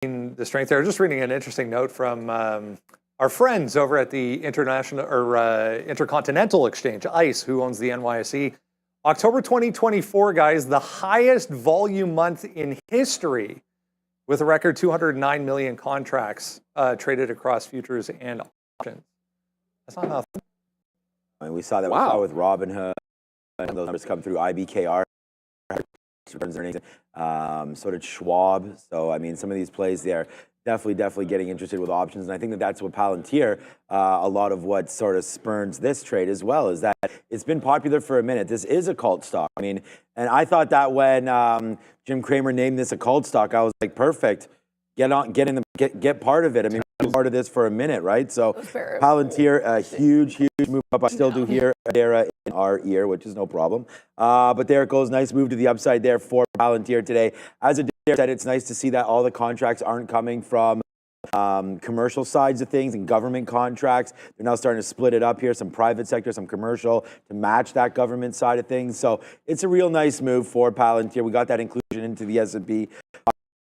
the strength there. Just reading an interesting note from our friends over at the Intercontinental Exchange, ICE, who owns the NYSE. October 2024, guys, the highest volume month in history, with a record 209 million contracts traded across futures and options. That's not nothing. I mean, we saw that with Robinhood, and those numbers come through. IBKR, so did Schwab. So I mean, some of these plays there definitely getting interested with options, and I think that that's what Palantir, a lot of what sort of spurns this trade as well, is that it's been popular for a minute. This is a cult stock. I mean, and I thought that when Jim Cramer named this a cult stock, I was like, perfect, get part of it. I mean, part of this for a minute, right? So Palantir, a huge move up. I still do hear Adara in our ear, which is no problem. But there it goes. Nice move to the upside there for Palantir today. As Adara said, it's nice to see that all the contracts aren't coming from commercial sides of things and government contracts. They're now starting to split it up here, some private sector, some commercial, to match that government side of things. So it's a real nice move for Palantir. We got that inclusion into the S&P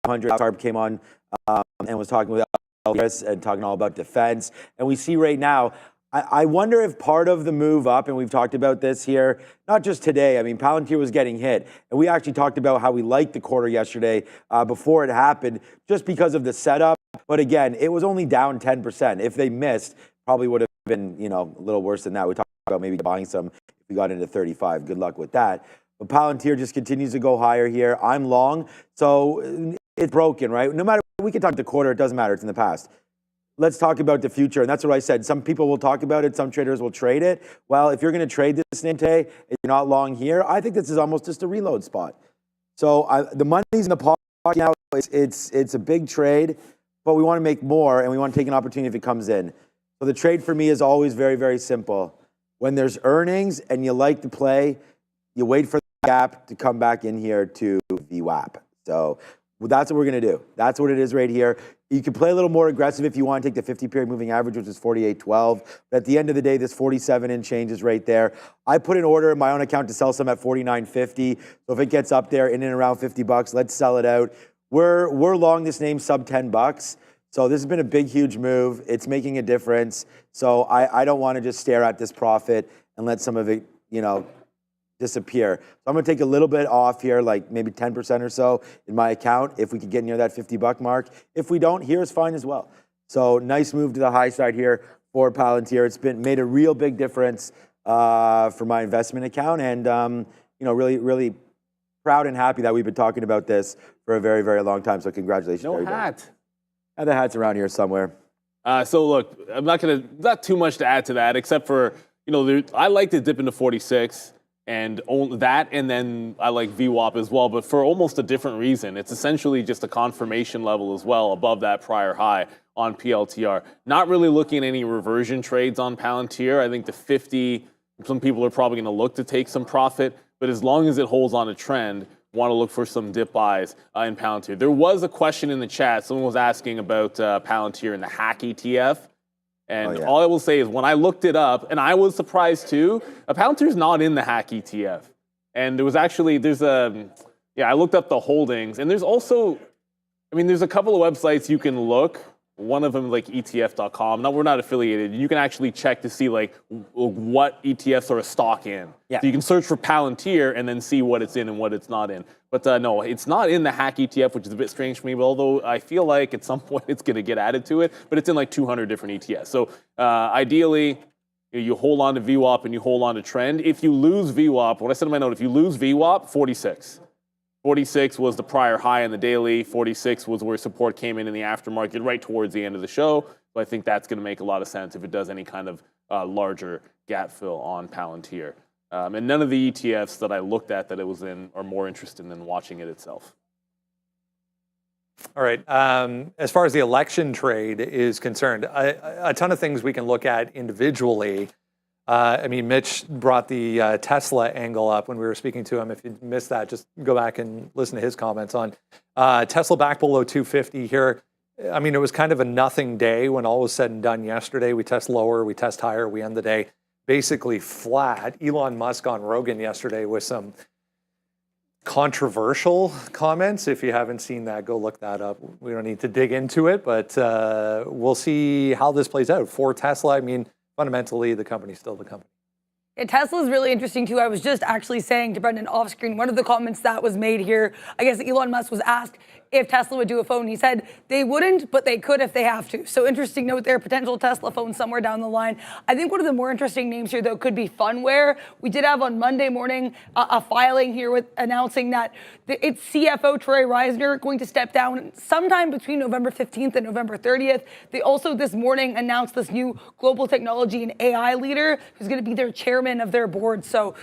100. TARP came on and was talking with and talking all about defense. And we see right now, I wonder if part of the move up, and we've talked about this here, not just today, I mean, Palantir was getting hit. And we actually talked about how we liked the quarter yesterday before it happened, just because of the setup. But again, it was only down 10%. If they missed, probably would have been, you know, a little worse than that. We talked about maybe buying some if we got into 35. Good luck with that. But Palantir just continues to go higher here. I'm long, so it's broken, right? No matter, we can talk the quarter, it doesn't matter, it's in the past. Let's talk about the future, and that's what I said. Some people will talk about it, some traders will trade it. Well, if you're gonna trade this name today, and you're not long here, I think this is almost just a reload spot. So the money's in the pot now, it's a big trade, but we wanna make more, and we wanna take an opportunity if it comes in. So the trade for me is always very simple. When there's earnings and you like the play, you wait for the gap to come back in here to VWAP. So that's what we're going to do. That's what it is right here. You can play a little more aggressive if you want to take the 50-period moving average, which is 48.12. But at the end of the day, this 47 and change is right there. I put an order in my own account to sell some at 49.50. So if it gets up there in and around 50 bucks, let's sell it out. We're long this name sub 10 bucks. So this has been a big, huge move. It's making a difference. So I don't want to just stare at this profit and let some of it, you know, disappear. So I'm going to take a little bit off here, like maybe 10% or so in my account, if we could get near that 50 buck mark. If we don't, here's fine as well. So nice move to the high side here for Palantir. It's made a real big difference for my investment account, and you know, really proud and happy that we've been talking about this for a very long time. So congratulations. No hat. And the hat's around here somewhere. So look, I'm not too much to add to that, except for, you know, I like to dip into 46. And that, and then I like VWAP as well, but for almost a different reason. It's essentially just a confirmation level as well above that prior high on PLTR. Not really looking at any reversion trades on Palantir. I think the 50, some people are probably going to look to take some profit, but as long as it holds on a trend, want to look for some dip buys in Palantir. There was a question in the chat. Someone was asking about Palantir and the hack ETF. And all I will say is when I looked it up, and I was surprised too, Palantir's not in the hack ETF. And there was actually, I looked up the holdings, and there's also, I mean, there's a couple of websites you can look. One of them, like ETF.com. Now, we're not affiliated. You can actually check to see like what ETFs are a stock in. Yeah. So you can search for Palantir and then see what it's in and what it's not in. But no, it's not in the hack ETF, which is a bit strange for me, but although I feel like at some point it's going to get added to it, but it's in like 200 different ETFs. So ideally, you hold on to VWAP and you hold on to trend. If you lose VWAP, what I said in my note, if you lose VWAP, 46. 46 was the prior high in the daily. 46 was where support came in the aftermarket right towards the end of the show. So I think that's going to make a lot of sense if it does any kind of larger gap fill on Palantir. And none of the ETFs that I looked at that it was in are more interested than watching it itself. All right. As far as the election trade is concerned, a ton of things we can look at individually. I mean, Mitch brought the Tesla angle up when we were speaking to him. If you missed that, just go back and listen to his comments on Tesla back below 250 here. I mean, it was kind of a nothing day when all was said and done yesterday. We test lower, we test higher, we end the day basically flat. Elon Musk on Rogan yesterday with some controversial comments. If you haven't seen that, go look that up. We don't need to dig into it, but we'll see how this plays out. For Tesla, I mean, fundamentally, the company's still the company. Yeah, Tesla is really interesting too. I was just actually saying to Brendan off screen, one of the comments that was made here, I guess Elon Musk was asked if Tesla would do a phone. He said they wouldn't, but they could if they have to. So interesting note there, potential Tesla phone somewhere down the line. I think one of the more interesting names here though could be Funware. We did have on Monday morning a filing here with announcing that its CFO Troy Reisner going to step down sometime between November 15th and November 30th. They also this morning announced this new global technology and AI leader who's going to be their chairman of their board. So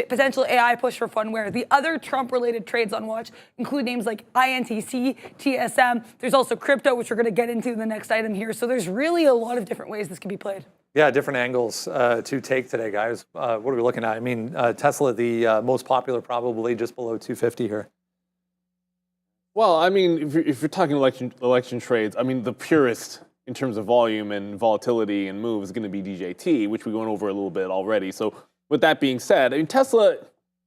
potential AI push for Funware. The other Trump-related trades on watch include names like INTC, TSM. There's also crypto, which we're going to get into in the next item here. So there's really a lot of different ways this can be played. Yeah, different angles to take today, guys. What are we looking at? I mean, Tesla, the most popular, probably just below 250 here. Well, I mean, if you're talking election trades, I mean, the purest in terms of volume and volatility and move is going to be DJT, which we went over a little bit already. So with that being said, I mean, Tesla,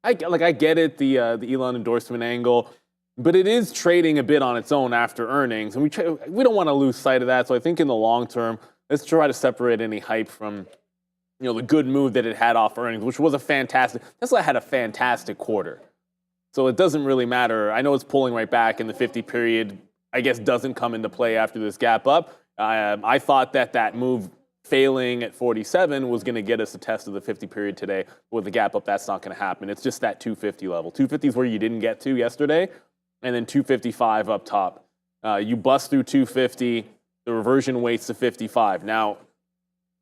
I get it, the Elon endorsement angle, but it is trading a bit on its own after earnings, and we don't want to lose sight of that. So I think in the long term, let's try to separate any hype from, you know, the good move that it had off earnings, which was Tesla had a fantastic quarter. So it doesn't really matter. I know it's pulling right back in the 50 period, I guess doesn't come into play after this gap up. I thought that move failing at 47 was going to get us a test of the 50 period today. With the gap up, that's not going to happen. It's just that 250 level. 250 is where you didn't get to yesterday, and then 255 up top. You bust through 250, the reversion waits to 55. Now,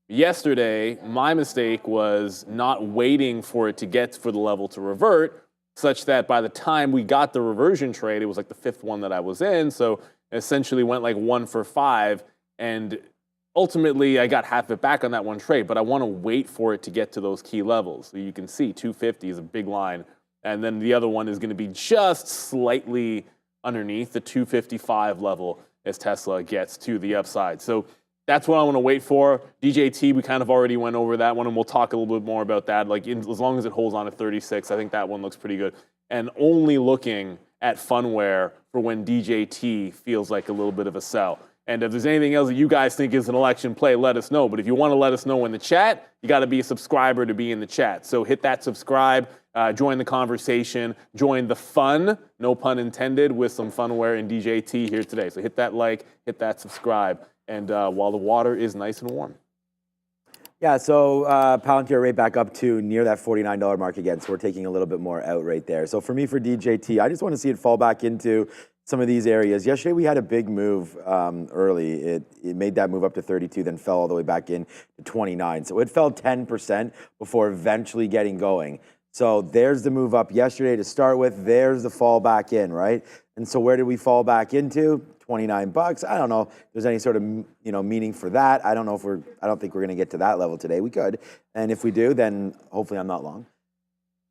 yesterday, my mistake was not waiting for it to get for the level to revert, such that by the time we got the reversion trade, it was like the fifth one that I was in, so essentially went like 1 for 5, and ultimately I got half it back on that one trade, but I want to wait for it to get to those key levels. So you can see 250 is a big line, and then the other one is going to be just slightly underneath the 255 level as Tesla gets to the upside. So that's what I want to wait for. DJT, we kind of already went over that one, and we'll talk a little bit more about that. Like, as long as it holds on at 36, I think that one looks pretty good. And only looking at Funware for when DJT feels like a little bit of a sell. And if there's anything else that you guys think is an election play, let us know. But if you want to let us know in the chat, you got to be a subscriber to be in the chat. So hit that subscribe, join the conversation, join the fun, no pun intended, with some Funware and DJT here today. So hit that like, hit that subscribe, and while the water is nice and warm. Yeah, so Palantir right back up to near that $49 mark again. So we're taking a little bit more out right there. So for me, for DJT, I just want to see it fall back into some of these areas. Yesterday we had a big move early. It made that move up to 32, then fell all the way back in to 29. So it fell 10% before eventually getting going. So there's the move up yesterday to start with. There's the fall back in, right? And so where did we fall back into? 29 bucks. I don't know if there's any sort of, you know, meaning for that. I don't know if I don't think we're going to get to that level today. We could. And if we do, then hopefully I'm not long.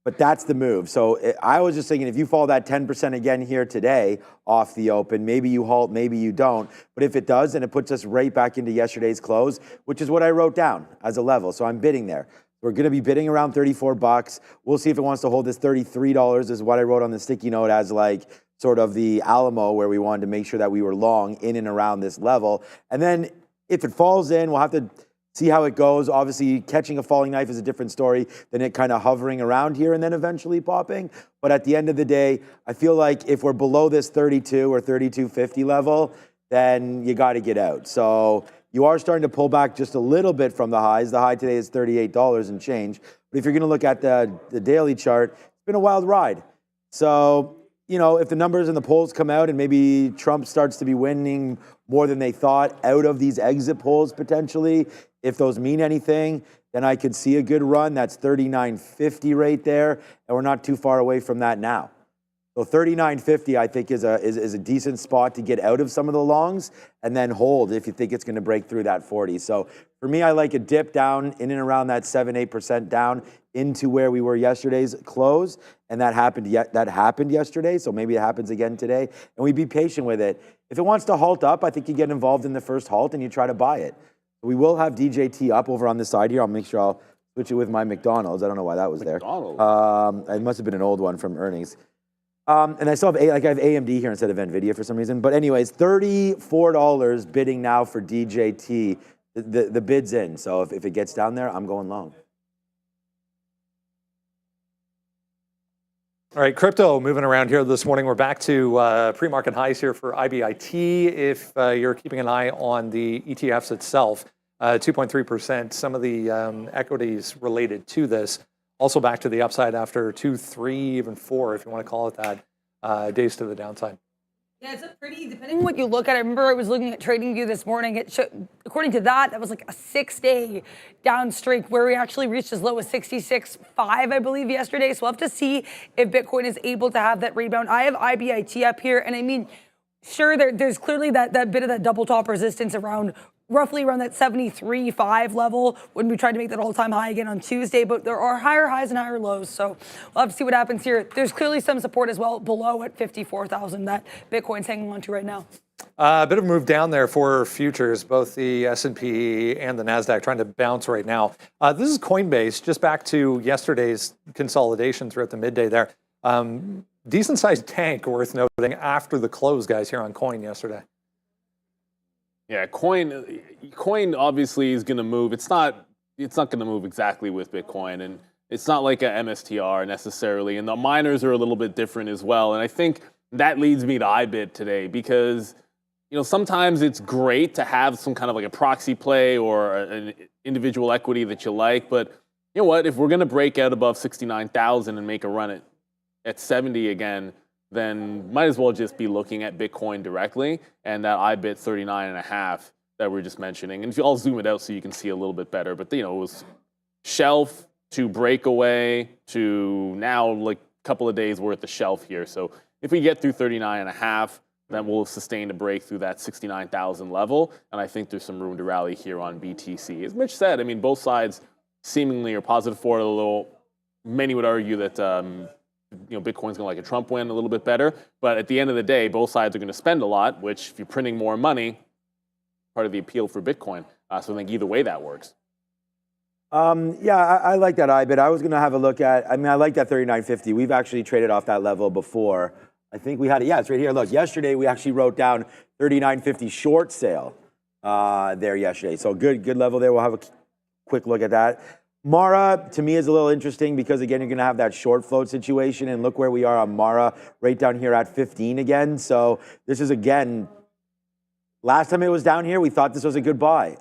But that's the move. So I was just thinking, if you fall that 10% again here today off the open, maybe you halt, maybe you don't. But if it does, then it puts us right back into yesterday's close, which is what I wrote down as a level. So I'm bidding there. We're going to be bidding around 34 bucks. We'll see if it wants to hold this $33 is what I wrote on the sticky note as like sort of the Alamo, where we wanted to make sure that we were long in and around this level. And then if it falls in, we'll have to see how it goes. Obviously, catching a falling knife is a different story than it kind of hovering around here and then eventually popping. But at the end of the day, I feel like if we're below this 32 or 32.50 level, then you got to get out. So you are starting to pull back just a little bit from the highs. The high today is $38 and change. But if you're going to look at the daily chart, it's been a wild ride. So, you know, if the numbers and the polls come out and maybe Trump starts to be winning more than they thought out of these exit polls potentially, if those mean anything, then I could see a good run. That's 39.50 right there, and we're not too far away from that now. So 39.50, I think, is a decent spot to get out of some of the longs and then hold if you think it's going to break through that 40. So for me, I like a dip down in and around that 7-8% down into where we were yesterday's close, and that happened yesterday. So maybe it happens again today, and we be patient with it. If it wants to halt up, I think you get involved in the first halt and you try to buy it. We will have DJT up over on this side here. I'll make sure I'll switch it with my McDonald's. I don't know why that was there. It must have been an old one from earnings. And I still have I have AMD here instead of NVIDIA for some reason. But anyways, $34 bidding now for DJT. The bid's in. So if it gets down there, I'm going long. All right, crypto moving around here this morning. We're back to pre-market highs here for IBIT. If you're keeping an eye on the ETFs itself, 2.3%. Some of the equities related to this also back to the upside after 2, 3, even 4, if you want to call it that, days to the downside. Yeah, it's a pretty, depending on what you look at. I remember I was looking at TradingView this morning. It showed, according to that was like a 6-day down streak where we actually reached as low as 66.5, I believe, yesterday. So we'll have to see if Bitcoin is able to have that rebound. I have IBIT up here, and I mean, sure, there's clearly that bit of that double top resistance roughly around that 73.5 level when we tried to make that all-time high again on Tuesday, but there are higher highs and higher lows, so we'll have to see what happens here. There's clearly some support as well below at 54,000 that Bitcoin's hanging on to right now. A bit of a move down there for futures, both the S&P and the NASDAQ trying to bounce right now. This is Coinbase, just back to yesterday's consolidation throughout the midday there. Decent-sized tank worth noting after the close, guys, here on Coin yesterday. Yeah, coin obviously is going to move. It's not going to move exactly with Bitcoin, and it's not like a MSTR necessarily. And the miners are a little bit different as well. And I think that leads me to IBIT today because, sometimes it's great to have some kind of like a proxy play or an individual equity that you like. But you know what? If we're going to break out above 69,000 and make a run at 70 again, then might as well just be looking at Bitcoin directly and that IBIT 39.5 that we're just mentioning. And if I'll zoom it out so you can see a little bit better, but it was shelf to breakaway to now like a couple of days worth of shelf here. So if we get through 39.5, then we'll sustain a break through that 69,000 level. And I think there's some room to rally here on BTC. As Mitch said, I mean, both sides seemingly are positive for it a little. Many would argue that Bitcoin's going to like a Trump win a little bit better. But at the end of the day, both sides are going to spend a lot, which if you're printing more money, part of the appeal for Bitcoin. So I think either way that works. Yeah, I like that IBIT. I was going to have a look at, I like that 39.50. We've actually traded off that level before. I think we had it. Yeah, it's right here. Look, yesterday we actually wrote down 39.50 short sale there yesterday. So good level there. We'll have a quick look at that. Mara, to me, is a little interesting because, again, you're going to have that short float situation. And look where we are on Mara, right down here at 15 again. So this is, again, last time it was down here, we thought this was a good buy.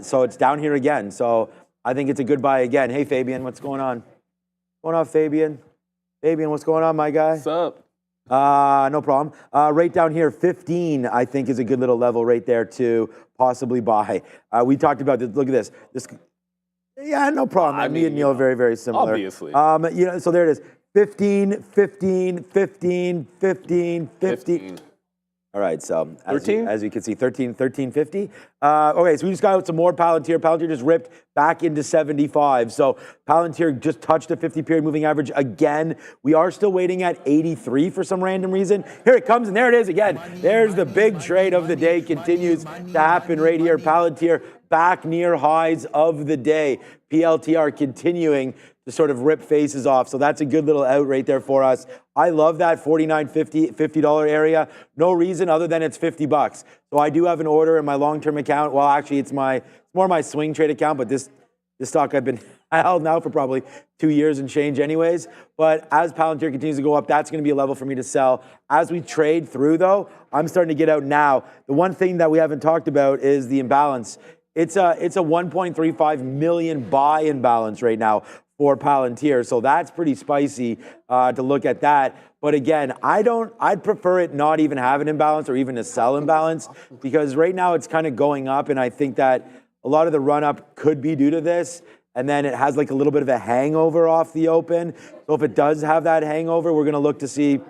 So it's down here again. So I think it's a good buy again. Hey, Fabian, what's going on? What's going on, Fabian? Fabian, what's going on, my guy? What's up? No problem. Right down here, 15, I think, is a good little level right there to possibly buy. We talked about this. Look at this. Yeah, no problem. Me and Neil are very, very similar. Obviously. So there it is. 15, 15, 15, 15, 15. All right, so as you can see, 13.50. Okay, so we just got out some more Palantir. Palantir just ripped back into 75. So Palantir just touched the 50-period moving average again. We are still waiting at 83 for some random reason. Here it comes, and there it is again. There's the big trade of the day. Continues to happen right here. Palantir back near highs of the day. PLTR continuing to sort of rip faces off. So that's a good little out right there for us. I love that $49.50 area. No reason other than it's $50. So I do have an order in my long-term account. Well, actually, it's more my swing trade account, but this stock I've been held now for probably 2 years and change anyways. But as Palantir continues to go up, that's going to be a level for me to sell. As we trade through, though, I'm starting to get out now. The one thing that we haven't talked about is the imbalance. It's a 1.35 million buy imbalance right now for Palantir. So that's pretty spicy to look at that. But again, I'd prefer it not even have an imbalance or even a sell imbalance because right now it's kind of going up. And I think that a lot of the run up could be due to this. And then it has like a little bit of a hangover off the open. So if it does have that hangover, we're going to look to see in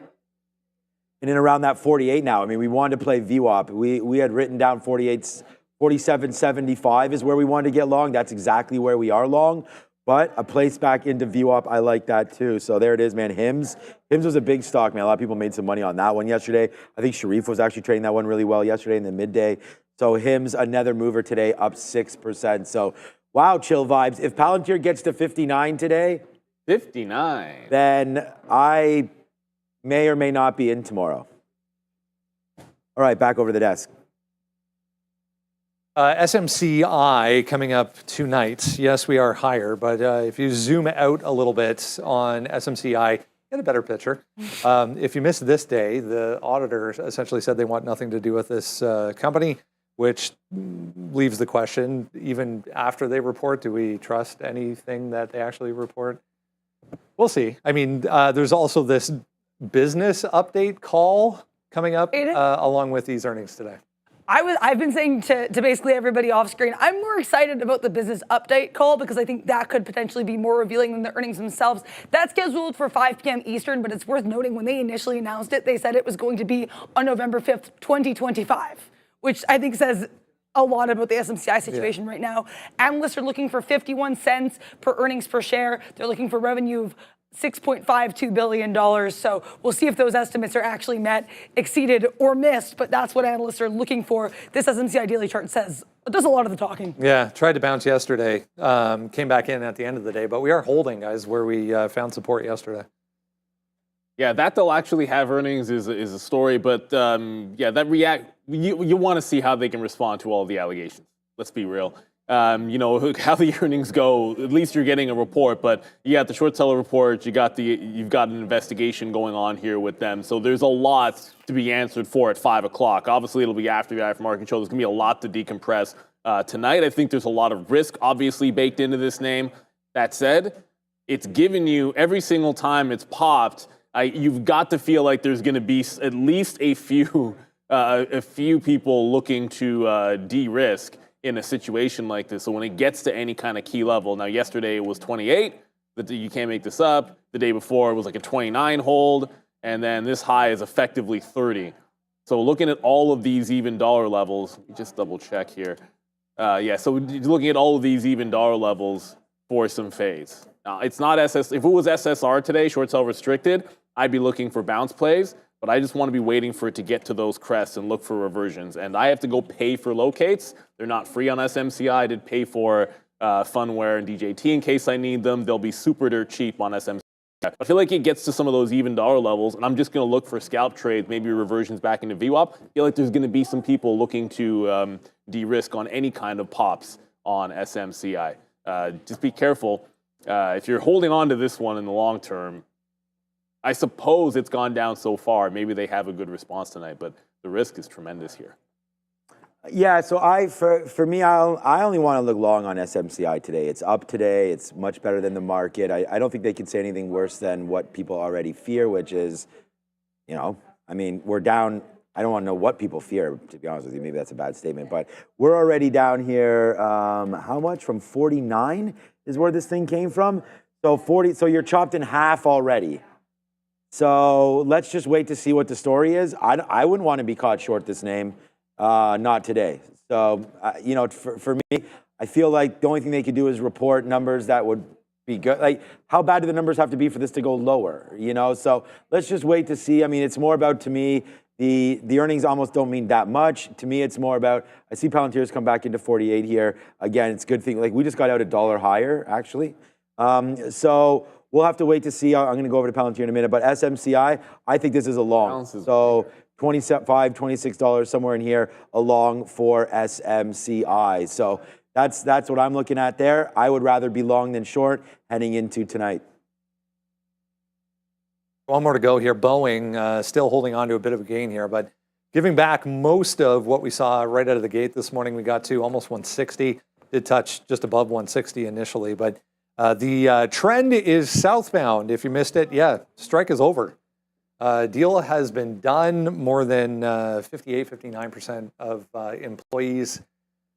and around that 48 now. I mean, we wanted to play VWAP. We had written down 47.75 is where we wanted to get long. That's exactly where we are long. But a place back into VWAP, I like that too. So there it is, man. HIMS was a big stock, man. A lot of people made some money on that one yesterday. I think Sharif was actually trading that one really well yesterday in the midday. So HIMS, another mover today, up 6%. So wow, chill vibes. If Palantir gets to 59 today, 59, then I may or may not be in tomorrow. All right, back over to the desk. SMCI coming up tonight. Yes, we are higher, but if you zoom out a little bit on SMCI, get a better picture. If you missed this day, the auditor essentially said they want nothing to do with this company, which leaves the question, even after they report, do we trust anything that they actually report? We'll see. I mean, there's also this business update call coming up along with these earnings today. I've been saying to basically everybody off screen, I'm more excited about the business update call because I think that could potentially be more revealing than the earnings themselves. That's scheduled for 5 p.m. Eastern, but it's worth noting when they initially announced it, they said it was going to be on November 5th, 2025, which I think says a lot about the SMCI situation right now. Analysts are looking for 51 cents per earnings per share. They're looking for revenue of $6.52 billion. So we'll see if those estimates are actually met, exceeded, or missed, but that's what analysts are looking for. This SMCI daily chart says it does a lot of the talking. Yeah, tried to bounce yesterday, came back in at the end of the day, but we are holding, guys, where we found support yesterday. Yeah, that they'll actually have earnings is a story, but yeah, that you want to see how they can respond to all of the allegations. Let's be real. You know, how the earnings go, at least you're getting a report, but you got the short seller report, you've got an investigation going on here with them. So there's a lot to be answered for at 5 o'clock. Obviously, it'll be after the aftermarket show. There's going to be a lot to decompress tonight. I think there's a lot of risk, obviously, baked into this name. That said, it's given you every single time it's popped, you've got to feel like there's going to be at least a few people looking to de-risk in a situation like this. So when it gets to any kind of key level, now yesterday it was 28, you can't make this up. The day before it was like a 29 hold, and then this high is effectively 30. So looking at all of these even dollar levels, just double check here. Yeah, so looking at all of these even dollar levels for some fades. Now it's not if it was SSR today, short sell restricted, I'd be looking for bounce plays. But I just want to be waiting for it to get to those crests and look for reversions. And I have to go pay for locates. They're not free on SMCI. I did pay for Funware and DJT in case I need them. They'll be super dirt cheap on SMCI. I feel like it gets to some of those even dollar levels, and I'm just going to look for scalp trades, maybe reversions back into VWAP. I feel like there's going to be some people looking to de-risk on any kind of pops on SMCI. Just be careful. If you're holding on to this one in the long term, I suppose it's gone down so far. Maybe they have a good response tonight, but the risk is tremendous here. Yeah, so for me, I only want to look long on SMCI today. It's up today. It's much better than the market. I don't think they can say anything worse than what people already fear, which is, you know, I mean, we're down. I don't want to know what people fear, to be honest with you. Maybe that's a bad statement, but we're already down here. How much? From 49 is where this thing came from. So 40. So you're chopped in half already. So let's just wait to see what the story is. I wouldn't want to be caught short this name, not today. So, you know, for me, I feel like the only thing they could do is report numbers that would be good. Like, how bad do the numbers have to be for this to go lower? You know, so let's just wait to see. I mean, it's more about, to me, the earnings almost don't mean that much. To me, it's more about, I see Palantir's come back into 48 here. Again, it's a good thing. Like, we just got out $1 higher, actually. So we'll have to wait to see. I'm going to go over to Palantir in a minute, but SMCI, I think this is a long. So $25, $26, somewhere in here, a long for SMCI. So that's what I'm looking at there. I would rather be long than short heading into tonight. One more to go here. Boeing still holding on to a bit of a gain here, but giving back most of what we saw right out of the gate this morning. We got to almost 160. Did touch just above 160 initially, but the trend is southbound. If you missed it, yeah, strike is over. Deal has been done. More than 58, 59% of employees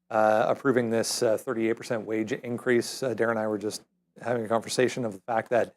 approving this 38% wage increase. Darren and I were just having a conversation of the fact that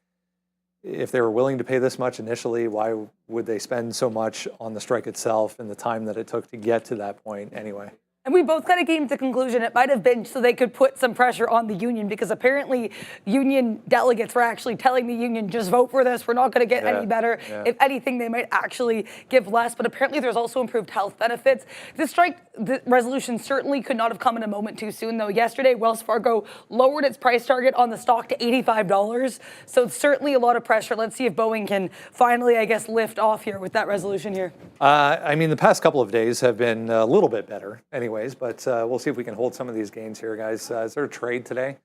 if they were willing to pay this much initially, why would they spend so much on the strike itself and the time that it took to get to that point anyway? And we both kind of came to the conclusion it might have been so they could put some pressure on the union, because apparently union delegates were actually telling the union, just vote for this, we're not going to get any better. If anything, they might actually give less. But apparently there's also improved health benefits. The resolution certainly could not have come in a moment too soon, though. Yesterday, Wells Fargo lowered its price target on the stock to $85. So it's certainly a lot of pressure. Let's see if Boeing can finally, I guess, lift off here with that resolution here. I mean, the past couple of days have been a little bit better anyways, but we'll see if we can hold some of these gains here, guys. Is there a trade today?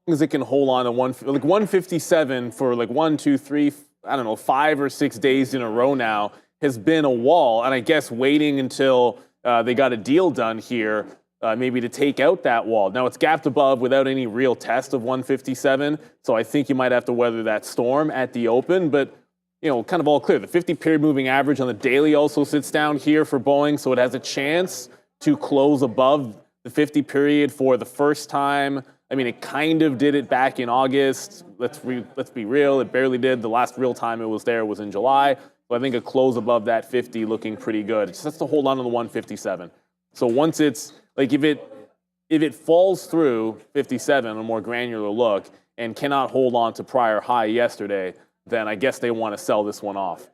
As it can hold on to 157 for like 1, 2, 3, I don't know, 5 or 6 days in a row now has been a wall. And I guess waiting until they got a deal done here, maybe to take out that wall. Now it's gapped above without any real test of 157. So I think you might have to weather that storm at the open, but you know, kind of all clear. The 50-period moving average on the daily also sits down here for Boeing, so it has a chance to close above the 50-period for the first time. I mean, it kind of did it back in August. Let's be real, it barely did. The last real time it was there was in July. But I think a close above that 50 looking pretty good. It just has to hold on to the 157. So once it's, like if it falls through 57 on a more granular look and cannot hold on to prior high yesterday, then I guess they want to sell this one off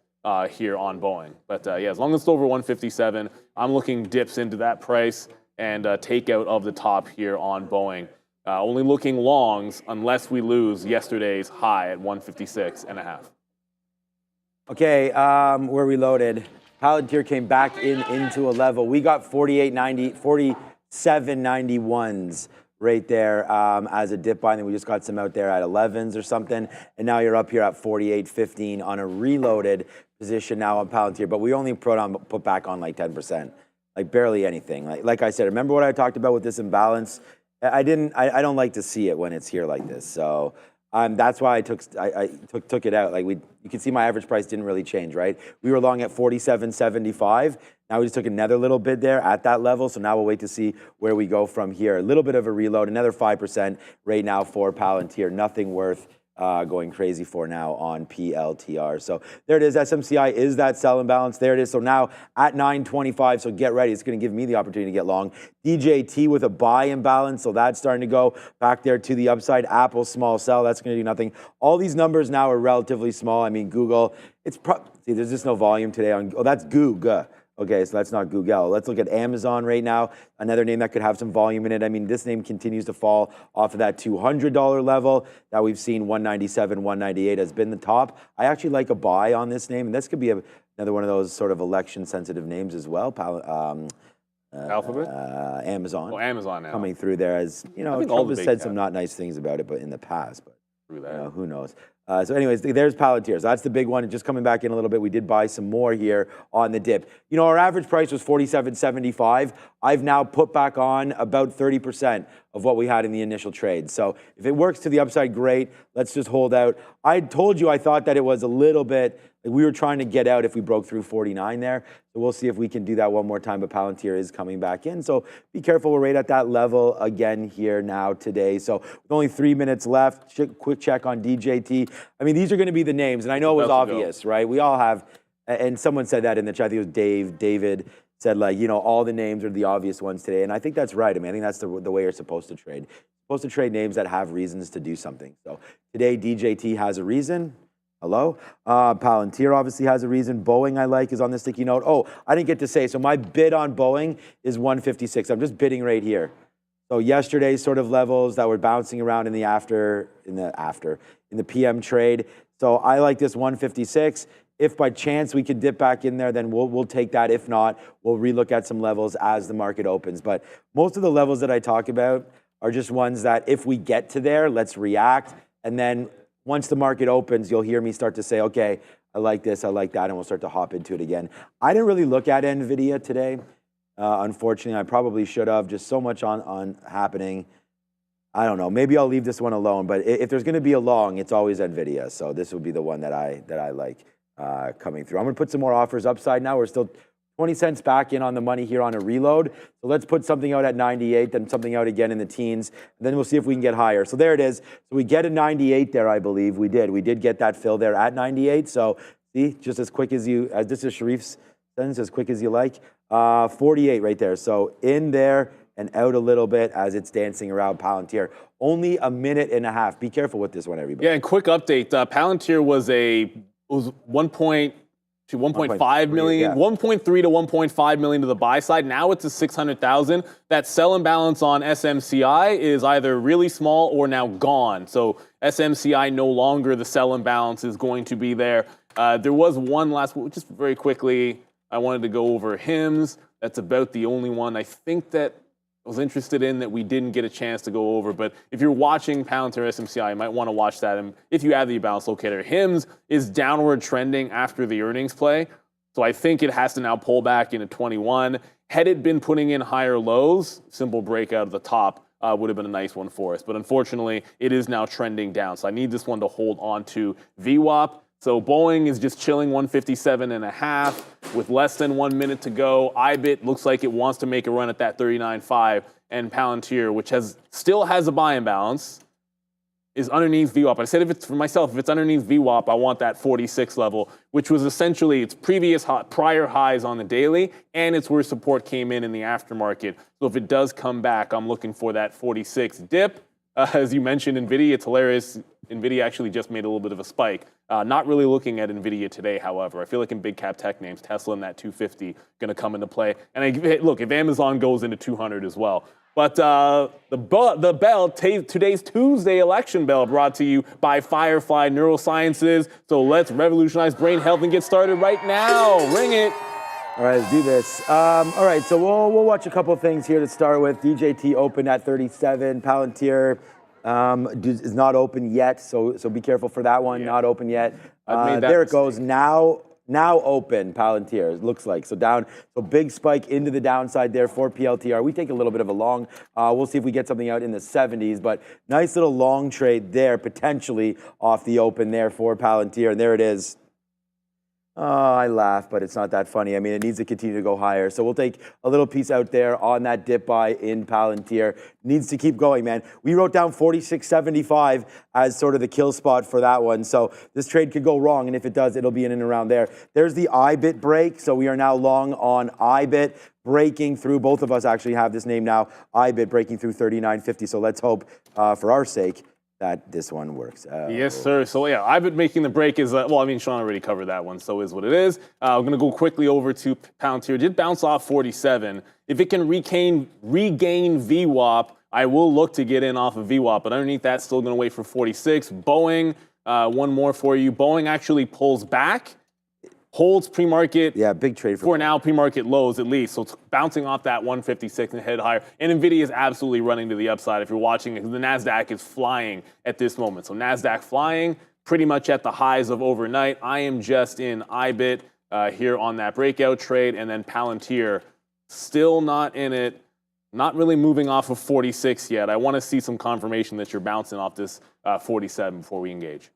here on Boeing. But yeah, as long as it's over 157, I'm looking dips into that price and takeout of the top here on Boeing. Only looking longs unless we lose yesterday's high at 156.5. Okay, we're reloaded. Palantir came back into a level. We got 47.91s right there as a dip buy, and then we just got some out there at 11s or something, and now you're up here at 48.15 on a reloaded position now on Palantir, but we only put back on like 10%, like barely anything. Like I said, remember what I talked about with this imbalance? I don't like to see it when it's here like this, so that's why I took it out. Like you can see my average price didn't really change, right? We were long at 47.75. Now we just took another little bid there at that level. So now we'll wait to see where we go from here. A little bit of a reload, another 5% right now for Palantir. Nothing worth going crazy for now on PLTR. So there it is. SMCI is that sell imbalance. There it is. So now at 925. So get ready. It's going to give me the opportunity to get long. DJT with a buy imbalance. So that's starting to go back there to the upside. Apple small sell. That's going to do nothing. All these numbers now are relatively small. I mean, Google, see, there's just no volume today on, oh, that's Google. Okay, so that's not Google. Let's look at Amazon right now, another name that could have some volume in it. I mean, this name continues to fall off of that $200 level that we've seen. 197, 198 has been the top. I actually like a buy on this name, and this could be another one of those sort of election-sensitive names as well. Alphabet? Amazon. Oh, Amazon now. Coming through there as, you know, Trump has said some not nice things about it, but in the past, but you know, who knows. So anyways, there's Palantir. So that's the big one. Just coming back in a little bit. We did buy some more here on the dip. You know, our average price was 47.75. I've now put back on about 30% of what we had in the initial trade. So if it works to the upside, great. Let's just hold out. I told you I thought that it was a little bit, like we were trying to get out if we broke through 49 there. So we'll see if we can do that one more time, but Palantir is coming back in. So be careful, we're right at that level again here now today. So with only 3 minutes left, quick check on DJT. I mean, these are gonna be the names, and I know it was obvious, right? We all have, and someone said that in the chat, I think it was David said, like, you know, all the names are the obvious ones today. And I think that's right. I mean, I think that's the way you're supposed to trade. You're supposed to trade names that have reasons to do something. So today, DJT has a reason. Hello? Palantir obviously has a reason. Boeing, I like, is on the sticky note. Oh, I didn't get to say, so my bid on Boeing is 156. I'm just bidding right here. So yesterday's sort of levels that were bouncing around in the PM trade. So I like this 156. If by chance we could dip back in there, then we'll take that. If not, we'll relook at some levels as the market opens. But most of the levels that I talk about are just ones that if we get to there, let's react. And then once the market opens, you'll hear me start to say, okay, I like this, I like that, and we'll start to hop into it again. I didn't really look at NVIDIA today. Unfortunately, I probably should have. Just so much on happening. I don't know. Maybe I'll leave this one alone. But if there's going to be a long, it's always NVIDIA. So this would be the one that I like coming through. I'm going to put some more offers upside now. We're still 20 cents back in on the money here on a reload. So let's put something out at 98, then something out again in the teens, and then we'll see if we can get higher. So there it is. So we get a 98 there, I believe. We did. We did get that fill there at 98. So see, just as quick as this is Sharif's Sentence as quick as you like. 48 right there. So in there and out a little bit as it's dancing around Palantir. Only a minute and a half. Be careful with this one, everybody. Yeah, and quick update. Palantir was 1.5 million, 1.3 to 1.5 million to the buy side. Now it's a 600,000. That sell imbalance on SMCI is either really small or now gone. So SMCI no longer the sell imbalance is going to be there. There was one last, just very quickly, I wanted to go over HIMS. That's about the only one I think that I was interested in that we didn't get a chance to go over. But if you're watching Palantir SMCI, you might want to watch that. And if you have the balance locator, HIMS is downward trending after the earnings play. So I think it has to now pull back into 21. Had it been putting in higher lows, simple breakout of the top would have been a nice one for us. But unfortunately, it is now trending down. So I need this one to hold on to VWAP. So Boeing is just chilling 157.5 with less than 1 minute to go. IBIT looks like it wants to make a run at that 39.5, and Palantir, which still has a buy imbalance, is underneath VWAP. I said if it's for myself, if it's underneath VWAP, I want that 46 level, which was essentially its prior highs on the daily, and it's where support came in the aftermarket. So if it does come back, I'm looking for that 46 dip. As you mentioned, NVIDIA, it's hilarious. NVIDIA actually just made a little bit of a spike. Not really looking at NVIDIA today, however. I feel like in big cap tech names, Tesla and that 250 going to come into play. And look, if Amazon goes into 200 as well. But the bell, today's Tuesday election bell, brought to you by Firefly Neurosciences. So let's revolutionize brain health and get started right now. Ring it. All right, let's do this. All right, so we'll watch a couple things here to start with. DJT open at 37. Palantir is not open yet, so be careful for that one. Yeah. Not open yet. There it goes. Now open. Palantir. It looks like so down. So big spike into the downside there for PLTR. We take a little bit of a long. We'll see if we get something out in the 70s, but nice little long trade there potentially off the open there for Palantir, and there it is. Oh, I laugh, but it's not that funny. I mean, it needs to continue to go higher. So we'll take a little piece out there on that dip buy in Palantir. Needs to keep going, man. We wrote down 46.75 as sort of the kill spot for that one. So this trade could go wrong, and if it does, it'll be in and around there. There's the IBIT break. So we are now long on IBIT, breaking through. Both of us actually have this name now, IBIT breaking through 39.50. So let's hope, for our sake, that this one works. Yes, sir. So yeah, I've been making the break is, well, I mean, Sean already covered that one, so is what it is. I'm going to go quickly over to Palantir. Did bounce off 47. If it can regain VWAP, I will look to get in off of VWAP, but underneath that, still going to wait for 46. Boeing, one more for you. Boeing actually pulls back, holds pre-market. Yeah, big trade for now, pre-market lows at least. So it's bouncing off that 156 and head higher. And NVIDIA is absolutely running to the upside if you're watching it, because the NASDAQ is flying at this moment. So NASDAQ flying pretty much at the highs of overnight. I am just in IBIT here on that breakout trade. And then Palantir, still not in it. Not really moving off of 46 yet. I want to see some confirmation that you're bouncing off this 47 before we engage.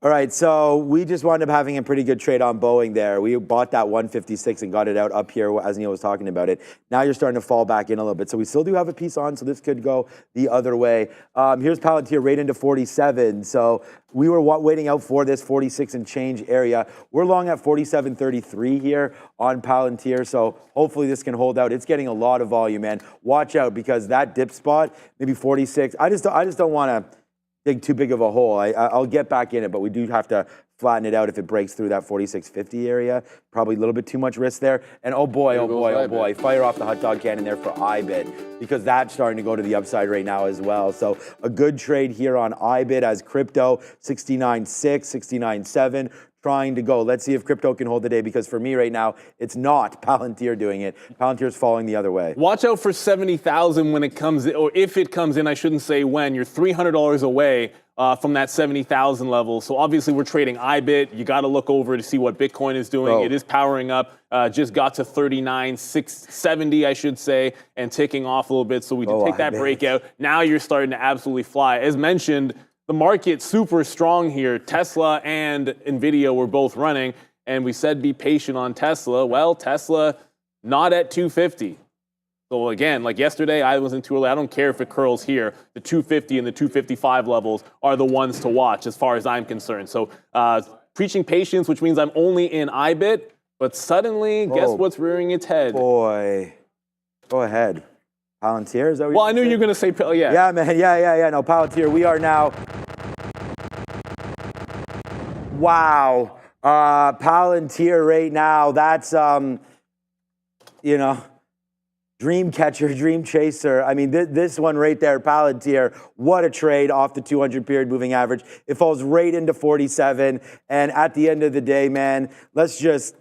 All right, so we just wound up having a pretty good trade on Boeing there. We bought that 156 and got it out up here as Neil was talking about it. Now you're starting to fall back in a little bit. So we still do have a piece on, so this could go the other way. Here's Palantir right into 47. So we were waiting out for this 46 and change area. We're long at 47.33 here on Palantir, so hopefully this can hold out. It's getting a lot of volume, man. Watch out, because that dip spot, maybe 46, I just don't want to dig too big of a hole. I'll get back in it, but we do have to flatten it out if it breaks through that 46.50 area. Probably a little bit too much risk there. And oh boy, fire off the hot dog cannon there for IBIT, because that's starting to go to the upside right now as well. So a good trade here on IBIT as crypto, 69.6, 69.7. Trying to go. Let's see if crypto can hold the day, because for me right now, it's not Palantir doing it. Palantir's falling the other way. Watch out for 70,000 when it comes in, or if it comes in, I shouldn't say when. You're $300 away from that 70,000 level. So obviously we're trading IBIT. You got to look over to see what Bitcoin is doing. It is powering up. Just got to 39,670, I should say, and ticking off a little bit. So we did take that breakout. Now you're starting to absolutely fly. As mentioned, the market super strong here. Tesla and NVIDIA were both running, and we said be patient on Tesla. Well, Tesla not at 250. So again, like yesterday, I wasn't too early. I don't care if it curls here. The 250 and the 255 levels are the ones to watch as far as I'm concerned. So preaching patience, which means I'm only in IBIT, But suddenly, guess Oh, what's rearing its head? Boy, go ahead. Palantir, is that what Well, I knew you were going to say, yeah. Yeah, man. Yeah. No, Palantir. We are now. Wow. Palantir right now. That's you know, dream catcher, dream chaser. I mean, this one right there, Palantir, what a trade off the 200 period moving average. It falls right into 47. And at the end of the day, man, let's just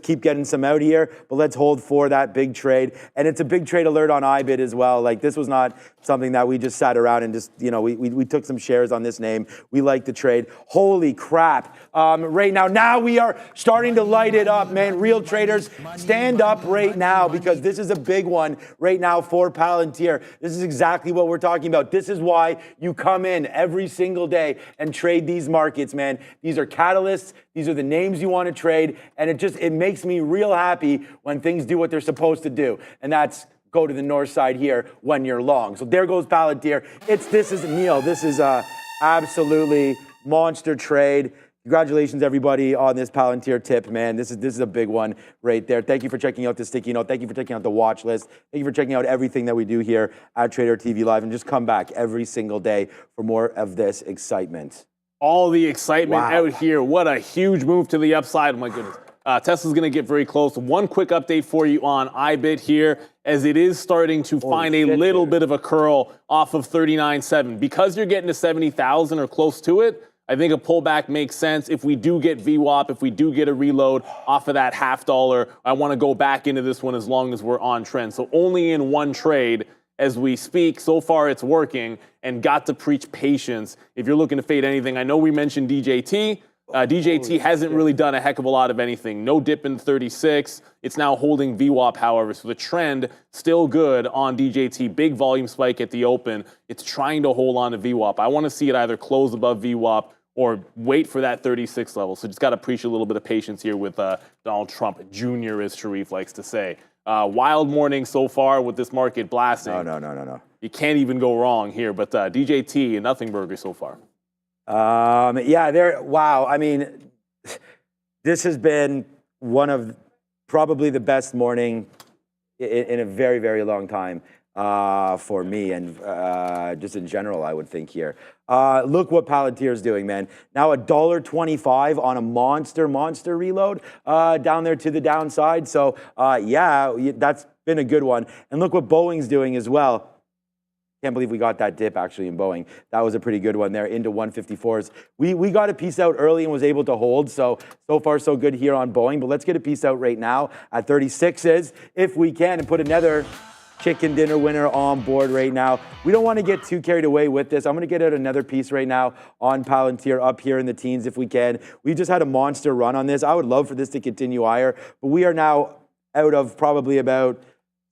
keep getting some out here, but let's hold for that big trade. And it's a big trade alert on IBIT as well. Like, this was not something that we just sat around and just, you know, we took some shares on this name. We like the trade. Holy crap. Right now we are starting to light it up, man. Real traders, stand up right now, because this is a big one right now for Palantir. This is exactly what we're talking about. This is why you come in every single day and trade these markets, man. These are catalysts. These are the names you want to trade. And it makes me real happy when things do what they're supposed to do. And that's go to the north side here when you're long. So there goes Palantir. This is a absolutely monster trade. Congratulations, everybody, on this Palantir tip, man. This is a big one right there. Thank you for checking out the sticky note. Thank you for checking out the watch list. Thank you for checking out everything that we do here at Trader TV Live. And just come back every single day for more of this excitement. All the excitement out here. What a huge move to the upside. Oh, my goodness. Tesla's going to get very close. One quick update for you on IBIT here, as it is starting to find a little bit of a curl off of 39.7. Because you're getting to 70,000 or close to it, I think a pullback makes sense. If we do get VWAP, if we do get a reload off of that $0.50, I want to go back into this one as long as we're on trend. So only in one trade as we speak. So far it's working, and got to preach patience if you're looking to fade anything. I know we mentioned DJT. DJT hasn't really done a heck of a lot of anything. No dip in 36. It's now holding VWAP, however. So the trend still good on DJT. Big volume spike at the open. It's trying to hold on to VWAP. I want to see it either close above VWAP or wait for that 36 level. So just got to preach a little bit of patience here with Donald Trump Jr., as Sharif likes to say. Wild morning so far with this market blasting. No. You can't even go wrong here. But DJT, nothing burger so far. Wow. I mean, this has been one of probably the best morning in a very, very long time for me, and just in general, I would think here. Look what Palantir is doing, man. Now $1.25 on a monster reload down there to the downside. So that's been a good one. And look what Boeing's doing as well. Can't believe we got that dip actually in Boeing. That was a pretty good one there into 154s. We got a piece out early and was able to hold. So far so good here on Boeing. But let's get a piece out right now at 36s if we can, and put another chicken dinner winner on board right now. We don't want to get too carried away with this. I'm going to get out another piece right now on Palantir up here in the teens if we can. We just had a monster run on this. I would love for this to continue higher, but we are now out of probably about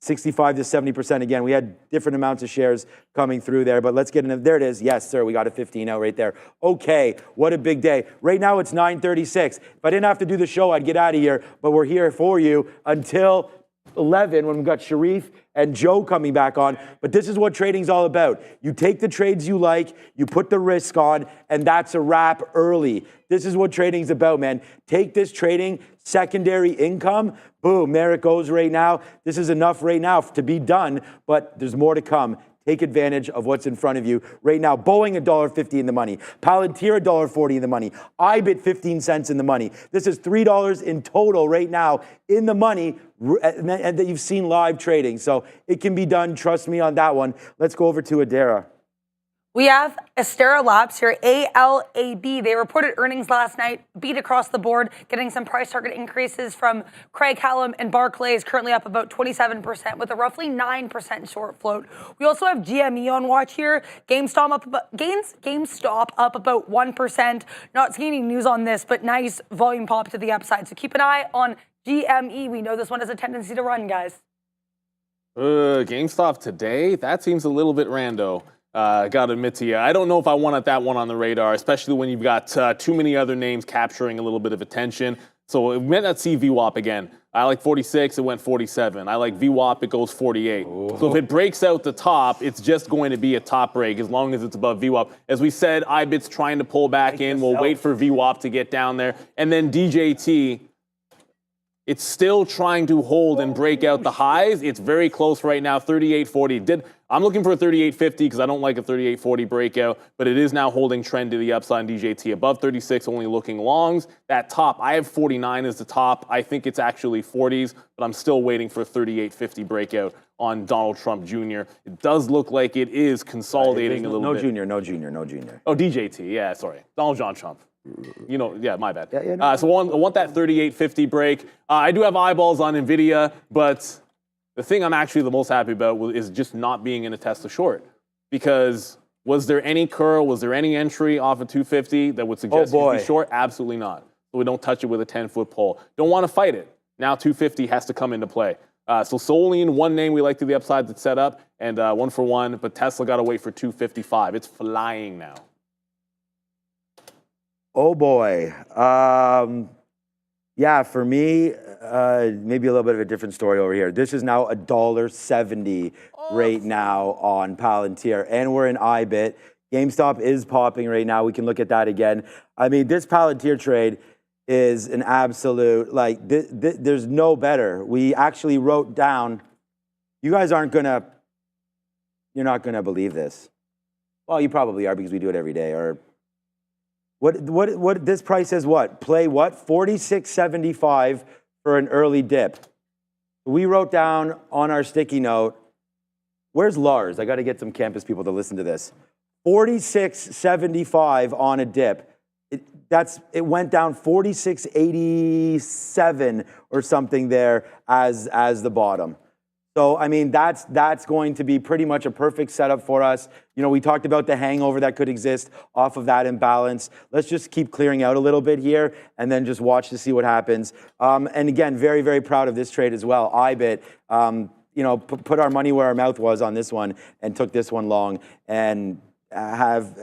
65 to 70%. Again, we had different amounts of shares coming through there, but let's get in. There it is. Yes, sir. We got a 15 out right there. Okay. What a big day. Right now it's 9:36. If I didn't have to do the show, I'd get out of here, but we're here for you until 11 when we've got Sharif and Joe coming back on. But this is what trading's all about. You take the trades you like, you put the risk on, and that's a wrap early. This is what trading's about, man. Take this trading, secondary income, boom, there it goes right now. This is enough right now to be done, but there's more to come. Take advantage of what's in front of you right now. Boeing $1.50 in the money. Palantir $1.40 in the money. IBIT 15 cents in the money. This is $3 in total right now in the money, and that you've seen live trading. So it can be done. Trust me on that one. Let's go over to Adara. We have Astera Labs here, ALAB. They reported earnings last night, beat across the board, getting some price target increases from Craig-Hallum and Barclays, currently up about 27% with a roughly 9% short float. We also have GME on watch here. GameStop up about 1%. Not seeing any news on this, but nice volume pop to the upside. So keep an eye on GME. We know this one has a tendency to run, guys. GameStop today? That seems a little bit rando. Gotta admit to you, I don't know if I wanted that one on the radar, especially when you've got too many other names capturing a little bit of attention. So we might not see VWAP again. I like 46, it went 47. I like VWAP, it goes 48. Ooh. So if it breaks out the top, it's just going to be a top break as long as it's above VWAP. As we said, IBIT's trying to pull back in. We'll wait for VWAP to get down there. And then DJT, It's still trying to hold and break out the highs. It's very close right now, 38.40. I'm looking for a 38.50 because I don't like a 38.40 breakout, but it is now holding trend to the upside in DJT. Above 36, only looking longs. That top, I have 49 as the top. I think it's actually 40s, but I'm still waiting for a 38.50 breakout on Donald Trump Jr. It does look like it is consolidating a little bit. No junior. Oh, DJT, yeah, sorry. Donald John Trump. You know, yeah, my bad. No. So I want that 38.50 break. I do have eyeballs on NVIDIA, but the thing I'm actually the most happy about is just not being in a Tesla short. Because was there any curl, was there any entry off of 250 that would suggest you'd be short? Absolutely not. So we don't touch it with a 10-foot pole. Don't want to fight it. Now 250 has to come into play. So solely in one name we like to the upside that's set up, and 1 for 1, but Tesla got to wait for 255. It's flying now. Oh boy. Yeah, for me, maybe a little bit of a different story over here. This is now $1.70 right now on Palantir, and we're in IBIT. GameStop is popping right now. We can look at that again. I mean, this Palantir trade is an absolute, like, there's no better. We actually wrote down, you guys aren't gonna, you're not gonna believe this. Well, you probably are because we do it every day, or what this price is what? Play what? 46.75 for an early dip. We wrote down on our sticky note, where's Lars? I got to get some campus people to listen to this. 46.75 on a dip. It went down 46.87 or something there as the bottom. So, I mean, that's going to be pretty much a perfect setup for us. You know, we talked about the hangover that could exist off of that imbalance. Let's just keep clearing out a little bit here and then just watch to see what happens. And again, very, very proud of this trade as well. IBIT, you know, put our money where our mouth was on this one and took this one long and have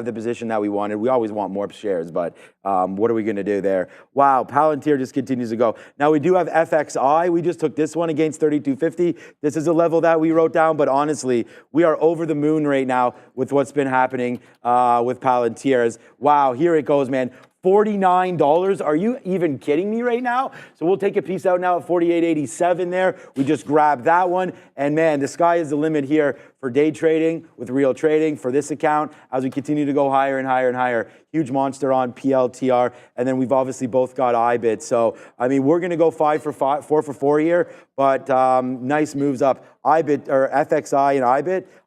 the position that we wanted. We always want more shares, but what are we going to do there? Wow, Palantir just continues to go. Now we do have FXI. We just took this one against 3250. This is a level that we wrote down, but honestly, we are over the moon right now with what's been happening with Palantir. Wow, here it goes, man. $49. Are you even kidding me right now? So we'll take a piece out now at 48.87 there. We just grabbed that one. And man, the sky is the limit here for day trading with real trading for this account as we continue to go higher and higher and higher. Huge monster on PLTR. And then we've obviously both got IBIT. So, I mean, we're going to go 4 for 4 here, but nice moves up. IBIT or FXI and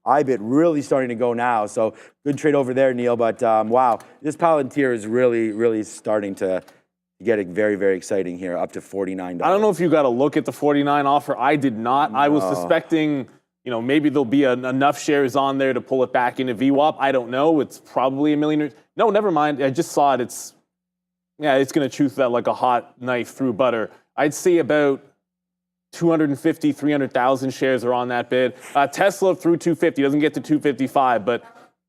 IBIT really starting to go now. So good trade over there, Neil. But wow, this Palantir is really, really starting to get it very, very exciting here, up to $49. I don't know if you got to look at the 49 offer. I did not. No. I was suspecting, you know, maybe there'll be enough shares on there to pull it back into VWAP. I don't know. It's probably a million. No, never mind. I just saw it. It's going to chew that like a hot knife through butter. I'd say about 250, 300,000 shares are on that bid. Tesla through 250, doesn't get to 255, but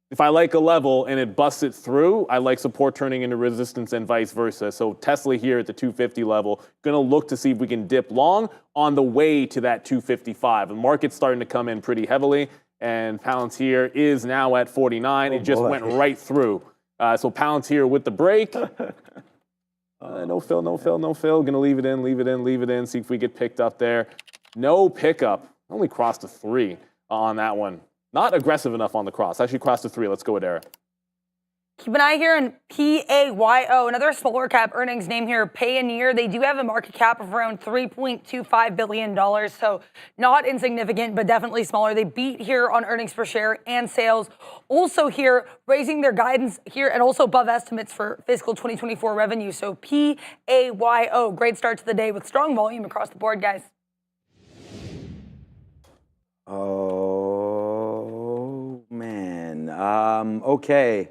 if I like a level and it busts it through, I like support turning into resistance and vice versa. So Tesla here at the 250 level, going to look to see if we can dip long on the way to that 255. The market's starting to come in pretty heavily, and Palantir is now at 49. It just went right through. So Palantir with the break. No fill. Gonna leave it in, see if we get picked up there. No pickup. Only crossed a 3 on that one. Not aggressive enough on the cross. Actually crossed a 3. Let's go with Eric. Keep an eye here on PAYO, another smaller cap earnings name here, Payoneer. They do have a market cap of around $3.25 billion, so not insignificant, but definitely smaller. They beat here on earnings per share and sales. Also here, raising their guidance here and also above estimates for fiscal 2024 revenue. So PAYO, great start to the day with strong volume across the board, guys. Oh, man. Okay.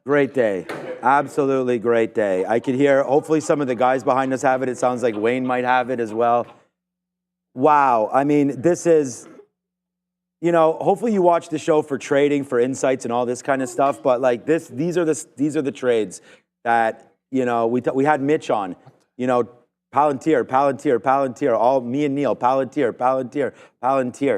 Great day. Absolutely great day. I could hear, hopefully some of the guys behind us have it. It sounds like Wayne might have it as well. Wow. I mean, this is, you know, hopefully you watch the show for trading, for insights and all this kind of stuff. But like these are the trades that, you know, we had Mitch on, you know, Palantir, all me and Neil, Palantir.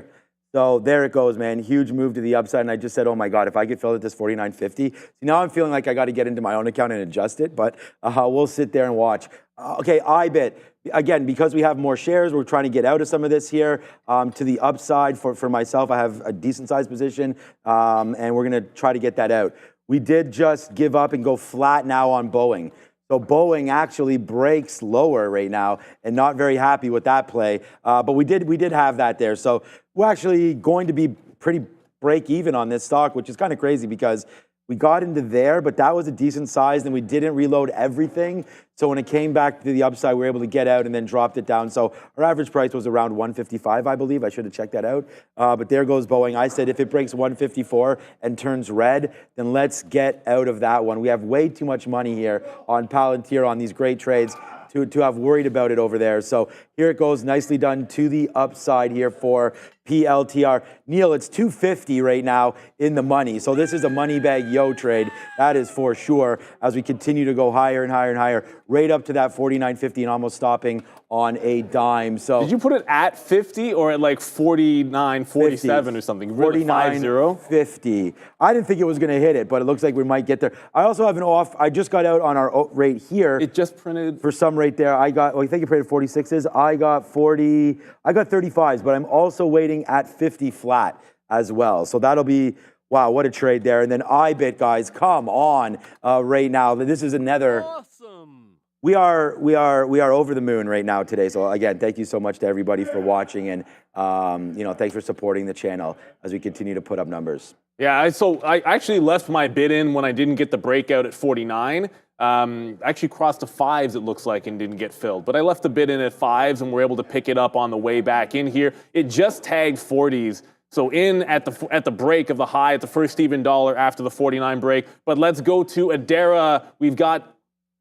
So there it goes, man. Huge move to the upside. And I just said, oh my God, if I get filled at this 49.50. See, now I'm feeling like I got to get into my own account and adjust it, but we'll sit there and watch. Okay, IBIT. Again, because we have more shares, we're trying to get out of some of this here to the upside. For myself, I have a decent sized position, and we're going to try to get that out. We did just give up and go flat now on Boeing. So Boeing actually breaks lower right now, and not very happy with that play. But we did have that there. So we're actually going to be pretty break even on this stock, which is kind of crazy because we got into there, but that was a decent size, and we didn't reload everything. So when it came back to the upside, we were able to get out and then dropped it down. So our average price was around 155, I believe. I should have checked that out. But there goes Boeing. I said if it breaks 154 and turns red, then let's get out of that one. We have way too much money here on Palantir on these great trades to have worried about it over there. So here it goes, nicely done to the upside here for PLTR. Neil, it's 250 right now in the money. So this is a money bag yo trade. That is for sure as we continue to go higher and higher and higher, right up to that 49.50 and almost stopping on a dime. So did you put it at 50 or at like 49, 47 or something? Really 49.50. I didn't think it was going to hit it, but it looks like we might get there. I also have an off. I just got out on our rate here. It just printed for some rate there. I got, well, I think it printed 46s. I got 40. I got 35s, but I'm also waiting at 50 flat as well. So that'll be, wow, what a trade there. And then IBIT, guys, come on right now. This is another. awesome. We are over the moon right now today. So again, thank you so much to everybody for watching, and thanks for supporting the channel as we continue to put up numbers. Yeah, so I actually left my bid in when I didn't get the breakout at 49. Actually crossed to 5s, it looks like, and didn't get filled. But I left the bid in at 5s, and we're able to pick it up on the way back in here. It just tagged 40s. So in at the break of the high at the first even dollar after the 49 break. But let's go to Adara. We've got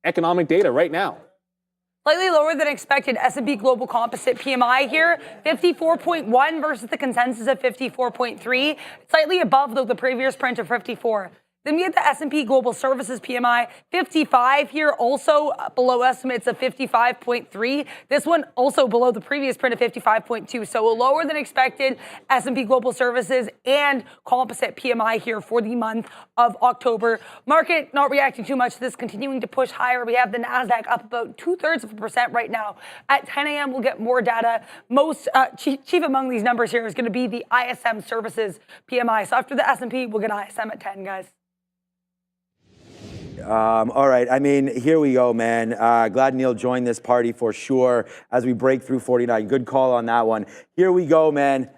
economic data right now. Slightly lower than expected S&P Global Composite PMI here, 54.1 versus the consensus of 54.3. Slightly above, though, the previous print of 54. Then we get the S&P Global Services PMI, 55 here, also below estimates of 55.3. This one also below the previous print of 55.2. So a lower than expected S&P Global Services and Composite PMI here for the month of October. Market not reacting too much to this, continuing to push higher. We have the NASDAQ up about 2/3% right now. At 10 a.m., we'll get more data. Most chief among these numbers here is going to be the ISM Services PMI. So after the S&P, we'll get ISM at 10, guys. All right. I mean, here we go, man. Glad Neil joined this party for sure as we break through 49. Good call on that one. Here we go, man.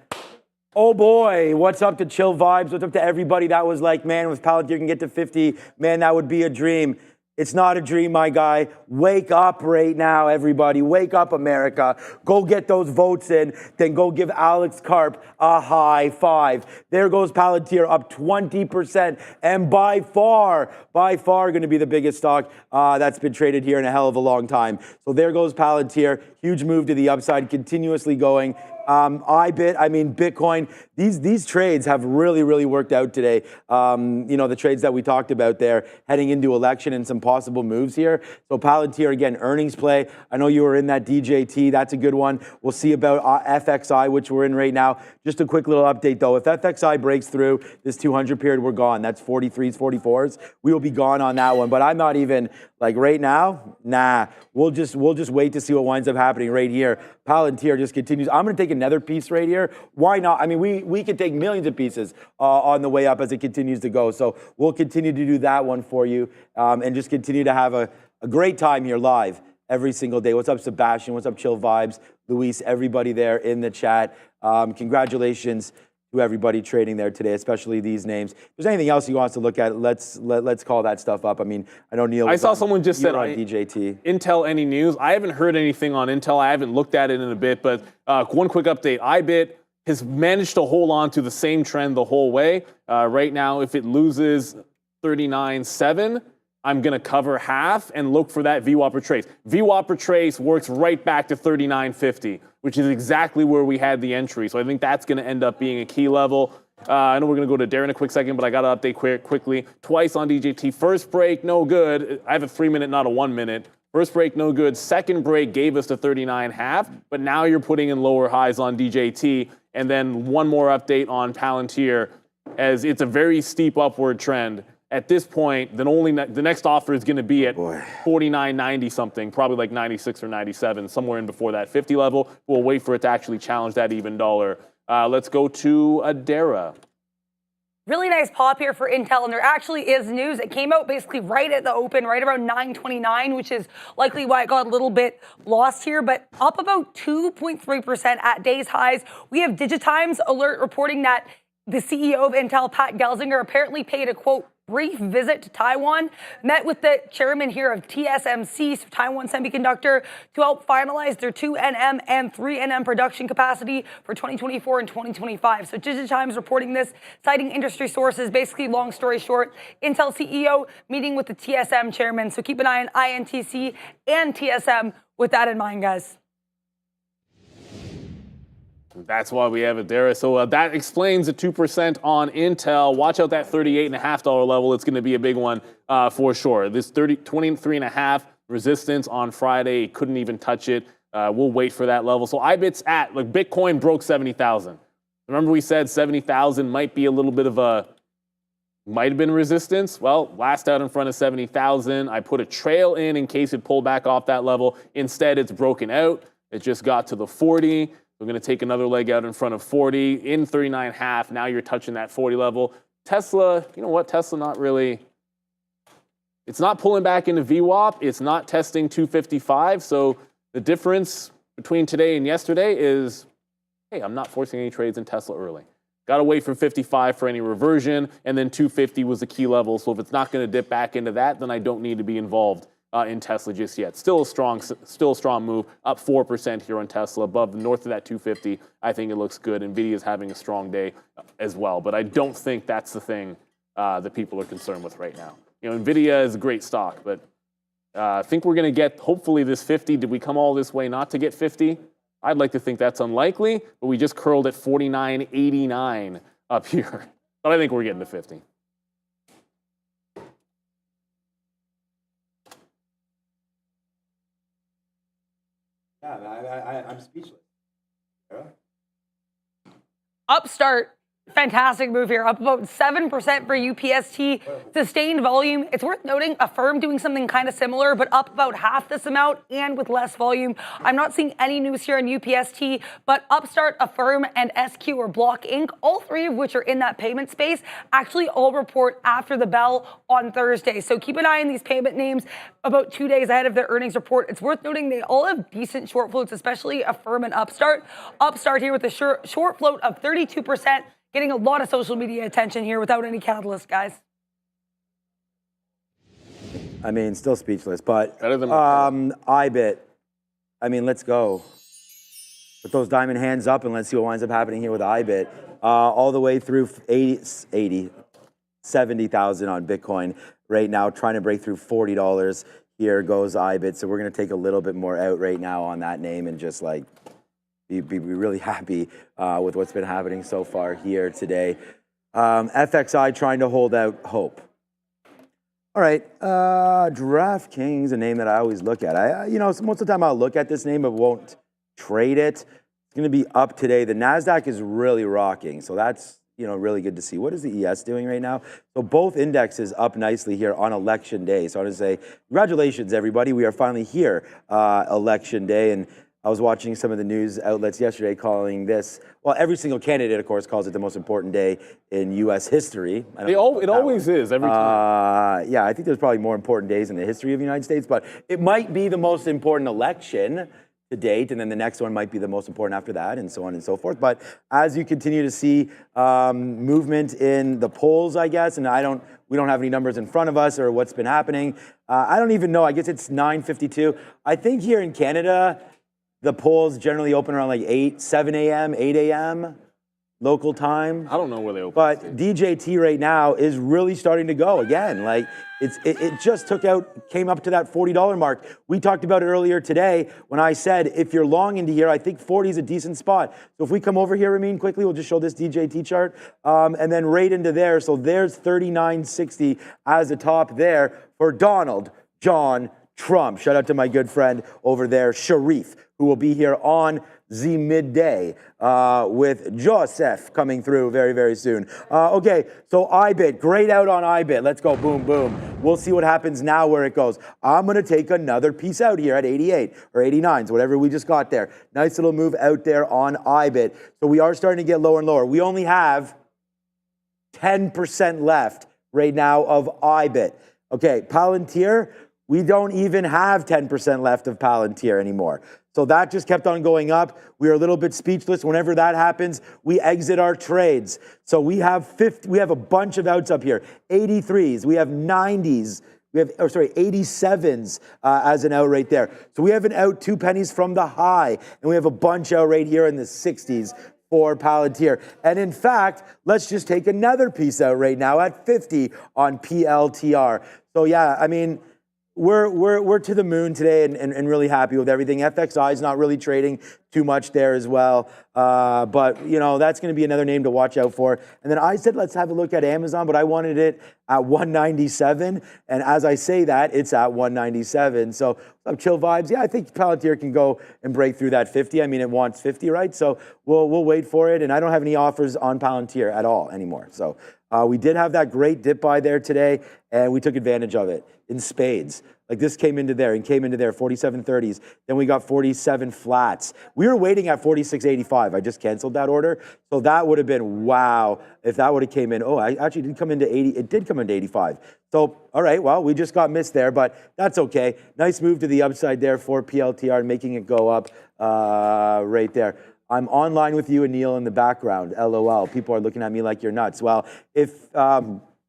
Oh boy, what's up to Chill Vibes? What's up to everybody that was like, man, if Palantir can get to 50, man, that would be a dream. It's not a dream, my guy. Wake up right now, everybody. Wake up, America. Go get those votes in. Then go give Alex Karp a high five. There goes Palantir up 20%. And by far going to be the biggest stock that's been traded here in a hell of a long time. So there goes Palantir. Huge move to the upside, continuously going. IBIT, I mean, Bitcoin, these trades have really worked out today. The trades that we talked about there heading into election and some possible moves here. So Palantir, again, earnings play. I know you were in that DJT. That's a good one. We'll see about FXI, which we're in right now. Just a quick little update, though. If FXI breaks through this 200 period, we're gone. That's 43s, 44s. We will be gone on that one. But I'm not even, like, right now, nah. We'll just wait to see what winds up happening right here. Palantir just continues. I'm going to take another piece right here. Why not? I mean, we could take millions of pieces on the way up as it continues to go. So we'll continue to do that one for you and just continue to have a great time here live every single day. What's up, Sebastian? What's up, Chill Vibes? Luis, everybody there in the chat. Congratulations to everybody trading there today, especially these names. If there's anything else you want us to look at, let's call that stuff up. I mean, I know Neil. I saw someone just said on DJT. Intel, any news? I haven't heard anything on Intel. I haven't looked at it in a bit, but one quick update. IBIT has managed to hold on to the same trend the whole way. Right now, if it loses 39.7, I'm going to cover half and look for that VWAP retrace. VWAP retrace works right back to 39.50, which is exactly where we had the entry. So I think that's going to end up being a key level. I know we're going to go to Darren in a quick second, but I got to update quickly. Twice on DJT. First break, no good. I have a 3-minute, not a 1-minute. First break, no good. Second break gave us the 39.5, but now you're putting in lower highs on DJT. And then one more update on Palantir, as it's a very steep upward trend. At this point, then only the next offer is going to be at 49.90 something, probably like 96 or 97, somewhere in before that 50 level. We'll wait for it to actually challenge that even dollar. Let's go to Adara. Really nice pop here for Intel, and there actually is news. It came out basically right at the open, right around 9:29, which is likely why it got a little bit lost here, but up about 2.3% at day's highs. We have Digitimes alert reporting that the CEO of Intel, Pat Gelsinger, apparently paid a, quote, brief visit to Taiwan, met with the chairman here of TSMC, so Taiwan Semiconductor, to help finalize their 2nm and 3nm production capacity for 2024 and 2025. So Digitimes reporting this, citing industry sources. Basically, long story short, Intel CEO meeting with the TSM chairman. So keep an eye on INTC and TSM with that in mind, guys. That's why we have Adara. So that explains the 2% on Intel. Watch out that $38.50 level. It's going to be a big one for sure. This 23.5 resistance on Friday, couldn't even touch it. We'll wait for that level. So IBIT's at, like, Bitcoin broke 70,000. Remember we said 70,000 might be a little bit of a, might have been resistance. Well, last out in front of 70,000. I put a trail in case it pulled back off that level. Instead, it's broken out. It just got to the 40. We're going to take another leg out in front of 40, in 39.5. Now you're touching that 40 level. Tesla, you know what? Tesla not really, it's not pulling back into VWAP. It's not testing 255. So the difference between today and yesterday is, hey, I'm not forcing any trades in Tesla early. Got to wait for 55 for any reversion, and then 250 was the key level. So if it's not going to dip back into that, then I don't need to be involved in Tesla just yet. Still a strong move, up 4% here on Tesla, above north of that 250. I think it looks good. Nvidia is having a strong day as well, but I don't think that's the thing that people are concerned with right now. You know, Nvidia is a great stock, but I think we're going to get, hopefully, this 50. Did we come all this way not to get 50? I'd like to think that's unlikely, but we just curled at 49.89 up here. But I think we're getting to 50. Yeah, I'm speechless. Upstart, fantastic move here, up about 7% for UPST. Sustained volume. It's worth noting a firm doing something kind of similar, but up about half this amount and with less volume. I'm not seeing any news here on UPST, but Upstart, Affirm, and SQ or Block Inc., all three of which are in that payment space, actually all report after the bell on Thursday. So keep an eye on these payment names about 2 days ahead of their earnings report. It's worth noting they all have decent short floats, especially Affirm and Upstart. Upstart here with a short float of 32%. Getting a lot of social media attention here without any catalyst, guys. I mean, still speechless, but Better than IBIT. I mean, let's go. Put those diamond hands up and let's see what winds up happening here with IBIT. All the way through 70,000 on Bitcoin right now, trying to break through $40. Here goes IBIT. So we're going to take a little bit more out right now on that name and just like be really happy with what's been happening so far here today. FXI trying to hold out hope. All right, DraftKings, a name that I always look at. Most of the time I'll look at this name but won't trade it. It's going to be up today. The NASDAQ is really rocking, so that's really good to see. What is the ES doing right now? So both indexes up nicely here on election day. So I want to say congratulations, everybody. We are finally here, election day, and I was watching some of the news outlets yesterday calling this, well, every single candidate, of course, calls it the most important day in U.S. history. It always is, every time. Yeah, I think there's probably more important days in the history of the United States, but it might be the most important election to date, and then the next one might be the most important after that, and so on and so forth. But as you continue to see movement in the polls, I guess, and we don't have any numbers in front of us or what's been happening. I don't even know. I guess it's 9:52. I think here in Canada, the polls generally open around like 7 a.m., 8 a.m. local time. I don't know where they open. But DJT right now is really starting to go again. Like it just came up to that $40 mark. We talked about it earlier today when I said if you're long into here, I think 40 is a decent spot. So if we come over here, Ramin, quickly, we'll just show this DJT chart, and then right into there. So there's 39.60 as a top there for Donald John Trump. Shout out to my good friend over there, Sharif, who will be here on the midday with Joseph coming through very, very soon. Okay, so IBIT, great out on IBIT. Let's go, boom, boom. We'll see what happens now where it goes. I'm going to take another piece out here at 88 or 89, so whatever we just got there. Nice little move out there on IBIT. So we are starting to get lower and lower. We only have 10% left right now of IBIT. Okay, Palantir, we don't even have 10% left of Palantir anymore. So that just kept on going up. We are a little bit speechless. Whenever that happens, we exit our trades. So we have a bunch of outs up here. 83s, we have 90s, we have, 87s as an out right there. So we have an out 2 pennies from the high, and we have a bunch out right here in the 60s for Palantir. And in fact, let's just take another piece out right now at 50 on PLTR. So yeah, I mean, we're to the moon today and really happy with everything. FXI is not really trading too much there as well. But, you know, that's going to be another name to watch out for. And then I said, let's have a look at Amazon, but I wanted it at 197. And as I say that, it's at 197. So chill vibes. Yeah, I think Palantir can go and break through that 50. I mean, it wants 50, right? So we'll wait for it. And I don't have any offers on Palantir at all anymore. So we did have that great dip buy there today, and we took advantage of it in spades. Like this came into there and came into there, 47.30s. Then we got 47 flats. We were waiting at 46.85. I just canceled that order. So that would have been, wow, if that would have came in. Oh, I actually did come into 80. It did come into 85. So, all right, well, we just got missed there, but that's okay. Nice move to the upside there for PLTR, making it go up right there. I'm online with you and Neil in the background, LOL. People are looking at me like you're nuts. Well, if,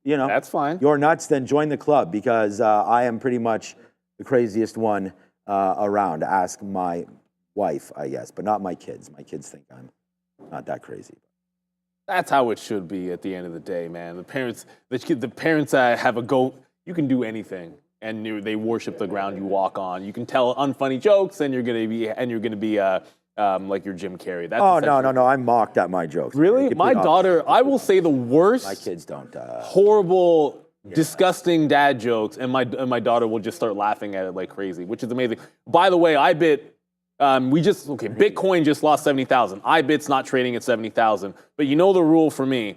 you know, that's fine. You're nuts, then join the club, because I am pretty much the craziest one around. Ask my wife, I guess, but not my kids. My kids think I'm not that crazy. That's how it should be at the end of the day, man. The parents have a go. You can do anything, and they worship the ground you walk on. You can tell unfunny jokes, and you're gonna be like your Jim Carrey. That's no. I'm mocked at my jokes. Really? My daughter, I will say the worst. My kids don't. Horrible, disgusting dad jokes, and my daughter will just start laughing at it like crazy, which is amazing. By the way, Bitcoin just lost 70,000. IBIT's not trading at 70,000. But you know the rule for me.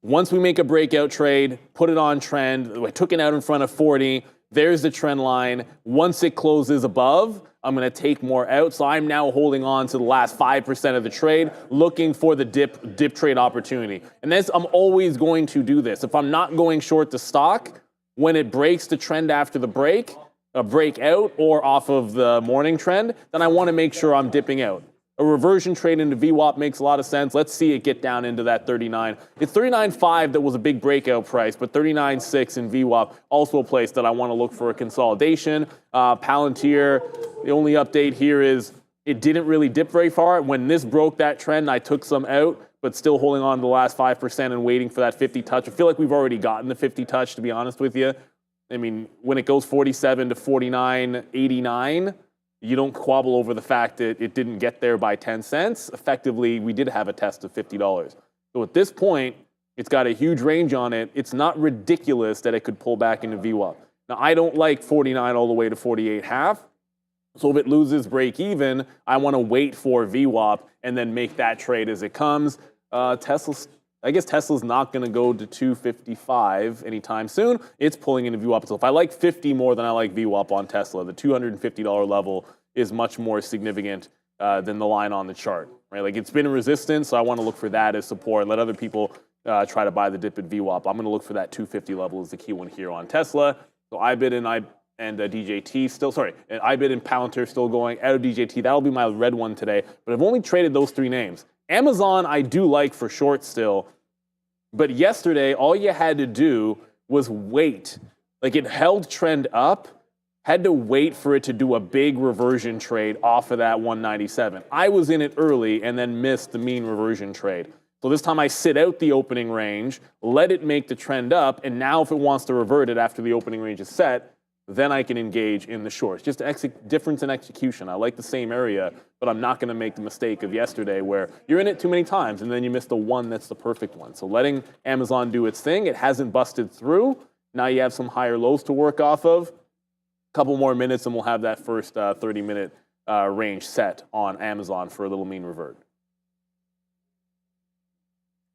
Once we make a breakout trade, put it on trend, I took it out in front of 40, there's the trend line. Once it closes above, I'm going to take more out. So I'm now holding on to the last 5% of the trade, looking for the dip trade opportunity. And I'm always going to do this. If I'm not going short the stock, when it breaks the trend after the break, a breakout or off of the morning trend, then I want to make sure I'm dipping out. A reversion trade into VWAP makes a lot of sense. Let's see it get down into that 39. It's 39.5 that was a big breakout price, but 39.6 in VWAP, also a place that I want to look for a consolidation. Palantir, the only update here is it didn't really dip very far. When this broke that trend, I took some out, but still holding on to the last 5% and waiting for that 50 touch. I feel like we've already gotten the 50 touch, to be honest with you. I mean, when it goes 47 to 49.89, you don't quabble over the fact that it didn't get there by 10 cents. Effectively, we did have a test of $50. So at this point, it's got a huge range on it. It's not ridiculous that it could pull back into VWAP. Now, I don't like 49 all the way to 48.5. So if it loses break even, I want to wait for VWAP and then make that trade as it comes. I guess Tesla's not going to go to 255 anytime soon. It's pulling into VWAP. So if I like 50 more than I like VWAP on Tesla, the $250 level is much more significant than the line on the chart, right? Like it's been a resistance, so I want to look for that as support and let other people try to buy the dip at VWAP. I'm going to look for that 250 level as the key one here on Tesla. So IBIT and DJT still, and IBIT and Palantir still going out of DJT. That'll be my red one today. But I've only traded those 3 names. Amazon I do like for short still. But yesterday, all you had to do was wait. Like it held trend up, had to wait for it to do a big reversion trade off of that 197. I was in it early and then missed the mean reversion trade. So this time I sit out the opening range, let it make the trend up, and now if it wants to revert it after the opening range is set, then I can engage in the shorts. Just difference in execution. I like the same area, but I'm not going to make the mistake of yesterday where you're in it too many times and then you miss the one that's the perfect one. So letting Amazon do its thing, it hasn't busted through. Now you have some higher lows to work off of. A couple more minutes and we'll have that first 30-minute range set on Amazon for a little mean revert.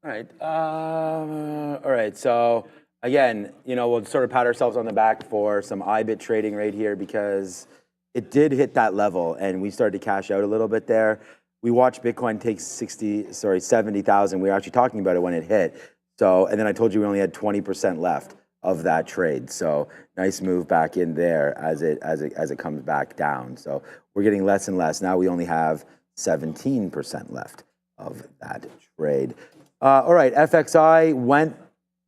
All right. All right. So again, we'll sort of pat ourselves on the back for some IBIT trading right here because it did hit that level and we started to cash out a little bit there. We watched Bitcoin take 70,000. We were actually talking about it when it hit. So, and then I told you we only had 20% left of that trade. So nice move back in there as it comes back down. So we're getting less and less. Now we only have 17% left of that trade. All right, FXI went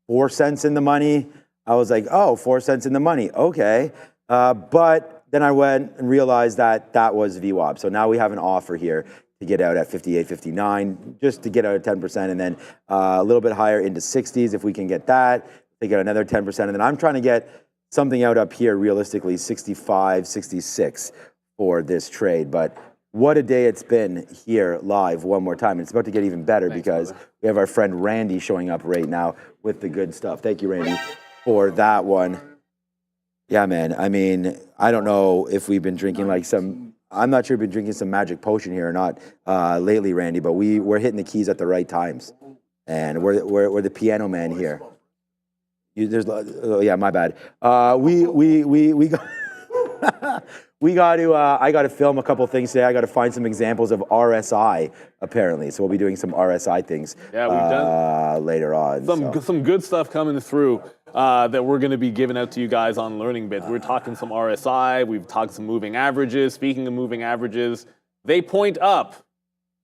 4 cents in the money. I was like, oh, 4 cents in the money. Okay. But then I went and realized that that was VWAP. So now we have an offer here to get out at 58.59, just to get out at 10%, and then a little bit higher into 60s if we can get that. They get another 10%, and then I'm trying to get something out up here realistically, 65, 66 for this trade. But what a day it's been here live one more time. And it's about to get even better because we have our friend Randy showing up right now with the good stuff. Thank you, Randy, for that one. Yeah, man. I mean, I don't know if we've been drinking like some, I'm not sure if we've been drinking some magic potion here or not lately, Randy, but we're hitting the keys at the right times. And we're the piano man here. Yeah, my bad. We got we got to. I got to film a couple things today. I got to find some examples of RSI apparently. So we'll be doing some RSI things. Yeah, we've done later on. Some good stuff coming through that we're going to be giving out to you guys on Learning Bits. We're talking some RSI. We've talked some moving averages. Speaking of moving averages, they point up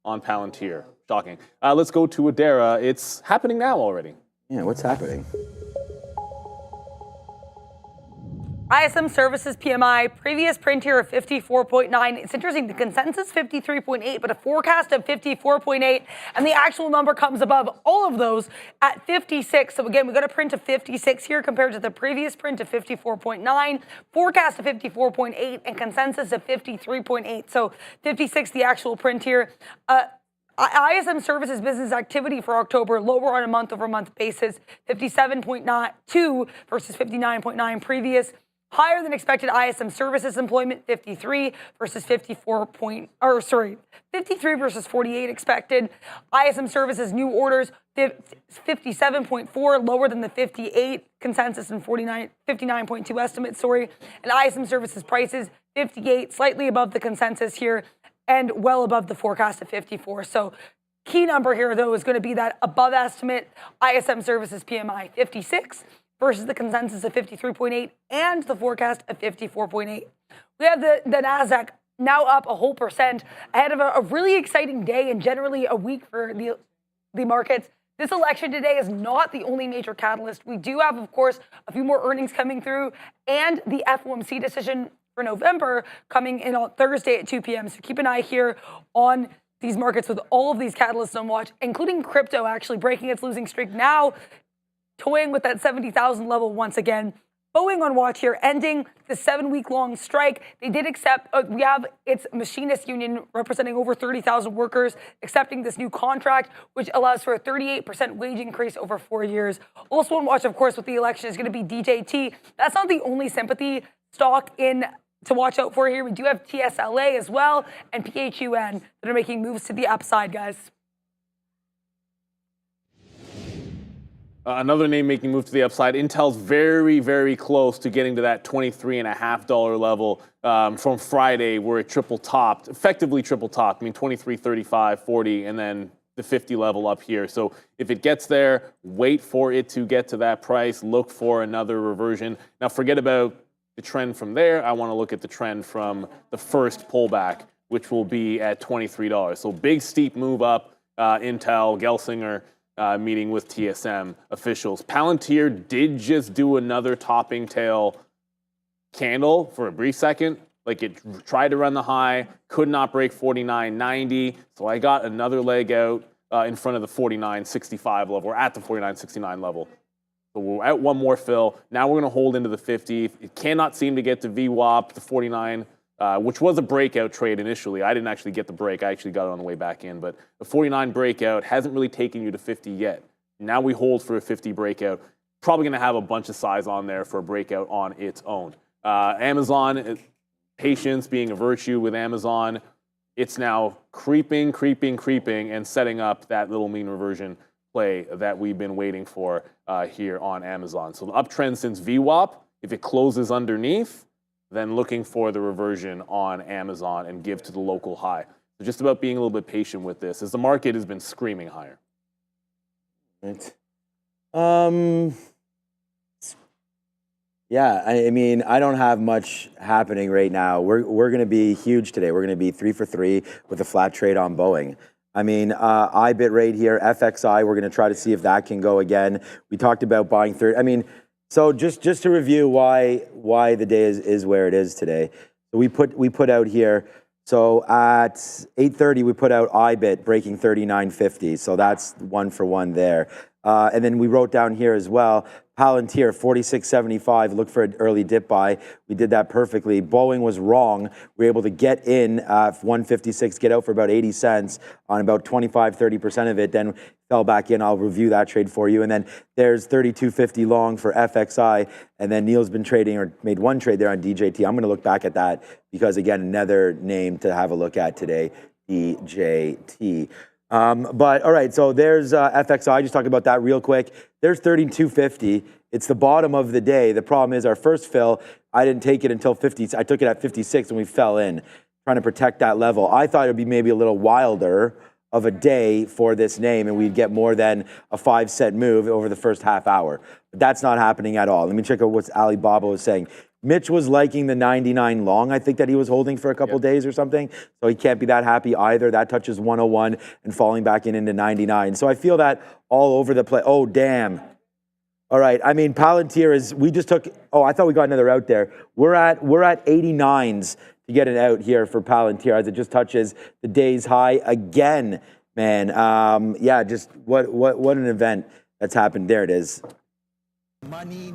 on Palantir. Shocking. Let's go to Adara. It's happening now already. Yeah, what's happening? ISM Services PMI, previous print here of 54.9. It's interesting, the consensus 53.8, but a forecast of 54.8, and the actual number comes above all of those at 56. So again, we got a print of 56 here compared to the previous print of 54.9, forecast of 54.8, and consensus of 53.8. So 56, the actual print here. ISM Services business activity for October, lower on a month-over-month basis, 57.2 versus 59.9 previous. Higher than expected ISM Services employment, 53 versus 53 versus 48 expected. ISM Services new orders, 57.4, lower than the 58 consensus and 59.2 estimate, And ISM Services prices, 58, slightly above the consensus here and well above the forecast of 54. So key number here, though, is going to be that above estimate ISM Services PMI, 56. Versus the consensus of 53.8 and the forecast of 54.8. We have the NASDAQ now up a whole percent ahead of a really exciting day and generally a week for the markets. This election today is not the only major catalyst. We do have, of course, a few more earnings coming through and the FOMC decision for November coming in on Thursday at 2 p.m. So keep an eye here on these markets with all of these catalysts on watch, including crypto actually breaking its losing streak now, toying with that 70,000 level once again. Boeing on watch here, ending the 7-week-long strike. They did accept, we have its machinist union representing over 30,000 workers accepting this new contract, which allows for a 38% wage increase over 4 years. Also on watch, of course, with the election is going to be DJT. That's not the only sympathy stock to watch out for here. We do have TSLA as well and PHUN that are making moves to the upside, guys. Another name making move to the upside. Intel's very, very close to getting to that $23.50 level from Friday, where it effectively triple topped. I mean, 23, 35, 40, and then the 50 level up here. So if it gets there, wait for it to get to that price. Look for another reversion. Now, forget about the trend from there. I want to look at the trend from the first pullback, which will be at $23. So big, steep move up. Intel, Gelsinger, meeting with TSM officials. Palantir did just do another topping tail candle for a brief second. Like it tried to run the high, could not break 49.90. So I got another leg out in front of the 49.65 level. We're at the 49.69 level. So we're at one more fill. Now we're going to hold into the 50. It cannot seem to get to VWAP, the 49. Which was a breakout trade initially. I didn't actually get the break. I actually got it on the way back in. But the 49 breakout hasn't really taken you to 50 yet. Now we hold for a 50 breakout. Probably going to have a bunch of size on there for a breakout on its own. Amazon, patience being a virtue with Amazon, it's now creeping, and setting up that little mean reversion play that we've been waiting for here on Amazon. So the uptrend since VWAP, if it closes underneath, then looking for the reversion on Amazon and give to the local high. So just about being a little bit patient with this, as the market has been screaming higher. Right. Yeah, I mean, I don't have much happening right now. We're going to be huge today. We're going to be 3 for 3 with a flat trade on Boeing. I mean, IBIT right here, FXI, we're going to try to see if that can go again. We talked about buying 30. I mean, so just to review why the day is where it is today. So we put out here. So at 8:30 we put out IBIT breaking 39.50. So that's 1 for 1 there. And then we wrote down here as well, Palantir 46.75. Look for an early dip buy. We did that perfectly. Boeing was wrong. We were able to get in 156, get out for about 80 cents on about 25-30% of it. Then fell back in. I'll review that trade for you. And then there's 32.50 long for FXI. And then Neil's been trading or made one trade there on DJT. I'm going to look back at that because, again, another name to have a look at today, DJT. But all right, so there's FXI. Just talk about that real quick. There's 32.50. It's the bottom of the day. The problem is our first fill, I didn't take it until 50. I took it at 56 and we fell in, trying to protect that level. I thought it would be maybe a little wilder of a day for this name and we'd get more than a 5-cent move over the first half hour. But that's not happening at all. Let me check out what Alibaba was saying. Mitch was liking the 99 long, I think, that he was holding for a couple days or something. So he can't be that happy either. That touches 101 and falling back into 99. So I feel that all over the place. Oh, damn. All right. I mean, Palantir is, we just took, oh, I thought we got another out there. We're at 89s to get it out here for Palantir as it just touches the day's high again, man. Yeah, just what an event that's happened. There it is. Money.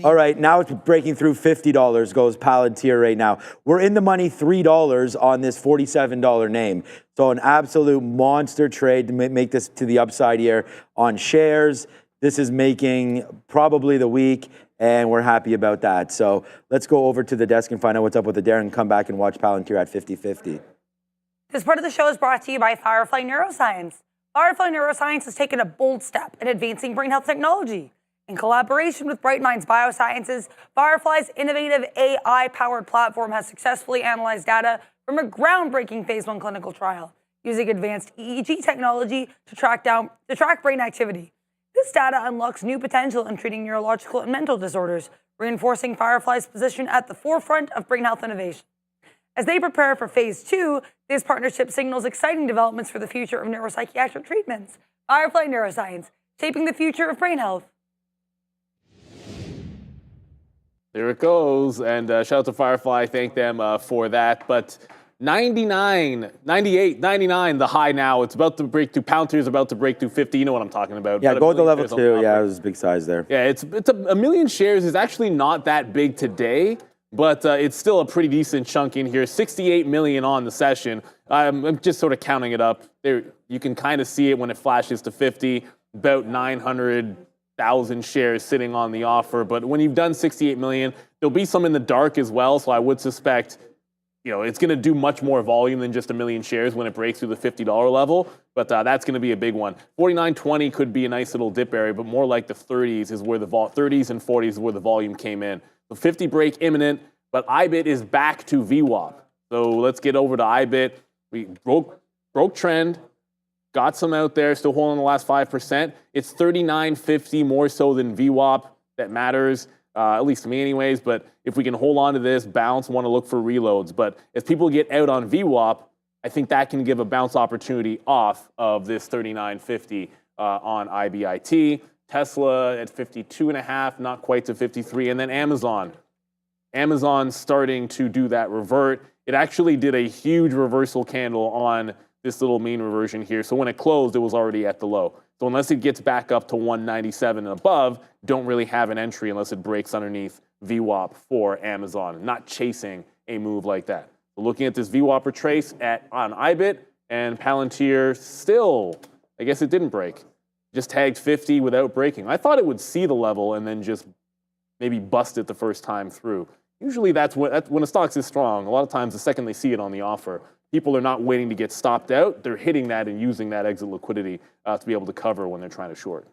All right, now it's breaking through $50 goes Palantir right now. We're in the money $3 on this $47 name. So an absolute monster trade to make this to the upside here on shares. This is making probably the week, and we're happy about that. So let's go over to the desk and find out what's up with the Darren and come back and watch Palantir at 50.50. This part of the show is brought to you by Firefly Neuroscience. Firefly Neuroscience has taken a bold step in advancing brain health technology. In collaboration with Bright Minds Biosciences, Firefly's innovative AI-powered platform has successfully analyzed data from a groundbreaking phase 1 clinical trial, using advanced EEG technology to track brain activity. This data unlocks new potential in treating neurological and mental disorders, reinforcing Firefly's position at the forefront of brain health innovation. As they prepare for phase 2, this partnership signals exciting developments for the future of neuropsychiatric treatments. Firefly Neuroscience, shaping the future of brain health. There it goes. And shout out to Firefly. Thank them for that. But 99, 98, 99, the high now. It's about to break through. Palantir is about to break through 50. You know what I'm talking about. Yeah, go to level 2. Yeah, it was a big size there. Yeah, it's a million shares is actually not that big today. But it's still a pretty decent chunk in here. 68 million on the session. I'm just sort of counting it up. There, you can kind of see it when it flashes to 50. About 900,000 shares sitting on the offer. But when you've done 68 million, there'll be some in the dark as well. So I would suspect, it's going to do much more volume than just a million shares when it breaks through the $50 level. But that's going to be a big one. 49.20 could be a nice little dip area, but more like the 30s is where the 30s and 40s is where the volume came in. The 50 break imminent, but IBIT is back to VWAP. So let's get over to IBIT. We broke trend, got some out there, still holding the last 5%. It's 39.50 more so than VWAP. That matters, at least to me anyways. But if we can hold on to this, bounce, want to look for reloads. But as people get out on VWAP, I think that can give a bounce opportunity off of this 39.50 on IBIT. Tesla at 52.5, not quite to 53. And then Amazon starting to do that revert. It actually did a huge reversal candle on this little mean reversion here. So when it closed, it was already at the low. So unless it gets back up to 197 and above, don't really have an entry unless it breaks underneath VWAP for Amazon. Not chasing a move like that. So looking at this VWAP retrace on IBIT and Palantir still, I guess it didn't break. Just tagged 50 without breaking. I thought it would see the level and then just maybe bust it the first time through. Usually that's when a stock's is strong. A lot of times the second they see it on the offer, people are not waiting to get stopped out. They're hitting that and using that exit liquidity to be able to cover when they're trying to short.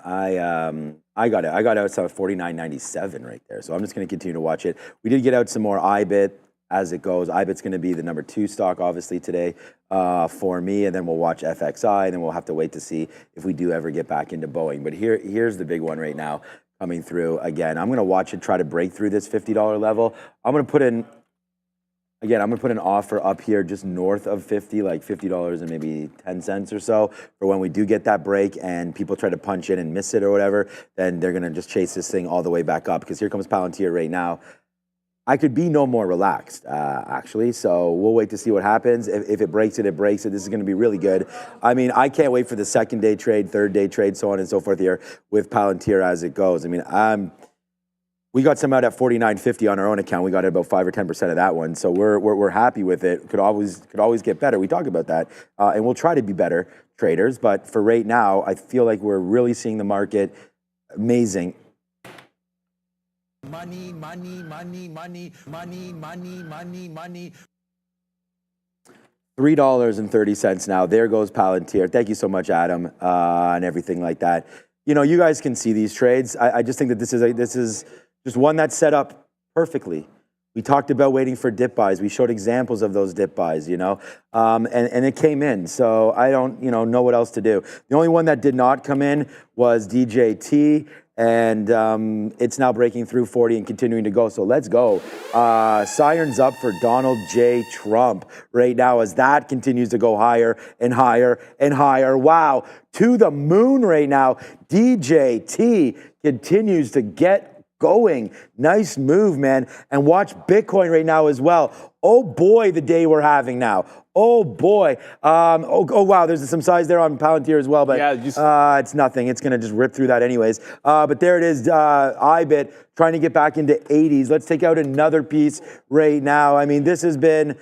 I got it. I got out at 49.97 right there. So I'm just going to continue to watch it. We did get out some more IBIT as it goes. IBIT's going to be the number 2 stock, obviously, today for me. And then we'll watch FXI. And then we'll have to wait to see if we do ever get back into Boeing. But here's the big one right now coming through. Again, I'm going to watch it try to break through this $50 level. I'm going to put in, again, I'm going to put an offer up here just north of 50, like $50 and maybe 10 cents or so for when we do get that break and people try to punch in and miss it or whatever, then they're going to just chase this thing all the way back up because here comes Palantir right now. I could be no more relaxed, actually. So we'll wait to see what happens. If it breaks it, it breaks it. This is going to be really good. I mean, I can't wait for the second day trade, third day trade, so on and so forth here with Palantir as it goes. I mean, we got some out at 49.50 on our own account. We got about 5 or 10% of that one. So we're happy with it. Could always get better. We talk about that. And we'll try to be better traders. But for right now, I feel like we're really seeing the market amazing. Money, money, money, money, money, money, money, money. $3.30 now. There goes Palantir. Thank you so much, Adam, and everything like that. You know, you guys can see these trades. I just think that this is just one that's set up perfectly. We talked about waiting for dip buys. We showed examples of those dip buys, you know, and it came in. So I don't, know what else to do. The only one that did not come in was DJT. And it's now breaking through 40 and continuing to go. So let's go. Sirens up for Donald J. Trump right now as that continues to go higher and higher and higher. Wow, to the moon right now. DJT continues to get going. Nice move, man. And watch Bitcoin right now as well. Oh boy, the day we're having now. Oh boy. Oh wow, there's some size there on Palantir as well, but yeah, it's nothing. It's going to just rip through that anyways. But there it is, IBIT trying to get back into 80s. Let's take out another piece right now. I mean, this has been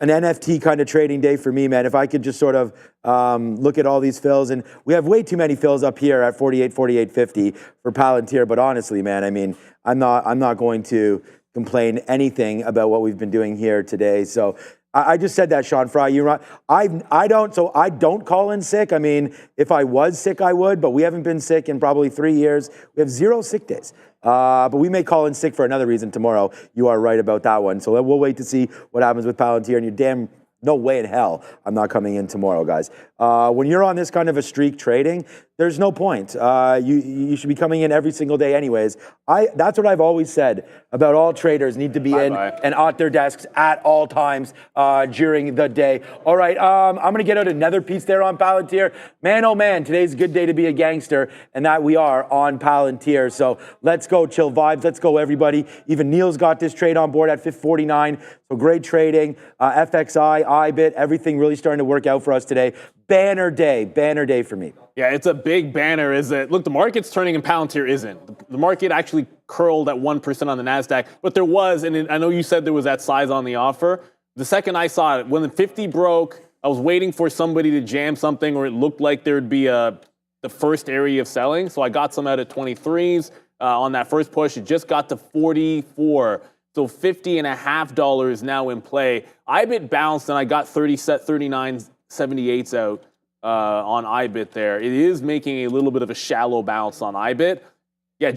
an NFT kind of trading day for me, man. If I could just sort of look at all these fills, and we have way too many fills up here at 48.50 for Palantir. But honestly, man, I mean, I'm not going to complain anything about what we've been doing here today. So I just said that, Sean Fry. You're right. I don't call in sick. I mean, if I was sick, I would, but we haven't been sick in probably 3 years. We have 0 sick days. But we may call in sick for another reason tomorrow. You are right about that one. So we'll wait to see what happens with Palantir. And you're damn no way in hell I'm not coming in tomorrow, guys. When you're on this kind of a streak trading, there's no point. You should be coming in every single day anyways. That's what I've always said about all traders need to be in and at their desks at all times during the day. All right, I'm going to get out another piece there on Palantir. Man, oh man, today's a good day to be a gangster, and that we are on Palantir. So let's go, chill vibes. Let's go, everybody. Even Neil's got this trade on board at 549. So great trading. FXI, IBIT, everything really starting to work out for us today. Banner day for me. Yeah, it's a big banner. Look, the market's turning and Palantir isn't. The market actually curled at 1% on the NASDAQ, but there was, and I know you said there was that size on the offer. The second I saw it, when the 50 broke, I was waiting for somebody to jam something or it looked like there would be the first area of selling. So I got some out at 23s on that first push. It just got to 44. So $50.50 now in play. IBIT bounced and I got 39.78s out on IBIT there. It is making a little bit of a shallow bounce on IBIT. Yeah,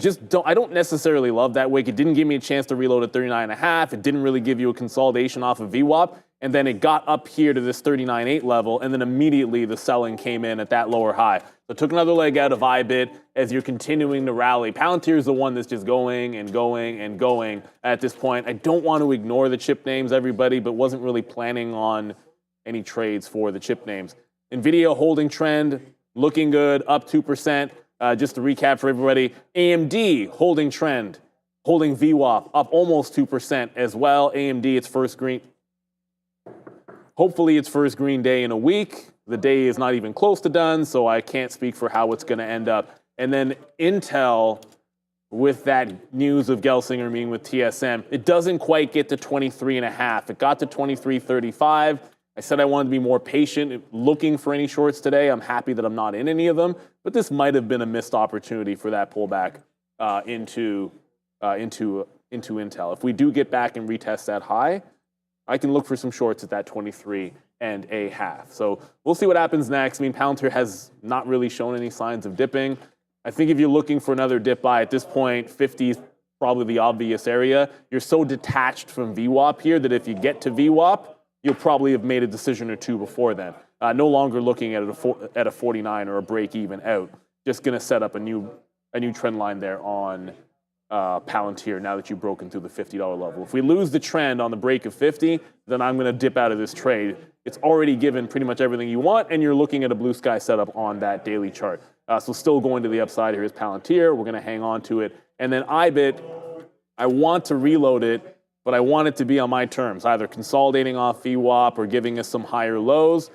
I don't necessarily love that wick. It didn't give me a chance to reload at 39.5. It didn't really give you a consolidation off of VWAP. And then it got up here to this 39.8 level, and then immediately the selling came in at that lower high. So it took another leg out of IBIT as you're continuing to rally. Palantir is the one that's just going and going and going at this point. I don't want to ignore the chip names, everybody, but wasn't really planning on any trades for the chip names. NVIDIA holding trend, looking good, up 2%. Just to recap for everybody, AMD holding trend, holding VWAP, up almost 2% as well. AMD, its first green. Hopefully its first green day in a week. The day is not even close to done, so I can't speak for how it's going to end up. And then Intel, with that news of Gelsinger meeting with TSM, it doesn't quite get to 23.5. It got to 23.35. I said I wanted to be more patient looking for any shorts today. I'm happy that I'm not in any of them, but this might have been a missed opportunity for that pullback into into Intel. If we do get back and retest that high, I can look for some shorts at that 23 and a half. So we'll see what happens next. I mean, Palantir has not really shown any signs of dipping. I think if you're looking for another dip buy at this point, 50 is probably the obvious area. You're so detached from VWAP here that if you get to VWAP, you'll probably have made a decision or two before then. No longer looking at a 49 or a break even out. Just going to set up a new trend line there on Palantir now that you've broken through the $50 level. If we lose the trend on the break of 50, then I'm going to dip out of this trade. It's already given pretty much everything you want, and you're looking at a blue sky setup on that daily chart. So still going to the upside here is Palantir. We're going to hang on to it. And then IBIT, I want to reload it, but I want it to be on my terms, either consolidating off VWAP or giving us some higher lows.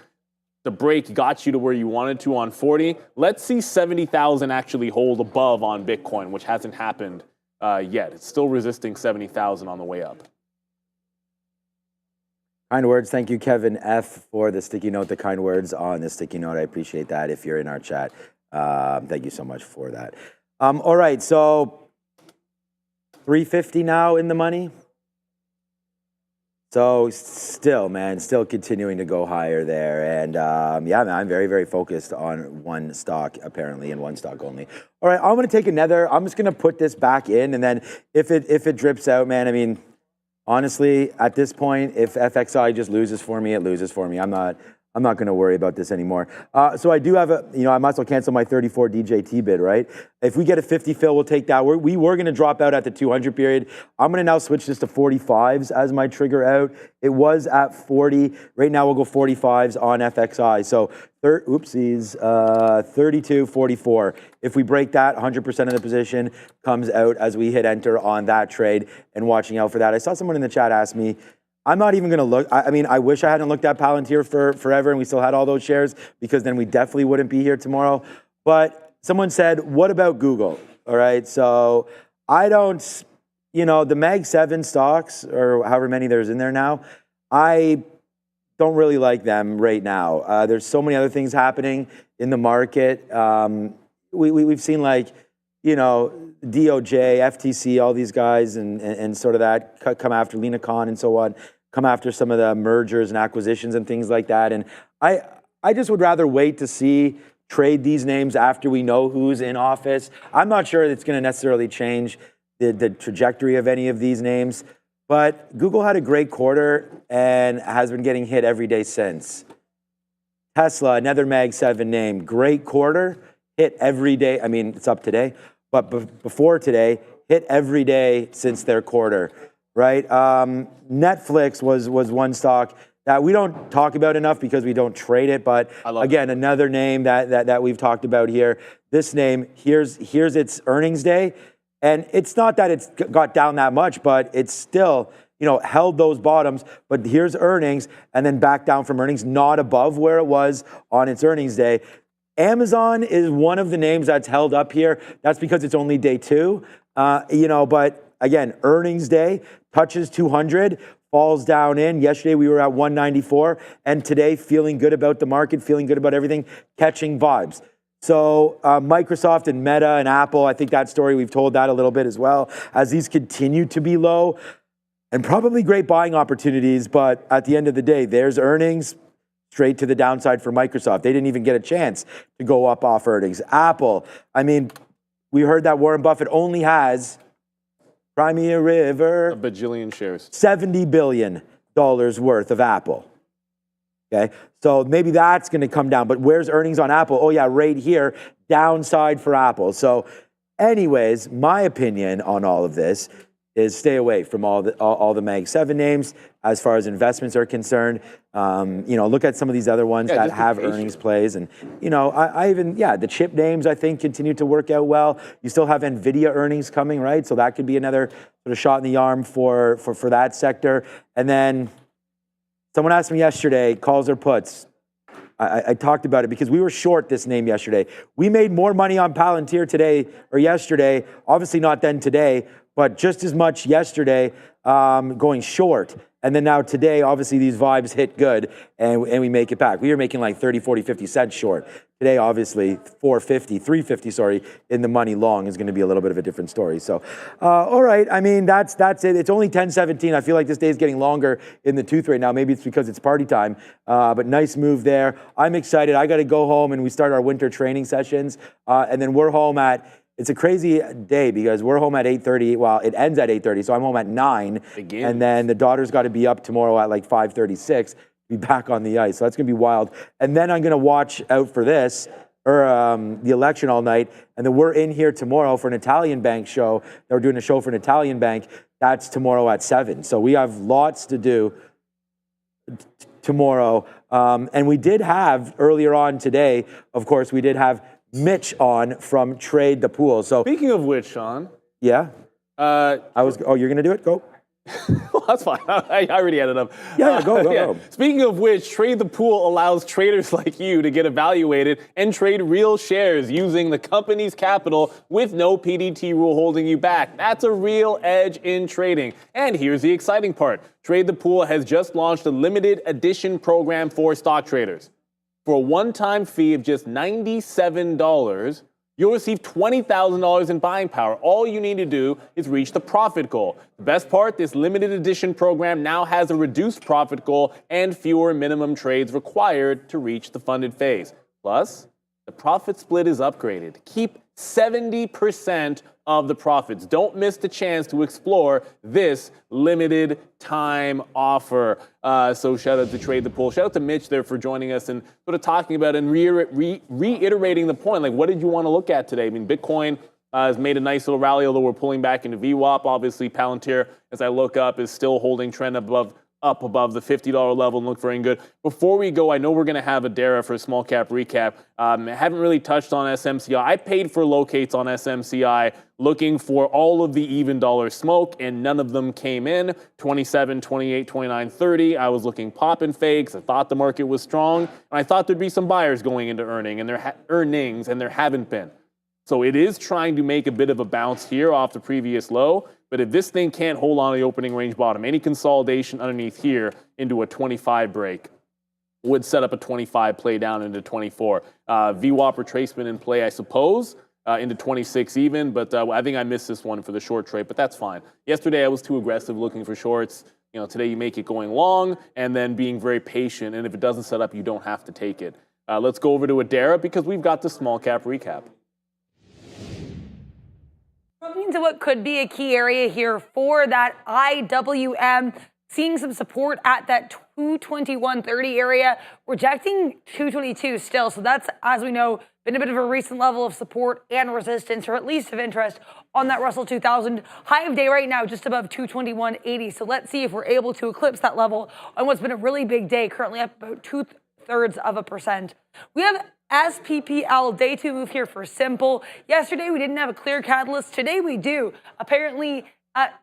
The break got you to where you wanted to on 40. Let's see 70,000 actually hold above on Bitcoin, which hasn't happened yet. It's still resisting 70,000 on the way up. Kind words. Thank you, Kevin F., for the sticky note, the kind words on the sticky note. I appreciate that if you're in our chat. Thank you so much for that. All right, so 350 now in the money. So still, man, still continuing to go higher there. And yeah, man, I'm very, very focused on one stock, apparently, and one stock only. All right, I'm going to take another. I'm just going to put this back in. And then if it drips out, man, I mean, honestly, at this point, if FXI just loses for me, it loses for me. I'm not going to worry about this anymore. So I do have I might as well cancel my 34 DJT bid, right? If we get a 50 fill, we'll take that. We were going to drop out at the 200 period. I'm going to now switch this to 45s as my trigger out. It was at 40. Right now we'll go 45s on FXI. So, 32, 44. If we break that, 100% of the position comes out as we hit enter on that trade, and watching out for that. I saw someone in the chat ask me, I'm not even going to look. I mean, I wish I hadn't looked at Palantir for forever and we still had all those shares, because then we definitely wouldn't be here tomorrow. But someone said, what about Google? All right. So I don't, the Mag 7 stocks, or however many there's in there now, I don't really like them right now. There's so many other things happening in the market. We've seen DOJ, FTC, all these guys and sort of that come after Lena Khan and so on, come after some of the mergers and acquisitions and things like that. And I just would rather wait to trade these names after we know who's in office. I'm not sure it's going to necessarily change the trajectory of any of these names, but Google had a great quarter and has been getting hit every day since. Tesla, another Mag 7 name, great quarter, hit every day. I mean, it's up today. But before today, hit every day since their quarter, right? Netflix was one stock that we don't talk about enough because we don't trade it. But again, another name that we've talked about here. This name, here's its earnings day. And it's not that it's got down that much, but it's still, held those bottoms. But here's earnings and then back down from earnings, not above where it was on its earnings day. Amazon is one of the names that's held up here. That's because it's only day 2, but again, earnings day, touches 200, falls down in. Yesterday we were at 194, and today feeling good about the market, feeling good about everything, catching vibes. So Microsoft and Meta and Apple, I think that story, we've told that a little bit as well, as these continue to be low and probably great buying opportunities, but at the end of the day, there's earnings, straight to the downside for Microsoft. They didn't even get a chance to go up off earnings. Apple, I mean, we heard that Warren Buffett only has, Crimea River, a bajillion shares, $70 billion worth of Apple. Okay, so maybe that's going to come down. But where's earnings on Apple? Oh yeah, right here, downside for Apple. So anyways, my opinion on all of this is stay away from all the Mag 7 names as far as investments are concerned. Look at some of these other ones that have earnings plays. And, the chip names, I think, continue to work out well. You still have NVIDIA earnings coming, right? So that could be another sort of shot in the arm for that sector. And then someone asked me yesterday, calls or puts. I talked about it because we were short this name yesterday. We made more money on Palantir today or yesterday, obviously not then today, but just as much yesterday going short. And then now today, obviously these vibes hit good and we make it back. We were making like 30, 40, 50 cents short. Today, obviously 350, sorry, in the money long is going to be a little bit of a different story. So, all right. I mean, that's it. It's only 10:17. I feel like this day is getting longer in the tooth right now. Maybe it's because it's party time, but nice move there. I'm excited. I got to go home and we start our winter training sessions. And then we're home it's a crazy day because we're home at 8:30. Well, it ends at 8:30, so I'm home at 9. Again. And then the daughter's got to be up tomorrow at like 5:36. Be back on the ice. So that's going to be wild. And then I'm going to watch out for this, or the election all night. And then we're in here tomorrow for an Italian bank show. They're doing a show for an Italian bank. That's tomorrow at 7. So we have lots to do tomorrow. And we did have, earlier on today, of course, we did have Mitch on from Trade the Pool. So Speaking of which, Sean. yeah, Oh, you're going to do it? Go. well, that's fine. I already had it up. Yeah, go. Speaking of which, Trade the Pool allows traders like you to get evaluated and trade real shares using the company's capital with no PDT rule holding you back. That's a real edge in trading. And here's the exciting part. Trade the Pool has just launched a limited edition program for stock traders. For a one-time fee of just $97, you'll receive $20,000 in buying power. All you need to do is reach the profit goal. The best part, this limited edition program now has a reduced profit goal and fewer minimum trades required to reach the funded phase. Plus, the profit split is upgraded. Keep 70% of the profits. Don't miss the chance to explore this limited time offer. So shout out to Trade the Pool. Shout out to Mitch there for joining us and sort of talking about and reiterating the point. Like, what did you want to look at today? I mean, Bitcoin has made a nice little rally, although we're pulling back into VWAP. Obviously, Palantir, as I look up, is still holding trend up above the $50 level and look very good. Before we go, I know we're going to have a Dara for a small cap recap. I haven't really touched on SMCI. I paid for locates on SMCI looking for all of the even dollar smoke, and none of them came in. 27, 28, 29, 30. I was looking pop and fakes. I thought the market was strong, and I thought there'd be some buyers going into earnings, and there haven't been. So it is trying to make a bit of a bounce here off the previous low. But if this thing can't hold on to the opening range bottom, any consolidation underneath here into a 25 break would set up a 25 play down into 24. VWAP retracement in play, I suppose, into 26 even. But I think I missed this one for the short trade, but that's fine. Yesterday I was too aggressive looking for shorts. You know, today you make it going long and then being very patient. And if it doesn't set up, you don't have to take it. Let's go over to Adara because we've got the small cap recap. Into what could be a key area here for that IWM, seeing some support at that 221.30 area, rejecting 222 still. So that's, as we know, been a bit of a recent level of support and resistance, or at least of interest on that Russell 2000. High of day right now, just above 221.80. So let's see if we're able to eclipse that level on what's been a really big day, currently up about 2/3%. We have SPPL day 2 move here for Simple. Yesterday we didn't have a clear catalyst. Today we do. Apparently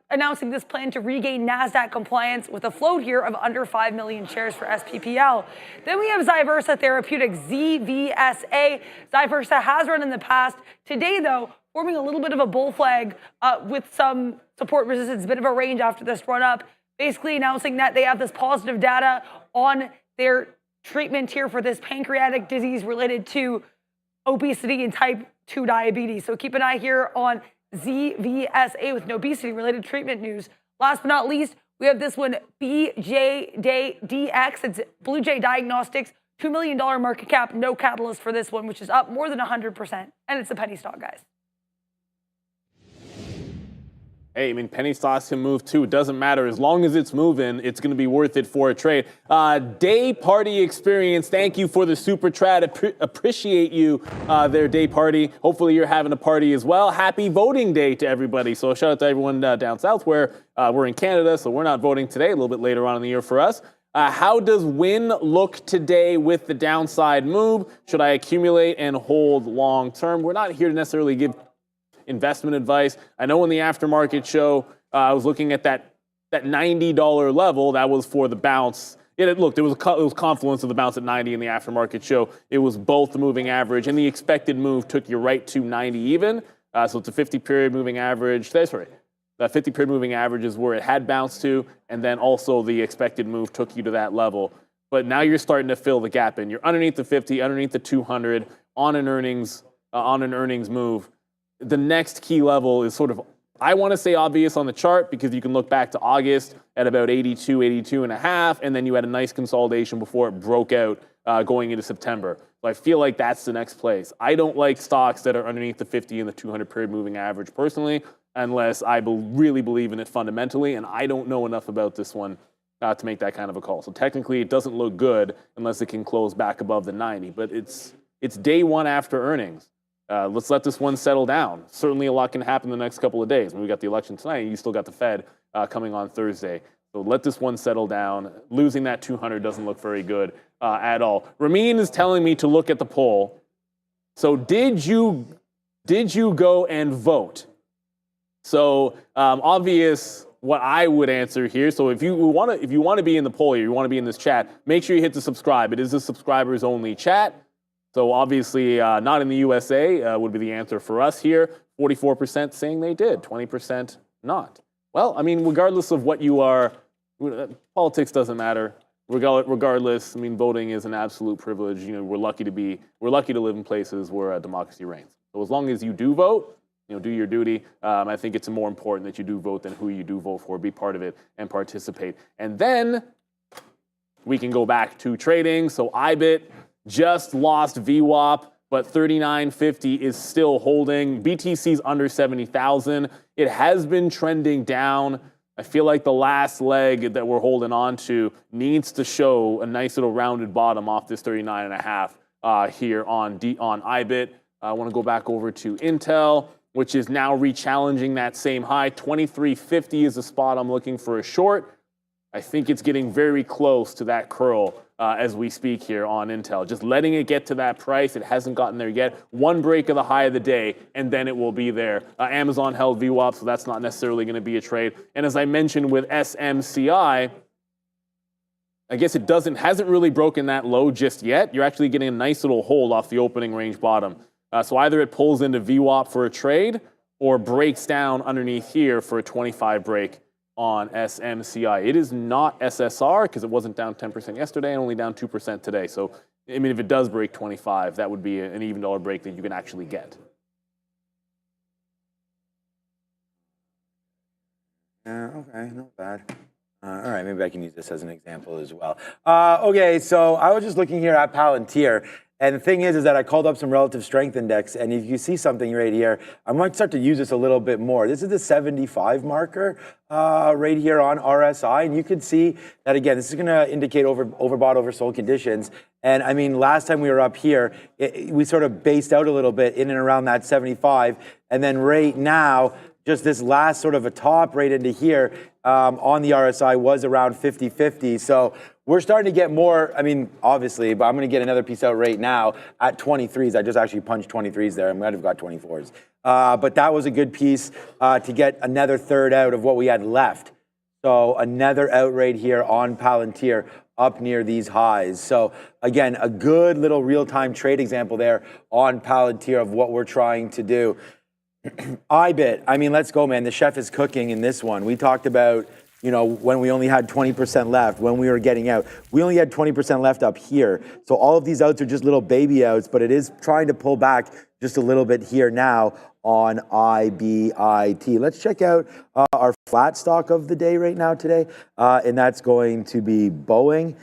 announcing this plan to regain NASDAQ compliance with a float here of under 5 million shares for SPPL. Then we have Zyversa Therapeutics, ZVSA. Zyversa has run in the past. Today though, forming a little bit of a bull flag with some support resistance, a bit of a range after this run up. Basically announcing that they have this positive data on their treatment here for this pancreatic disease related to obesity and type 2 diabetes. So keep an eye here on ZVSA with an obesity-related treatment news. Last but not least, we have this one, BJDX. It's Blue Jay Diagnostics, $2 million market cap, no catalyst for this one, which is up more than 100%. And it's a penny stock, guys. Hey, I mean, penny stocks can move too. It doesn't matter. As long as it's moving, it's going to be worth it for a trade. Day party experience. Thank you for the super chat. Appreciate you, their day party. Hopefully you're having a party as well. Happy voting day to everybody. So shout out to everyone down south where we're in Canada, so we're not voting today, a little bit later on in the year for us. How does win look today with the downside move? Should I accumulate and hold long term? We're not here to necessarily give investment advice. I know in the aftermarket show, I was looking at that $90 level. That was for the bounce. It was confluence of the bounce at 90 in the aftermarket show. It was both the moving average and the expected move took you right to 90 even. So it's a 50-period moving average. Sorry, That 50-period moving average is where it had bounced to, and then also the expected move took you to that level. But now you're starting to fill the gap in. You're underneath the 50, underneath the 200, on an earnings move. The next key level is sort of, I want to say obvious on the chart, because you can look back to August at about 82, 82 and a half, and then you had a nice consolidation before it broke out going into September. So I feel like that's the next place. I don't like stocks that are underneath the 50 and the 200-period moving average personally, unless I really believe in it fundamentally, and I don't know enough about this one to make that kind of a call. So technically, it doesn't look good unless it can close back above the 90, but it's day one after earnings. Let's let this one settle down. Certainly a lot can happen the next couple of days. We got the election tonight, and you still got the Fed coming on Thursday. So let this one settle down. Losing that 200 doesn't look very good at all. Ramin is telling me to look at the poll. So did you go and vote? So obvious what I would answer here. So if you want to be in the poll here, you want to be in this chat, make sure you hit the subscribe. It is a subscribers only chat. So obviously not in the USA would be the answer for us here. 44% saying they did, 20% not. Well, I mean, regardless of what you are, politics doesn't matter. Regardless, I mean, voting is an absolute privilege. You know, we're lucky to live in places where democracy reigns. So as long as you do vote, you know, do your duty. I think it's more important that you do vote than who you do vote for. Be part of it and participate. And then we can go back to trading. So IBIT just lost VWAP, but 39.50 is still holding. BTC's under 70,000. It has been trending down. I feel like the last leg that we're holding on to needs to show a nice little rounded bottom off this 39.5 here on IBIT. I want to go back over to Intel, which is now re-challenging that same high. 23.50 is the spot I'm looking for a short. I think it's getting very close to that curl as we speak here on Intel. Just letting it get to that price. It hasn't gotten there yet. One break of the high of the day, and then it will be there. Amazon held VWAP, so that's not necessarily going to be a trade. And as I mentioned with SMCI, I guess it hasn't really broken that low just yet. You're actually getting a nice little hold off the opening range bottom. So either it pulls into VWAP for a trade or breaks down underneath here for a 25 break on SMCI. It is not SSR because it wasn't down 10% yesterday and only down 2% today. So, I mean, if it does break 25, that would be an even dollar break that you can actually get. Okay, not bad. All right, maybe I can use this as an example as well. Okay, so I was just looking here at Palantir. And the thing is that I called up some relative strength index, and if you see something right here, I might start to use this a little bit more. This is the 75 marker right here on RSI, and you can see that again, this is gonna indicate overbought, oversold conditions. And I mean, last time we were up here, we sort of based out a little bit in and around that 75, and then right now, just this last sort of a top right into here on the RSI was around 50-50. So we're starting to get more, I mean, obviously, but I'm going to get another piece out right now at 23s. I just actually punched 23s there. I might have got 24s. But that was a good piece to get another third out of what we had left. So another out right here on Palantir up near these highs. So again, a good little real-time trade example there on Palantir of what we're trying to do. IBIT, I mean, let's go, man. The chef is cooking in this one. We talked about, you know, when we only had 20% left, when we were getting out. We only had 20% left up here. So all of these outs are just little baby outs, but it is trying to pull back just a little bit here now on IBIT. Let's check out our flat stock of the day right now today, and that's going to be Boeing.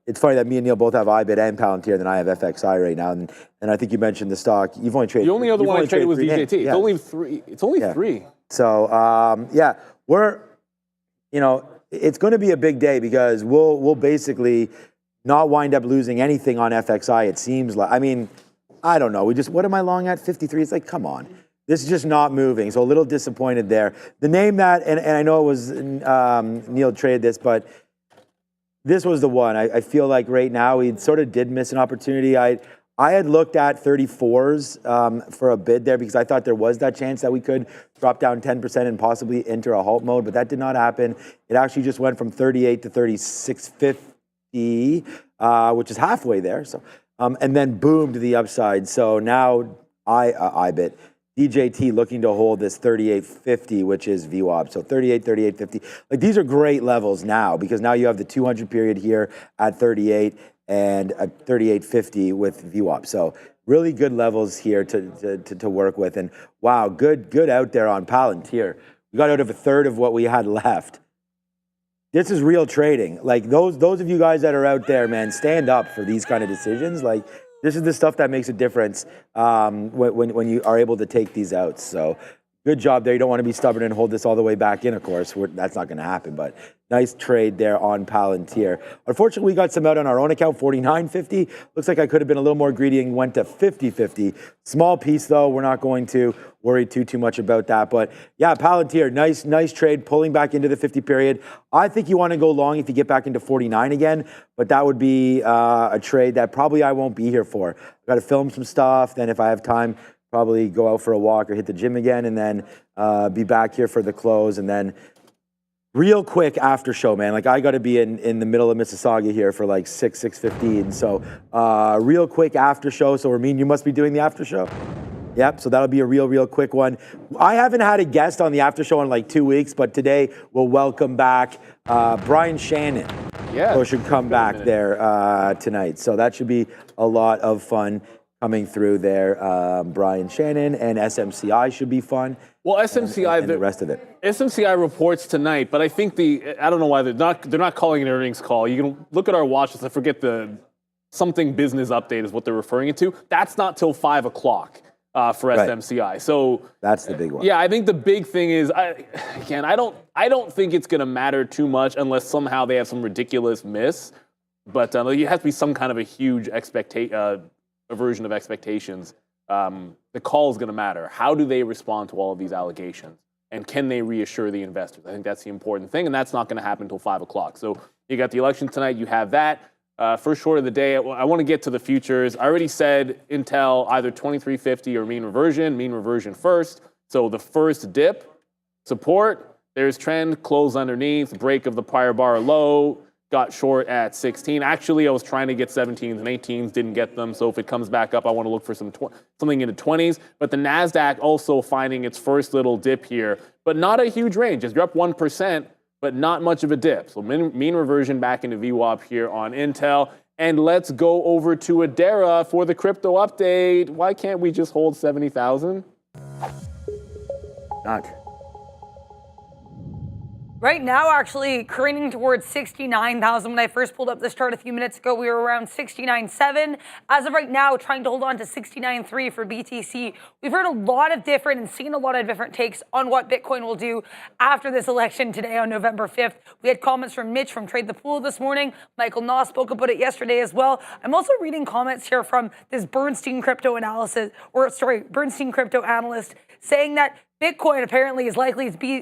It's funny that me and Neil both have IBIT and Palantir, and then I have FXI right now. And I think you mentioned the stock. You've only traded. The only other one I traded was DJT. It's yeah. Only three. It's only three. So yeah, we're, you know, it's going to be a big day because we'll basically not wind up losing anything on FXI. It seems like. I mean, I don't know. What am I long at? 53. It's like, come on. This is just not moving. So a little disappointed there. The name that, and I know it was Neil traded this, but this was the one. I feel like right now we sort of did miss an opportunity. I had looked at 34s for a bid there because I thought there was that chance that we could drop down 10% and possibly enter a halt mode, but that did not happen. It actually just went from 38 to 36.50, which is halfway there. So, and then boom to the upside. So now IBIT DJT looking to hold this 38.50, which is VWAP. So 38, 38.50. Like these are great levels now because now you have the 200 period here at 38 and a 38.50 with VWAP. So really good levels here to work with. And wow, good out there on Palantir. We got out of a third of what we had left. This is real trading. Like those of you guys that are out there, man, stand up for these kind of decisions. Like this is the stuff that makes a difference when you are able to take these out. So good job there. You don't want to be stubborn and hold this all the way back in, of course. That's not going to happen, but nice trade there on Palantir. Unfortunately, we got some out on our own account, 49.50. Looks like I could have been a little more greedy and went to 50.50. Small piece, though. We're not going to worry too much about that. But yeah, Palantir, nice trade, pulling back into the 50 period. I think you want to go long if you get back into 49 again, but that would be a trade that probably I won't be here for. I've got to film some stuff. Then if I have time, probably go out for a walk or hit the gym again, and then be back here for the close, and then real quick after show, man. Like I got to be in the middle of Mississauga here for like 6:15. So real quick after show. So Ramin, you must be doing the after show. Yep. So that'll be a real quick one. I haven't had a guest on the after show in like 2 weeks, but today we'll welcome back Brian Shannon. Yeah. Who should come back there tonight. So that should be a lot of fun coming through there. Brian Shannon and SMCI should be fun. Well, SMCI, and the rest of it. SMCI reports tonight, but I think I don't know why they're not calling an earnings call. You can look at our watch list. I forget the something business update is what they're referring it to. That's not till 5 o'clock for SMCI. Right. So that's the big one. Yeah, I think the big thing is I don't think it's going to matter too much unless somehow they have some ridiculous miss. But it has to be some kind of a huge aversion of expectations. The call is going to matter. How do they respond to all of these allegations? And can they reassure the investors? I think that's the important thing, and that's not going to happen until 5 o'clock. So you got the election tonight. You have that. First short of the day, I want to get to the futures. I already said Intel, either 2350 or mean reversion first. So the first dip, support, there's trend, close underneath, break of the prior bar low, got short at 16. Actually, I was trying to get 17s and 18s, didn't get them. So if it comes back up, I want to look for something in the 20s. But the NASDAQ also finding its first little dip here, but not a huge range. You're up 1%, but not much of a dip. So mean reversion back into VWAP here on Intel. And let's go over to Adara for the crypto update. Why can't we just hold 70,000? Not. Right now, actually, careening towards 69,000. When I first pulled up this chart a few minutes ago, we were around 69.7. As of right now, trying to hold on to 69.3 for BTC. We've heard a lot of different and seen a lot of different takes on what Bitcoin will do after this election today on November 5th. We had comments from Mitch from Trade the Pool this morning. Michael Noss spoke about it yesterday as well. I'm also reading comments here from this Bernstein crypto analyst saying that Bitcoin apparently is likely to be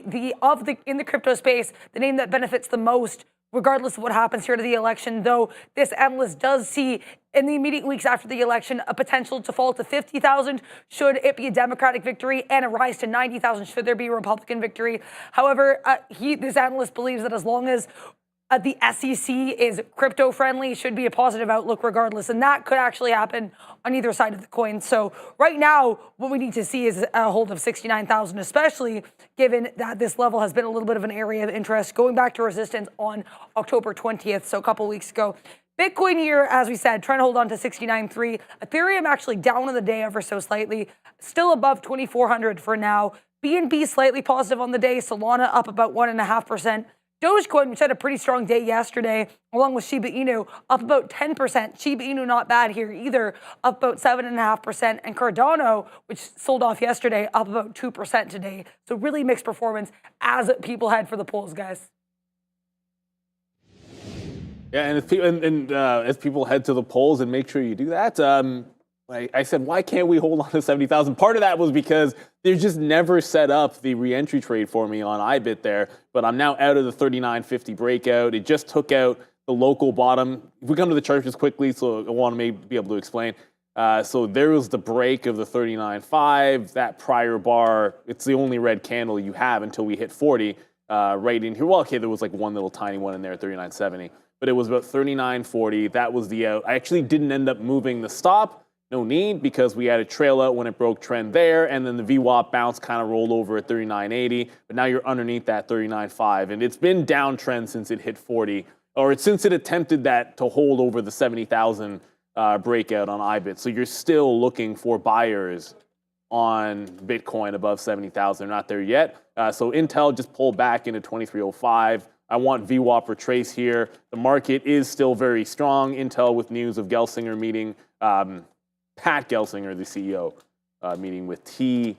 in the crypto space, the name that benefits the most, regardless of what happens here to the election, though this analyst does see in the immediate weeks after the election a potential to fall to 50,000 should it be a Democratic victory and a rise to 90,000 should there be a Republican victory. However, this analyst believes that as long as the SEC is crypto friendly, should be a positive outlook regardless. And that could actually happen on either side of the coin. So right now, what we need to see is a hold of 69,000, especially given that this level has been a little bit of an area of interest going back to resistance on October 20th, so a couple weeks ago. Bitcoin here, as we said, trying to hold on to 69.3. Ethereum actually down on the day ever so slightly, still above 2,400 for now. BNB slightly positive on the day. Solana up about 1.5%. Dogecoin, which had a pretty strong day yesterday, along with Shiba Inu, up about 10%. Shiba Inu not bad here either, up about 7.5%. And Cardano, which sold off yesterday, up about 2% today. So really mixed performance as people head for the polls, guys. Yeah, and as people head to the polls, and make sure you do that, I said, why can't we hold on to 70,000? Part of that was because they just never set up the re-entry trade for me on IBIT there, but I'm now out of the 39.50 breakout. It just took out the local bottom. If we come to the chart just quickly, so I want to be able to explain. So there was the break of the 39.5, that prior bar. It's the only red candle you have until we hit 40 right in here. Well, okay, there was like one little tiny one in there at 39.70, but it was about 39.40. That was the out. I actually didn't end up moving the stop. no need because we had a trail out when it broke trend there, and then the VWAP bounce kind of rolled over at 39.80, but now you're underneath that 39.5, and it's been downtrend since it hit 40, or since it attempted that to hold over the 70,000 breakout on IBIT. So you're still looking for buyers on Bitcoin above 70,000. They're not there yet. So Intel just pulled back into 23.05. I want VWAP retrace here. The market is still very strong. Intel with news of Gelsinger meeting, Pat Gelsinger, the CEO, meeting with TSM.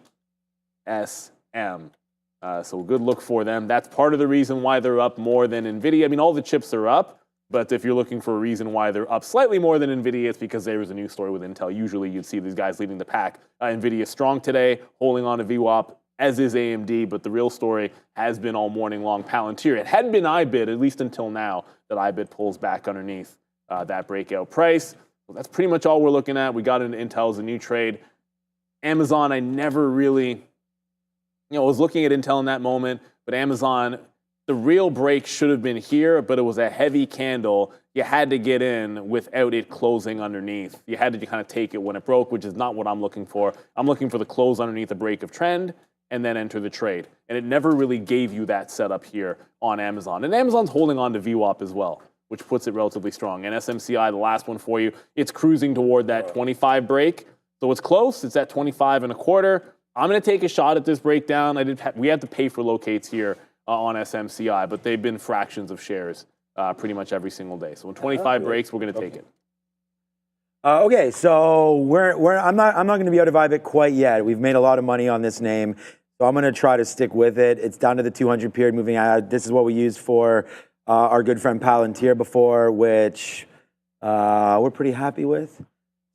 So a good look for them. That's part of the reason why they're up more than NVIDIA. I mean, all the chips are up, but if you're looking for a reason why they're up slightly more than NVIDIA, it's because there was a news story with Intel. Usually you'd see these guys leading the pack. NVIDIA strong today, holding on to VWAP, as is AMD, but the real story has been all morning long Palantir. It had been IBIT, at least until now, that IBIT pulls back underneath that breakout price. So that's pretty much all we're looking at. We got into Intel as a new trade. Amazon, I never really, I was looking at Intel in that moment, but Amazon, the real break should have been here, but it was a heavy candle. You had to get in without it closing underneath. You had to kind of take it when it broke, which is not what I'm looking for. I'm looking for the close underneath the break of trend and then enter the trade. And it never really gave you that setup here on Amazon. And Amazon's holding on to VWAP as well, which puts it relatively strong. And SMCI, the last one for you, it's cruising toward that 25 break. So it's close. It's at 25.25. I'm going to take a shot at this breakdown. We had to pay for locates here on SMCI, but they've been fractions of shares pretty much every single day. So when 25 breaks, we're going to take it. Okay, so I'm not going to be out of IBIT quite yet. We've made a lot of money on this name, so I'm going to try to stick with it. It's down to the 200 period moving out. This is what we used for our good friend Palantir before, which we're pretty happy with.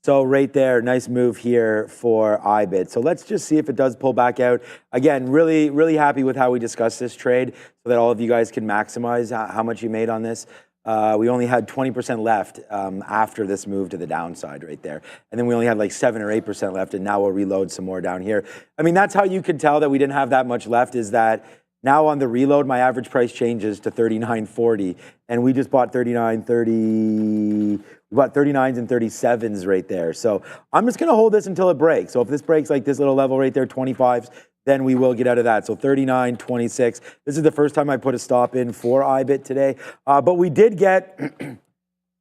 So right there, nice move here for IBIT. So let's just see if it does pull back out. Again, really, really happy with how we discussed this trade so that all of you guys can maximize how much you made on this. We only had 20% left after this move to the downside right there. And then we only had like 7 or 8% left, and now we'll reload some more down here. I mean, that's how you could tell that we didn't have that much left, is that now on the reload, my average price changes to 39.40, and we just bought 39.30. We bought 39s and 37s right there. So I'm just going to hold this until it breaks. So if this breaks like this little level right there, 25s, then we will get out of that. So 39.26. This is the first time I put a stop in for IBIT today. But we did get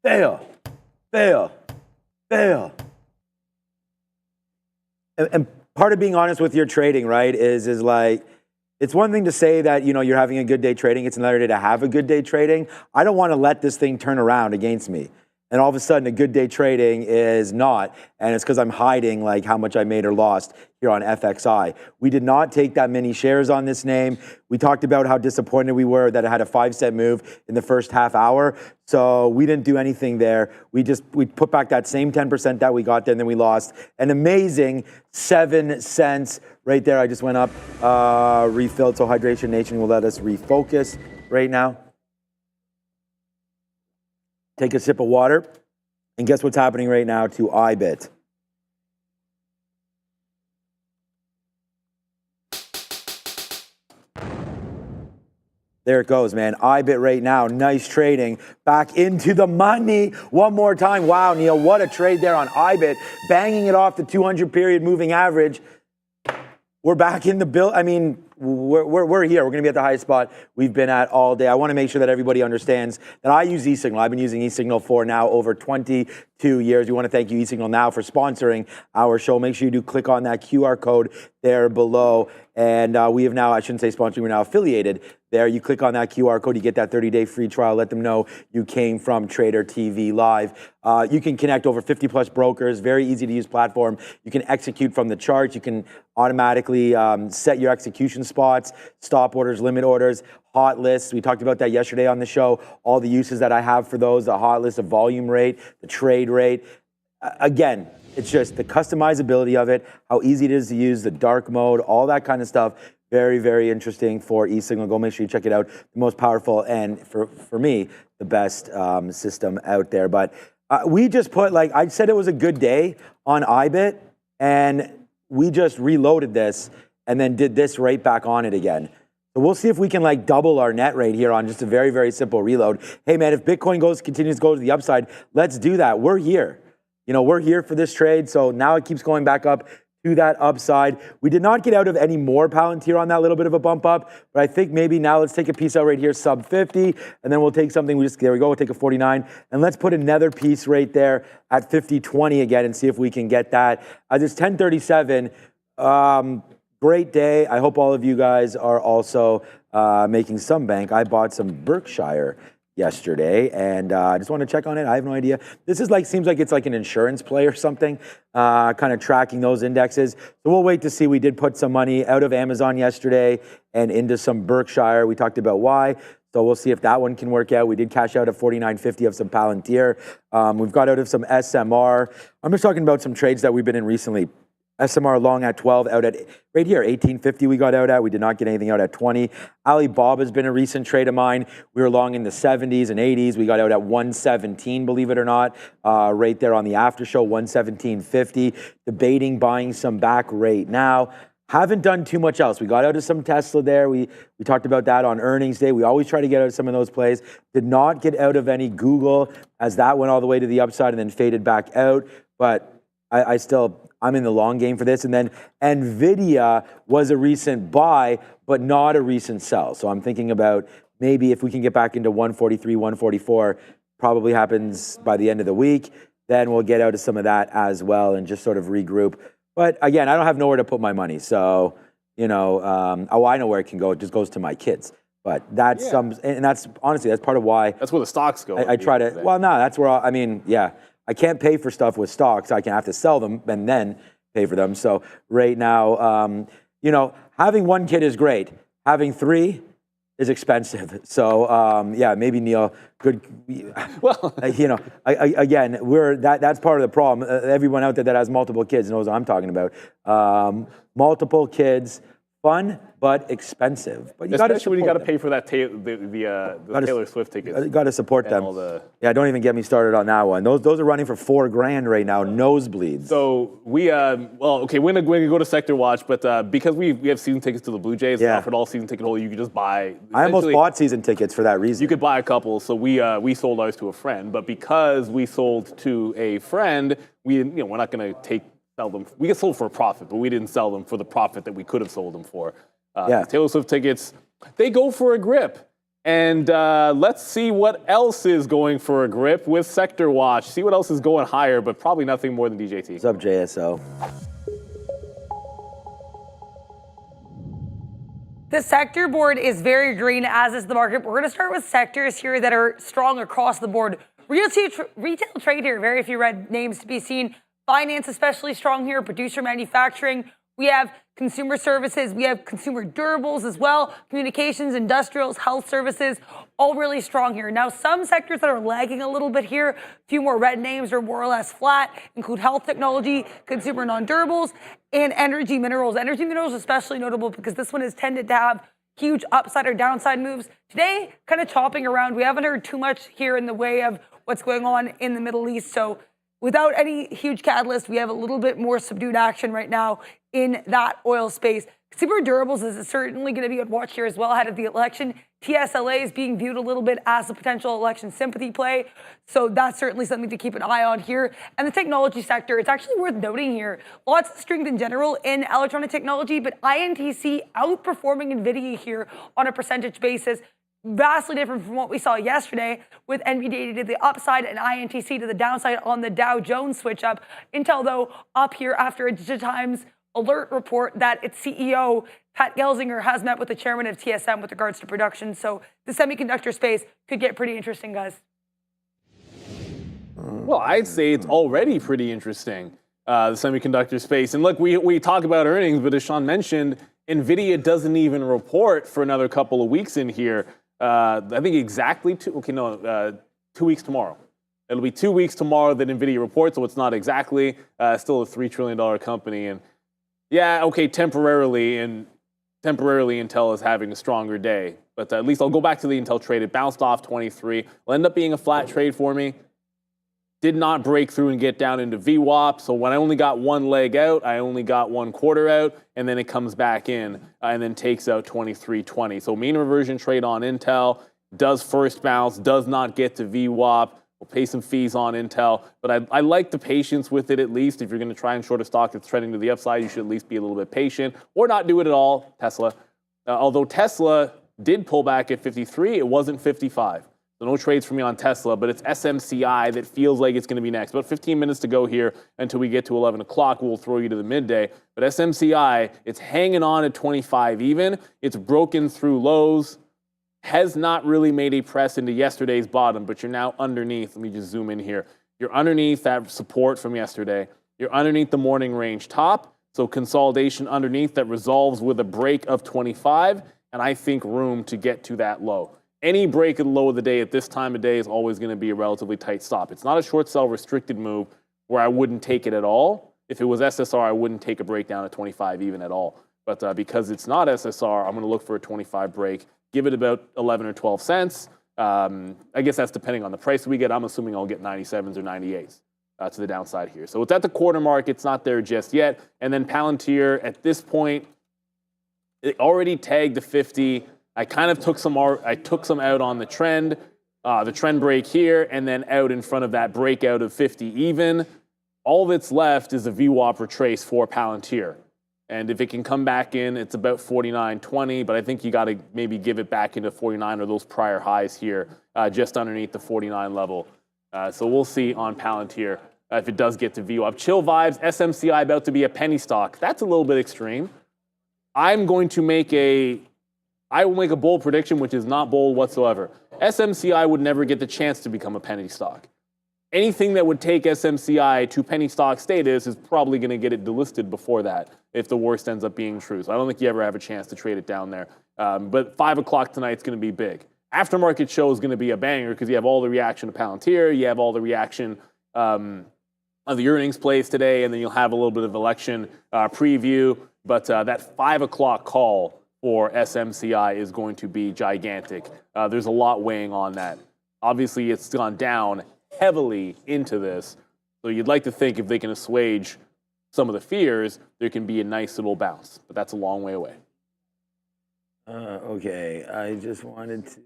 fail. And part of being honest with your trading, right, is like, it's one thing to say that, you're having a good day trading. It's another day to have a good day trading. I don't want to let this thing turn around against me. And all of a sudden, a good day trading is not, and it's because I'm hiding like how much I made or lost here on FXI. We did not take that many shares on this name. We talked about how disappointed we were that it had a 5-cent move in the first half hour. So we didn't do anything there. We put back that same 10% that we got there, and then we lost an amazing 7 cents right there. I just went up, refilled. So Hydration Nation will let us refocus right now. Take a sip of water, and guess what's happening right now to IBIT? There it goes, man. IBIT right now, nice trading. Back into the money one more time. Wow, Neil, what a trade there on IBIT. Banging it off the 200 period moving average. We're back in the bill. I mean, we're here. We're going to be at the highest spot we've been at all day. I want to make sure that everybody understands that I use eSignal. I've been using eSignal for now over 22 years. We want to thank you, eSignal, now for sponsoring our show. Make sure you do click on that QR code there below. And we have now, I shouldn't say sponsoring, we're now affiliated there. You click on that QR code, you get that 30-day free trial. Let them know you came from Trader TV Live. You can connect over 50 plus brokers, very easy to use platform. You can execute from the charts. You can automatically set your execution spots, stop orders, limit orders, hot lists. We talked about that yesterday on the show. All the uses that I have for those, the hot list, the volume rate, the trade rate. Again, it's just the customizability of it, how easy it is to use, the dark mode, all that kind of stuff. Very, very interesting for eSignal. Go make sure you check it out. The most powerful and, for me, the best system out there. But we just put, like, I said it was a good day on IBIT, and we just reloaded this and then did this right back on it again. So we'll see if we can like double our net rate here on just a very, very simple reload. Hey man, if Bitcoin continues to go to the upside, let's do that. We're here. we're here for this trade. So now it keeps going back up to that upside. We did not get out of any more Palantir on that little bit of a bump up, but I think maybe now let's take a piece out right here, sub 50, and then we'll take something, there we go, we'll take a 49, and let's put another piece right there at 50.20 again and see if we can get that. It's 10:37. Great day. I hope all of you guys are also making some bank. I bought some Berkshire yesterday, and I just want to check on it. I have no idea. This is seems like it's like an insurance play or something, kind of tracking those indexes. So we'll wait to see. We did put some money out of Amazon yesterday and into some Berkshire. We talked about why. So we'll see if that one can work out. We did cash out at 49.50 of some Palantir. We've got out of some SMR. I'm just talking about some trades that we've been in recently. SMR long at 12, out at right here, 18.50 we got out at. We did not get anything out at 20. Alibaba has been a recent trade of mine. We were long in the 70s and 80s. We got out at 117, believe it or not, right there on the after show, 117.50. Debating buying some back right now. Haven't done too much else. We got out of some Tesla there. We talked about that on earnings day. We always try to get out of some of those plays. Did not get out of any Google as that went all the way to the upside and then faded back out. But I'm in the long game for this. And then NVIDIA was a recent buy, but not a recent sell. So I'm thinking about maybe if we can get back into 143, 144, probably happens by the end of the week, then we'll get out of some of that as well and just sort of regroup. But again, I don't have nowhere to put my money. So, I know where it can go. It just goes to my kids. But that's and that's honestly, that's part of why. That's where the stocks go. I try to, that's where, I can't pay for stuff with stocks. I can have to sell them and then pay for them. So right now, having one kid is great. Having three is expensive. So maybe Neil could. Well, again, that's part of the problem. Everyone out there that has multiple kids knows what I'm talking about. Multiple kids. Fun, but expensive. But you got to especially when you got to pay for that the Taylor Swift tickets. Got to support them. Don't even get me started on that one. Those are running for $4,000 right now, nosebleeds. So we we're gonna go to Sector Watch, but because we have season tickets to the Blue Jays, offered all season ticket holders, you could just buy. I almost bought season tickets for that reason. You could buy a couple, so we sold ours to a friend, but because we sold to a friend, we're not gonna sell them. We get sold for a profit, but we didn't sell them for the profit that we could have sold them for. Taylor Swift tickets, they go for a grip. And let's see what else is going for a grip with Sector Watch. See what else is going higher, but probably nothing more than DJT. What's up, JSO? The sector board is very green, as is the market. We're going to start with sectors here that are strong across the board. Retail trade here, very few red names to be seen. Finance especially strong here, producer manufacturing. We have consumer services. We have consumer durables as well. Communications, industrials, health services, all really strong here. Now, some sectors that are lagging a little bit here, a few more red names are more or less flat, include health technology, consumer non-durables, and energy minerals. Energy minerals especially notable because this one has tended to have huge upside or downside moves. Today, kind of chopping around. We haven't heard too much here in the way of what's going on in the Middle East. So without any huge catalyst, we have a little bit more subdued action right now in that oil space. Consumer durables is certainly going to be on watch here as well ahead of the election. TSLA is being viewed a little bit as a potential election sympathy play. So that's certainly something to keep an eye on here. And the technology sector, it's actually worth noting here. Lots of strength in general in electronic technology, but INTC outperforming NVIDIA here on a percentage basis. Vastly different from what we saw yesterday with NVIDIA to the upside and INTC to the downside on the Dow Jones switch up. Intel, though, up here after a DigiTimes alert report that its CEO, Pat Gelsinger, has met with the chairman of TSM with regards to production. So the semiconductor space could get pretty interesting, guys. Well, I'd say it's already pretty interesting, the semiconductor space. And look, we talk about earnings, but as Sean mentioned, NVIDIA doesn't even report for another couple of weeks in here. I think exactly 2 weeks tomorrow. It'll be 2 weeks tomorrow that NVIDIA reports, so it's not exactly still a $3 trillion company. And temporarily Intel is having a stronger day. But at least I'll go back to the Intel trade. It bounced off 23. Will end up being a flat trade for me. Did not break through and get down into VWAP. So when I only got one leg out, I only got 1 quarter out, and then it comes back in and then takes out 23.20. So mean reversion trade on Intel, does first bounce, does not get to VWAP, We'll pay some fees on Intel, but I like the patience with it at least. If you're going to try and short a stock that's trending to the upside, you should at least be a little bit patient or not do it at all, Tesla. Although Tesla did pull back at 53, it wasn't 55. So no trades for me on Tesla, but it's SMCI that feels like it's going to be next. About 15 minutes to go here until we get to 11 o'clock. We'll throw you to the midday. But SMCI, it's hanging on at 25 even. It's broken through lows. Has not really made a press into yesterday's bottom, but you're now underneath. Let me just zoom in here. You're underneath that support from yesterday. You're underneath the morning range top. So consolidation underneath that resolves with a break of 25, and I think room to get to that low. Any break at the low of the day at this time of day is always going to be a relatively tight stop. It's not a short sell restricted move where I wouldn't take it at all. If it was SSR, I wouldn't take a breakdown at 25 even at all. But because it's not SSR, I'm going to look for a 25 break. Give it about 11 or 12 cents. I guess that's depending on the price we get. I'm assuming I'll get 97s or 98s to the downside here. So it's at the quarter mark. It's not there just yet. And then Palantir, at this point, it already tagged the 50. I kind of took some out on the trend break here, and then out in front of that breakout of 50 even. All that's left is a VWAP retrace for Palantir. And if it can come back in, it's about 49.20, but I think you got to maybe give it back into 49 or those prior highs here, just underneath the 49 level. So we'll see on Palantir if it does get to VWAP. Chill vibes, SMCI about to be a penny stock. That's a little bit extreme. I will make a bold prediction, which is not bold whatsoever. SMCI would never get the chance to become a penny stock. Anything that would take SMCI to penny stock status is probably going to get it delisted before that if the worst ends up being true. So I don't think you ever have a chance to trade it down there. But 5 o'clock tonight is going to be big. Aftermarket show is going to be a banger because you have all the reaction to Palantir, you have all the reaction of the earnings plays today, and then you'll have a little bit of election preview. But that 5 o'clock call for SMCI is going to be gigantic. There's a lot weighing on that. Obviously, it's gone down heavily into this. So you'd like to think if they can assuage some of the fears, there can be a nice little bounce. But that's a long way away. Okay, I just wanted to.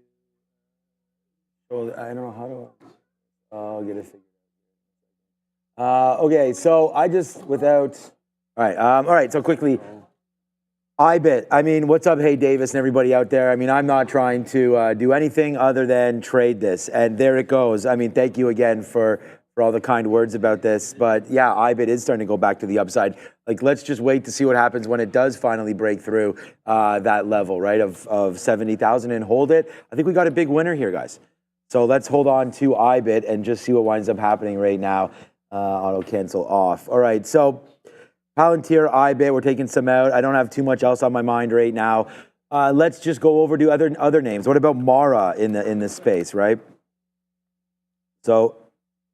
I don't know how to. I'll get it figured out. Okay, so I just without. All right. So quickly, IBIT. I mean, what's up, hey Davis and everybody out there? I mean, I'm not trying to do anything other than trade this, and there it goes. I mean, thank you again for all the kind words about this. But yeah, IBIT is starting to go back to the upside. Like, let's just wait to see what happens when it does finally break through that level, right, of 70,000 and hold it. I think we got a big winner here, guys. So let's hold on to IBIT and just see what winds up happening right now. Auto cancel off. All right, so Palantir, IBIT, we're taking some out. I don't have too much else on my mind right now. Let's just go over to other names. What about Mara in this space, right? So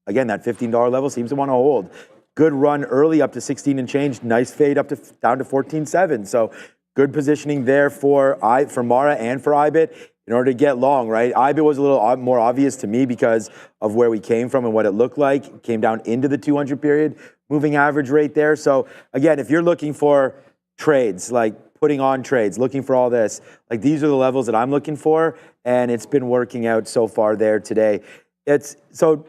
again, that $15 level seems to want to hold. Good run early up to 16 and change. Nice fade up to down to 14.7. So good positioning there for Mara and for IBIT in order to get long, right? IBIT was a little more obvious to me because of where we came from and what it looked like. It came down into the 200 period moving average rate there. So again, if you're looking for trades, like putting on trades, looking for all this, like these are the levels that I'm looking for, and it's been working out so far there today. The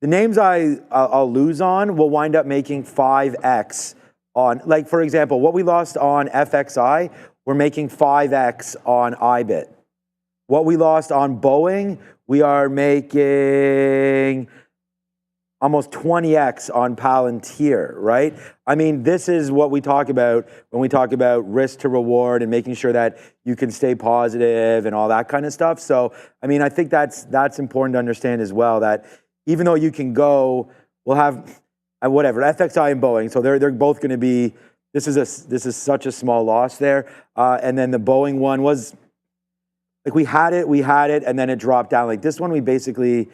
names I'll lose on will wind up making 5x on, like for example, what we lost on FXI, we're making 5x on IBIT. What we lost on Boeing, we are making almost 20x on Palantir, right? I mean, this is what we talk about when we talk about risk to reward and making sure that you can stay positive and all that kind of stuff. So, I mean, I think that's important to understand as well, that even though you can go, we'll have whatever, FXI and Boeing, so they're both going to be, this is such a small loss there. And then the Boeing one was, like we had it, and then it dropped down. Like this one, we basically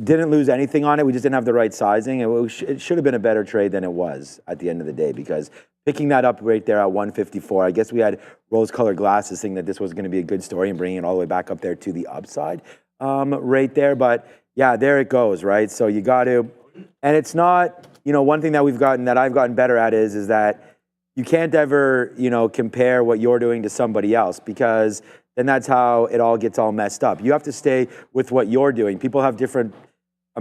didn't lose anything on it. We just didn't have the right sizing. It should have been a better trade than it was at the end of the day, because picking that up right there at 154, I guess we had rose-colored glasses saying that this was going to be a good story and bringing it all the way back up there to the upside right there. But yeah, there it goes, right? So you got to, and it's not, one thing that I've gotten better at is that you can't ever, compare what you're doing to somebody else, because then that's how it all gets all messed up. You have to stay with what you're doing. People have different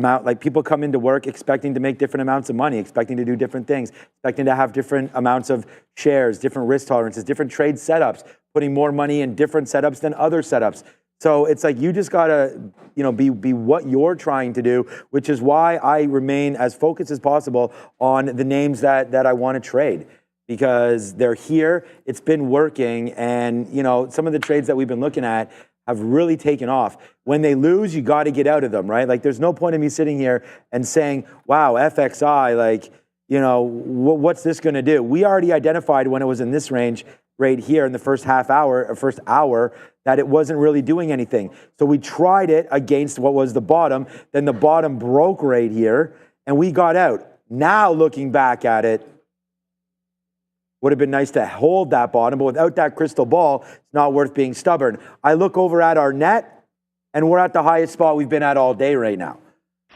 like people come into work expecting to make different amounts of money, expecting to do different things, expecting to have different amounts of shares, different risk tolerances, different trade setups, putting more money in different setups than other setups. So it's like you just gotta, be what you're trying to do, which is why I remain as focused as possible on the names that I want to trade, because they're here, it's been working, and some of the trades that we've been looking at have really taken off. When they lose, you got to get out of them, right? Like, there's no point in me sitting here and saying, wow, FXI, like, what's this going to do? We already identified when it was in this range right here in the first hour, that it wasn't really doing anything. So we tried it against what was the bottom. Then the bottom broke right here, and we got out. Now, looking back at it, would have been nice to hold that bottom, but without that crystal ball, it's not worth being stubborn. I look over at our net, and we're at the highest spot we've been at all day right now.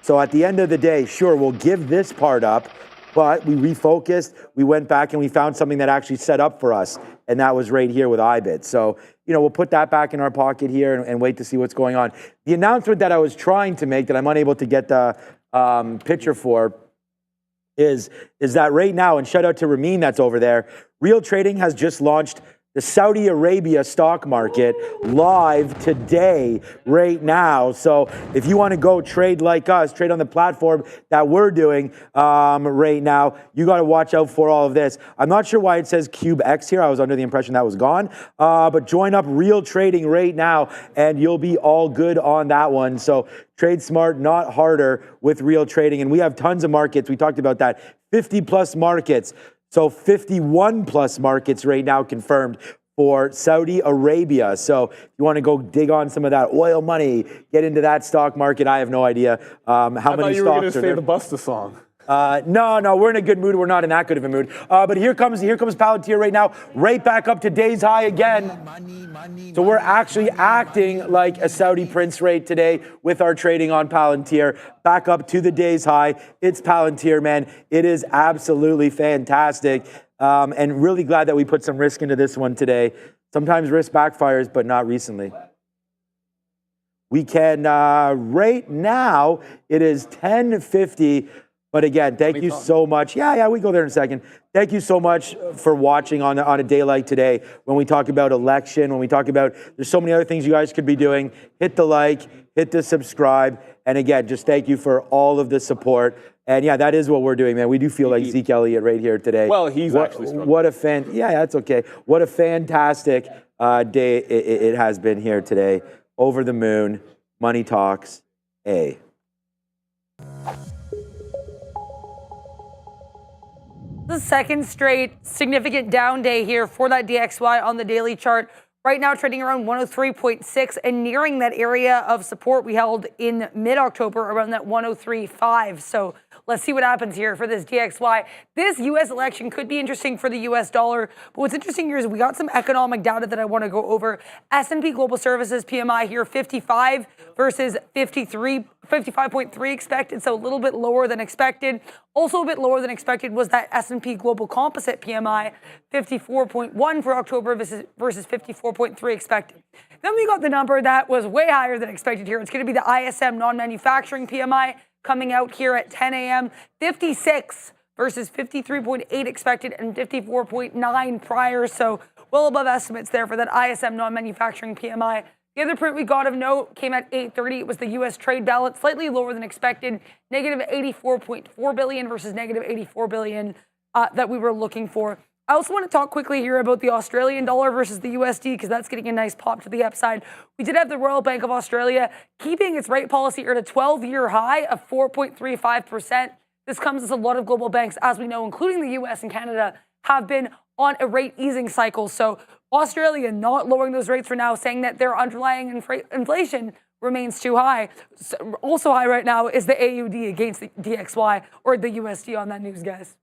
So at the end of the day, sure, we'll give this part up, but we refocused, we went back, and we found something that actually set up for us, and that was right here with IBIT. So, we'll put that back in our pocket here and wait to see what's going on. The announcement that I was trying to make that I'm unable to get the picture for is that right now, and shout out to Ramin that's over there, Real Trading has just launched the Saudi Arabia stock market live today, right now. So if you want to go trade like us, trade on the platform that we're doing right now, you got to watch out for all of this. I'm not sure why it says Cube X here. I was under the impression that was gone. But join up Real Trading right now, and you'll be all good on that one. So trade smart, not harder with Real Trading. And we have tons of markets. We talked about that. 50 plus markets. So 51 plus markets right now confirmed for Saudi Arabia. So if you want to go dig on some of that oil money, get into that stock market, I have no idea how many stocks are there. I thought you were going to say the Busta song. No, we're in a good mood. We're not in that good of a mood. But here comes Palantir right now, right back up to day's high again. So we're actually acting like a Saudi prince rate today with our trading on Palantir, back up to the day's high. It's Palantir, man. It is absolutely fantastic. And really glad that we put some risk into this one today. Sometimes risk backfires, but not recently. We can, right now, it is 10:50. But again, thank you so much. Yeah, we go there in a second. Thank you so much for watching on a day like today when we talk about election, when we talk about, there's so many other things you guys could be doing. Hit the like, hit the subscribe. And again, just thank you for all of the support. And yeah, that is what we're doing, man. We do feel like Zeke Elliott right here today. Well, he's actually struggling. That's okay. What a fantastic day it has been here today. Over the moon, Money Talks, A. The second straight significant down day here for that DXY on the daily chart. Right now trading around 103.6 and nearing that area of support we held in mid-October around that 103.5. So let's see what happens here for this DXY. This U.S. election could be interesting for the U.S. dollar. But what's interesting here is we got some economic data that I want to go over. S&P Global Services PMI here, 55 versus 55.3 expected, so a little bit lower than expected. Also a bit lower than expected was that S&P Global Composite PMI, 54.1 for October versus 54.3 expected. Then we got the number that was way higher than expected here. It's going to be the ISM non-manufacturing PMI coming out here at 10 a.m. 56 versus 53.8 expected and 54.9 prior. So well above estimates there for that ISM non-manufacturing PMI. The other print we got of note came at 8:30. It was the U.S. trade balance, slightly lower than expected, negative 84.4 billion versus negative 84 billion that we were looking for. I also want to talk quickly here about the Australian dollar versus the USD because that's getting a nice pop to the upside. We did have the Royal Bank of Australia keeping its rate policy at a 12-year high of 4.35%. This comes as a lot of global banks, as we know, including the U.S. and Canada, have been on a rate easing cycle. So Australia not lowering those rates for now, saying that their underlying inflation remains too high. So also high right now is the AUD against the DXY or the USD on that news, guys.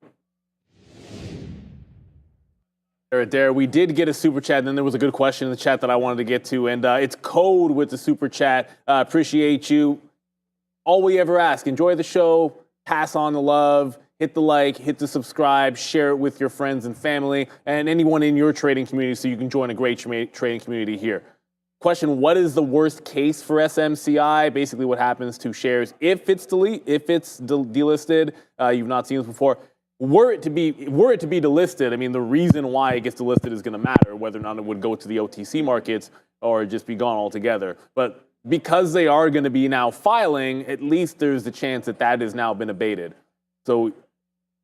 There, we did get a super chat, and then there was a good question in the chat that I wanted to get to, and it's Code with the super chat. Appreciate you. All we ever ask, enjoy the show, pass on the love, hit the like, hit the subscribe, share it with your friends and family, and anyone in your trading community so you can join a great trading community here. question, what is the worst case for SMCI? Basically what happens to shares if it's delisted. You've not seen this before. Were it to be delisted, I mean, the reason why it gets delisted is going to matter, whether or not it would go to the OTC markets or just be gone altogether. But because they are going to be now filing, at least there's the chance that that has now been abated. So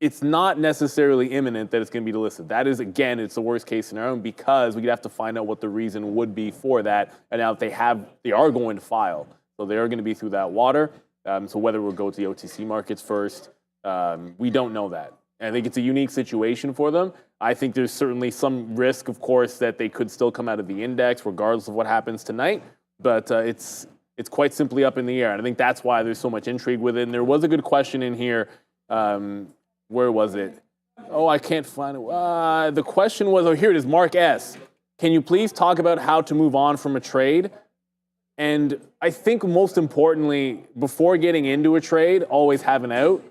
it's not necessarily imminent that it's going to be delisted. That is, again, it's the worst case scenario because we'd have to find out what the reason would be for that. And now that they are going to file. So they are going to be through that water. So whether we'll go to the OTC markets first, we don't know that. And I think it's a unique situation for them. I think there's certainly some risk, of course, that they could still come out of the index regardless of what happens tonight. But it's quite simply up in the air. And I think that's why there's so much intrigue with it. And there was a good question in here. Where was it? Oh, I can't find it. The question was, oh, here it is, Mark S. Can you please talk about how to move on from a trade? And I think most importantly, before getting into a trade, always have an out.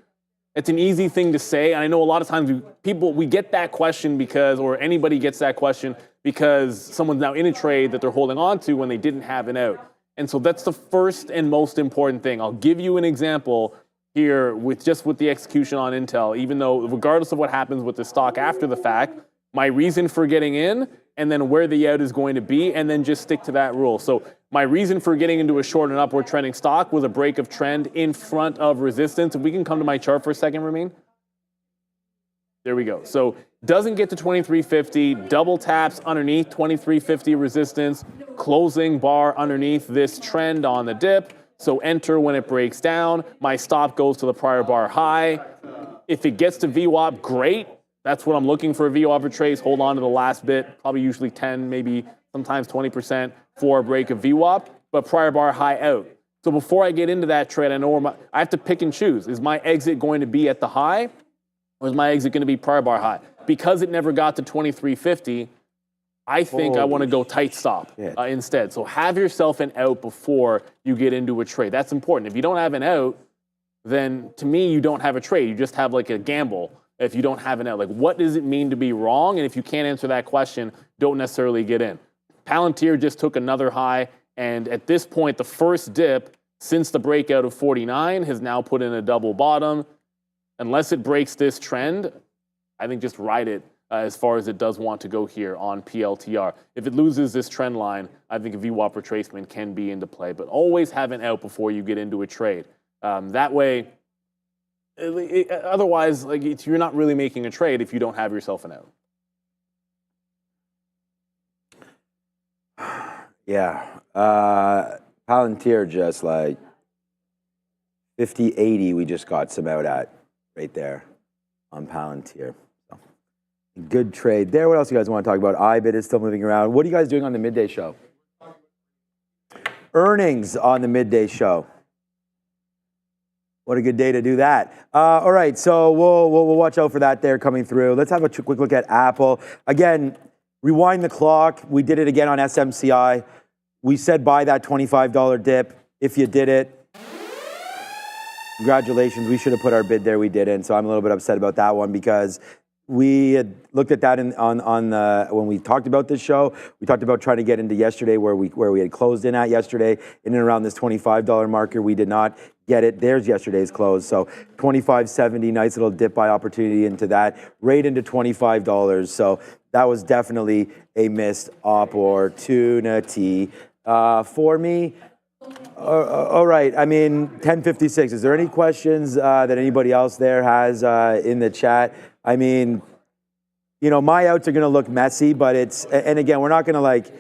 It's an easy thing to say. And I know a lot of times we get that question or anybody gets that question because someone's now in a trade that they're holding on to when they didn't have an out. And so that's the first and most important thing. I'll give you an example here with the execution on Intel, even though regardless of what happens with the stock after the fact, my reason for getting in and then where the out is going to be, and then just stick to that rule. So my reason for getting into a short and upward trending stock was a break of trend in front of resistance. If we can come to my chart for a second, Ramin. There we go. So doesn't get to 2350, double taps underneath 2350 resistance, closing bar underneath this trend on the dip. So enter when it breaks down. My stop goes to the prior bar high. If it gets to VWAP, great. That's what I'm looking for, a VWAP or trace. Hold on to the last bit, probably usually 10, maybe sometimes 20% for a break of VWAP, but prior bar high out. So before I get into that trade, I know I have to pick and choose. Is my exit going to be at the high or is my exit going to be prior bar high? Because it never got to 2350, I think I want to go tight stop instead. So have yourself an out before you get into a trade. That's important. If you don't have an out, then to me, you don't have a trade. You just have like a gamble if you don't have an out. Like, what does it mean to be wrong? And if you can't answer that question, don't necessarily get in. Palantir just took another high. And at this point, the first dip since the breakout of 49 has now put in a double bottom. Unless it breaks this trend, I think just ride it as far as it does want to go here on PLTR. If it loses this trend line, I think a VWAP retracement can be into play. But always have an out before you get into a trade. That way, otherwise, you're not really making a trade if you don't have yourself an out. Yeah. Palantir just like 50-80 we just got some out at right there on Palantir. So, good trade there. What else you guys want to talk about? IBIT is still moving around. What are you guys doing on the midday show? Earnings on the midday show. What a good day to do that. All right, so we'll watch out for that there coming through. Let's have a quick look at Apple. Again, rewind the clock. We did it again on SMCI. We said buy that $25 dip. If you did it, congratulations. We should have put our bid there. We didn't. So I'm a little bit upset about that one because we had looked at that when we talked about this show. We talked about trying to get into yesterday where we had closed in at yesterday, in and around this $25 marker. We did not get it. There's yesterday's close. So $25.70, nice little dip buy opportunity into that, right into $25. So that was definitely a missed opportunity for me. All right. I mean, 10:56. Is there any questions that anybody else there has in the chat? I mean, you know, my outs are going to look messy, but and again, we're not going to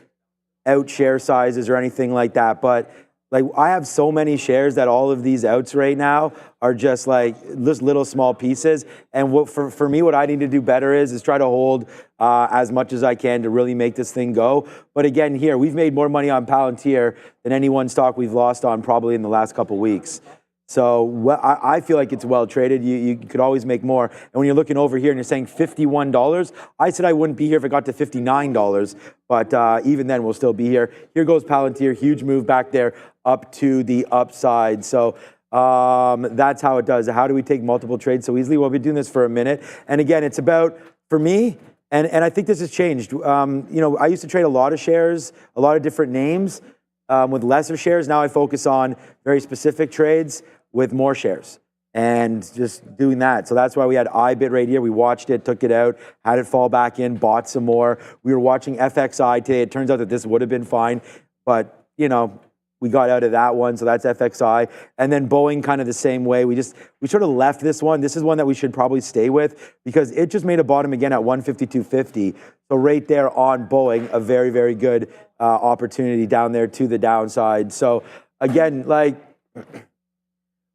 out share sizes or anything like that. But I have so many shares that all of these outs right now are just little small pieces. And for me, what I need to do better is try to hold as much as I can to really make this thing go. But again, here, we've made more money on Palantir than any one stock we've lost on probably in the last couple weeks. So I feel like it's well traded. You could always make more. And when you're looking over here and you're saying $51, I said I wouldn't be here if it got to $59. But even then, we'll still be here. Here goes Palantir. Huge move back there up to the upside. So that's how it does. How do we take multiple trades so easily? We'll be doing this for a minute. And again, it's about, for me, And I think this has changed. You know, I used to trade a lot of shares, a lot of different names with lesser shares. Now I focus on very specific trades with more shares and just doing that. So that's why we had iBit right here. We watched it, took it out, had it fall back in, bought some more. We were watching FXI today. It turns out that this would have been fine, but you know, we got out of that one, so that's FXI. And then Boeing kind of the same way. We sort of left this one. This is one that we should probably stay with because it just made a bottom again at 152.50. So right there on Boeing, a very, very good opportunity down there to the downside. So again, like,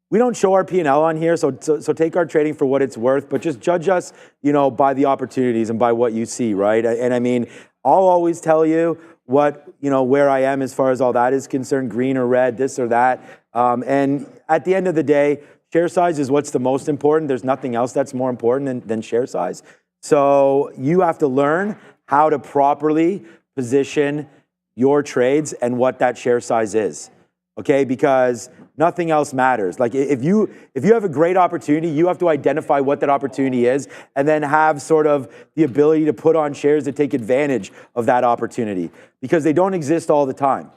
we don't show our P&L on here, so take our trading for what it's worth, but just judge us, you know, by the opportunities and by what you see, right? And I mean, I'll always tell you what, you know, where I am as far as all that is concerned, green or red, this or that. And at the end of the day, share size is what's the most important. There's nothing else that's more important than share size. So you have to learn how to properly position your trades and what that share size is. Okay, because nothing else matters. Like if you have a great opportunity, you have to identify what that opportunity is and then have sort of the ability to put on shares to take advantage of that opportunity because they don't exist all the time.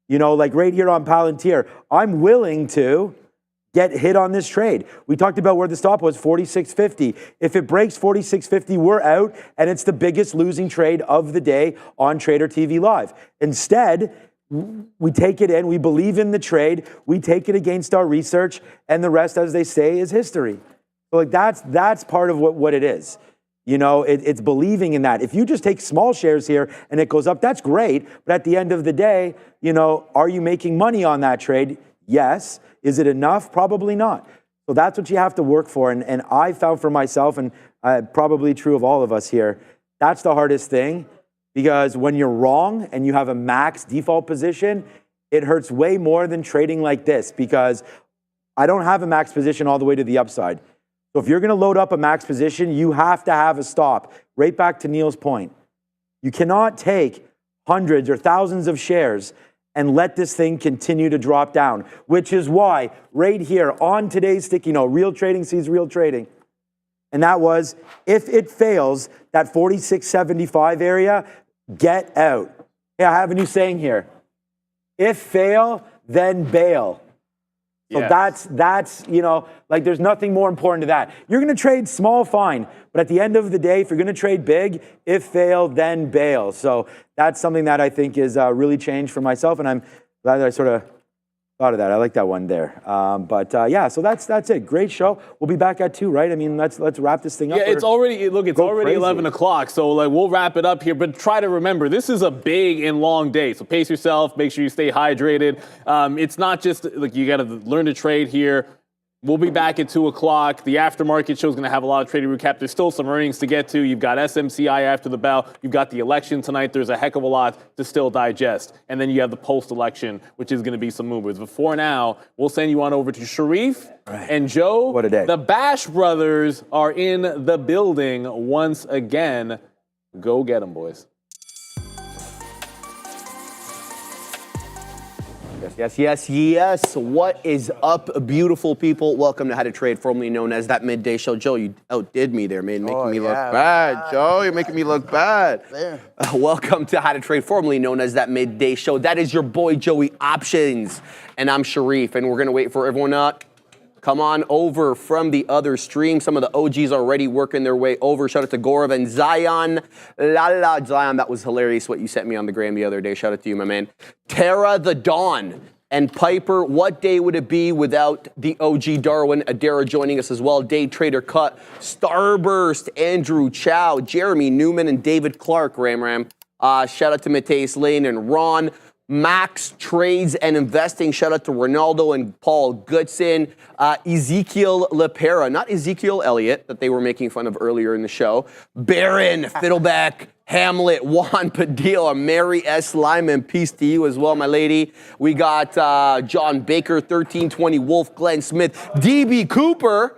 You know, like right here on Palantir, I'm willing to get hit on this trade. We talked about where the stop was, 46.50. If it breaks 46.50, we're out and it's the biggest losing trade of the day on Trader TV Live. Instead, we take it in, we believe in the trade, we take it against our research, and the rest, as they say, is history. So like that's part of what it is. You know, it's believing in that. If you just take small shares here and it goes up, that's great. But at the end of the day, you know, are you making money on that trade? Yes. Is it enough? Probably not. So that's what you have to work for. And I found for myself, and probably true of all of us here, that's the hardest thing. Because when you're wrong and you have a max default position, it hurts way more than trading like this because I don't have a max position all the way to the upside. So if you're going to load up a max position, you have to have a stop. Right back to Neil's point. You cannot take hundreds or thousands of shares and let this thing continue to drop down, which is why right here on today's sticky note, real trading sees real trading. And that was, if it fails that 46.75 area, get out. Yeah, I have a new saying here. If fail, then bail. So yes. That's, you know, like there's nothing more important to that. You're going to trade small, fine. But at the end of the day, if you're going to trade big, if fail, then bail. So that's something that I think is really changed for myself. And I'm glad that I sort of thought of that. I like that one there. Yeah, so that's it. Great show. We'll be back at 2, right? I mean, let's wrap this thing up. Yeah, it's already 11 o'clock, so like we'll wrap it up here. But try to remember, this is a big and long day. So pace yourself. Make sure you stay hydrated. It's not just like you got to learn to trade here. We'll be back at 2 o'clock. The aftermarket show is going to have a lot of trading recap. There's still some earnings to get to. You've got SMCI after the bell. You've got the election tonight. There's a heck of a lot to still digest. And then you have the post-election, which is going to be some movers. But for now, we'll send you on over to Sharif and Joe. What a day. The Bash Brothers are in the building once again. Go get them, boys. Yes. What is up, beautiful people? Welcome to How to Trade, formerly known as That Midday Show. Joe, you outdid me there, man. Making me look bad, Joe. You're making me look bad. Welcome to How to Trade, formerly known as That Midday Show. That is your boy, Joey Options. And I'm Sharif. And we're going to wait for everyone to come on over from the other stream. Some of the OGs are already working their way over. Shout out to Gaurav and Zion. Zion, that was hilarious what you sent me on the gram the other day. Shout out to you, my man. Tara the Dawn and Piper. What day would it be without the OG Darwin Adara joining us as well? Day Trader Cut, Starburst, Andrew Chow, Jeremy Newman, and David Clark. Ram. Shout out to Mateus Lane and Ron. Max Trades and Investing. Shout out to Ronaldo and Paul Goodson. Ezekiel Lepera, not Ezekiel Elliott that they were making fun of earlier in the show. Baron, Fiddleback, Hamlet, Juan Padilla, Mary S. Lyman. Peace to you as well, my lady. We got John Baker, 1320, Wolf, Glenn Smith, DB Cooper.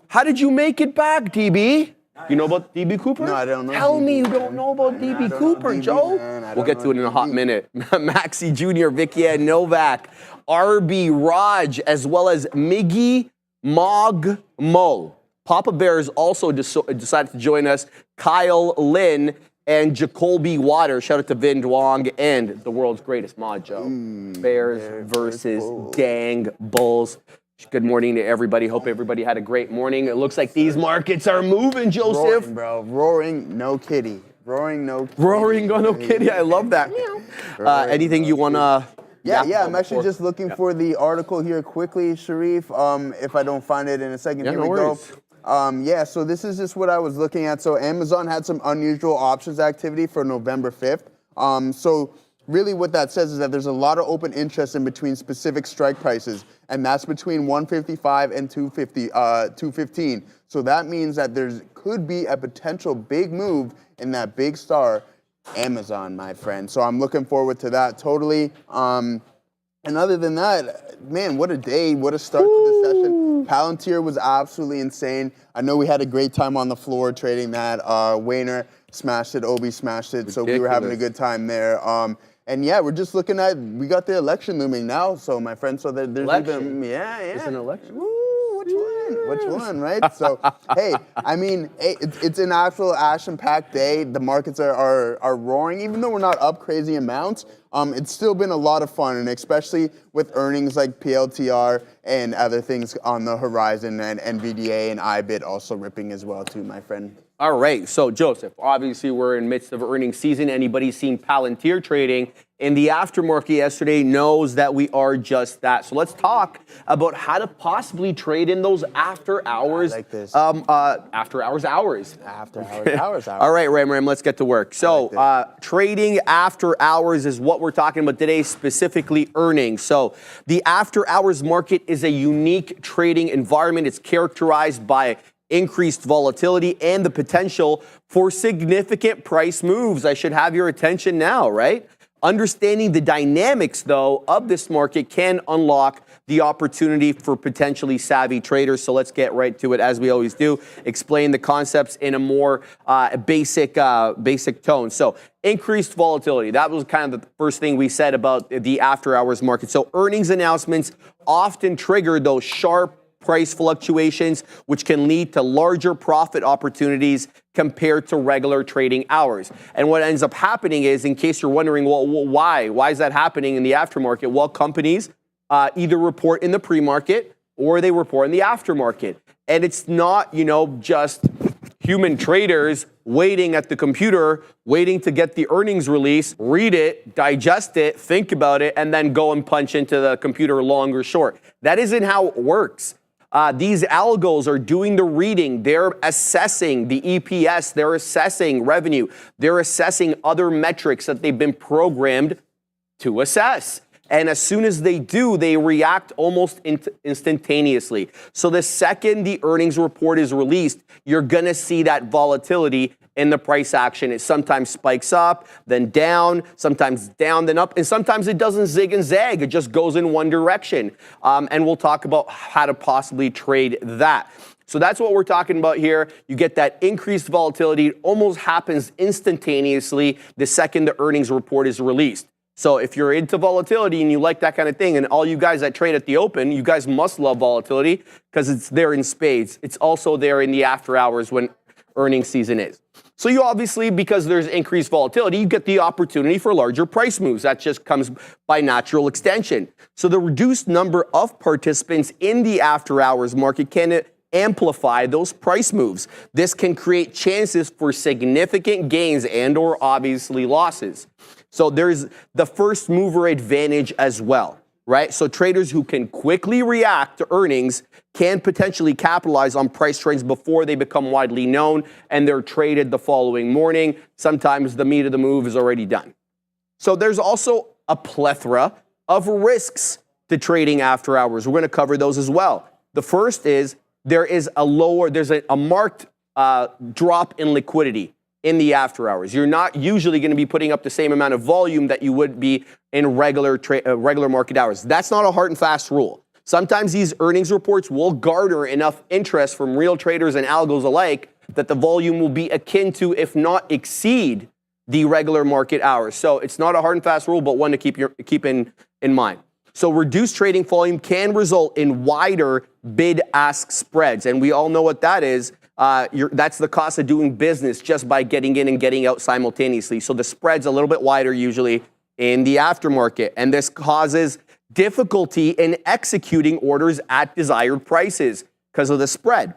How did you make it back, DB? You know about DB Cooper? No, I don't know. Tell me you don't know about DB Cooper, Joe. We'll get to it in a hot minute. Maxi Jr., Vicky and Novak, RB Raj, as well as Miggy Mog Mo. Papa Bears also decided to join us. Kyle Lin and Jacoby Water. Shout out to Vin Duong and the world's greatest mod, Joe. Bears versus dang Bulls. Good morning to everybody. Hope everybody had a great morning. It looks like these markets are moving, Joseph. Roaring, bro. Roaring, no kitty. Roaring, no kitty. Roaring, no kitty. I love that. Anything you want to... Yeah, I'm actually just looking for the article here quickly, Sharif. If I don't find it in a second, here we go. So this is just what I was looking at. So Amazon had some unusual options activity for November 5th. So really what that says is that there's a lot of open interest in between specific strike prices, and that's between 155 and 215. So that means that there could be a potential big move in that big star, Amazon, my friend. So I'm looking forward to that totally. And other than that, man, what a day, what a start to the session. Palantir was absolutely insane. I know we had a great time on the floor trading that. Wayner smashed it, Obi smashed it, so we were having a good time there. And yeah, we're just looking at, we got the election looming now, so my friend, so there's election. even, yeah. It's an election. Woo, which one, right? So, hey, I mean, it's an actual action-packed day. The markets are roaring, even though we're not up crazy amounts. It's still been a lot of fun, and especially with earnings like PLTR and other things on the horizon, and NVDA and IBIT also ripping as well too, my friend. All right, so Joseph, obviously we're in midst of earnings season. Anybody seen Palantir trading in the aftermarket yesterday knows that we are just that. So let's talk about how to possibly trade in those after hours. I like this. After hours. After hours. All right, Ram, let's get to work. So trading after hours is what we're talking about today, specifically earnings. So the after hours market is a unique trading environment. It's characterized by increased volatility and the potential for significant price moves. I should have your attention now, right? Understanding the dynamics, though, of this market can unlock the opportunity for potentially savvy traders. So let's get right to it, as we always do. Explain the concepts in a more basic tone. So increased volatility. That was kind of the first thing we said about the after hours market. So earnings announcements often trigger those sharp price fluctuations, which can lead to larger profit opportunities compared to regular trading hours. And what ends up happening is, in case you're wondering, well, why is that happening in the aftermarket? Well, companies either report in the pre-market or they report in the aftermarket. And it's not, just human traders waiting at the computer, waiting to get the earnings release, read it, digest it, think about it, and then go and punch into the computer long or short. That isn't how it works. These algos are doing the reading. They're assessing the EPS. They're assessing revenue. They're assessing other metrics that they've been programmed to assess. And as soon as they do, they react almost instantaneously. So the second the earnings report is released, you're going to see that volatility in the price action. It sometimes spikes up, then down, sometimes down, then up, and sometimes it doesn't zig and zag. It just goes in one direction. And we'll talk about how to possibly trade that. So that's what we're talking about here. You get that increased volatility. It almost happens instantaneously the second the earnings report is released. So if you're into volatility and you like that kind of thing, and all you guys that trade at the open, you guys must love volatility because it's there in spades. It's also there in the after hours when earnings season is. So you obviously, because there's increased volatility, you get the opportunity for larger price moves. That just comes by natural extension. So the reduced number of participants in the after hours market can amplify those price moves. This can create chances for significant gains and or obviously losses. So there's the first mover advantage as well, right? So traders who can quickly react to earnings can potentially capitalize on price trends before they become widely known and they're traded the following morning. Sometimes the meat of the move is already done. So there's also a plethora of risks to trading after hours. We're going to cover those as well. The first is there's a marked drop in liquidity in the after hours. You're not usually going to be putting up the same amount of volume that you would be in regular market hours. That's not a hard and fast rule. Sometimes these earnings reports will garner enough interest from real traders and algos alike that the volume will be akin to, if not exceed, the regular market hours. So it's not a hard and fast rule, but one to keep in mind. So reduced trading volume can result in wider bid-ask spreads. And we all know what that is. That's the cost of doing business just by getting in and getting out simultaneously. So the spread's a little bit wider usually in the aftermarket. And this causes difficulty in executing orders at desired prices because of the spread.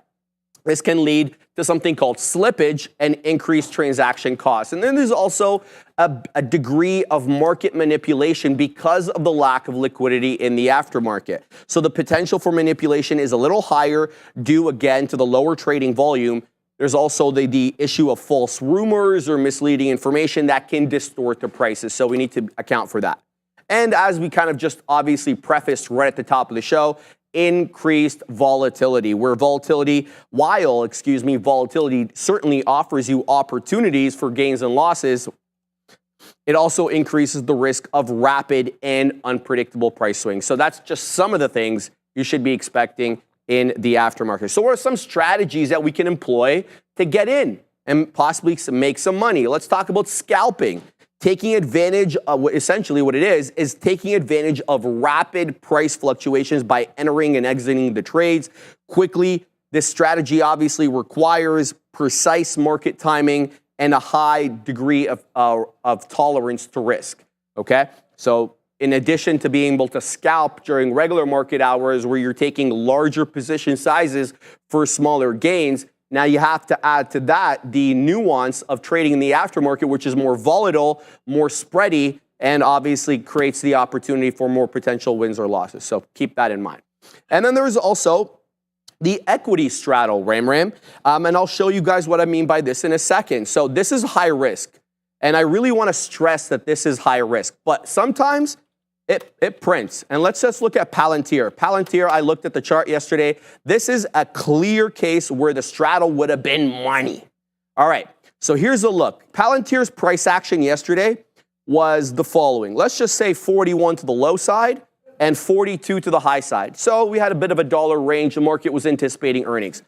This can lead to something called slippage and increased transaction costs. And then there's also a degree of market manipulation because of the lack of liquidity in the aftermarket. So the potential for manipulation is a little higher due, again, to the lower trading volume. There's also the issue of false rumors or misleading information that can distort the prices. So we need to account for that. And as we kind of just obviously prefaced right at the top of the show, increased volatility, volatility certainly offers you opportunities for gains and losses. It also increases the risk of rapid and unpredictable price swings. So that's just some of the things you should be expecting in the aftermarket. So what are some strategies that we can employ to get in and possibly make some money? Let's talk about scalping. Taking advantage of essentially what it is taking advantage of rapid price fluctuations by entering and exiting the trades quickly. This strategy obviously requires precise market timing and a high degree of tolerance to risk. Okay? So in addition to being able to scalp during regular market hours where you're taking larger position sizes for smaller gains, now you have to add to that the nuance of trading in the aftermarket, which is more volatile, more spready, and obviously creates the opportunity for more potential wins or losses. So keep that in mind. And then there's also the equity straddle, Ram. And I'll show you guys what I mean by this in a second. So this is high risk. And I really want to stress that this is high risk. But sometimes it prints. And let's just look at Palantir. Palantir, I looked at the chart yesterday. This is a clear case where the straddle would have been money. All right, so here's a look. Palantir's price action yesterday was the following. Let's just say 41 to the low side and 42 to the high side. So we had a bit of a dollar range. The market was anticipating earnings.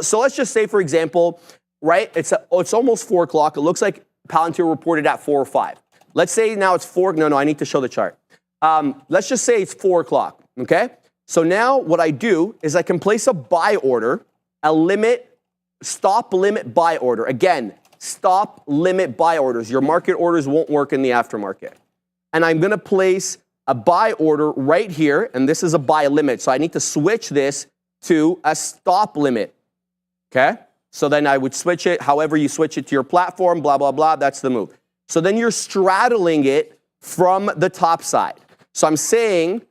So let's just say, for example, right, it's almost 4 o'clock. It looks like Palantir reported at 4 or 5. Let's say now it's 4. No, I need to show the chart. Let's just say it's 4 o'clock, okay? So now what I do is I can place a buy order, stop limit buy order. Again, stop limit buy orders. Your market orders won't work in the aftermarket. And I'm gonna place a buy order right here, and this is a buy limit. So I need to switch this to a stop limit, okay? So then I would switch it, however you switch it to your platform, blah, blah, blah, that's the move. So then you're straddling it from the top side. So I'm saying,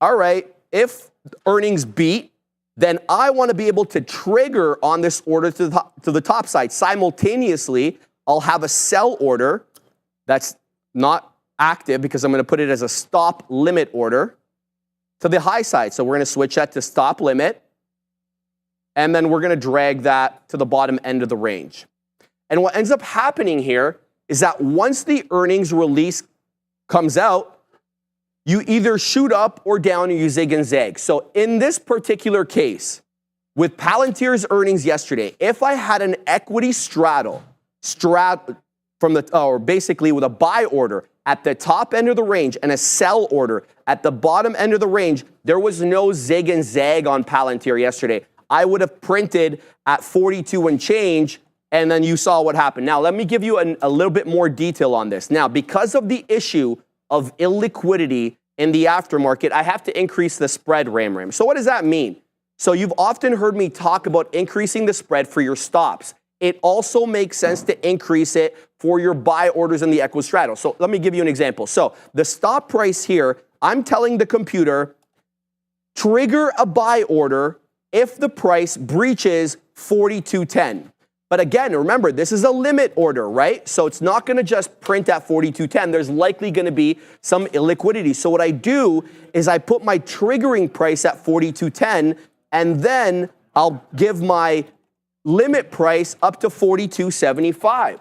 all right, if earnings beat, then I want to be able to trigger on this order to the top side. Simultaneously, I'll have a sell order that's not active because I'm going to put it as a stop limit order to the high side. So we're going to switch that to stop limit, and then we're going to drag that to the bottom end of the range. And what ends up happening here is that once the earnings release comes out, you either shoot up or down or you zig and zag. So in this particular case, with Palantir's earnings yesterday, if I had an equity straddle from or basically with a buy order at the top end of the range and a sell order at the bottom end of the range, there was no zig and zag on Palantir yesterday. I would have printed at 42 and change, and then you saw what happened. Now, let me give you a little bit more detail on this. Now, because of the issue of illiquidity in the aftermarket, I have to increase the spread, Ram. So what does that mean? So you've often heard me talk about increasing the spread for your stops. It also makes sense to increase it for your buy orders in the equity straddle. So let me give you an example. So the stop price here, I'm telling the computer, trigger a buy order if the price breaches 42.10. But again, remember, this is a limit order, right? So it's not going to just print at 42.10. There's likely going to be some illiquidity. So what I do is I put my triggering price at 42.10, and then I'll give my limit price up to 42.75.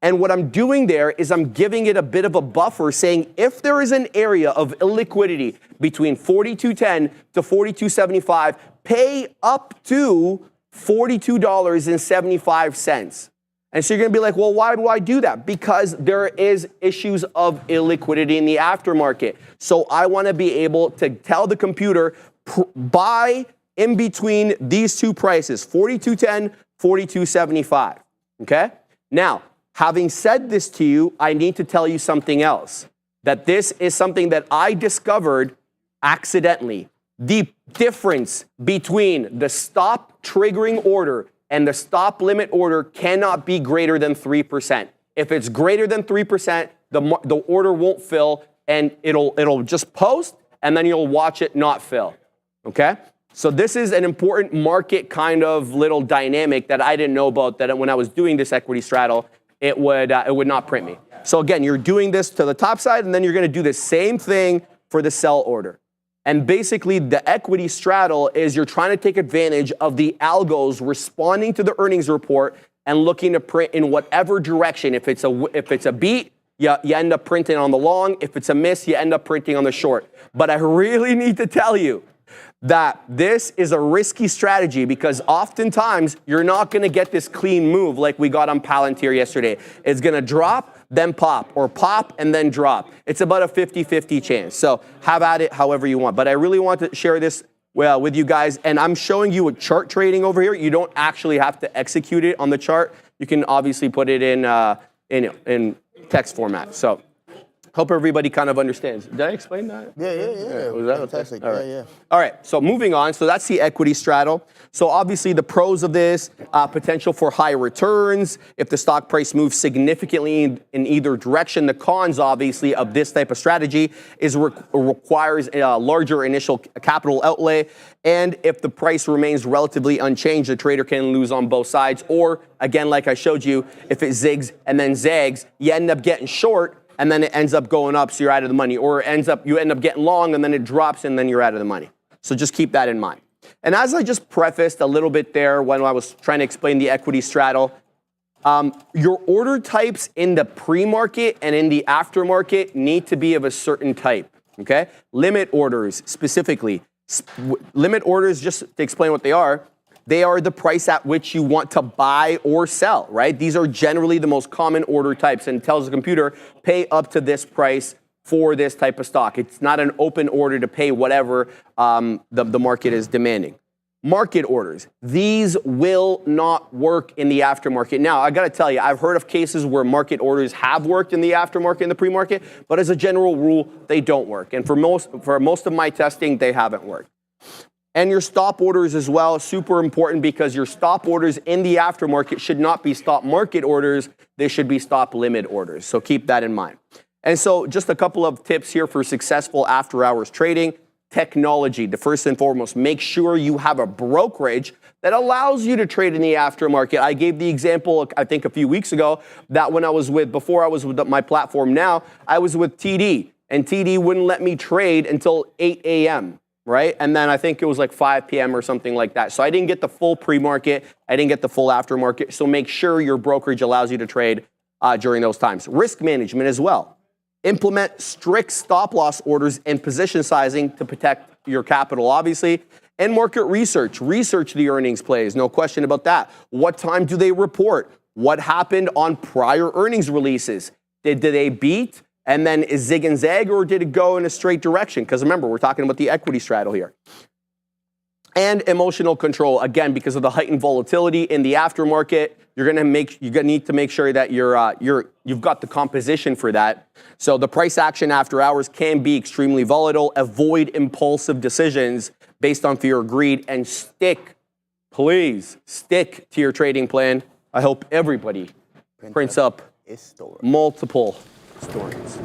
And what I'm doing there is I'm giving it a bit of a buffer, saying if there is an area of illiquidity between 42.10 to 42.75, pay up to $42.75. And so you're gonna be like, well, why do I do that? Because there is issues of illiquidity in the aftermarket. So I wanna be able to tell the computer, buy in between these two prices, 42.10, 42.75, okay? Now, having said this to you, I need to tell you something else. That this is something that I discovered accidentally. The difference between the stop triggering order and the stop limit order cannot be greater than 3%. If it's greater than 3%, the order won't fill and it'll just post and then you'll watch it not fill, okay? So this is an important market kind of little dynamic that I didn't know about, that when I was doing this equity straddle, it would not print me. So again, you're doing this to the top side and then you're gonna do the same thing for the sell order. And basically the equity straddle is you're trying to take advantage of the algos responding to the earnings report and looking to print in whatever direction. If it's a beat, you end up printing on the long. If it's a miss, you end up printing on the short. But I really need to tell you that this is a risky strategy because oftentimes you're not gonna get this clean move like we got on Palantir yesterday. It's gonna drop, then pop, or pop and then drop. It's about a 50-50 chance. So have at it however you want. But I really want to share this with you guys. And I'm showing you a chart trading over here. You don't actually have to execute it on the chart. You can obviously put it in text format. So hope everybody kind of understands. Did I explain that? Yeah. Was that Fantastic. okay? All right. Yeah. All right, so moving on. So that's the equity straddle. So obviously the pros of this, potential for high returns if the stock price moves significantly in either direction. The cons, obviously, of this type of strategy is requires a larger initial capital outlay. And if the price remains relatively unchanged, the trader can lose on both sides. Or again, like I showed you, if it zigs and then zags, you end up getting short and then it ends up going up, so you're out of the money. Or you end up getting long, and then it drops, and then you're out of the money. So just keep that in mind. And as I just prefaced a little bit there when I was trying to explain the equity straddle, your order types in the pre-market and in the aftermarket need to be of a certain type, okay? Limit orders, specifically. Limit orders, just to explain what they are the price at which you want to buy or sell, right? These are generally the most common order types and tells the computer, pay up to this price for this type of stock. It's not an open order to pay whatever the market is demanding. Market orders, these will not work in the aftermarket. Now, I gotta tell you, I've heard of cases where market orders have worked in the aftermarket and the pre-market, but as a general rule, they don't work. And for most of my testing, they haven't worked. And your stop orders as well, super important because your stop orders in the aftermarket should not be stop market orders, they should be stop limit orders. So keep that in mind. And so just a couple of tips here for successful after hours trading. Technology, the first and foremost, make sure you have a brokerage that allows you to trade in the aftermarket. I gave the example, I think a few weeks ago, that when before I was with my platform now, I was with TD, and TD wouldn't let me trade until 8 a.m., right? And then I think it was like 5 p.m. or something like that. So I didn't get the full pre-market, I didn't get the full aftermarket, so make sure your brokerage allows you to trade during those times. Risk management as well. Implement strict stop loss orders and position sizing to protect your capital, obviously. And market research. Research the earnings plays, no question about that. What time do they report? What happened on prior earnings releases? Did they beat and then is zig and zag, or did it go in a straight direction? Because remember, we're talking about the equity straddle here. And emotional control, again, because of the heightened volatility in the aftermarket, you're gonna need to make sure that you've got the composition for that. So the price action after hours can be extremely volatile. Avoid impulsive decisions based on fear or greed, and please stick to your trading plan. I hope everybody prints up multiple stories.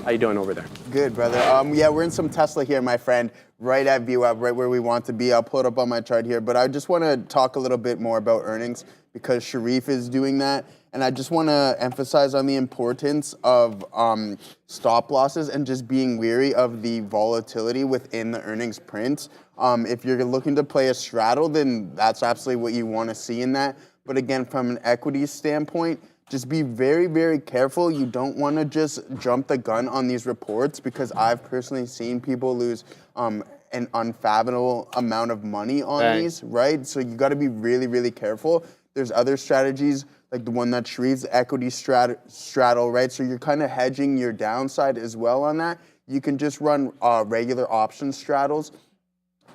How you doing over there? Good, brother. Yeah, we're in some Tesla here, my friend, right at VWAP, right where we want to be. I'll pull it up on my chart here, but I just want to talk a little bit more about earnings because Sharif is doing that. And I just want to emphasize on the importance of stop losses and just being wary of the volatility within the earnings print. If you're looking to play a straddle, then that's absolutely what you want to see in that. But again, from an equity standpoint, just be very, very careful. You don't want to just jump the gun on these reports because I've personally seen people lose an unfathomable amount of money on these, right? So you got to be really, really careful. There's other strategies like the one that Sharif's equity straddle, right? So you're kind of hedging your downside as well on that. You can just run regular option straddles.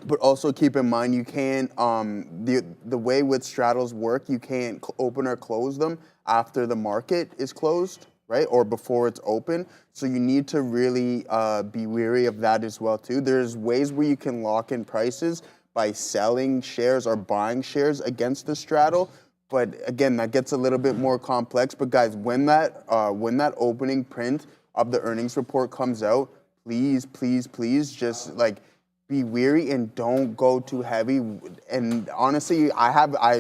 But also keep in mind, you can't, the way with straddles work, you can't open or close them after the market is closed, right? Or before it's open. So you need to really be wary of that as well too. There's ways where you can lock in prices by selling shares or buying shares against the straddle. But again, that gets a little bit more complex. But guys, when that opening print of the earnings report comes out, please, please, please just like, be weary and don't go too heavy. And honestly,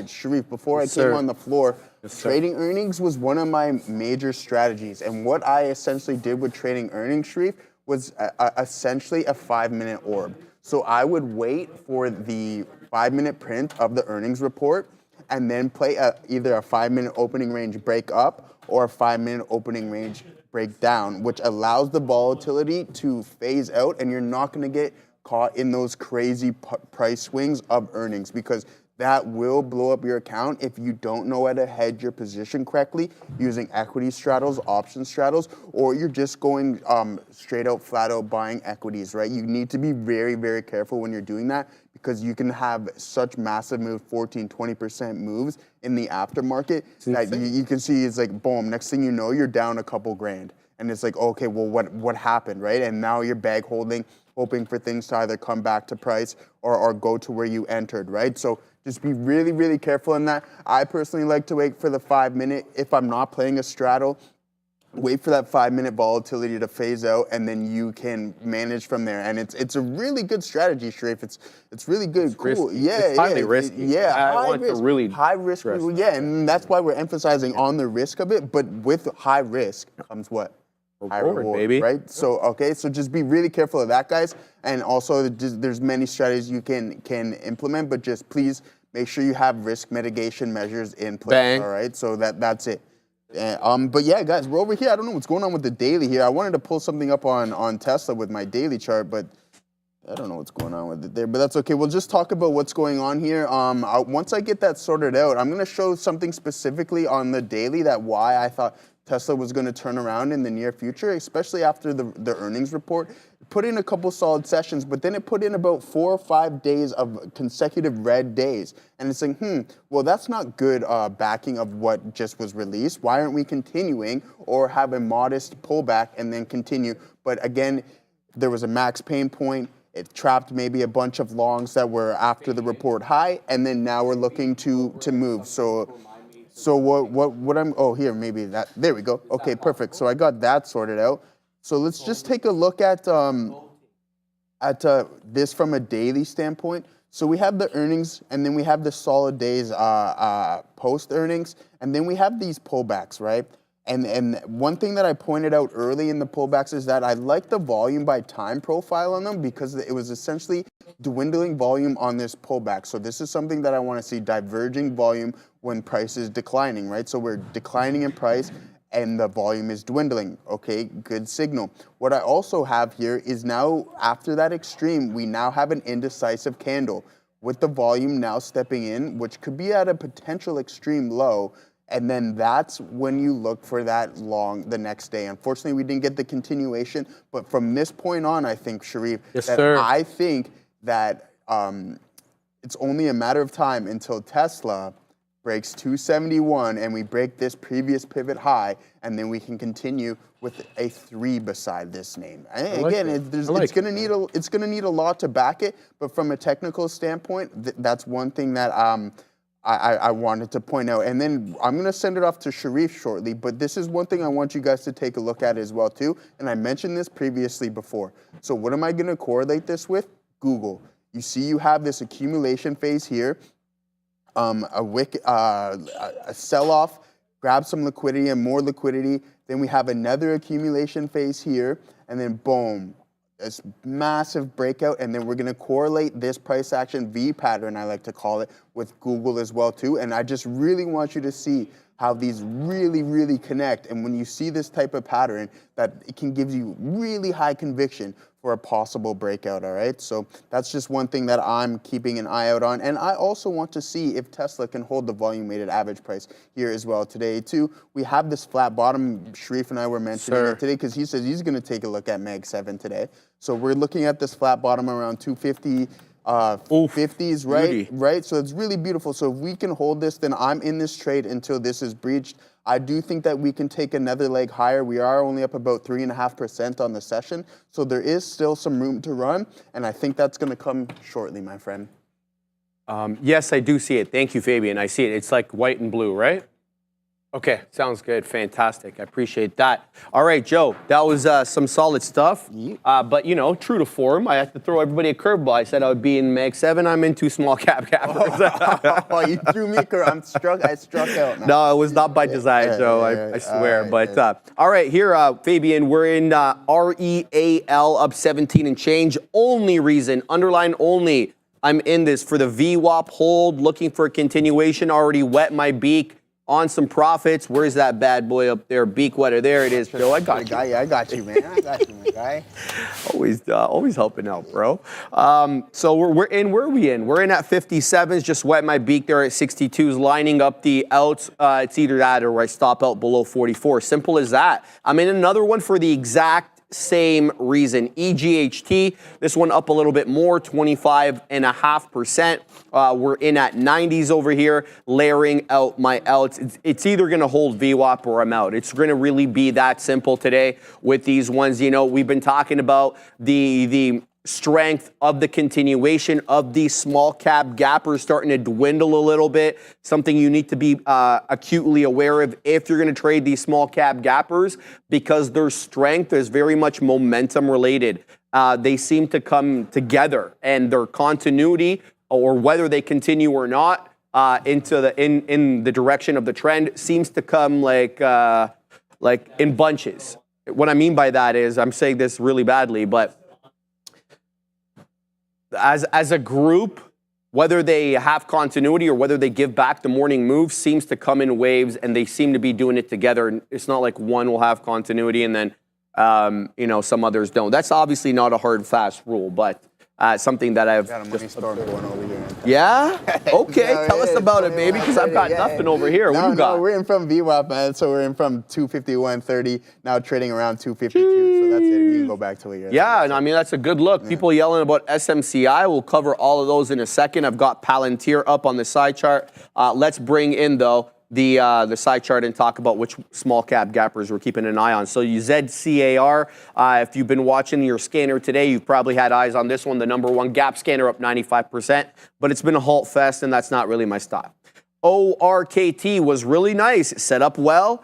Sharif, before I came on the floor, trading earnings was one of my major strategies. And what I essentially did with trading earnings, Sharif, was essentially a 5-minute orb. So I would wait for the 5-minute print of the earnings report and then play either a 5-minute opening range break up or a 5-minute opening range break down, which allows the volatility to phase out and you're not going to get caught in those crazy price swings of earnings, because that will blow up your account if you don't know how to hedge your position correctly using equity straddles, option straddles, or you're just going straight out, flat out buying equities, right? You need to be very, very careful when you're doing that, because you can have such massive move, 14, 20% moves in the aftermarket that you can see it's like, boom, next thing you know, you're down a couple grand. And it's like, okay, well, what happened, right? And now you're bag holding, hoping for things to either come back to price or go to where you entered, right? So just be really, really careful in that. I personally like to wait for the 5-minute. If I'm not playing a straddle, wait for that 5-minute volatility to phase out, and then you can manage from there. And it's a really good strategy, Sharif. It's really good, it's cool. Risky. Yeah, it's highly risky. Yeah, I want to really high risk. Yeah, and that's why we're emphasizing on the risk of it. But with high risk comes what? High reward, baby. Right? So, okay, so just be really careful of that, guys. And also, there's many strategies you can implement, but just please make sure you have risk mitigation measures in place. Bang. All right, so that's it. But yeah, guys, we're over here. I don't know what's going on with the daily here. I wanted to pull something up on Tesla with my daily chart, but I don't know what's going on with it there. But that's okay. We'll just talk about what's going on here. Once I get that sorted out, I'm going to show something specifically on the daily that why I thought Tesla was going to turn around in the near future, especially after the earnings report. It put in a couple solid sessions, but then it put in about 4 or 5 days of consecutive red days. And it's like, well, that's not good backing of what just was released. Why aren't we continuing or have a modest pullback and then continue? But again, there was a max pain point. It trapped maybe a bunch of longs that were after the report high, and then now we're looking to move. So what I'm, here, maybe that, there we go. Okay, perfect. So I got that sorted out. So let's just take a look at this from a daily standpoint. So we have the earnings, and then we have the solid days post earnings, and then we have these pullbacks, right? And one thing that I pointed out early in the pullbacks is that I like the volume by time profile on them, because it was essentially dwindling volume on this pullback. So this is something that I want to see, diverging volume when price is declining, right? So we're declining in price and the volume is dwindling. Okay, good signal. What I also have here is now, after that extreme, we now have an indecisive candle with the volume now stepping in, which could be at a potential extreme low. And then that's when you look for that long the next day. Unfortunately, we didn't get the continuation. But from this point on, I think, Sharif, I think that it's only a matter of time until Tesla breaks 271 and we break this previous pivot high, and then we can continue with a 3 beside this name. And again, it's going to need a lot to back it. But from a technical standpoint, that's one thing that I wanted to point out. And then I'm going to send it off to Sharif shortly, but this is one thing I want you guys to take a look at as well too. And I mentioned this previously before. So what am I going to correlate this with? Google. You see you have this accumulation phase here, a sell-off, grab some liquidity and more liquidity. Then we have another accumulation phase here, and then boom, this massive breakout, and then we're going to correlate this price action V pattern, I like to call it, with Google as well too. And I just really want you to see how these really, really connect. And when you see this type of pattern, that it can give you really high conviction for a possible breakout, all right? So that's just one thing that I'm keeping an eye out on. And I also want to see if Tesla can hold the volume-weighted average price here as well today, too. We have this flat bottom. Sharif and I were mentioning it today because he says he's going to take a look at Mag 7 today. So we're looking at this flat bottom around 250, 50s, right? Beauty. Right? So it's really beautiful. So if we can hold this, then I'm in this trade until this is breached. I do think that we can take another leg higher. We are only up about 3.5% on the session. So there is still some room to run. And I think that's going to come shortly, my friend. Yes, I do see it. Thank you, Fabian. I see it. It's like white and blue, right? Okay, sounds good. Fantastic. I appreciate that. All right, Joe, that was some solid stuff. But, you know, true to form, I had to throw everybody a curveball. I said I would be in Mag 7. I'm into small cap gappers. Oh, you threw me a curve. I struck out. Man. No, it was not by design, Joe. I swear. All right, here, Fabian, we're in REAL up 17 and change. Only reason, underline only, I'm in this for the VWAP hold, looking for a continuation. Already wet my beak on some profits. Where's that bad boy up there? Beak wetter. There it is, Joe. I got you. I got you, man. I got you, my guy. Always helping out, bro. So we're in. Where are we in? We're in at 57s. Just wet my beak there at 62s, lining up the outs. It's either that or I stop out below 44. Simple as that. I'm in another one for the exact same reason. EGHT, this one up a little bit more, 25.5%. We're in at 90s over here, layering out my outs. It's either going to hold VWAP or I'm out. It's going to really be that simple today with these ones. You know, we've been talking about the strength of the continuation of these small cap gappers starting to dwindle a little bit. Something you need to be acutely aware of if you're going to trade these small cap gappers, because their strength is very much momentum related. They seem to come together, and their continuity, or whether they continue or not, in the direction of the trend, seems to come like in bunches. What I mean by that is, I'm saying this really badly, but as a group, whether they have continuity or whether they give back the morning move, seems to come in waves, and they seem to be doing it together. It's not like one will have continuity and then you know, some others don't. That's obviously not a hard, fast rule, but something that I've Got a money storm going over here. Yeah? Okay, tell us about it, baby, because I've got nothing over here. What do you got? We're in from VWAP, man. So we're in from 251.30, now trading around 252. So that's it. You can go back to it. Yeah, and I mean, that's a good look. People yelling about SMCI. We'll cover all of those in a second. I've got Palantir up on the side chart. Let's bring in, though, the side chart and talk about which small cap gappers we're keeping an eye on. So you ZCAR, if you've been watching your scanner today, you've probably had eyes on this one, the #1 gap scanner up 95%, but it's been a halt fest, and that's not really my style. ORKT was really nice. It set up well,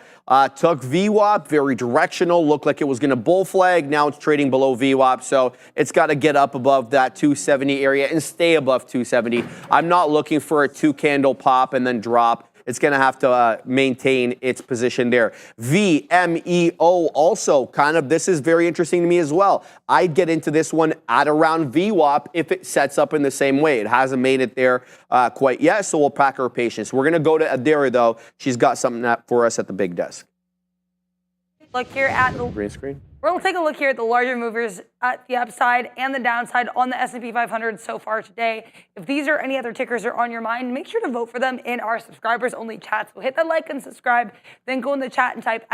took VWAP, very directional, looked like it was going to bull flag. Now it's trading below VWAP, so it's got to get up above that 270 area and stay above 270. I'm not looking for a 2-candle pop and then drop. It's going to have to maintain its position there. VMEO also kind of, this is very interesting to me as well. I'd get into this one at around VWAP if it sets up in the same way. It hasn't made it there quite yet, so we'll pack our patience. We're going to go to Adira, though. She's got something for us at the big desk. Look here at the green screen. We're going to take a look here at the larger movers at the upside and the downside on the S&P 500 so far today. If these or any other tickers are on your mind, make sure to vote for them in our subscribers-only chat. So hit that like and subscribe, then go in the chat and type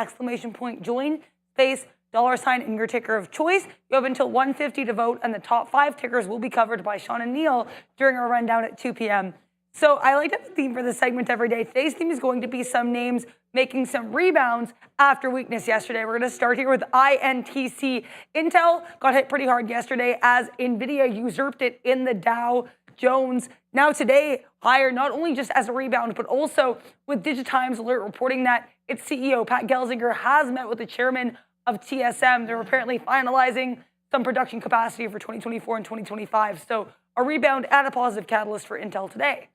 !join, space, $sign in your ticker of choice. You have until 1:50 to vote, and the top 5 tickers will be covered by Sean and Neil during our rundown at 2 p.m. So I like to have a theme for this segment every day. Today's theme is going to be some names making some rebounds after weakness yesterday. We're going to start here with INTC. Intel got hit pretty hard yesterday as NVIDIA usurped it in the Dow Jones. Now today, higher not only just as a rebound, but also with Digitimes Alert reporting that its CEO, Pat Gelsinger, has met with the chairman of TSM. They're apparently finalizing some production capacity for 2024 and 2025. So a rebound and a positive catalyst for Intel today.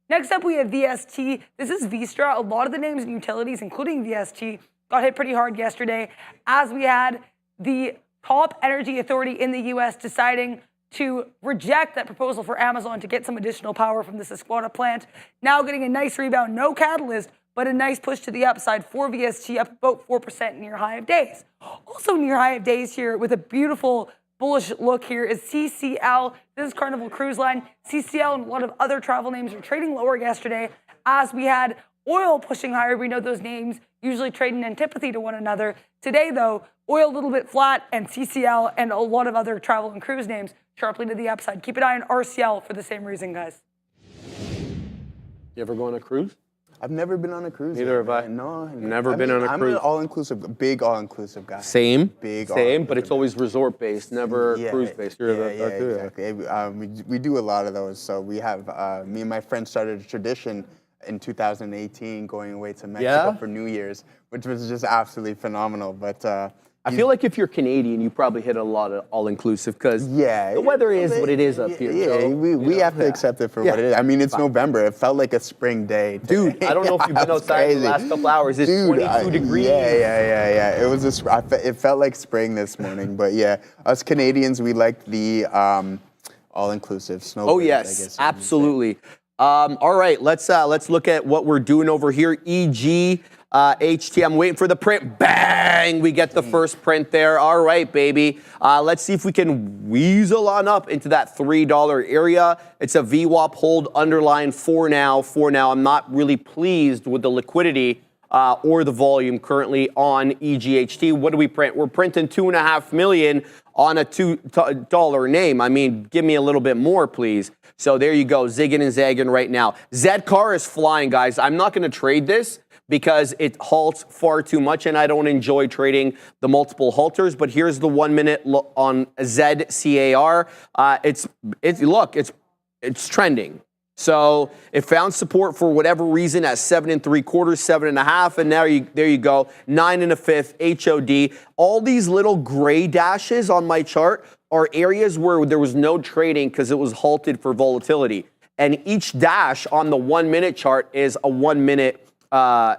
Next up, we have VST. This is Vistra. A lot of the names in utilities, including VST, got hit pretty hard yesterday as we had the top energy authority in the U.S. deciding to reject that proposal for Amazon to get some additional power from the Susquehanna plant. Now getting a nice rebound, no catalyst, but a nice push to the upside for VST, up about 4% near high of days. Also near high of days here with a beautiful bullish look here is CCL. This is Carnival Cruise Line. CCL and a lot of other travel names were trading lower yesterday as we had oil pushing higher. We know those names usually trade in antipathy to one another. Today, though, oil a little bit flat and CCL and a lot of other travel and cruise names sharply to the upside. Keep an eye on RCL for the same reason, guys. You ever go on a cruise? I've never been on a cruise. Neither have I. No, Never been on a I'm cruise. an all-inclusive, big all-inclusive guy. Same. Big Same, but all-inclusive it's always resort-based, never Yeah, cruise-based. exactly. We do a lot of those. So we have, me and my friend started a tradition in 2018 going away to Mexico for New Year's, which was just absolutely phenomenal. But I feel like if you're Canadian, you probably hit a lot of all-inclusive because yeah, the weather is what it is up here. Yeah, so, we have to accept it for what it is. I mean, it's November. It felt like a spring day. Dude, I don't know if you've been outside the last couple hours. It's 22 degrees. Yeah. It was just, it felt like spring this morning. But yeah, us Canadians, we like the all-inclusive snow. Oh yes, absolutely. All right, let's look at what we're doing over here. EG. HT, I'm waiting for the print. Bang! We get the first print there. All right, baby. Let's see if we can weasel on up into that $3 area. It's a VWAP hold underline for now. I'm not really pleased with the liquidity or the volume currently on EGHT. What do we print? We're printing 2.5 million on a $2 name. I mean, give me a little bit more, please. So there you go, zigging and zagging right now. Zcar is flying, guys. I'm not going to trade this because it halts far too much, and I don't enjoy trading the multiple halters. But here's the 1 minute on ZCAR. It's trending. So it found support for whatever reason at 7 3/4, 7.5, and now there you go, 9 1/5 HOD. All these little gray dashes on my chart are areas where there was no trading because it was halted for volatility. And each dash on the 1 minute chart is a 1 minute.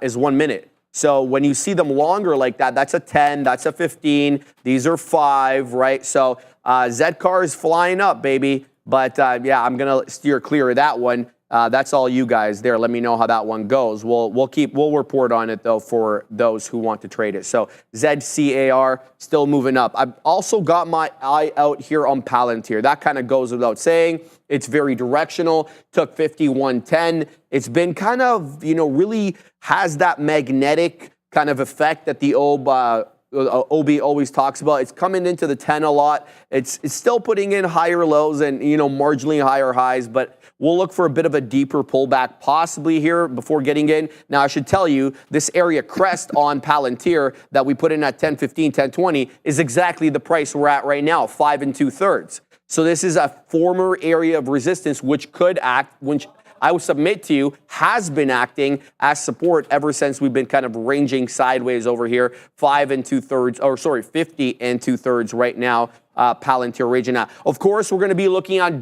Is 1 minute. So when you see them longer like that, that's a 10, that's a 15, these are 5, right? So Zcar is flying up, baby. But yeah, I'm going to steer clear of that one. That's all you guys there. Let me know how that one goes. We'll report on it though for those who want to trade it. So ZCAR still moving up. I've also got my eye out here on Palantir. That kind of goes without saying. It's very directional. Took 51.10. It's been kind of, really has that magnetic kind of effect that the OB always talks about. It's coming into the 10 a lot. It's still putting in higher lows and, marginally higher highs, but we'll look for a bit of a deeper pullback possibly here before getting in. Now, I should tell you, this area crest on Palantir that we put in at 10.15, 10.20 is exactly the price we're at right now, 5 2/3. So this is a former area of resistance which could act, which I will submit to you, has been acting as support ever since we've been kind of ranging sideways over here, 5 2/3, 50 2/3 right now, Palantir region. Now, of course, we're going to be looking at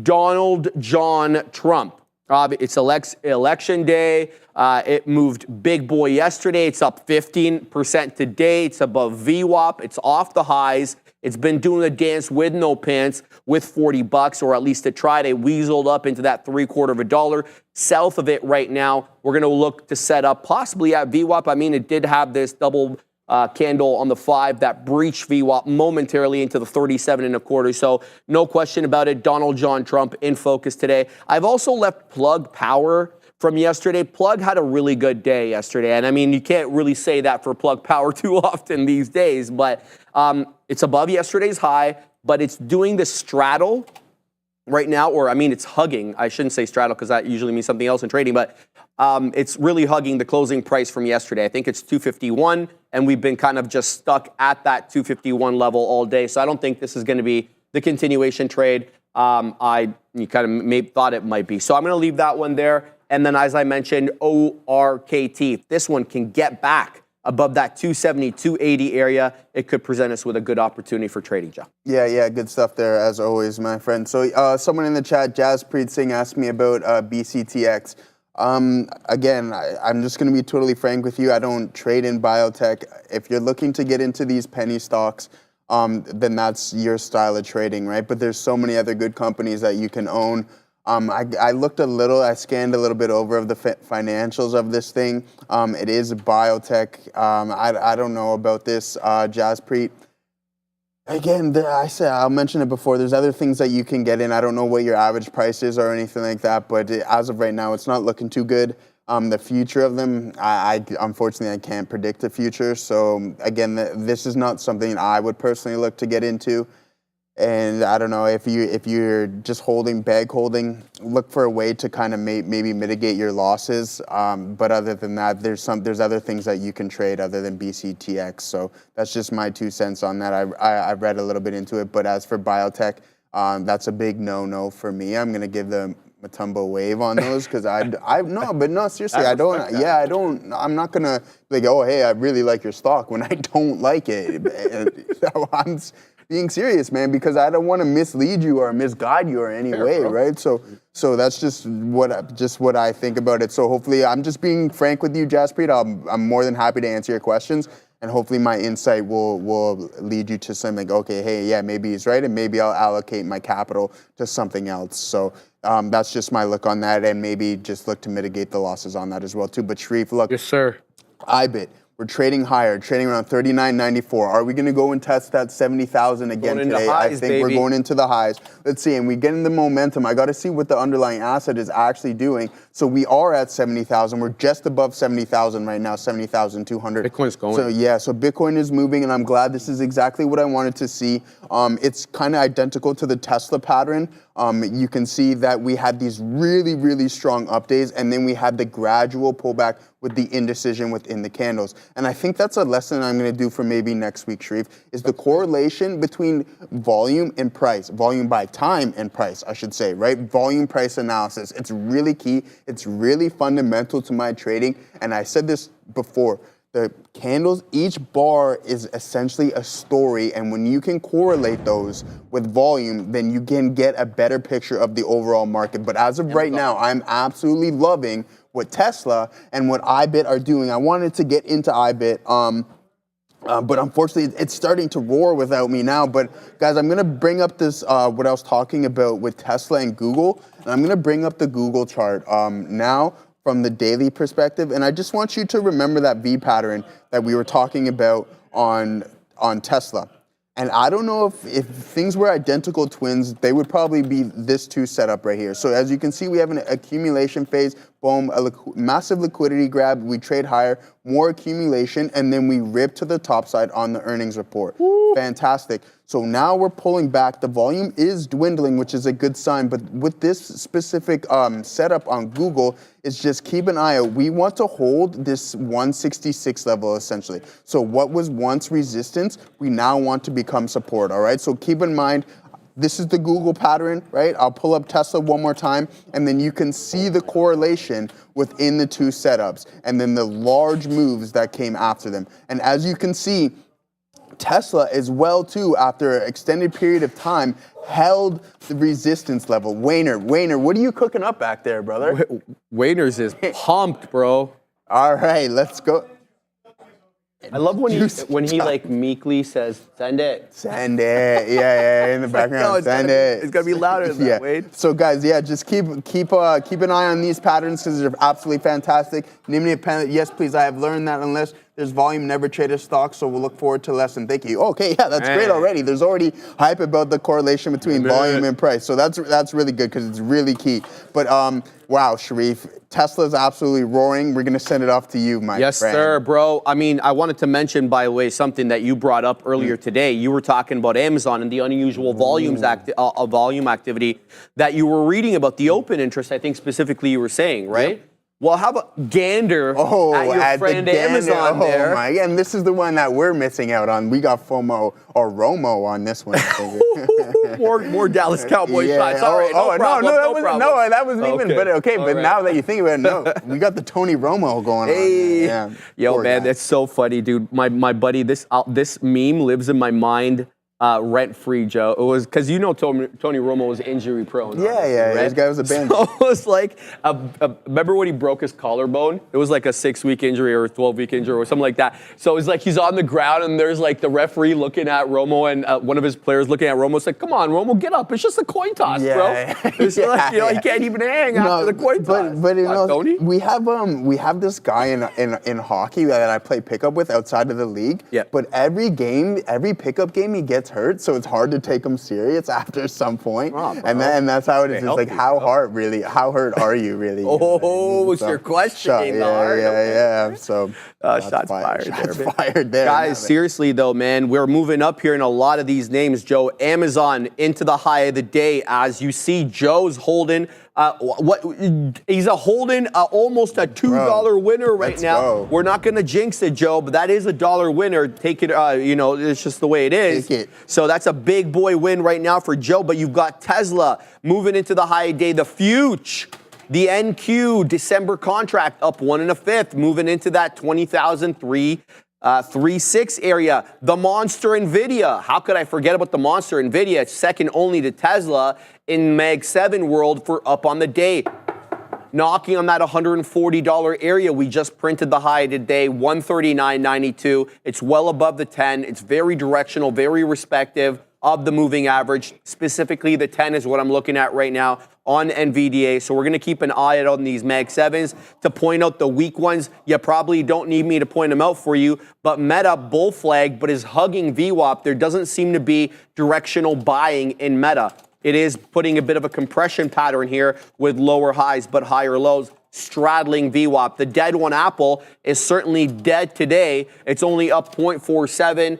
Donald John Trump. It's election day. It moved big boy yesterday. It's up 15% today. It's above VWAP. It's off the highs. It's been doing a dance with no pants with $40, or at least it tried. It weaseled up into that $0.75. South of it right now, we're going to look to set up possibly at VWAP. I mean, it did have this double candle on the 5 that breached VWAP momentarily into the 37 1/4. So no question about it. Donald John Trump in focus today. I've also left Plug Power from yesterday. Plug had a really good day yesterday. And I mean, you can't really say that for Plug Power too often these days, but it's above yesterday's high, but it's doing the straddle right now, or I mean, it's hugging. I shouldn't say straddle because that usually means something else in trading, but it's really hugging the closing price from yesterday. I think it's 251, and we've been kind of just stuck at that 251 level all day. So I don't think this is going to be the continuation trade you kind of thought it might be. So I'm going to leave that one there. And then, as I mentioned, ORKT. If this one can get back above that 270, 280 area, it could present us with a good opportunity for trading, Joe. Yeah, good stuff there, as always, my friend. So someone in the chat, Jaspreet Singh, asked me about BCTX. Again, I'm just going to be totally frank with you. I don't trade in biotech. If you're looking to get into these penny stocks, then that's your style of trading, right? But there's so many other good companies that you can own. I looked a little, I scanned a little bit over of the financials of this thing. It is a biotech. I don't know about this, Jaspreet. Again, I'll mention it before. There's other things that you can get in. I don't know what your average price is or anything like that, but as of right now, it's not looking too good. The future of them, unfortunately, I can't predict the future. So again, this is not something I would personally look to get into. And I don't know if you're just bag holding, look for a way to kind of maybe mitigate your losses. But other than that, there's other things that you can trade other than BCTX. So that's just my 2 cents on that. I've read a little bit into it, but as for biotech, that's a big no for me. I'm gonna give the Matumbo wave on those because seriously, I'm not gonna be like, oh hey, I really like your stock when I don't like it. I'm being serious, man, because I don't want to mislead you or misguide you or any way, right? So that's just what I think about it. So hopefully, I'm just being frank with you, Jaspreet. I'm more than happy to answer your questions, and hopefully my insight will lead you to something like, okay, hey, yeah, maybe he's right, and maybe I'll allocate my capital to something else. So that's just my look on that, and maybe just look to mitigate the losses on that as well too. But Sharif, look, yes, sir. IBIT. We're trading higher, trading around 39.94. Are we going to go and test that 70,000 again today? Highs, I think we're going into the highs. Let's see, and we get in the momentum. I got to see what the underlying asset is actually doing. So we are at 70,000. We're just above 70,000 right now, 70,200. Bitcoin's going. So yeah, so Bitcoin is moving, and I'm glad this is exactly what I wanted to see. It's kind of identical to the Tesla pattern. You can see that we had these really, really strong up days, and then we had the gradual pullback with the indecision within the candles. And I think that's a lesson I'm going to do for maybe next week, Sharif, is the correlation between volume and price, volume by time and price, I should say, right? Volume price analysis. It's really key. It's really fundamental to my trading. And I said this before. The candles, each bar is essentially a story, and when you can correlate those with volume, then you can get a better picture of the overall market. But as of right now, I'm absolutely loving what Tesla and what IBIT are doing. I wanted to get into IBIT, but unfortunately, it's starting to roar without me now. But guys, I'm going to bring up this, what I was talking about with Tesla and Google, and I'm going to bring up the Google chart now, from the daily perspective. And I just want you to remember that V pattern that we were talking about on Tesla. And I don't know if things were identical twins, they would probably be this two setup right here. So as you can see, we have an accumulation phase, boom, massive liquidity grab, we trade higher, more accumulation, and then we rip to the top side on the earnings report. Woo. Fantastic. So now we're pulling back. The volume is dwindling, which is a good sign. But with this specific setup on Google, is just keep an eye out. We want to hold this 166 level essentially. So what was once resistance, we now want to become support, all right? So keep in mind, this is the Google pattern, right? I'll pull up Tesla one more time, and then you can see the correlation within the two setups, and then the large moves that came after them. And as you can see, Tesla as well too, after an extended period of time, held the resistance level. Wayner, what are you cooking up back there, brother? Wayner's is pumped, bro. All right, let's go. I love when he like meekly says, "Send it." Send it. Yeah, in the background. Send it. It's gonna be louder than that, Wade. So guys, yeah, just keep an eye on these patterns because they're absolutely fantastic. Yes, please. I have learned that unless there's volume, never trade a stock. So we'll look forward to lesson. Thank you. Okay, yeah, that's great already. There's already hype about the correlation between volume and price. So that's really good because it's really key. But wow, Sharif, Tesla's absolutely roaring. We're gonna send it off to you, my friend. Yes, sir, bro. I mean, I wanted to mention, by the way, something that you brought up earlier today. You were talking about Amazon and the unusual volume activity that you were reading about, the open interest, I think specifically you were saying, right? Yep. Well, how about gander at your friend Amazon there? Oh my, and this is the one that we're missing out on. We got FOMO or ROMO on this one. more Dallas Cowboys shots. All right, no problem. That wasn't even. But okay, but now that you think about it, no, we got the Tony Romo going on. Yeah. Yo, man, that's so funny, dude. My buddy, this meme lives in my mind rent-free, Joe. It was because Tony Romo was injury prone. Yeah. This guy was a band. So it was like, remember when he broke his collarbone? It was like a 6-week injury or a 12-week injury or something like that. So it was like he's on the ground and there's like the referee looking at Romo and one of his players looking at Romo. It's like, come on, Romo, get up. It's just a coin toss, bro. It's like, he can't even hang after the coin toss. But Tony? we have this guy in hockey that I play pickup with outside of the league. Yeah. But every pickup game he gets hurt, so it's hard to take him serious after some point. Oh, and that's how it is. It's like how hurt are you really? So you're questioning the heart. Yeah. So shots fired there. Guys, seriously though, man, we're moving up here in a lot of these names. Joe, Amazon into the high of the day. As you see, Joe's holding. He's holding almost a $2 winner right now. Go. We're not going to jinx it, Joe, but that is a $1 winner. Take it, it's just the way it is. Take it. So that's a big boy win right now for Joe. But you've got Tesla moving into the high day. The Future, the NQ December contract up 1 1/5, moving into that 20,336 area. The Monster Nvidia. How could I forget about the Monster Nvidia? It's second only to Tesla in Mag 7 world for up on the day. Knocking on that $140 area. We just printed the high today, 139.92. It's well above the 10. It's very directional, very respective of the moving average. Specifically, the 10 is what I'm looking at right now on NVDA. So we're going to keep an eye out on these Mag 7s to point out the weak ones. You probably don't need me to point them out for you, but Meta bull flag, but is hugging VWAP. There doesn't seem to be directional buying in Meta. It is putting a bit of a compression pattern here with lower highs but higher lows, straddling VWAP. The dead one, Apple, is certainly dead today. It's only up 0.47,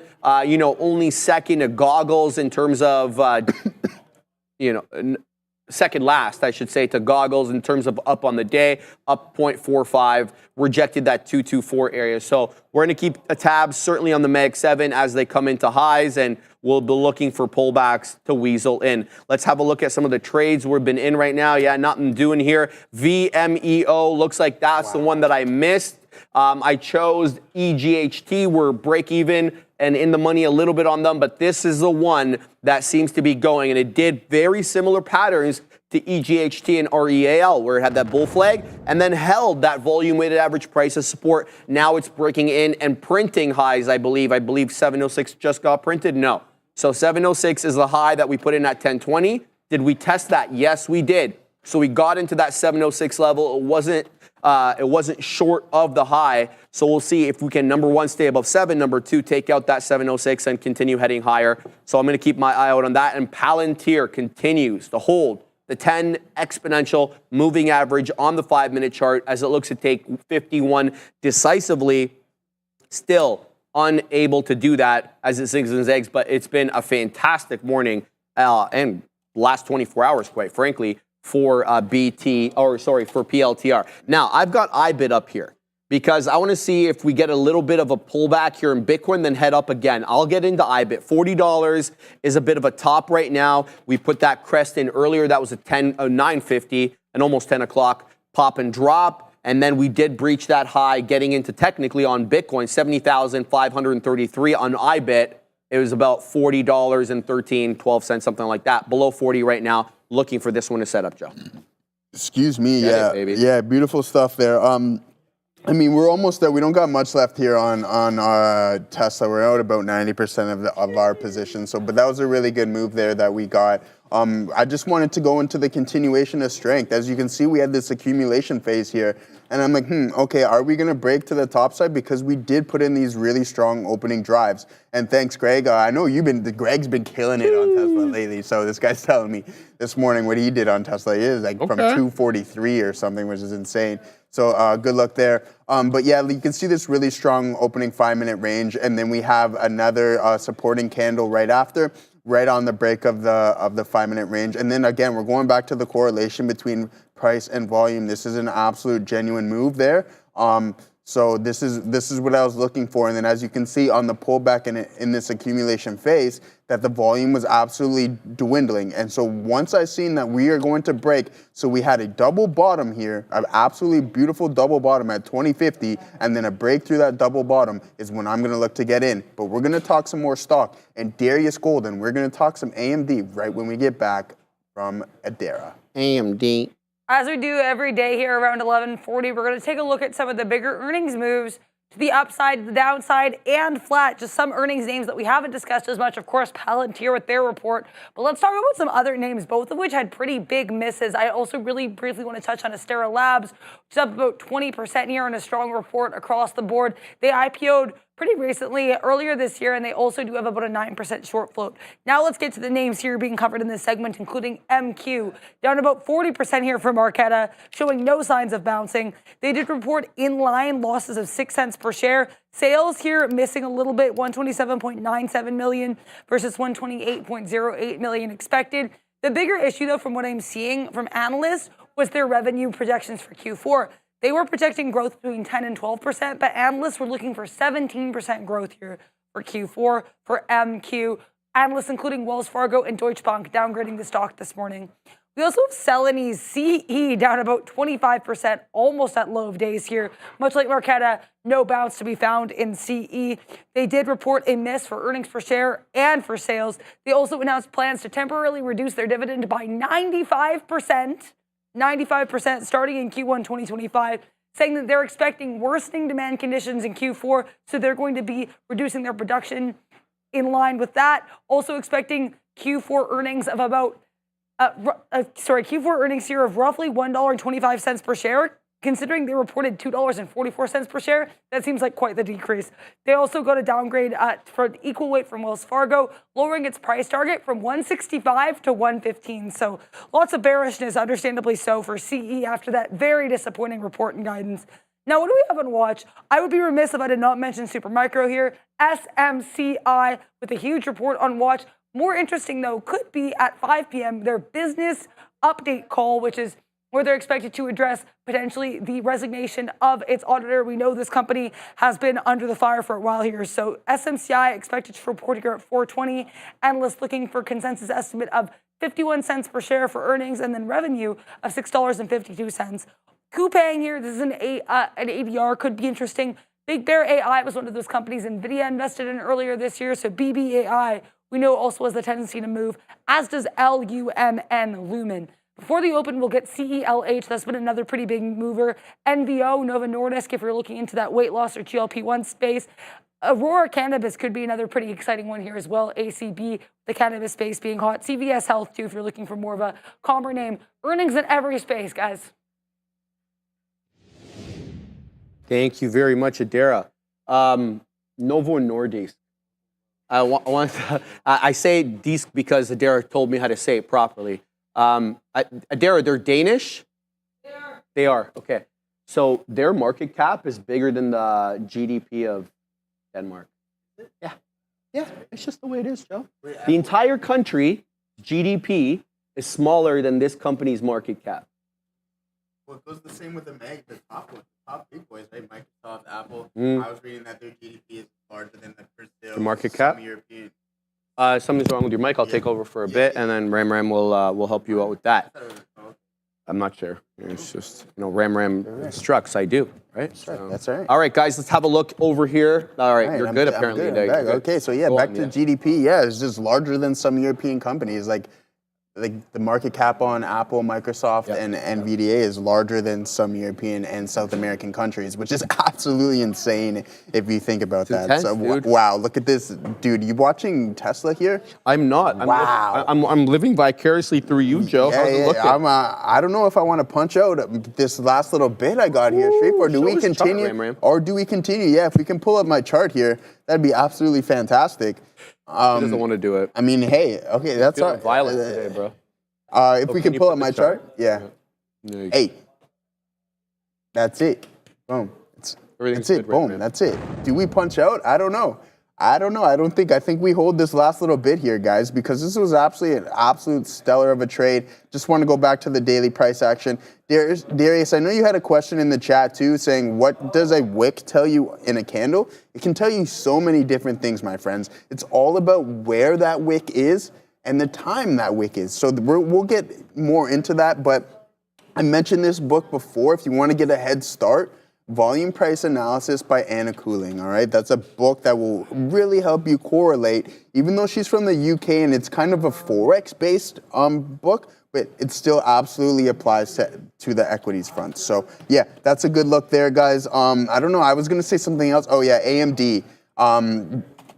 only second to Goggles in terms of, second last, I should say, to Goggles in terms of up on the day, up 0.45, rejected that 224 area. So we're going to keep a tab certainly on the Mag 7 as they come into highs, and we'll be looking for pullbacks to weasel in. Let's have a look at some of the trades we've been in right now. Yeah, nothing doing here. VMEO, looks like that's the one that I missed. I chose EGHT. We're break even and in the money a little bit on them, but this is the one that seems to be going, and it did very similar patterns to EGHT and REAL, where it had that bull flag and then held that volume weighted average price of support. Now it's breaking in and printing highs, I believe. 706 just got printed. No. So 706 is the high that we put in at 1020. Did we test that? Yes, we did. So we got into that 706 level. It wasn't short of the high. So we'll see if we can, number one, stay above 7, number 2, take out that 706 and continue heading higher. So I'm going to keep my eye out on that. And Palantir continues to hold the 10 exponential moving average on the 5-minute chart as it looks to take 51 decisively. Still unable to do that as it zigs and zags, but it's been a fantastic morning and last 24 hours, quite frankly, for PLTR. Now, I've got IBIT up here because I want to see if we get a little bit of a pullback here in Bitcoin, then head up again. I'll get into IBIT. $40 is a bit of a top right now. We put that crest in earlier. That was a 950 and almost 10 o'clock pop and drop. And then we did breach that high, getting into technically on Bitcoin, 70,533 on IBIT. It was about $40.13, 12 cents, something like that. Below 40 right now. Looking for this one to set up, Joe. Excuse me. Yeah, beautiful stuff there. We're almost there. We don't got much left here on Tesla. We're out about 90% of our position. So, but that was a really good move there that we got. I just wanted to go into the continuation of strength. As you can see, we had this accumulation phase here. And I'm like, okay, are we going to break to the top side? Because we did put in these really strong opening drives. And thanks, Greg. I know Greg's been killing it on Tesla lately. So this guy's telling me this morning what he did on Tesla is like from 243 or something, which is insane. So good luck there. But yeah, you can see this really strong opening 5-minute range. And then we have another supporting candle right after, right on the break of the 5-minute range. And then again, we're going back to the correlation between price and volume. This is an absolute genuine move there. So this is what I was looking for. And then as you can see on the pullback in this accumulation phase, that the volume was absolutely dwindling. And so once I seen that we are going to break, so we had a double bottom here, an absolutely beautiful double bottom at 2050, and then a break through that double bottom is when I'm gonna look to get in. But we're gonna talk some more stock. And Darius Golden, we're gonna talk some AMD right when we get back from Adara. AMD. As we do every day here around 11:40, we're going to take a look at some of the bigger earnings moves to the upside, the downside, and flat. Just some earnings names that we haven't discussed as much. Of course, Palantir with their report. But let's talk about some other names, both of which had pretty big misses. I also really briefly want to touch on Astera Labs, which is up about 20% here in a strong report across the board. They IPO'd pretty recently, earlier this year, and they also do have about a 9% short float. Now let's get to the names here being covered in this segment, including MQ, down about 40% here for Marqeta, showing no signs of bouncing. They did report in-line losses of 6 cents per share. Sales here missing a little bit, 127.97 million versus 128.08 million expected. The bigger issue, though, from what I'm seeing from analysts, was their revenue projections for Q4. They were projecting growth between 10 and 12%, but analysts were looking for 17% growth here for Q4 for MQ. Analysts, including Wells Fargo and Deutsche Bank, downgrading the stock this morning. We also have Celanese CE down about 25%, almost at low of days here. Much like Marqeta, no bounce to be found in CE. They did report a miss for earnings per share and for sales. They also announced plans to temporarily reduce their dividend by 95%. 95% starting in Q1 2025, saying that they're expecting worsening demand conditions in Q4, so they're going to be reducing their production in line with that. Also expecting Q4 earnings of about, Q4 earnings here of roughly $1.25 per share. Considering they reported $2.44 per share, that seems like quite the decrease. They also got a downgrade for an equal weight from Wells Fargo, lowering its price target from 165 to 115. So lots of bearishness, understandably so, for CE after that very disappointing report and guidance. Now, what do we have on watch? I would be remiss if I did not mention Supermicro here. SMCI with a huge report on watch. More interesting, though, could be at 5 p.m. their business update call, which is where they're expected to address potentially the resignation of its auditor. We know this company has been under the fire for a while here. So SMCI expected to report here at 4:20. Analysts looking for consensus estimate of 51 cents per share for earnings and then revenue of $6.52. Coupang here, this is an ADR, could be interesting. Big Bear AI was one of those companies NVIDIA invested in earlier this year. So BBAI, we know also has the tendency to move, as does LUMN, Lumen. Before the open, we'll get CELH. That's been another pretty big mover. NVO, Novo Nordisk, if you're looking into that weight loss or GLP-1 space. Aurora Cannabis could be another pretty exciting one here as well. ACB, the cannabis space being hot. CVS Health, too, if you're looking for more of a calmer name. Earnings in every space, guys. Thank you very much, Adara. Novo Nordisk. I say Disk because Adara told me how to say it properly. Adara, they're Danish? They are, okay. So their market cap is bigger than the GDP of Denmark. Yeah, it's just the way it is, Joe. The entire country, GDP, is smaller than this company's market cap. Well, it goes the same with the top one. Top big boys, right? Microsoft, Apple. I was reading that their GDP is larger than the Brazil. The market cap? European. Something's wrong with your mic. I'll take over for a bit, and then Ram will help you out with that. I'm not sure. It's just, Ram instructs. I do, right? That's right. All right, guys, let's have a look over here. All right, you're good apparently. I'm good. Okay, so yeah, back to GDP. Yeah, it's just larger than some European companies. Like the market cap on Apple, Microsoft, and NVIDIA is larger than some European and South American countries, which is absolutely insane if you think about that. Intense, so, dude. Wow, look at this, dude. You watching Tesla here? I'm not. I'm living vicariously through you, Joe. How's it looking? I don't know if I want to punch out this last little bit I got here, Shreve, or do we continue? Ram. Or do we continue? Yeah, if we can pull up my chart here, that'd be absolutely fantastic. He doesn't want to do it. I mean, hey, okay, that's all right. Violent today, bro. If we can pull up my chart, yeah. 8. That's it. Boom. That's it. Good, Boom. man. That's it. Do we punch out? I don't know. I don't know. I think we hold this last little bit here, guys, because this was absolutely an absolute stellar of a trade. Just want to go back to the daily price action. Darius, I know you had a question in the chat too, saying, what does a wick tell you in a candle? It can tell you so many different things, my friends. It's all about where that wick is and the time that wick is. So we'll get more into that, but I mentioned this book before. If you want to get a head start, Volume Price Analysis by Anna Cooling, all right? That's a book that will really help you correlate, even though she's from the UK and it's kind of a Forex-based book, but it still absolutely applies to the equities front. So, yeah, that's a good look there, guys. I don't know, I was going to say something else. Oh, yeah, AMD.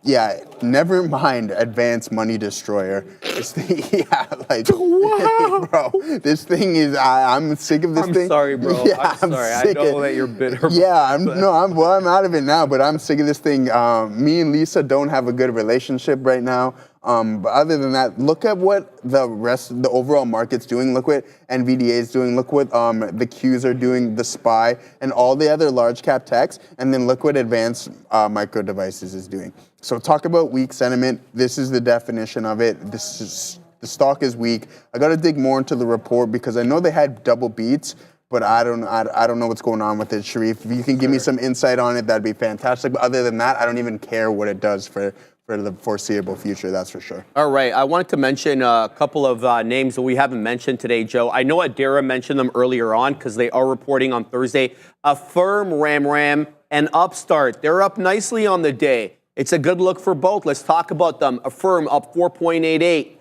Yeah, never mind Advanced Money Destroyer. This thing, yeah, like, wow. bro, this thing is, I'm sick of this thing. I'm sorry, bro. Yeah, I'm sorry. I know that you're bitter. Yeah, I'm out of it now, but I'm sick of this thing. Me and Lisa don't have a good relationship right now. But other than that, look at what the overall market's doing. Look what NVDA is doing. Look what the Qs are doing, the SPY, and all the other large cap techs. And then look what Advanced Micro Devices is doing. So talk about weak sentiment. This is the definition of it. The stock is weak. I got to dig more into the report because I know they had double beats, but I don't know what's going on with it, Sharif. If you can give me some insight on it, that'd be fantastic. But other than that, I don't even care what it does for the foreseeable future, that's for sure. All right, I wanted to mention a couple of names that we haven't mentioned today, Joe. I know Adara mentioned them earlier on because they are reporting on Thursday. Affirm, Ram, and Upstart. They're up nicely on the day. It's a good look for both. Let's talk about them. Affirm up 4.88.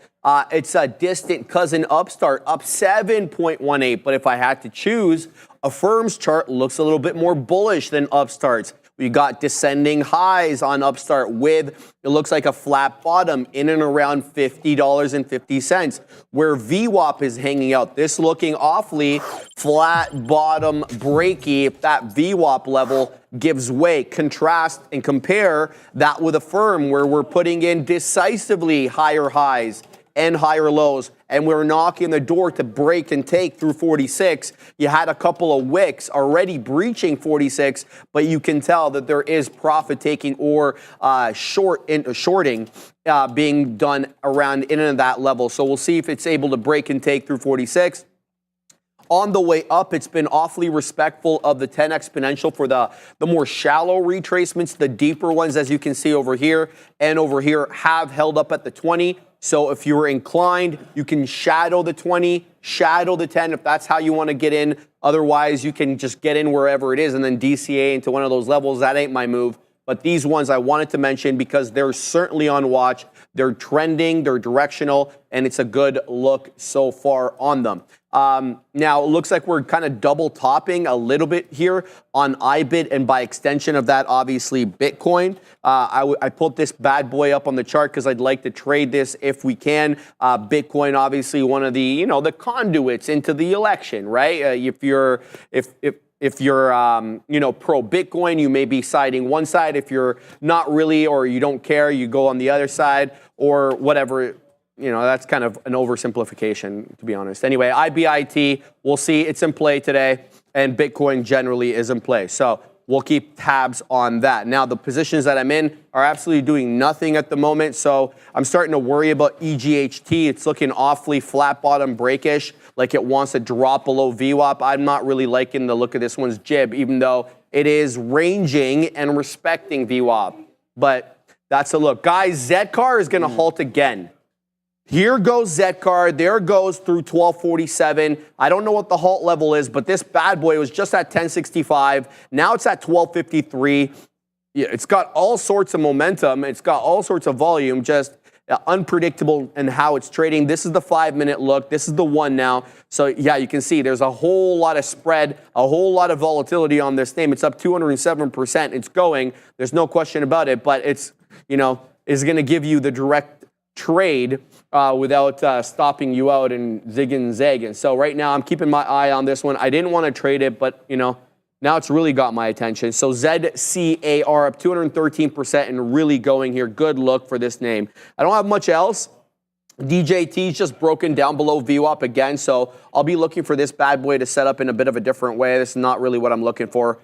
It's a distant cousin Upstart up 7.18. But if I had to choose, Affirm's chart looks a little bit more bullish than Upstart's. We got descending highs on Upstart with, it looks like a flat bottom in and around $50.50, where VWAP is hanging out. This looking awfully flat bottom breaky. If that VWAP level gives way, contrast and compare that with Affirm, where we're putting in decisively higher highs and higher lows, and we're knocking the door to break and take through 46. You had a couple of wicks already breaching 46, but you can tell that there is profit taking or shorting being done around in and that level. So we'll see if it's able to break and take through 46. On the way up, it's been awfully respectful of the 10 exponential for the more shallow retracements. The deeper ones, as you can see over here and over here, have held up at the 20. So if you're inclined, you can shadow the 20, shadow the 10 if that's how you want to get in. Otherwise, you can just get in wherever it is and then DCA into one of those levels. That ain't my move. But these ones I wanted to mention because they're certainly on watch. They're trending, they're directional, and it's a good look so far on them. Now, it looks like we're kind of double topping a little bit here on IBIT, and by extension of that, obviously, Bitcoin. I put this bad boy up on the chart because I'd like to trade this if we can. Bitcoin, obviously, one of the, the conduits into the election, right? If you're pro Bitcoin, you may be siding one side. If you're not really, or you don't care, you go on the other side or whatever. That's kind of an oversimplification, to be honest. Anyway, IBIT, we'll see. It's in play today, and Bitcoin generally is in play. So we'll keep tabs on that. Now, the positions that I'm in are absolutely doing nothing at the moment. So I'm starting to worry about EGHT. It's looking awfully flat bottom breakish, like it wants to drop below VWAP. I'm not really liking the look of this one's jib, even though it is ranging and respecting VWAP. But that's a look. Guys, Zcar is going to halt again. Here goes Zcar. There goes through 1247. I don't know what the halt level is, but this bad boy was just at 1065. Now it's at 1253. Yeah, it's got all sorts of momentum. It's got all sorts of volume, just unpredictable in how it's trading. This is the 5-minute look. This is the one now. So, yeah, you can see there's a whole lot of spread, a whole lot of volatility on this name. It's up 207%. It's going. There's no question about it, but it's, is going to give you the direct trade without stopping you out and zigging zagging. So right now I'm keeping my eye on this one. I didn't want to trade it, but now it's really got my attention. So ZCAR up 213% and really going here. Good look for this name. I don't have much else. DJT's just broken down below VWAP again, so I'll be looking for this bad boy to set up in a bit of a different way. This is not really what I'm looking for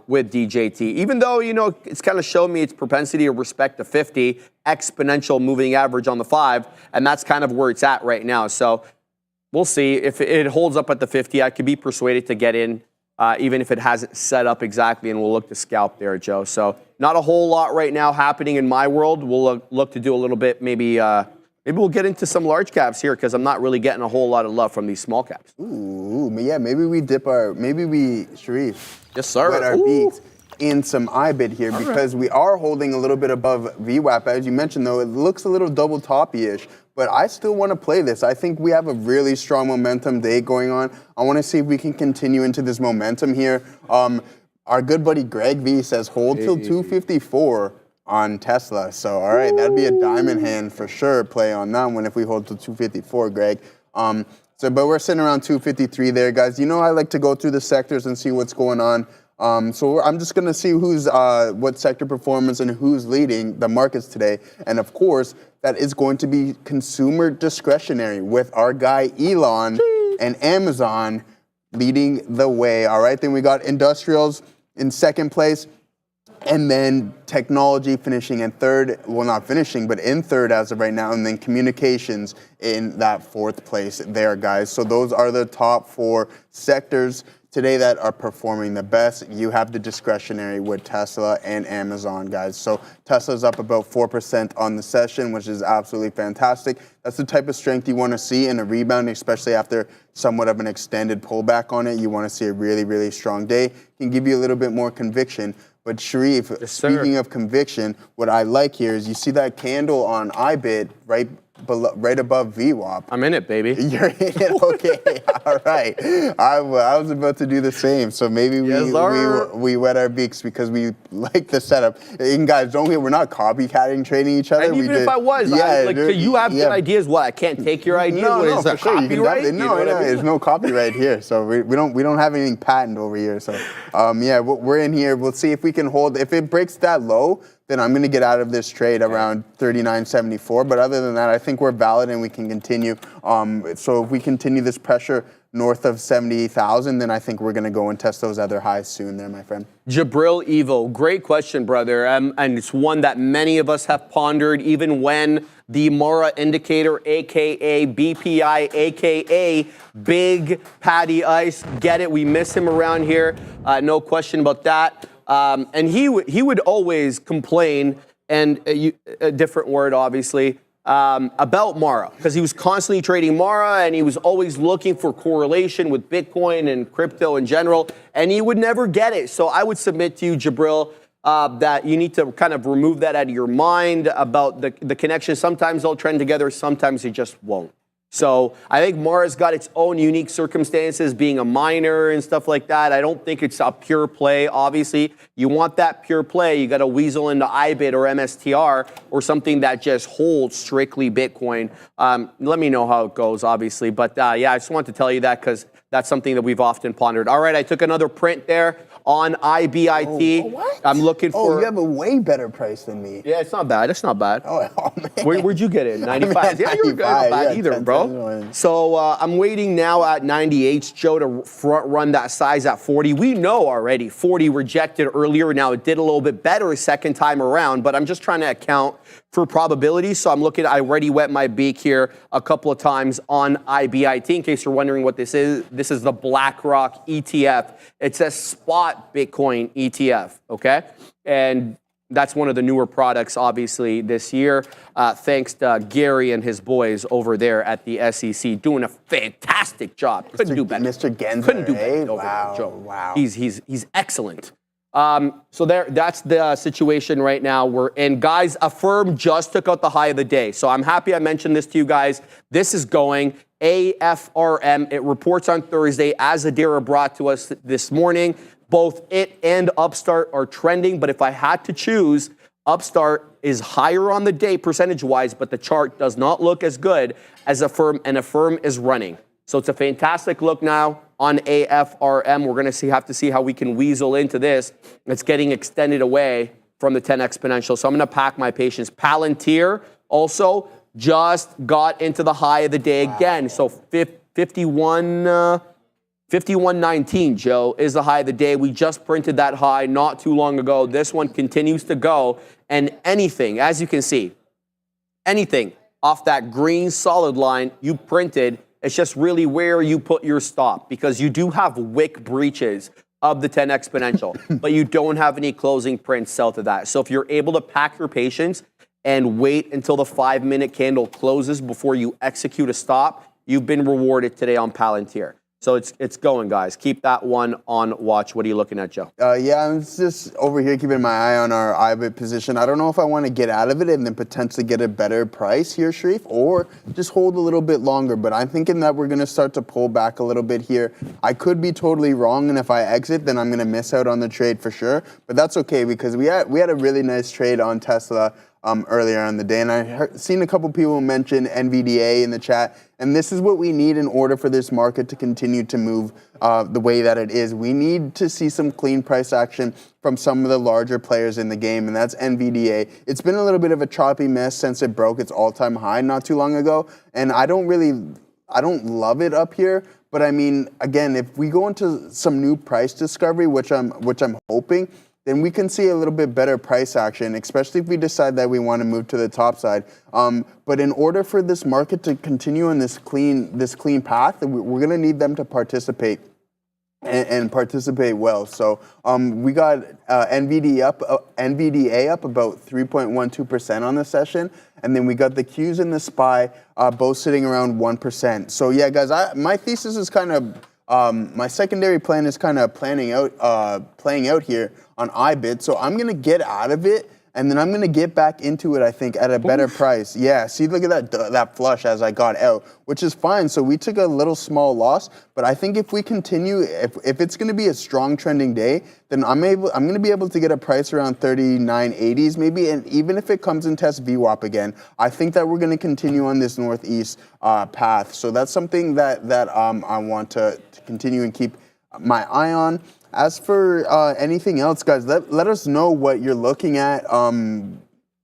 with DJT. Even though, you know, it's kind of shown me its propensity to respect the 50 exponential moving average on the 5, and that's kind of where it's at right now. So we'll see. If it holds up at the 50, I could be persuaded to get in, even if it hasn't set up exactly, and we'll look to scalp there, Joe. So not a whole lot right now happening in my world. We'll look to do a little bit, maybe we'll get into some large caps here because I'm not really getting a whole lot of love from these small caps. Ooh, yeah, maybe we Sharif. Yes, sir. Wet our beats in some IBIT here because we are holding a little bit above VWAP. As you mentioned, though, it looks a little double toppy-ish, but I still want to play this. I think we have a really strong momentum day going on. I want to see if we can continue into this momentum here. Our good buddy Greg V says hold till 254 on Tesla. So, all right, that'd be a diamond hand for sure play on that one if we hold till 254, Greg. But we're sitting around 253 there, guys. You know I like to go through the sectors and see what's going on. So I'm just going to see who's what sector performance and who's leading the markets today. And, of course, that is going to be consumer discretionary with our guy Elon and Amazon leading the way. All right, then we got industrials in second place. And then technology finishing in third, well, not finishing, but in third as of right now, and then communications in that fourth place there, guys. So those are the top 4 sectors today that are performing the best. You have the discretionary with Tesla and Amazon, guys. So Tesla's up about 4% on the session, which is absolutely fantastic. That's the type of strength you want to see in a rebound, especially after somewhat of an extended pullback on it. You want to see a really, really strong day. Can give you a little bit more conviction. But Sharif, speaking of conviction, what I like here is you see that candle on IBIT right above VWAP. I'm in it, baby. You're in it? Okay, all right. I was about to do the same, so maybe we wet our beaks because we like the setup. And guys, we're not copycatting trading each other. And even if I was, you have good ideas. What, I can't take your ideas? No, for sure. Copyright? No, there's no copyright here, so we don't have anything patent over here. So we're in here. We'll see if we can hold. If it breaks that low, then I'm going to get out of this trade around 39.74. But other than that, I think we're valid and we can continue. So if we continue this pressure north of 70,000, then I think we're going to go and test those other highs soon there, my friend. Jabril Evo, great question, brother. And it's one that many of us have pondered, even when the Mara indicator, a.k.a. BPI, a.k.a. Big Patty Ice, get it, we miss him around here. No question about that. And he would always complain, and a different word, obviously, about Mara, because he was constantly trading Mara, and he was always looking for correlation with Bitcoin and crypto in general, and he would never get it. So I would submit to you, Jabril, that you need to kind of remove that out of your mind about the connection. Sometimes they'll trend together, sometimes they just won't. So I think Mara's got its own unique circumstances, being a miner and stuff like that. I don't think it's a pure play. Obviously, you want that pure play, you got to weasel into IBIT or MSTR or something that just holds strictly Bitcoin. Let me know how it goes, obviously. But yeah, I just want to tell you that because that's something that we've often pondered. All right, I took another print there on IBIT. Oh, what? I'm looking for. Oh, you have a way better price than me. Yeah, it's not bad. It's not bad. Oh man. Where'd you get it? 95. Yeah, you're good. Not bad either, bro. So I'm waiting now at 98, Joe, to front run that size at 40. We know already 40 rejected earlier. Now it did a little bit better a second time around, but I'm just trying to account for probability. So I'm looking. I already wet my beak here a couple of times on IBIT. In case you're wondering what this is the BlackRock ETF. It's a spot Bitcoin ETF, okay? And that's one of the newer products, obviously, this year, thanks to Gary and his boys over there at the SEC, doing a fantastic job. Couldn't do better. Mr. Genzer, Couldn't do better. Wow, Joe. wow. He's excellent. So that's the situation right now we're in. Guys, Affirm just took out the high of the day. So I'm happy I mentioned this to you guys. This is going AFRM. It reports on Thursday, as Adira brought to us this morning. Both it and Upstart are trending, but if I had to choose, Upstart is higher on the day percentage-wise, but the chart does not look as good as Affirm, and Affirm is running. So it's a fantastic look now on AFRM. We're going to have to see how we can weasel into this. It's getting extended away from the 10 exponential. So I'm going to pack my patience. Palantir also just got into the high of the day again. So 51.19, Joe, is the high of the day. We just printed that high not too long ago. This one continues to go. And anything, as you can see, anything off that green solid line you printed, it's just really where you put your stop, because you do have wick breaches of the 10 exponential, but you don't have any closing prints south of that. So if you're able to pack your patience and wait until the 5-minute candle closes before you execute a stop, you've been rewarded today on Palantir. So it's going, guys. Keep that one on watch. What are you looking at, Joe? Yeah, I'm just over here keeping my eye on our IBIT position. I don't know if I want to get out of it and then potentially get a better price here, Sharif, or just hold a little bit longer. But I'm thinking that we're going to start to pull back a little bit here. I could be totally wrong, and if I exit, then I'm going to miss out on the trade for sure. But that's okay, because we had a really nice trade on Tesla earlier in the day, and I seen a couple people mention NVDA in the chat, and this is what we need in order for this market to continue to move the way that it is. We need to see some clean price action from some of the larger players in the game, and that's NVDA. It's been a little bit of a choppy mess since it broke its all-time high not too long ago, and I don't love it up here. But I mean, again, if we go into some new price discovery, which I'm hoping, then we can see a little bit better price action, especially if we decide that we want to move to the top side. But in order for this market to continue on this clean path, we're going to need them to participate and participate well. So we got NVDA up about 3.12% on the session, and then we got the Qs and the SPY both sitting around 1%. So yeah, guys, my thesis is kind of my secondary plan is kind of playing out here on IBIT. So I'm gonna get out of it, and then I'm gonna get back into it, I think, at a better price. Yeah, see, look at that flush as I got out, which is fine. So we took a little small loss, but I think if we continue, if it's gonna be a strong trending day, then I'm gonna be able to get a price around 39.80s maybe, and even if it comes and tests VWAP again, I think that we're gonna continue on this northeast path. So that's something that I want to continue and keep my eye on. As for anything else, guys, let us know what you're looking at.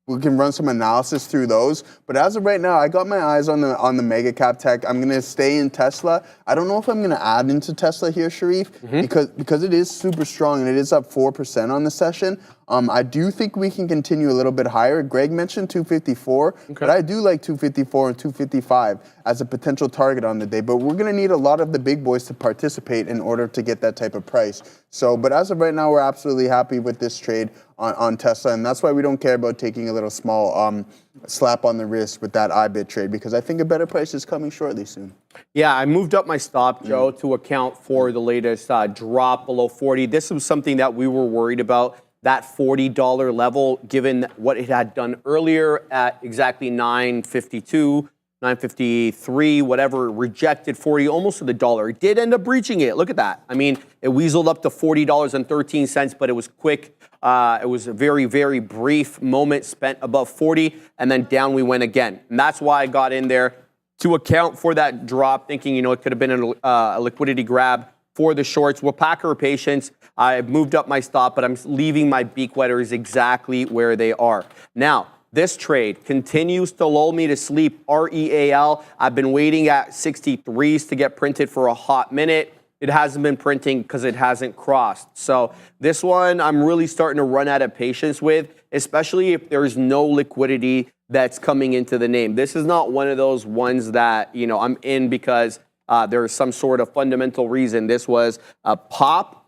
We can run some analysis through those. But as of right now, I got my eyes on the mega cap tech. I'm gonna stay in Tesla. I don't know if I'm gonna add into Tesla here, Sharif, because it is super strong and it is up 4% on the session. I do think we can continue a little bit higher. Greg mentioned 254, but I do like 254 and 255 as a potential target on the day. But we're going to need a lot of the big boys to participate in order to get that type of price. So, but as of right now, we're absolutely happy with this trade on Tesla, and that's why we don't care about taking a little small slap on the wrist with that IBIT trade, because I think a better price is coming shortly soon. Yeah, I moved up my stop, Joe, to account for the latest drop below 40. This was something that we were worried about. That $40 level, given what it had done earlier at exactly 9.52, 9.53, whatever, rejected 40, almost to the dollar. It did end up breaching it. Look at that. I mean, it weaseled up to $40.13, but it was quick. It was a very, very brief moment spent above 40, and then down we went again. And that's why I got in there to account for that drop, thinking, it could have been a liquidity grab for the shorts. We'll pack our patience. I've moved up my stop, but I'm leaving my beak wetters exactly where they are. Now, this trade continues to lull me to sleep. REAL, I've been waiting at 63s to get printed for a hot minute. It hasn't been printing because it hasn't crossed. So this one I'm really starting to run out of patience with, especially if there's no liquidity that's coming into the name. This is not one of those ones that, I'm in because there's some sort of fundamental reason. This was a pop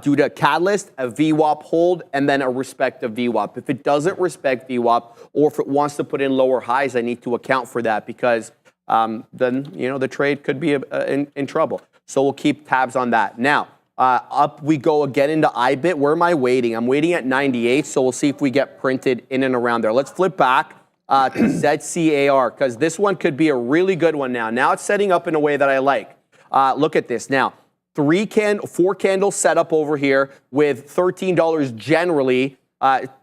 due to a catalyst, a VWAP hold, and then a respect of VWAP. If it doesn't respect VWAP, or if it wants to put in lower highs, I need to account for that, because then the trade could be in trouble. So we'll keep tabs on that. Now, up we go again into IBIT. Where am I waiting? I'm waiting at 98, so we'll see if we get printed in and around there. Let's flip back to ZCAR, because this one could be a really good one now. Now it's setting up in a way that I like. Look at this. Now, 4 candle setup over here with $13 generally.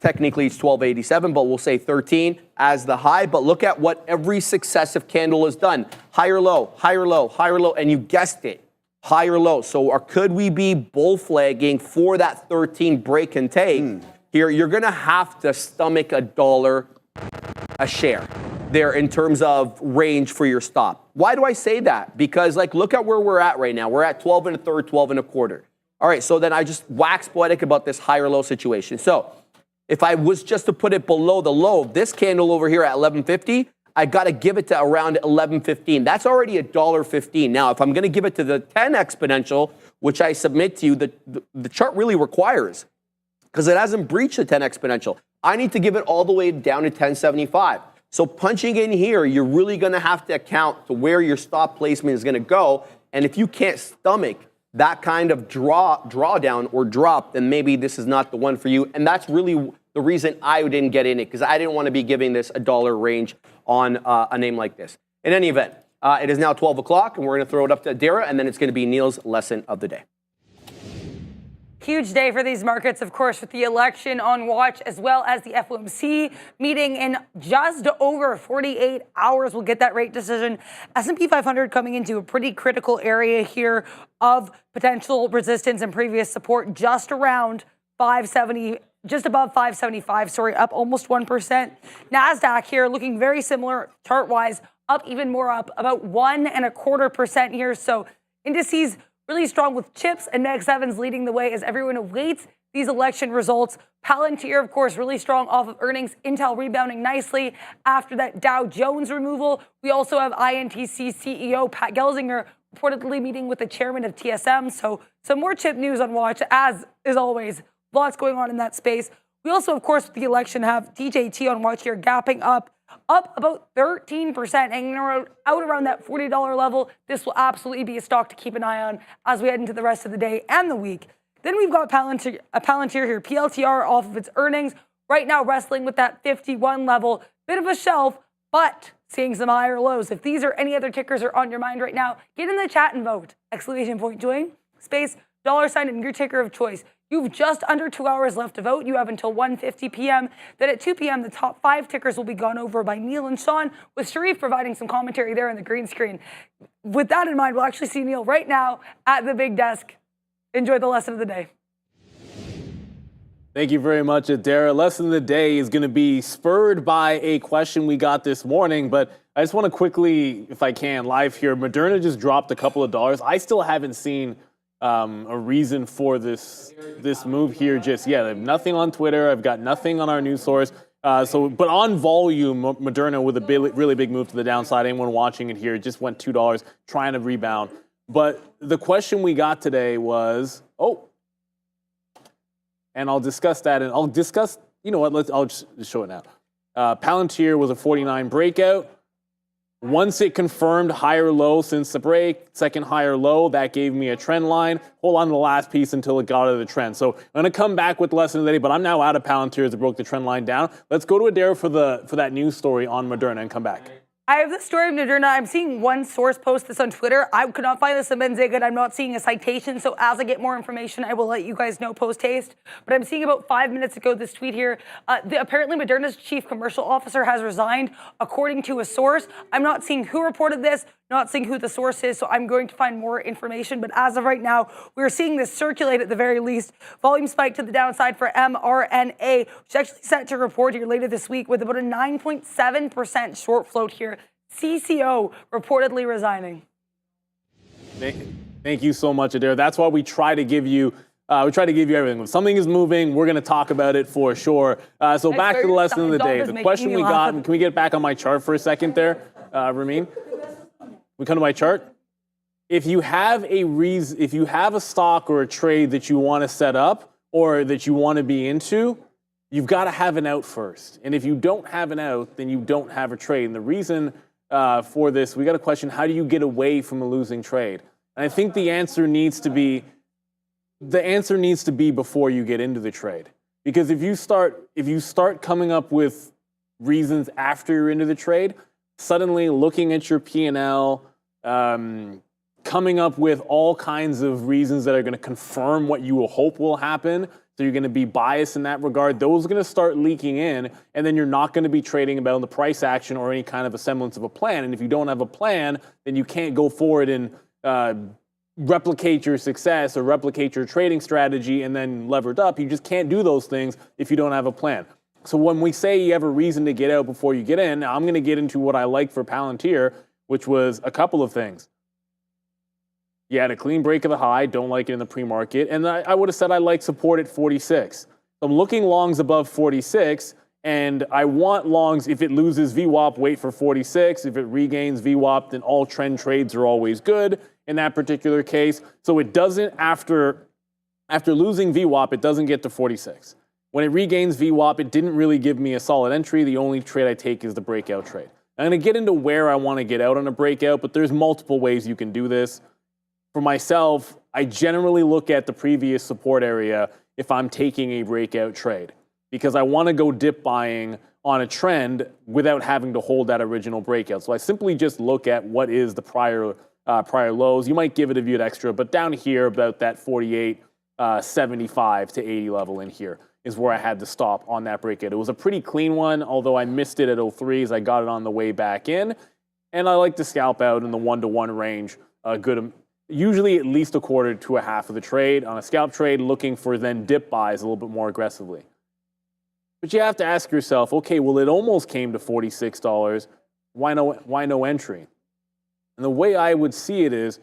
Technically, it's $12.87, but we'll say 13 as the high. But look at what every successive candle has done. Higher low, higher low, higher low, and you guessed it, higher low. So could we be bull flagging for that 13 break and take? Here, you're going to have to stomach $1 a share. there in terms of range for your stop. Why do I say that? Because like, look at where we're at right now. We're at 12 and a third, 12 and a quarter. All right, so then I just wax poetic about this higher low situation. So if I was just to put it below the low, this candle over here at 11.50, I got to give it to around 11.15. That's already $1.15. Now, if I'm going to give it to the 10 exponential, which I submit to you, the chart really requires, because it hasn't breached the 10 exponential, I need to give it all the way down to 10.75. So punching in here, you're really going to have to account to where your stop placement is going to go. And if you can't stomach that kind of drawdown or drop, then maybe this is not the one for you. And that's really the reason I didn't get in it, because I didn't want to be giving this $1 range on a name like this. In any event, it is now 12 o'clock, and we're going to throw it up to Adira, and then it's going to be Neil's lesson of the day. Huge day for these markets, of course, with the election on watch, as well as the FOMC meeting in just over 48 hours. We'll get that rate decision. S&P 500 coming into a pretty critical area here of potential resistance and previous support, just around 570, just above 575, sorry, up almost 1%. NASDAQ here looking very similar chart-wise, up even more, up about 1.25% here. So indices really strong with chips and Mag 7s leading the way as everyone awaits these election results. Palantir, of course, really strong off of earnings. Intel rebounding nicely after that Dow Jones removal. We also have INTC CEO Pat Gelsinger reportedly meeting with the chairman of TSM. So some more chip news on watch, as is always. Lots going on in that space. We also, of course, with the election, have DJT on watch here, gapping up about 13%, hanging out around that $40 level. This will absolutely be a stock to keep an eye on as we head into the rest of the day and the week. Then we've got Palantir here, PLTR off of its earnings. Right now wrestling with that 51 level. Bit of a shelf, but seeing some higher lows. If these or any other tickers are on your mind right now, get in the chat and vote. Exclamation point join, space, $sign, and your ticker of choice. You've just under 2 hours left to vote. You have until 1:50 p.m. Then at 2 p.m., the top 5 tickers will be gone over by Neil and Sean, with Sharif providing some commentary there on the green screen. With that in mind, we'll actually see Neil right now at the big desk. Enjoy the lesson of the day. Thank you very much, Adara. Lesson of the day is going to be spurred by a question we got this morning, but I just want to quickly, if I can, live here. Moderna just dropped a couple of dollars. I still haven't seen a reason for this move here just yet. I have nothing on Twitter. I've got nothing on our news source. But on volume, Moderna with a really big move to the downside. Anyone watching it here just went $2, trying to rebound. But the question we got today was, and I'll discuss that, and I'll discuss, you know what, I'll just show it now. Palantir was a 49 breakout. Once it confirmed higher low since the break, second higher low, that gave me a trend line. Hold on to the last piece until it got out of the trend. So I'm going to come back with the lesson of the day, but I'm now out of Palantir as it broke the trend line down. Let's go to Adara for that news story on Moderna and come back. I have the story of Moderna. I'm seeing one source post this on Twitter. I could not find this in Benziga. I'm not seeing a citation. So as I get more information, I will let you guys know post-haste. But I'm seeing about 5 minutes ago this tweet here. Apparently, Moderna's chief commercial officer has resigned, according to a source. I'm not seeing who reported this, not seeing who the source is. So I'm going to find more information. But as of right now, we're seeing this circulate at the very least. Volume spike to the downside for mRNA, which is actually set to report here later this week with about a 9.7% short float here. CCO reportedly resigning. Thank you so much, Adara. That's why we try to give you everything. When something is moving, we're going to talk about it for sure. So back to the lesson of the day. The question we got, can we get back on my chart for a second there, Ramin? We come to my chart. If you have a stock or a trade that you want to set up or that you want to be into, you've got to have an out first. And if you don't have an out, then you don't have a trade. And the reason for this, we got a question: how do you get away from a losing trade? And I think the answer needs to be before you get into the trade. Because if you start coming up with reasons after you're into the trade, suddenly looking at your P&L, coming up with all kinds of reasons that are going to confirm what you will hope will happen, so you're going to be biased in that regard, those are going to start leaking in, and then you're not going to be trading about the price action or any kind of a semblance of a plan. And if you don't have a plan, then you can't go forward and replicate your success or replicate your trading strategy and then levered up. You just can't do those things if you don't have a plan. So when we say you have a reason to get out before you get in, now I'm going to get into what I like for Palantir, which was a couple of things. You had a clean break of the high, don't like it in the pre-market, and I would have said I like support at 46. So I'm looking longs above 46, and I want longs, if it loses VWAP, wait for 46. If it regains VWAP, then all trend trades are always good in that particular case. So it doesn't, after losing VWAP, it doesn't get to 46. When it regains VWAP, it didn't really give me a solid entry. The only trade I take is the breakout trade. I'm going to get into where I want to get out on a breakout, but there's multiple ways you can do this. For myself, I generally look at the previous support area if I'm taking a breakout trade, because I want to go dip buying on a trend without having to hold that original breakout. So I simply just look at what is the prior lows. You might give it a viewed extra, but down here about that 48, 75 to 80 level in here is where I had to stop on that breakout. It was a pretty clean one, although I missed it at 03s. I got it on the way back in, and I like to scalp out in the 1-to-1 range. Usually at least a quarter to a half of the trade on a scalp trade, looking for then dip buys a little bit more aggressively. But you have to ask yourself, okay, well, it almost came to $46. Why no entry? And the way I would see it is,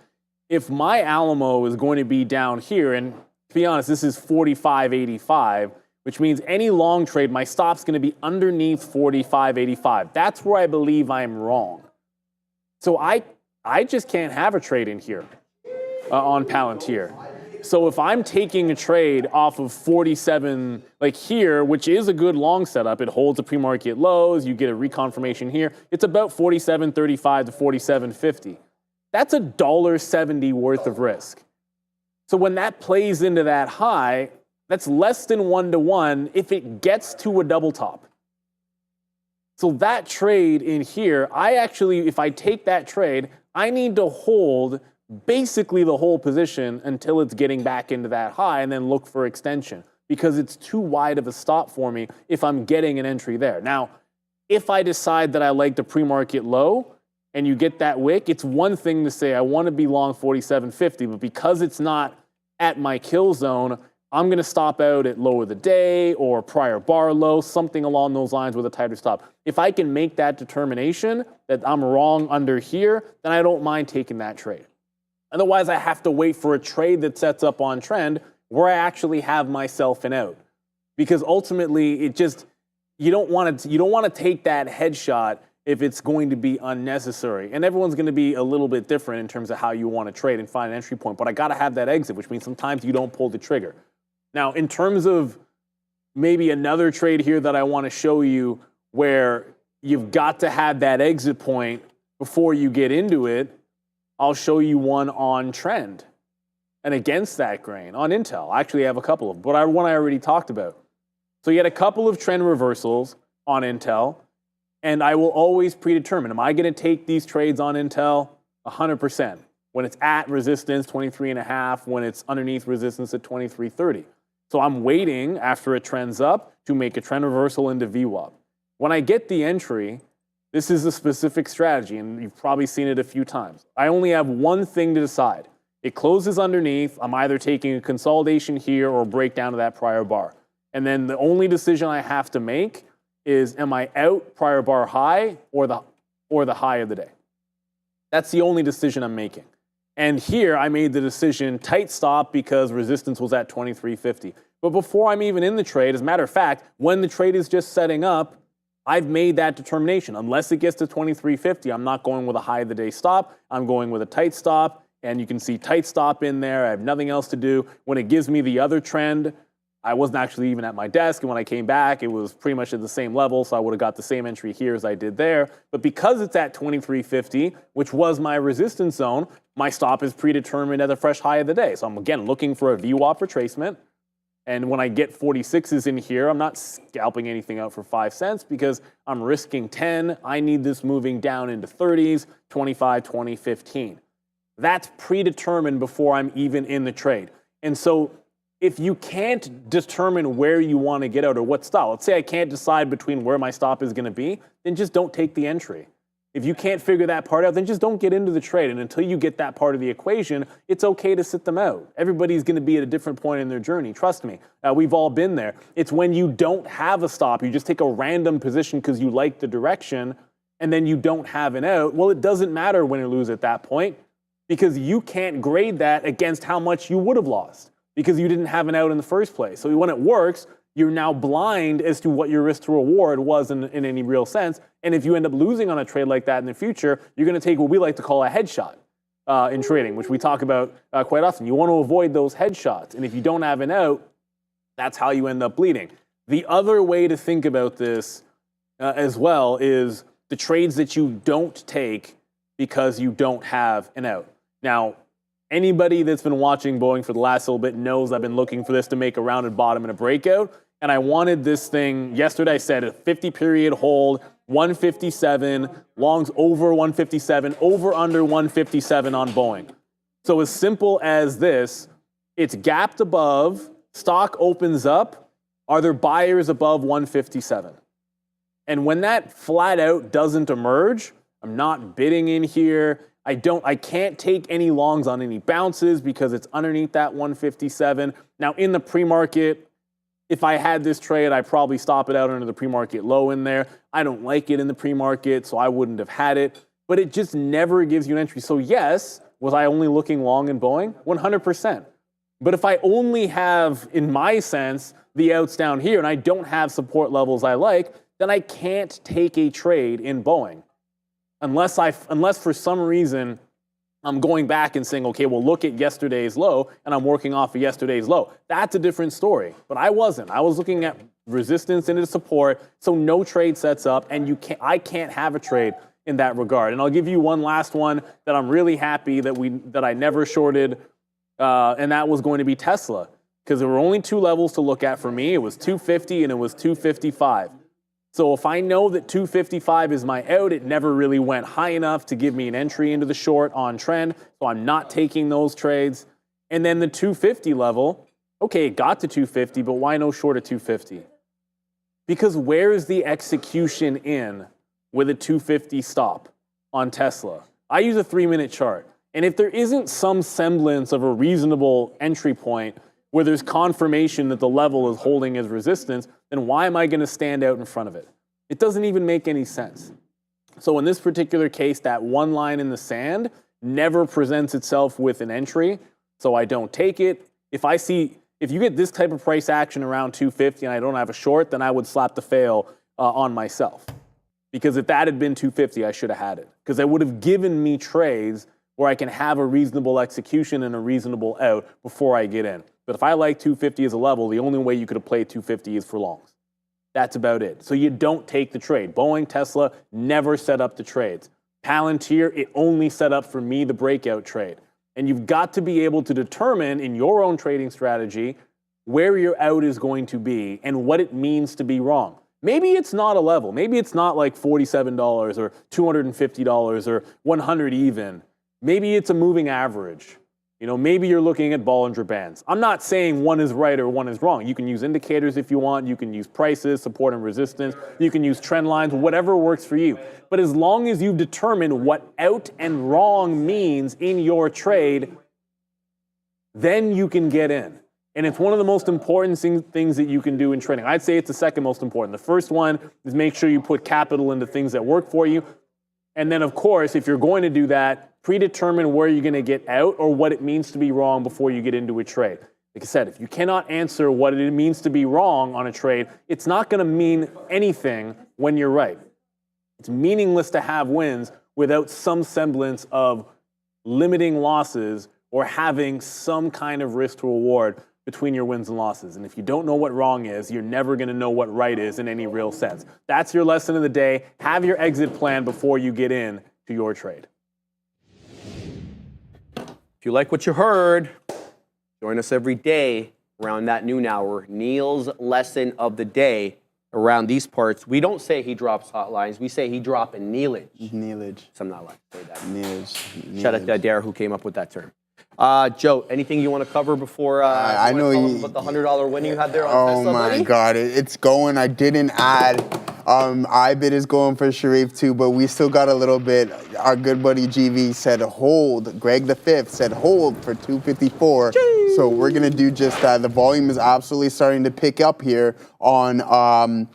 if my Alamo is going to be down here, and to be honest, this is 45.85, which means any long trade, my stop's going to be underneath 45.85. That's where I believe I'm wrong. So I just can't have a trade in here on Palantir. So if I'm taking a trade off of 47, like here, which is a good long setup, it holds the pre-market lows, you get a reconfirmation here, it's about 47.35 to 47.50. That's $1.70 worth of risk. So when that plays into that high, that's less than 1-to-1 if it gets to a double top. So that trade in here, if I take that trade, I need to hold basically the whole position until it's getting back into that high and then look for extension, because it's too wide of a stop for me if I'm getting an entry there. Now, if I decide that I like the pre-market low and you get that wick, it's one thing to say I want to be long 47.50, but because it's not at my kill zone, I'm going to stop out at low of the day or prior bar low, something along those lines with a tighter stop. If I can make that determination that I'm wrong under here, then I don't mind taking that trade. Otherwise, I have to wait for a trade that sets up on trend where I actually have myself an out. Because ultimately, you don't want to take that headshot if it's going to be unnecessary. And everyone's going to be a little bit different in terms of how you want to trade and find an entry point. But I got to have that exit, which means sometimes you don't pull the trigger. Now, in terms of maybe another trade here that I want to show you where you've got to have that exit point before you get into it, I'll show you one on trend and against that grain on Intel. I actually have a couple of, but one I already talked about. So you had a couple of trend reversals on Intel, and I will always predetermine, am I going to take these trades on Intel? 100%. When it's at resistance, 23.5, when it's underneath resistance at 23.30. So I'm waiting after it trends up to make a trend reversal into VWAP. When I get the entry, this is a specific strategy, and you've probably seen it a few times. I only have one thing to decide. It closes underneath. I'm either taking a consolidation here or a breakdown of that prior bar. And then the only decision I have to make is, am I out prior bar high or the high of the day? That's the only decision I'm making. And here I made the decision tight stop because resistance was at 23.50. But before I'm even in the trade, as a matter of fact, when the trade is just setting up, I've made that determination. Unless it gets to 23.50, I'm not going with a high of the day stop. I'm going with a tight stop. And you can see tight stop in there. I have nothing else to do. When it gives me the other trend, I wasn't actually even at my desk. And when I came back, it was pretty much at the same level. So I would have got the same entry here as I did there. But because it's at 23.50, which was my resistance zone, my stop is predetermined at a fresh high of the day. So I'm, again, looking for a VWAP retracement. And when I get 46s in here, I'm not scalping anything out for 5 cents because I'm risking 10. I need this moving down into 30s, 25, 20, 15. That's predetermined before I'm even in the trade. And so if you can't determine where you want to get out or what style, let's say I can't decide between where my stop is going to be, then just don't take the entry. If you can't figure that part out, then just don't get into the trade. And until you get that part of the equation, it's okay to sit them out. Everybody's going to be at a different point in their journey. Trust me. We've all been there. It's when you don't have a stop, you just take a random position because you like the direction, and then you don't have an out. Well, it doesn't matter win or lose at that point because you can't grade that against how much you would have lost because you didn't have an out in the first place. So when it works, you're now blind as to what your risk to reward was in any real sense. And if you end up losing on a trade like that in the future, you're going to take what we like to call a headshot in trading, which we talk about quite often. You want to avoid those headshots. And if you don't have an out, that's how you end up bleeding. The other way to think about this as well is the trades that you don't take because you don't have an out. Now, anybody that's been watching Boeing for the last little bit knows I've been looking for this to make a rounded bottom and a breakout. And I wanted this thing, yesterday I said a 50-period hold, 157, longs over 157, over under 157 on Boeing. So as simple as this, it's gapped above, stock opens up, are there buyers above 157? And when that flat out doesn't emerge, I'm not bidding in here. I can't take any longs on any bounces because it's underneath that 157. Now in the pre-market, if I had this trade, I'd probably stop it out under the pre-market low in there. I don't like it in the pre-market, so I wouldn't have had it. But it just never gives you an entry. So yes, was I only looking long in Boeing? 100%. But if I only have, in my sense, the outs down here and I don't have support levels I like, then I can't take a trade in Boeing. Unless for some reason I'm going back and saying, okay, well, look at yesterday's low, and I'm working off of yesterday's low. That's a different story. But I wasn't. I was looking at resistance into support, so no trade sets up, and I can't have a trade in that regard. And I'll give you one last one that I'm really happy that I never shorted, and that was going to be Tesla, because there were only two levels to look at for me. It was 250 and it was 255. So if I know that 255 is my out, it never really went high enough to give me an entry into the short on trend, so I'm not taking those trades. And then the 250 level, okay, it got to 250, but why no short of 250? Because where is the execution in with a 250 stop on Tesla? I use a 3-minute chart, and if there isn't some semblance of a reasonable entry point where there's confirmation that the level is holding as resistance, then why am I going to stand out in front of it? It doesn't even make any sense. So in this particular case, that one line in the sand never presents itself with an entry, so I don't take it. If you get this type of price action around 250 and I don't have a short, then I would slap the fail on myself. Because if that had been 250, I should have had it. Because that would have given me trades where I can have a reasonable execution and a reasonable out before I get in. But if I like 250 as a level, the only way you could have played 250 is for longs. That's about it. So you don't take the trade. Boeing, Tesla never set up the trades. Palantir, it only set up for me the breakout trade. And you've got to be able to determine in your own trading strategy where your out is going to be and what it means to be wrong. Maybe it's not a level. Maybe it's not like $47 or $250 or 100 even. Maybe it's a moving average. Maybe you're looking at Bollinger Bands. I'm not saying one is right or one is wrong. You can use indicators if you want. You can use prices, support and resistance. You can use trend lines, whatever works for you. But as long as you determine what out and wrong means in your trade, then you can get in. And it's one of the most important things that you can do in trading. I'd say it's the second most important. The first one is make sure you put capital into things that work for you. And then, of course, if you're going to do that, predetermine where you're going to get out or what it means to be wrong before you get into a trade. Like I said, if you cannot answer what it means to be wrong on a trade, it's not going to mean anything when you're right. It's meaningless to have wins without some semblance of limiting losses or having some kind of risk to reward between your wins and losses. And if you don't know what wrong is, you're never going to know what right is in any real sense. That's your lesson of the day. Have your exit plan before you get in to your trade. If you like what you heard, join us every day around that noon hour. Neil's lesson of the day around these parts. We don't say he drops hot lines. We say he drop a Neilage. Neilage. So I'm not allowed to say that. Neilage. Shout out to Adair who came up with that term. Joe, anything you want to cover before I know about the $100 win you had there on Tesla, my buddy? God, it's going. I didn't add IBIT is going for Sharif too, but we still got a little bit. Our good buddy GV said hold. Greg the Fifth said hold for 254. So we're gonna do just that. The volume is absolutely starting to pick up here on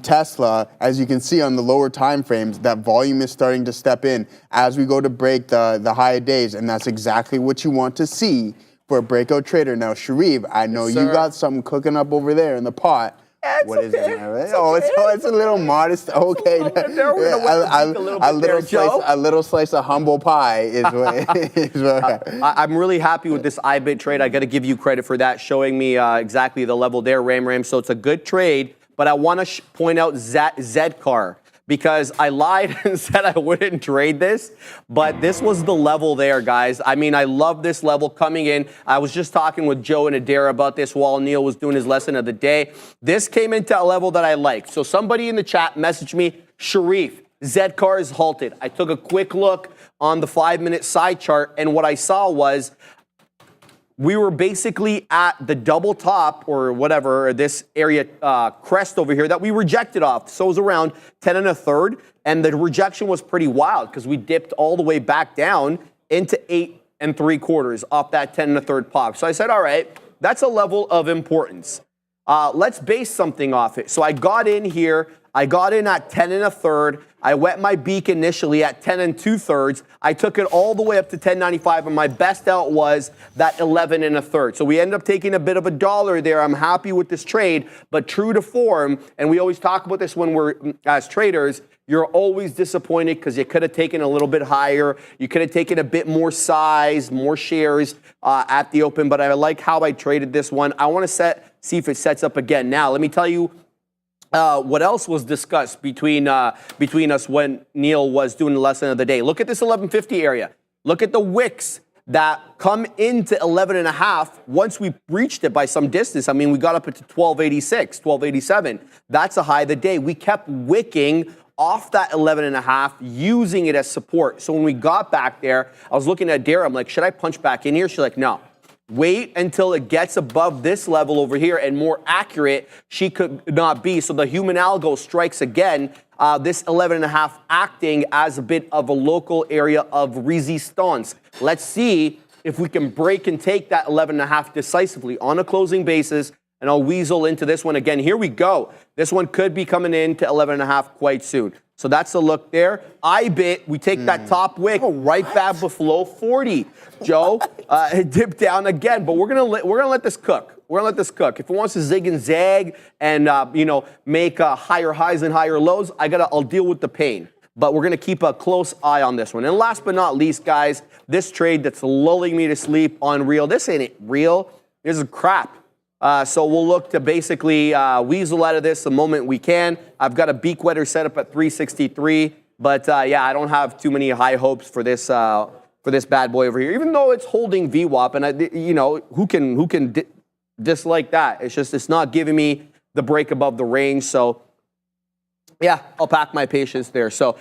Tesla. As you can see on the lower time frames, that volume is starting to step in as we go to break the high days, and that's exactly what you want to see for a breakout trader. Now, Sharif, I know you got something cooking up over there in the pot. What is it? Right? Oh, it's a little modest. Okay, a little slice of humble pie is what. I'm really happy with this IBIT trade. I got to give you credit for that, showing me exactly the level there, Ram. So it's a good trade. But I want to point out Zedcar, because I lied and said I wouldn't trade this, but this was the level there, guys. I mean, I love this level coming in. I was just talking with Joe and Adair about this while Neil was doing his lesson of the day. This came into a level that I liked. So somebody in the chat messaged me, Sharif, Zedcar is halted. I took a quick look on the 5-minute side chart, and what I saw was we were basically at the double top or whatever, this area crest over here that we rejected off. So it was around 10 1/3. And the rejection was pretty wild because we dipped all the way back down into 8 3/4 off that 10 1/3 pop. So I said, all right, that's a level of importance. Let's base something off it. So I got in here. I got in at 10 1/3. I wet my beak initially at 10 2/3. I took it all the way up to 10.95, and my best out was that 11 1/3. So we ended up taking a bit of a dollar there. I'm happy with this trade, but true to form, and we always talk about this when we're as traders, you're always disappointed because you could have taken a little bit higher. You could have taken a bit more size, more shares at the open, but I like how I traded this one. I want to see if it sets up again. Now, let me tell you what else was discussed between us when Neil was doing the lesson of the day. Look at this 1150 area. Look at the wicks that come into 11.5 once we reached it by some distance. I mean, we got up into 1286, 1287. That's a high of the day. We kept wicking off that 11.5, using it as support. So when we got back there, I was looking at Dara. I'm like, should I punch back in here? She's like, no. Wait until it gets above this level over here, and more accurate she could not be. So the human algo strikes again, this 11.5 acting as a bit of a local area of resistance. Let's see if we can break and take that 11.5 decisively on a closing basis, and I'll weasel into this one again. Here we go. This one could be coming in to 11.5 quite soon. So that's a look there. IBIT, we take that top wick right back below 40. Joe, it dipped down again, but we're gonna let this cook. We're gonna let this cook. If it wants to zig and zag and make higher highs and higher lows, I'll deal with the pain. But we're gonna keep a close eye on this one. And last but not least, guys, this trade that's lulling me to sleep on real. This ain't real. This is crap. So we'll look to basically weasel out of this the moment we can. I've got a beak wetter set up at 363, but yeah, I don't have too many high hopes for this bad boy over here. Even though it's holding VWAP, and who can dislike that? It's just it's not giving me the break above the range. So yeah, I'll pack my patience there. So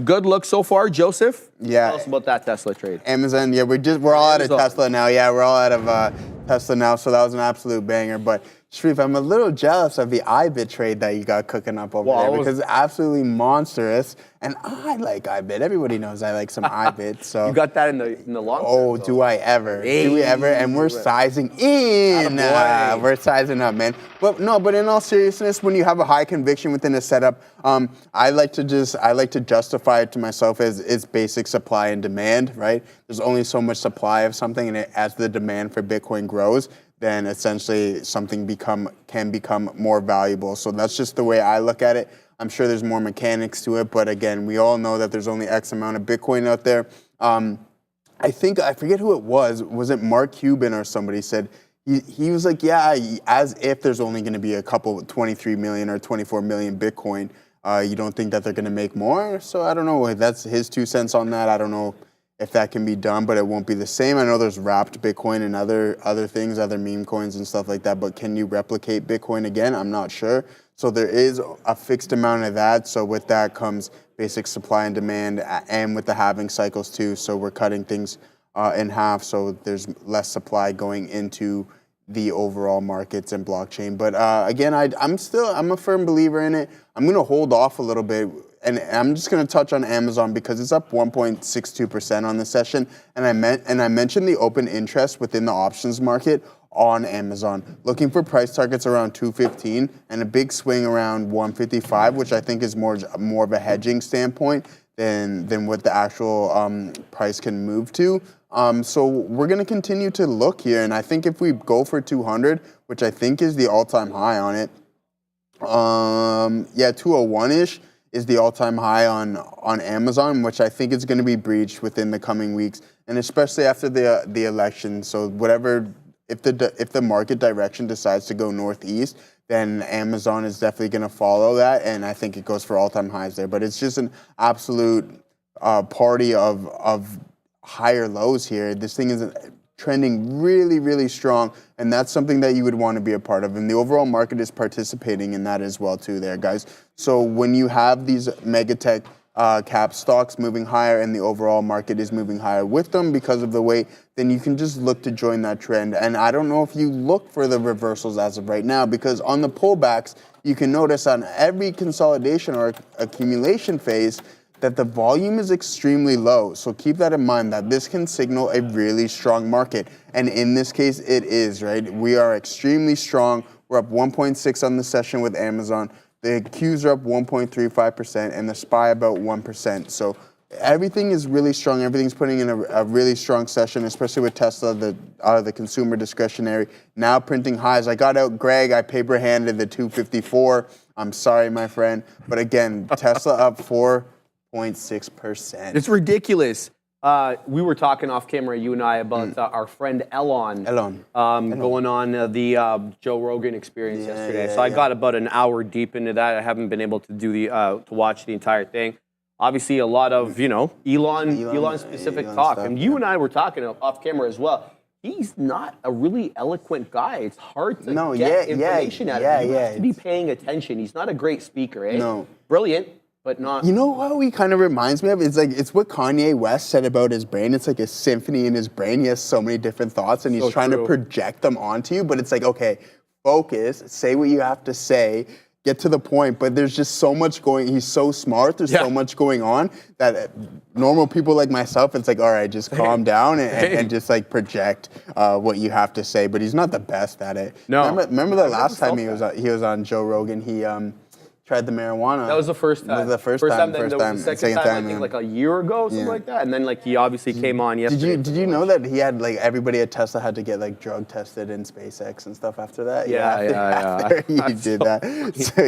good look so far, Joseph. Yeah. Tell us about that Tesla trade. Amazon. Yeah, we're all out of Tesla now. Yeah, we're all out of Tesla now. So that was an absolute banger. But Sharif, I'm a little jealous of the IBIT trade that you got cooking up over there because it's absolutely monstrous. And I like IBIT. Everybody knows I like some IBIT. So you got that in the long term. Oh, so. Do I ever? Hey. Do we ever? And we're sizing in. We're sizing up, man. But in all seriousness, when you have a high conviction within a setup, I like to justify it to myself as it's basic supply and demand, right? There's only so much supply of something, and as the demand for Bitcoin grows, then essentially something can become more valuable. So that's just the way I look at it. I'm sure there's more mechanics to it, but again, we all know that there's only X amount of Bitcoin out there. I forget who it was. Was it Mark Cuban or somebody said, he was like, yeah, as if there's only going to be a couple 23 million or 24 million Bitcoin. You don't think that they're going to make more? So I don't know. That's his 2 cents on that. I don't know if that can be done, but it won't be the same. I know there's wrapped Bitcoin and other things, other meme coins and stuff like that, but can you replicate Bitcoin again? I'm not sure. So there is a fixed amount of that. So with that comes basic supply and demand, and with the halving cycles too. So we're cutting things in half, so there's less supply going into the overall markets and blockchain. But again, I'm a firm believer in it. I'm going to hold off a little bit, and I'm just going to touch on Amazon because it's up 1.62% on the session. And I mentioned the open interest within the options market on Amazon, looking for price targets around 215 and a big swing around 155, which I think is more of a hedging standpoint than what the actual price can move to. So we're going to continue to look here, and I think if we go for 200, which I think is the all-time high on it, 201-ish is the all-time high on Amazon, which I think is going to be breached within the coming weeks, and especially after the election. So whatever, if the market direction decides to go northeast, then Amazon is definitely going to follow that, and I think it goes for all-time highs there. But it's just an absolute party of higher lows here. This thing is trending really, really strong, and that's something that you would want to be a part of. And the overall market is participating in that as well too there, guys. So when you have these mega tech cap stocks moving higher and the overall market is moving higher with them because of the weight, then you can just look to join that trend. And I don't know if you look for the reversals as of right now, because on the pullbacks, you can notice on every consolidation or accumulation phase that the volume is extremely low. So keep that in mind, that this can signal a really strong market. And in this case, it is, right? We are extremely strong. We're up 1.6 on the session with Amazon. The Qs are up 1.35% and the SPY about 1%. So everything is really strong. Everything's putting in a really strong session, especially with Tesla, the consumer discretionary, now printing highs. I got out Greg. I paper handed the 254. I'm sorry, my friend. But again, Tesla up 4.6%. It's ridiculous. We were talking off camera, you and I, about our friend Elon. Going on the Joe Rogan experience yesterday. So I got about an hour deep into that. I haven't been able to do to watch the entire thing. Obviously, a lot of Elon specific talk, stuff, and you and I were talking off camera as well. He's not a really eloquent guy. It's hard to get information out of him. You have to be paying attention. He's not a great speaker, eh? No. Brilliant. But not. You know what he kind of reminds me of? It's what Kanye West said about his brain. It's like a symphony in his brain. He has so many different thoughts, and he's trying to project them onto you. But it's like, okay, focus, say what you have to say, get to the point. But there's just so much going. He's so smart. There's so much going on that normal people like myself, it's like, all right, just calm down and just like project what you have to say. But he's not the best at it. No. Remember the last time he was on Joe Rogan? He tried the marijuana. That was the first time. That was the first time. The second time, I think like a year ago or something like that. And then like he obviously came on yesterday. Did you know that he had like everybody at Tesla had to get like drug tested in SpaceX and stuff after that? Yeah. You did that. So,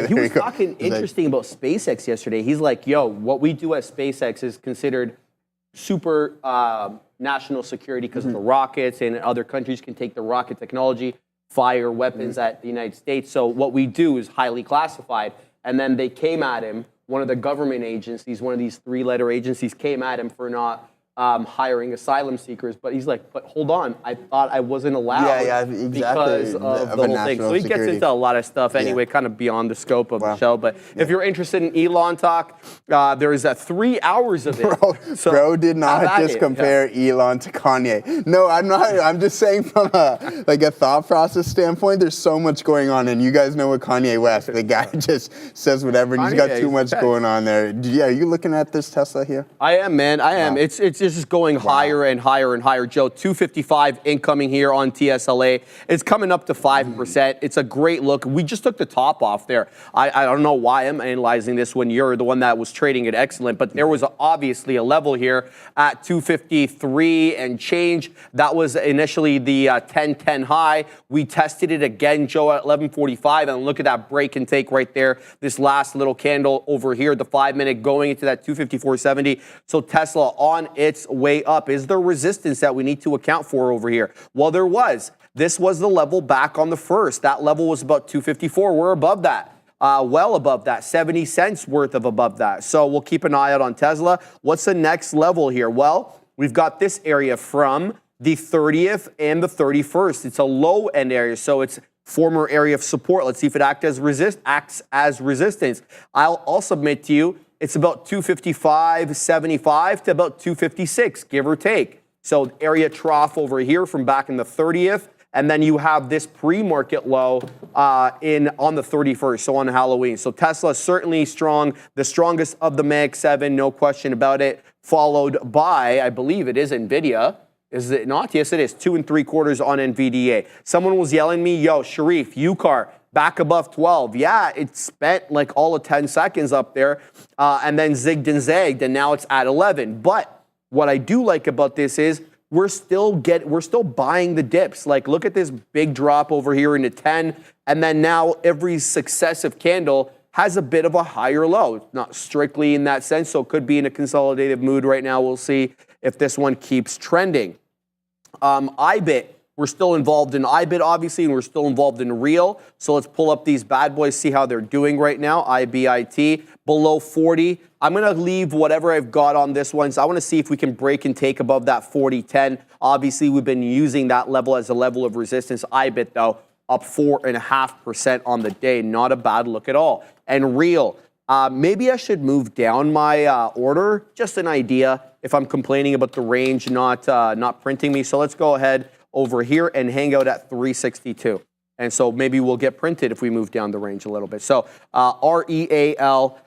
he was talking interesting about SpaceX yesterday. He's like, yo, what we do at SpaceX is considered super national security because of the rockets, and other countries can take the rocket technology, fire weapons at the United States. So what we do is highly classified. And then they came at him, one of the government agencies, one of these 3-letter agencies came at him for not hiring asylum seekers. But he's like, but hold on, I thought I wasn't allowed exactly. because of the whole thing. So he gets into a lot of stuff anyway, kind of beyond the scope of the show. But if you're interested in Elon talk, there is 3 hours of it. Bro did not just compare Elon to Kanye. No, I'm not. I'm just saying from a thought process standpoint, there's so much going on. And you guys know what Kanye West, the guy just says whatever, and he's got too much going on there. Yeah, are you looking at this Tesla here? I am, man. I am. It's just going higher and higher and higher. Joe, 255 incoming here on TSLA. It's coming up to 5%. It's a great look. We just took the top off there. I don't know why I'm analyzing this when you're the one that was trading it excellent, but there was obviously a level here at 253 and change. That was initially the 1010 high. We tested it again, Joe, at 1145, and look at that break and take right there. This last little candle over here, the 5-minute going into that 254.70. So Tesla on its way up. Is there resistance that we need to account for over here? Well, there was. This was the level back on the first. That level was about 254. We're above that. Well above that, 70 cents worth of above that. So we'll keep an eye out on Tesla. What's the next level here? Well, we've got this area from the 30th and the 31st. It's a low end area, so it's former area of support. Let's see if it acts as resistance. I'll submit to you, it's about 255.75 to about 256, give or take. So area trough over here from back in the 30th And then you have this pre-market low on the 31st, so on Halloween. So Tesla certainly strong, the strongest of the Mag 7, no question about it, followed by, I believe it is NVIDIA. Is it not? Yes, it is. 2 3/4 on NVDA. Someone was yelling me, yo, Sharif, UCAR, back above 12. Yeah, it spent like all of 10 seconds up there and then zigged and zagged, and now it's at 11. But what I do like about this is we're still buying the dips. Like, look at this big drop over here into 10, and then now every successive candle has a bit of a higher low. Not strictly in that sense, so it could be in a consolidative mood right now. We'll see if this one keeps trending. IBIT, we're still involved in IBIT, obviously, and we're still involved in Real. So let's pull up these bad boys, see how they're doing right now. IBIT, below 40. I'm going to leave whatever I've got on this one. So I want to see if we can break and take above that 40.10. Obviously, we've been using that level as a level of resistance. IBIT, though, up 4.5% on the day. Not a bad look at all. And Real, maybe I should move down my order. Just an idea if I'm complaining about the range not printing me. So let's go ahead over here and hang out at 362. And so maybe we'll get printed if we move down the range a little bit. So REAL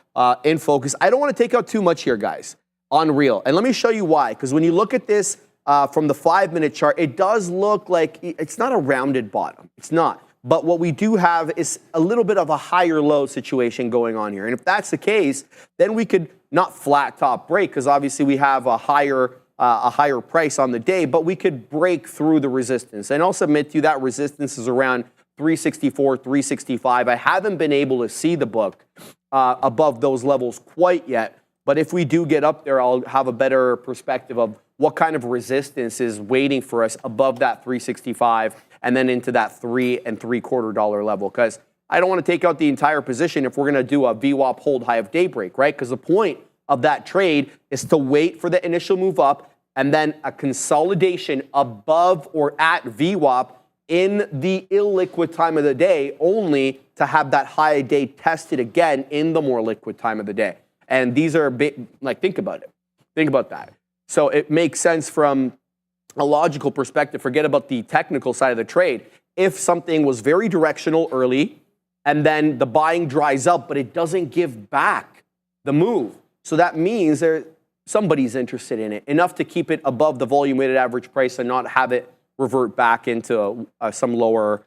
in focus. I don't want to take out too much here, guys, on Real. And let me show you why. Because when you look at this from the 5-minute chart, it does look like it's not a rounded bottom. It's not. But what we do have is a little bit of a higher low situation going on here. And if that's the case, then we could not flat top break, because obviously we have a higher price on the day, but we could break through the resistance. And I'll submit to you that resistance is around 364, 365. I haven't been able to see the book above those levels quite yet. But if we do get up there, I'll have a better perspective of what kind of resistance is waiting for us above that 365 and then into that $3 3/4 level. Because I don't want to take out the entire position if we're going to do a VWAP hold high of daybreak, right? Because the point of that trade is to wait for the initial move up and then a consolidation above or at VWAP in the illiquid time of the day, only to have that high day tested again in the more liquid time of the day. And these are a bit, like, think about it. Think about that. So it makes sense from a logical perspective. Forget about the technical side of the trade. If something was very directional early and then the buying dries up, but it doesn't give back the move. So that means somebody's interested in it enough to keep it above the volume weighted average price and not have it revert back into some lower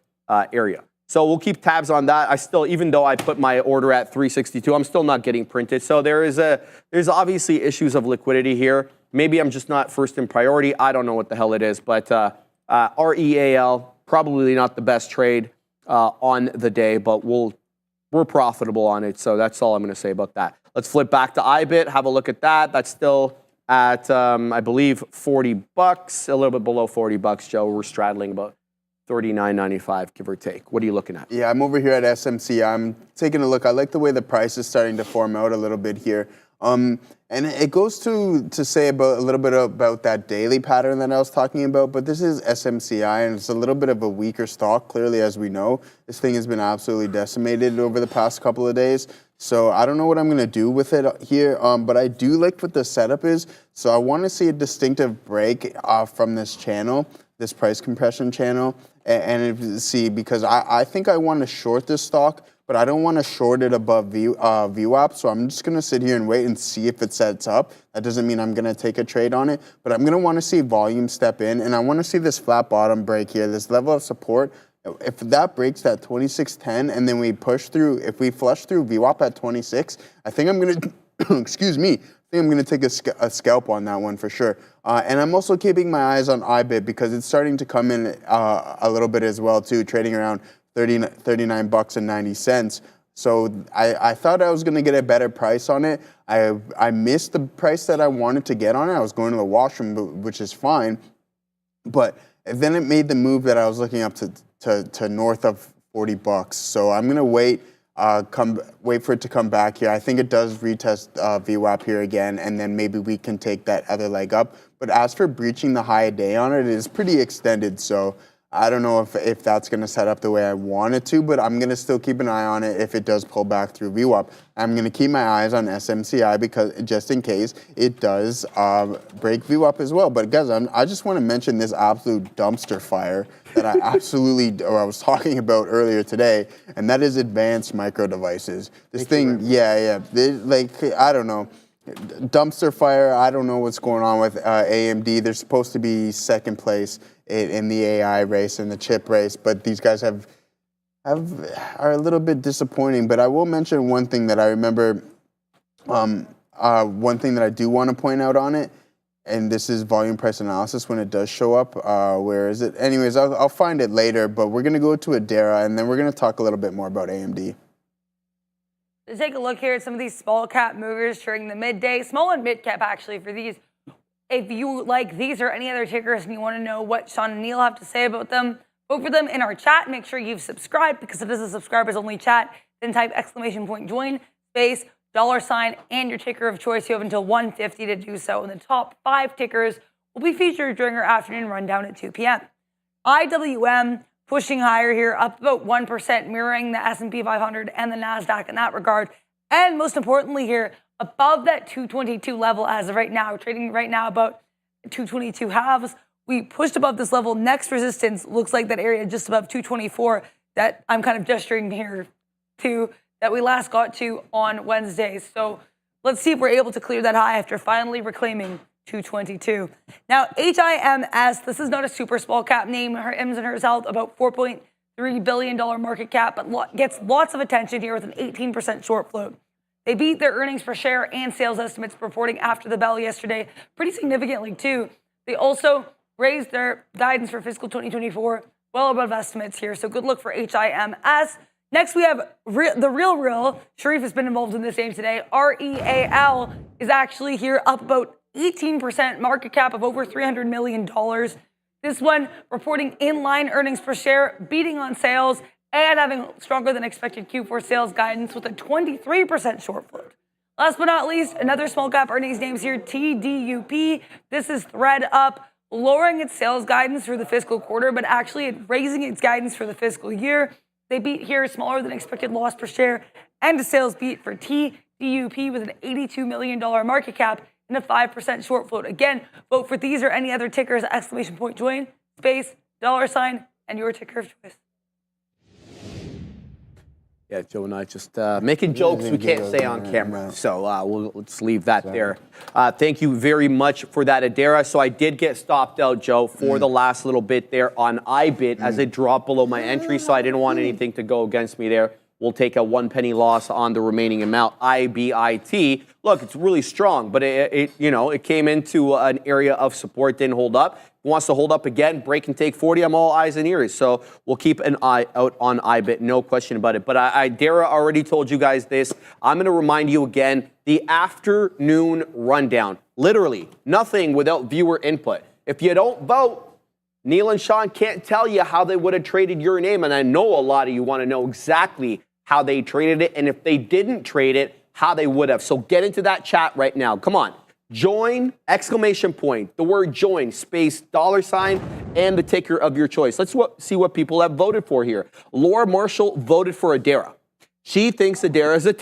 area. So we'll keep tabs on that. I still, even though I put my order at 362, I'm still not getting printed. So there's obviously issues of liquidity here. Maybe I'm just not first in priority. I don't know what the hell it is, but REAL, probably not the best trade on the day, but we're profitable on it. So that's all I'm going to say about that. Let's flip back to IBIT, have a look at that. That's still at, I believe, $40, a little bit below $40, Joe. We're straddling about $39.95, give or take. What are you looking at? Yeah, I'm over here at SMCI. I'm taking a look. I like the way the price is starting to form out a little bit here. And it goes to say a little bit about that daily pattern that I was talking about, but this is SMCI, and it's a little bit of a weaker stock, clearly, as we know. This thing has been absolutely decimated over the past couple of days. So I don't know what I'm going to do with it here, but I do like what the setup is. So I want to see a distinctive break from this channel, this price compression channel, and see, because I think I want to short this stock, but I don't want to short it above VWAP, so I'm just going to sit here and wait and see if it sets up. That doesn't mean I'm going to take a trade on it, but I'm going to want to see volume step in, and I want to see this flat bottom break here, this level of support. If that breaks that 26.10 and then we push through, if we flush through VWAP at 26, I think I'm going to, excuse me, I think I'm going to take a scalp on that one for sure. And I'm also keeping my eyes on IBIT because it's starting to come in a little bit as well too, trading around $39.90. So I thought I was going to get a better price on it. I missed the price that I wanted to get on it. I was going to the washroom, which is fine. But then it made the move that I was looking up to north of $40. So I'm going to wait for it to come back here. I think it does retest VWAP here again, and then maybe we can take that other leg up. But as for breaching the high day on it, it is pretty extended. So I don't know if that's going to set up the way I want it to, but I'm going to still keep an eye on it if it does pull back through VWAP. I'm going to keep my eyes on SMCI because just in case it does break VWAP as well. But guys, I just want to mention this absolute dumpster fire that I absolutely, or I was talking about earlier today, and that is advanced micro devices. This thing, like, I don't know. Dumpster fire, I don't know what's going on with AMD. They're supposed to be second place in the AI race and the chip race, but these guys are a little bit disappointing. But I will mention one thing that I remember, one thing that I do want to point out on it, and this is volume price analysis when it does show up. Where is it? Anyways, I'll find it later, but we're going to go to Adara, and then we're going to talk a little bit more about AMD. To take a look here at some of these small cap movers during the midday, small and mid cap actually for these. If you like these or any other tickers and you want to know what Sean and Neil have to say about them, vote for them in our chat. Make sure you've subscribed because it is a subscribers only chat. Then type !join space $, and your ticker of choice. You have until 1:50 to do so. And the top 5 tickers will be featured during our afternoon rundown at 2 p.m. IWM pushing higher here, up about 1%, mirroring the S&P 500 and the NASDAQ in that regard. And most importantly here, above that 222 level as of right now, trading right now about 222 halves. We pushed above this level. Next resistance looks like that area just above 224 that I'm kind of gesturing here to, that we last got to on Wednesday. So let's see if we're able to clear that high after finally reclaiming 222. Now, HIMS, this is not a super small cap name. Her Hims and hers held about $4.3 billion market cap, but gets lots of attention here with an 18% short float. They beat their earnings per share and sales estimates reporting after the bell yesterday, pretty significantly too. They also raised their guidance for fiscal 2024 well above estimates here, so good look for HIMS. Next, we have the real. Sharif has been involved in this name today. REAL is actually here up about 18%, market cap of over $300 million. This one reporting in-line earnings per share, beating on sales, and having stronger than expected Q4 sales guidance with a 23% short float. Last but not least, another small cap earnings names here, TDUP. This is ThreadUp, lowering its sales guidance for the fiscal quarter, but actually raising its guidance for the fiscal year. They beat here smaller than expected loss per share and a sales beat for TDUP with an $82 million market cap and a 5% short float. Again, vote for these or any other tickers, !join, space, $, and your ticker of choice. Yeah, Joe and I just making jokes we can't say on camera, so let's leave that there. Thank you very much for that, Adara. So I did get stopped out, Joe, for the last little bit there on IBIT as it dropped below my entry, so I didn't want anything to go against me there. We'll take a 1 penny loss on the remaining amount. IBIT, look, it's really strong, but it came into an area of support, didn't hold up. Wants to hold up again, break and take 40, I'm all eyes and ears. So we'll keep an eye out on IBIT, no question about it. But Dara already told you guys this. I'm going to remind you again, the afternoon rundown. Literally, nothing without viewer input. If you don't vote, Neil and Sean can't tell you how they would have traded your name. And I know a lot of you want to know exactly how they traded it. And if they didn't trade it, how they would have. So get into that chat right now. Come on. Join, ! The word join, space, $, and the ticker of your choice. Let's see what people have voted for here. Laura Marshall voted for Adara. She thinks Adara is a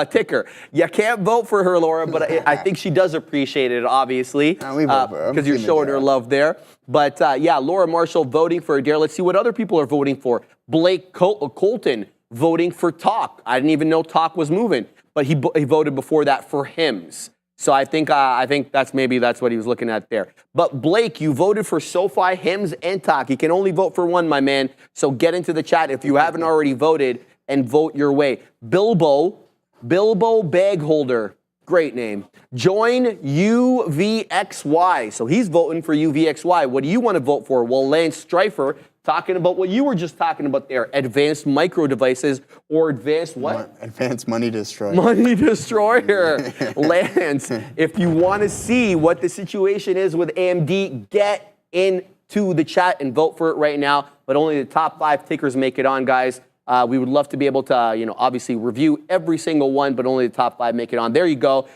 ticker. You can't vote for her, Laura, but I think she does appreciate it, obviously, because you're showing her love there. But yeah, Laura Marshall voting for Adara. Let's see what other people are voting for. Blake Colton voting for Talk. I didn't even know Talk was moving, but he voted before that for Hims. So I think that's what he was looking at there. But Blake, you voted for SoFi, Hims, and Talk. You can only vote for one, my man. So get into the chat if you haven't already voted and vote your way. Bilbo Bagholder, great name. Join UVXY. So he's voting for UVXY. What do you want to vote for? Well, Lance Streifer talking about what you were just talking about there, advanced micro devices or advanced what? Advanced money destroyer. Money destroyer. Lance, if you want to see what the situation is with AMD, get into the chat and vote for it right now. But only the top 5 tickers make it on, guys. We would love to be able to, obviously review every single one, but only the top 5 make it on. There you go.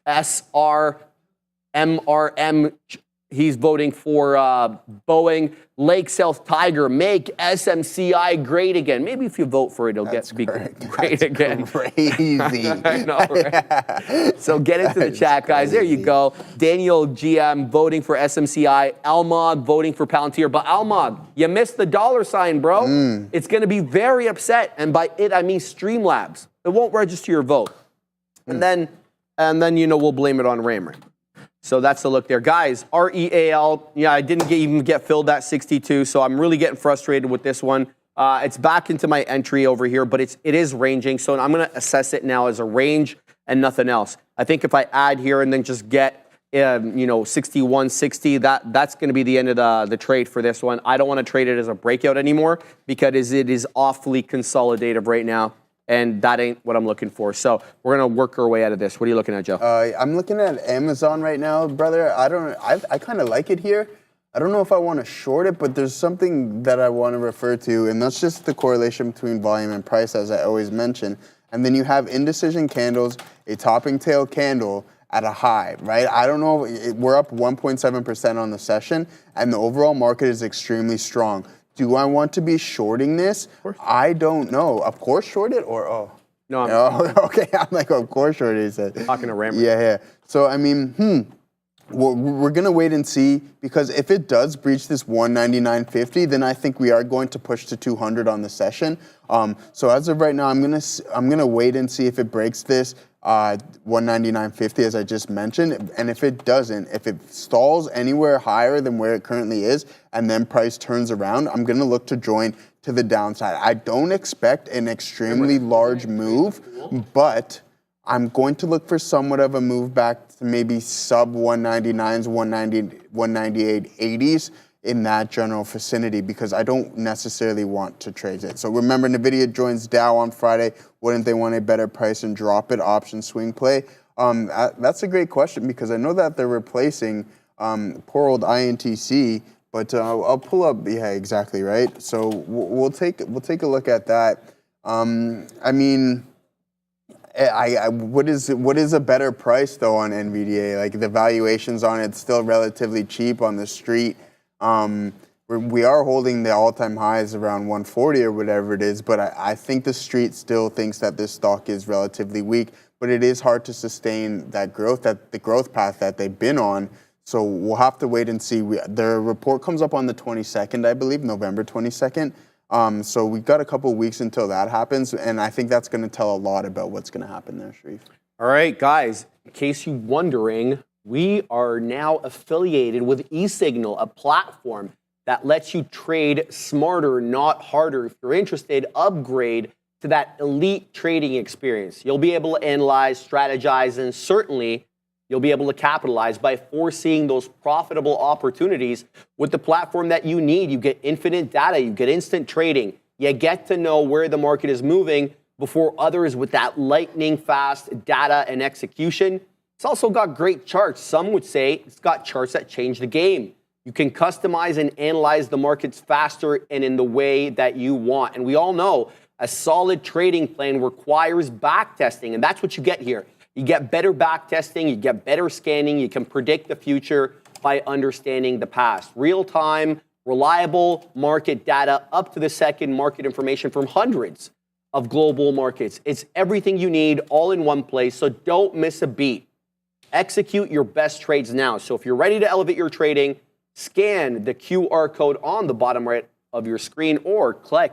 SRMRM He's voting for Boeing. Lake South Tiger, make SMCI great again. Maybe if you vote for it, it'll get to be great again. Crazy. I know, right? So get into the chat, guys. There you go. Daniel GM voting for SMCI. Almog voting for Palantir. But Almog, you missed the $sign, bro. It's going to be very upset. And by it, I mean Streamlabs. It won't register your vote. And then we'll blame it on Raymer. So that's the look there. Guys, REAL, I didn't even get filled at 62, so I'm really getting frustrated with this one. It's back into my entry over here, but it is ranging, so I'm going to assess it now as a range and nothing else. I think if I add here and then just get 61.60, that's going to be the end of the trade for this one. I don't want to trade it as a breakout anymore because it is awfully consolidative right now. And that ain't what I'm looking for. So we're gonna work our way out of this. What are you looking at, Joe? I'm looking at Amazon right now, brother. I kind of like it here. I don't know if I want to short it, but there's something that I want to refer to, and that's just the correlation between volume and price, as I always mention. And then you have indecision candles, a topping tail candle at a high, right? I don't know. We're up 1.7% on the session, and the overall market is extremely strong. Do I want to be shorting this? I don't know. Of course short it or No, okay. I'm like, of course short it, he said. Talking to Rammer. Yeah. So, I mean, we're going to wait and see, because if it does breach this 199.50, then I think we are going to push to 200 on the session. So as of right now, I'm gonna wait and see if it breaks this 199.50, as I just mentioned. And if it doesn't, if it stalls anywhere higher than where it currently is, and then price turns around, I'm going to look to join to the downside. I don't expect an extremely large move, but I'm going to look for somewhat of a move back to maybe sub 199s, 198.80s in that general vicinity, because I don't necessarily want to trade it. So remember, NVIDIA joins Dow on Friday. Wouldn't they want a better price and drop it option swing play? That's a great question, because I know that they're replacing poor old INTC, but I'll pull up. Yeah, exactly right. So we'll take a look at that. I mean, what is a better price though on NVDA? Like, the valuations on it's still relatively cheap on the street. We are holding the all-time highs around 140 or whatever it is, but I think the street still thinks that this stock is relatively weak. But it is hard to sustain the growth path that they've been on. So we'll have to wait and see. Their report comes up on the 22nd, I believe, November 22nd. So we've got a couple of weeks until that happens, and I think that's going to tell a lot about what's going to happen there, Sharif. All right, guys, in case you're wondering, we are now affiliated with eSignal, a platform that lets you trade smarter, not harder. If you're interested, upgrade to that elite trading experience. You'll be able to analyze, strategize, and certainly you'll be able to capitalize by foreseeing those profitable opportunities with the platform that you need. You get infinite data, you get instant trading, you get to know where the market is moving before others with that lightning fast data and execution. It's also got great charts. Some would say it's got charts that change the game. You can customize and analyze the markets faster and in the way that you want. And we all know a solid trading plan requires back testing, and that's what you get here. You get better back testing, you get better scanning, you can predict the future by understanding the past. Real-time, reliable market data, up to the second market information from hundreds of global markets. It's everything you need all in one place, so don't miss a beat. Execute your best trades now. So if you're ready to elevate your trading, scan the QR code on the bottom right of your screen, or click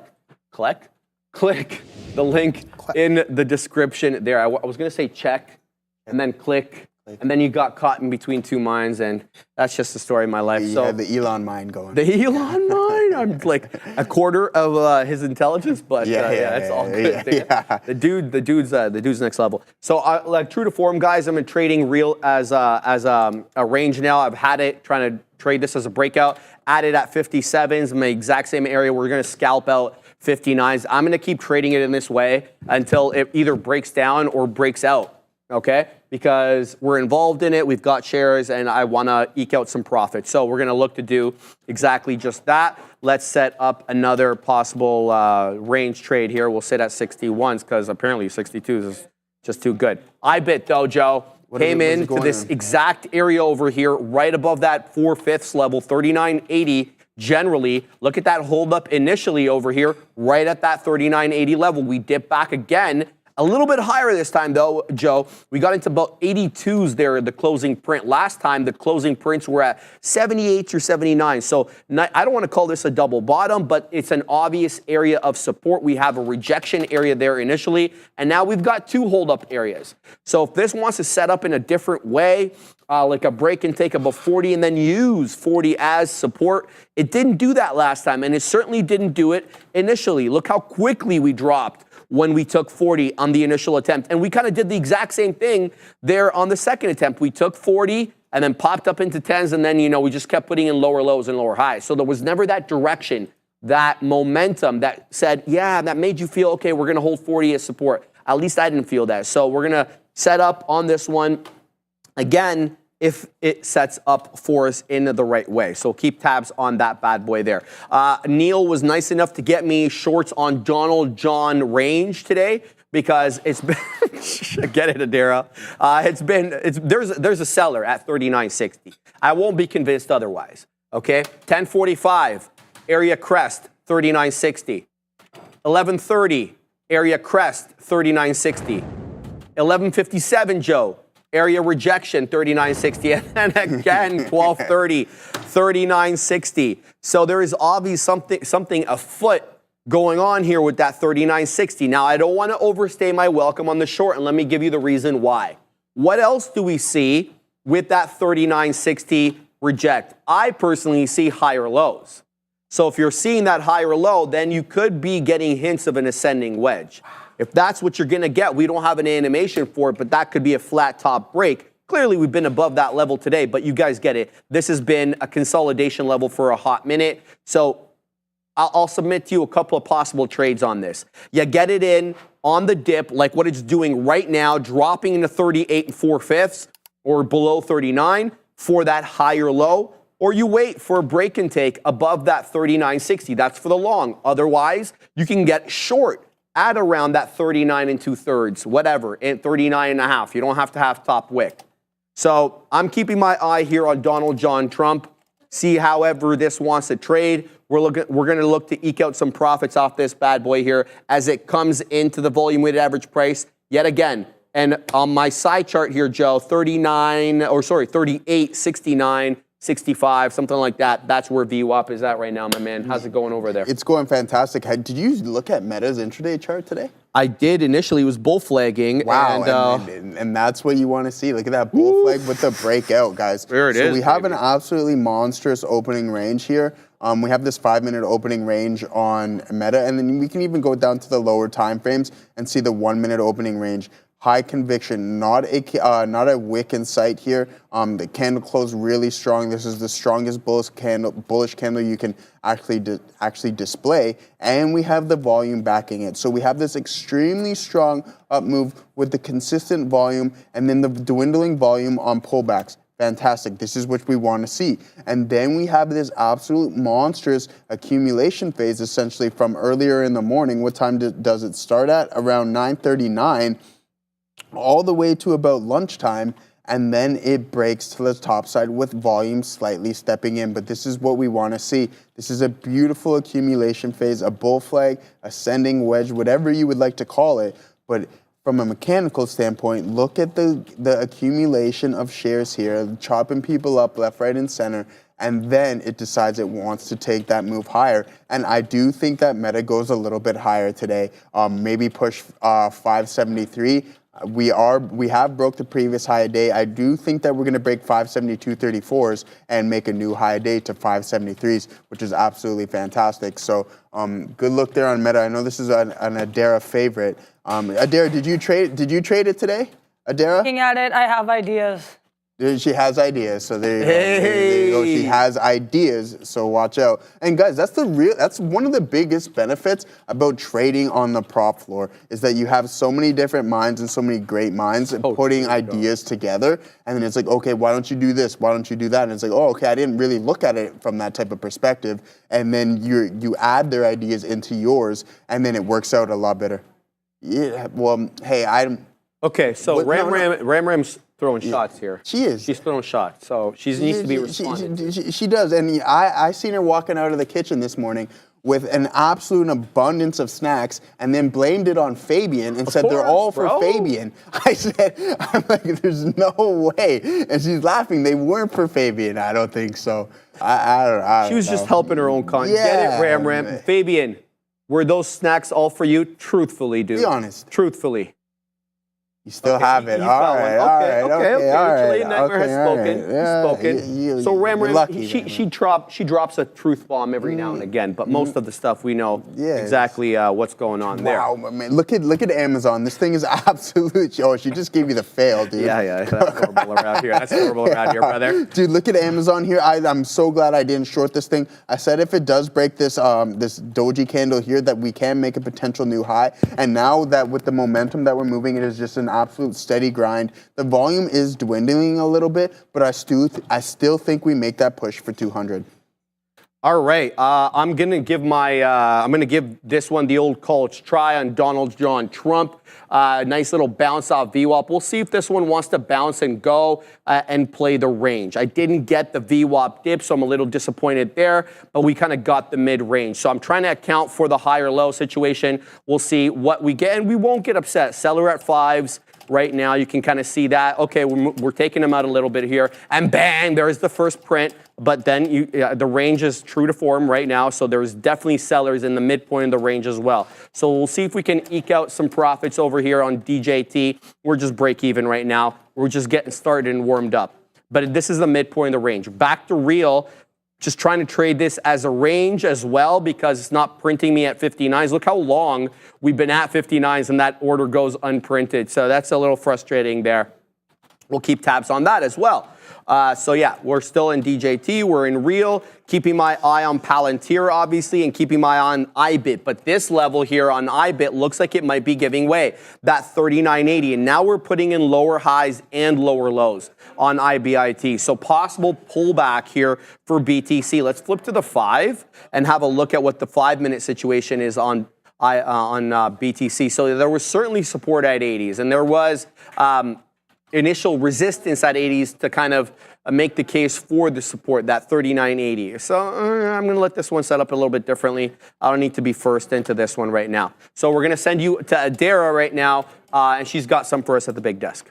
the link in the description there. I was going to say check and then click, and then you got caught in between two minds, and that's just the story of my life. You had the Elon mind going. The Elon mind? I'm like a quarter of his intelligence, but it's all good. Yeah. The dude's next level. So like true to form, guys, I'm in trading real as a range now. I've had it trying to trade this as a breakout. Added at 57s, in the exact same area. We're going to scalp out 59s. I'm going to keep trading it in this way until it either breaks down or breaks out, okay? Because we're involved in it, we've got shares, and I want to eke out some profit. So we're going to look to do exactly just that. Let's set up another possible range trade here. We'll sit at 61s because apparently 62s is just too good. I bet though, Joe, came into this exact area over here, right above that 4/5 level, 39.80. Generally, look at that hold up initially over here, right at that 39.80 level. We dip back again, a little bit higher this time though, Joe. We got into about 82s there, the closing print. Last time, the closing prints were at 78 or 79. So I don't want to call this a double bottom, but it's an obvious area of support. We have a rejection area there initially, and now we've got two hold up areas. So if this wants to set up in a different way, like a break and take above 40 and then use 40 as support. It didn't do that last time, and it certainly didn't do it initially. Look how quickly we dropped when we took 40 on the initial attempt. And we kind of did the exact same thing there on the second attempt. We took 40 and then popped up into 10s, and then, we just kept putting in lower lows and lower highs. So there was never that direction, that momentum that said, yeah, that made you feel, okay, we're going to hold 40 as support. At least I didn't feel that. So we're going to set up on this one. Again, if it sets up for us in the right way. So keep tabs on that bad boy there. Neil was nice enough to get me shorts on Donald John range today because it's been, get it, Adara. There's a seller at 39.60. I won't be convinced otherwise. Okay, 10:45 area crest 39.60. 11:30 area crest 39.60. 11:57 Joe. Area rejection, 39.60, and then again, 12.30, 39.60. So there is obviously something afoot going on here with that 39.60. Now, I don't want to overstay my welcome on the short, and let me give you the reason why. What else do we see with that 39.60 reject? I personally see higher lows. So if you're seeing that higher low, then you could be getting hints of an ascending wedge. If that's what you're going to get, we don't have an animation for it, but that could be a flat top break. Clearly, we've been above that level today, but you guys get it. This has been a consolidation level for a hot minute. So I'll submit to you a couple of possible trades on this. You get it in on the dip, like what it's doing right now, dropping into 38 4/5 or below 39 for that higher low, or you wait for a break and take above that 39.60. That's for the long. Otherwise, you can get short at around that 39 2/3, whatever, and 39.5. You don't have to have top wick. So I'm keeping my eye here on Donald John Trump. See however this wants to trade. We're going to look to eke out some profits off this bad boy here as it comes into the volume weighted average price yet again. And on my side chart here, Joe, 38, 69, 65, something like that. That's where VWAP is at right now, my man. How's it going over there? It's going fantastic. Did you look at Meta's intraday chart today? I did initially. It was bull flagging. Wow, and that's what you want to see. Look at that bull flag with the breakout, guys. There it is. So we have an absolutely monstrous opening range here. We have this 5-minute opening range on Meta, and then we can even go down to the lower time frames and see the 1-minute opening range. High conviction, not a wick in sight here. The candle closed really strong. This is the strongest bullish candle you can actually display, and we have the volume backing it. So we have this extremely strong up move with the consistent volume, and then the dwindling volume on pullbacks. Fantastic. This is what we want to see. And then we have this absolute monstrous accumulation phase, essentially from earlier in the morning. What time does it start at? Around 9:39. All the way to about lunchtime, and then it breaks to the top side with volume slightly stepping in. But this is what we want to see. This is a beautiful accumulation phase, a bull flag, ascending wedge, whatever you would like to call it. But from a mechanical standpoint, look at the accumulation of shares here, chopping people up left, right, and center. And then it decides it wants to take that move higher. And I do think that Meta goes a little bit higher today, maybe push 573. We have broke the previous high day. I do think that we're going to break 572.34s and make a new high day to 573s, which is absolutely fantastic. So good look there on Meta. I know this is an Adara favorite. Adara, did you trade it today? Adara? Looking at it, I have ideas. She has ideas, so there you go. There you go. She has ideas, so watch out. And guys, that's one of the biggest benefits about trading on the prop floor is that you have so many different minds and so many great minds putting ideas together. And then it's like, okay, why don't you do this? Why don't you do that? And it's like, oh, okay, I didn't really look at it from that type of perspective. And then you add their ideas into yours, and then it works out a lot better. Yeah. Well, hey, Okay, so What- no, no. Ram's throwing shots here. She is. She's throwing shots, so she needs to be responding. She does, and I seen her walking out of the kitchen this morning with an absolute abundance of snacks, and then blamed it on Fabian and said they're all for bro. Fabian. I'm like, there's no way, and she's laughing. They weren't for Fabian. I don't think so. I don't She was know. just helping her own con. Get Yeah. it, Ram. Fabian, were those snacks all for you? Truthfully, dude. Be honest. Truthfully. You still have it. He's All got right, one. all right, okay, all right. Chilean Nightmare has spoken. Yeah, He's spoken. So Ram, you're lucky, she drops a truth bomb every now and again, but most of the stuff we know exactly what's going on there. Wow, man! Look at Amazon. This thing is absolute. Oh, she just gave you the fail, dude. Yeah, that's normal around here. That's normal around here, brother. Dude, look at Amazon here. I'm so glad I didn't short this thing. I said if it does break this this doji candle here, that we can make a potential new high. And now that with the momentum that we're moving, it is just an absolute steady grind. The volume is dwindling a little bit, but I still think we make that push for 200. All right, I'm gonna give this one the old college try on Donald John Trump. Nice little bounce off VWAP. We'll see if this one wants to bounce and go and play the range. I didn't get the VWAP dip, so I'm a little disappointed there, but we kind of got the mid-range. So I'm trying to account for the high or low situation. We'll see what we get, and we won't get upset. Seller at 5s. Right now, you can kind of see that. Okay, we're taking them out a little bit here, and bang, there's the first print. But then the range is true to form right now, so there's definitely sellers in the midpoint of the range as well. So we'll see if we can eke out some profits over here on DJT. We're just break even right now. We're just getting started and warmed up. But this is the midpoint of the range. Back to real. Just trying to trade this as a range as well because it's not printing me at 59s. Look how long we've been at 59s and that order goes unprinted. So that's a little frustrating there. We'll keep tabs on that as well. So yeah, we're still in DJT, we're in real, keeping my eye on Palantir obviously and keeping my eye on IBIT. But this level here on IBIT looks like it might be giving way, that 39.80. And now we're putting in lower highs and lower lows on IBIT. So possible pullback here for BTC. Let's flip to the 5 and have a look at what the 5-minute situation is on BTC. So there was certainly support at 80s and there was initial resistance at 80s to kind of make the case for the support, that 39.80. So I'm going to let this one set up a little bit differently. I don't need to be first into this one right now. So we're going to send you to Adara right now, and she's got some for us at the big desk.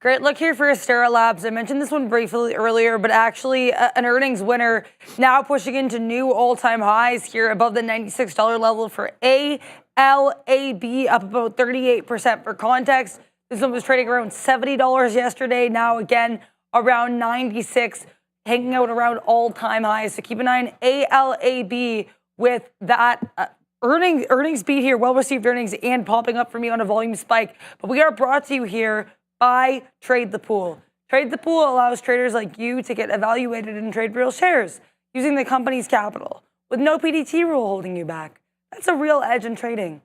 Great look here for Astera Labs. I mentioned this one briefly earlier, but actually an earnings winner now pushing into new all-time highs here above the $96 level for ALAB, up about 38% for context. This one was trading around $70 yesterday. Now again around 96, hanging out around all-time highs. So keep an eye on ALAB with that earnings beat here, well-received earnings, and popping up for me on a volume spike. But we are brought to you here by Trade the Pool. Trade the Pool allows traders like you to get evaluated and trade real shares using the company's capital with no PDT rule holding you back. That's a real edge in trading.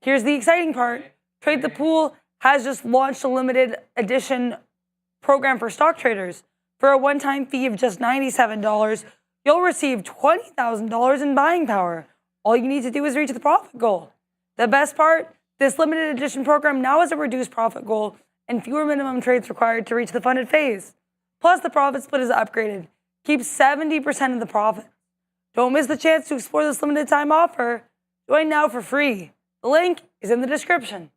Here's the exciting part. Trade the Pool has just launched a limited edition program for stock traders. For a one-time fee of just $97, you'll receive $20,000 in buying power. All you need to do is reach the profit goal. The best part, this limited edition program now has a reduced profit goal and fewer minimum trades required to reach the funded phase. Plus, the profit split is upgraded. Keep 70% of the profit. Don't miss the chance to explore this limited time offer. Join now for free. The link is in the description.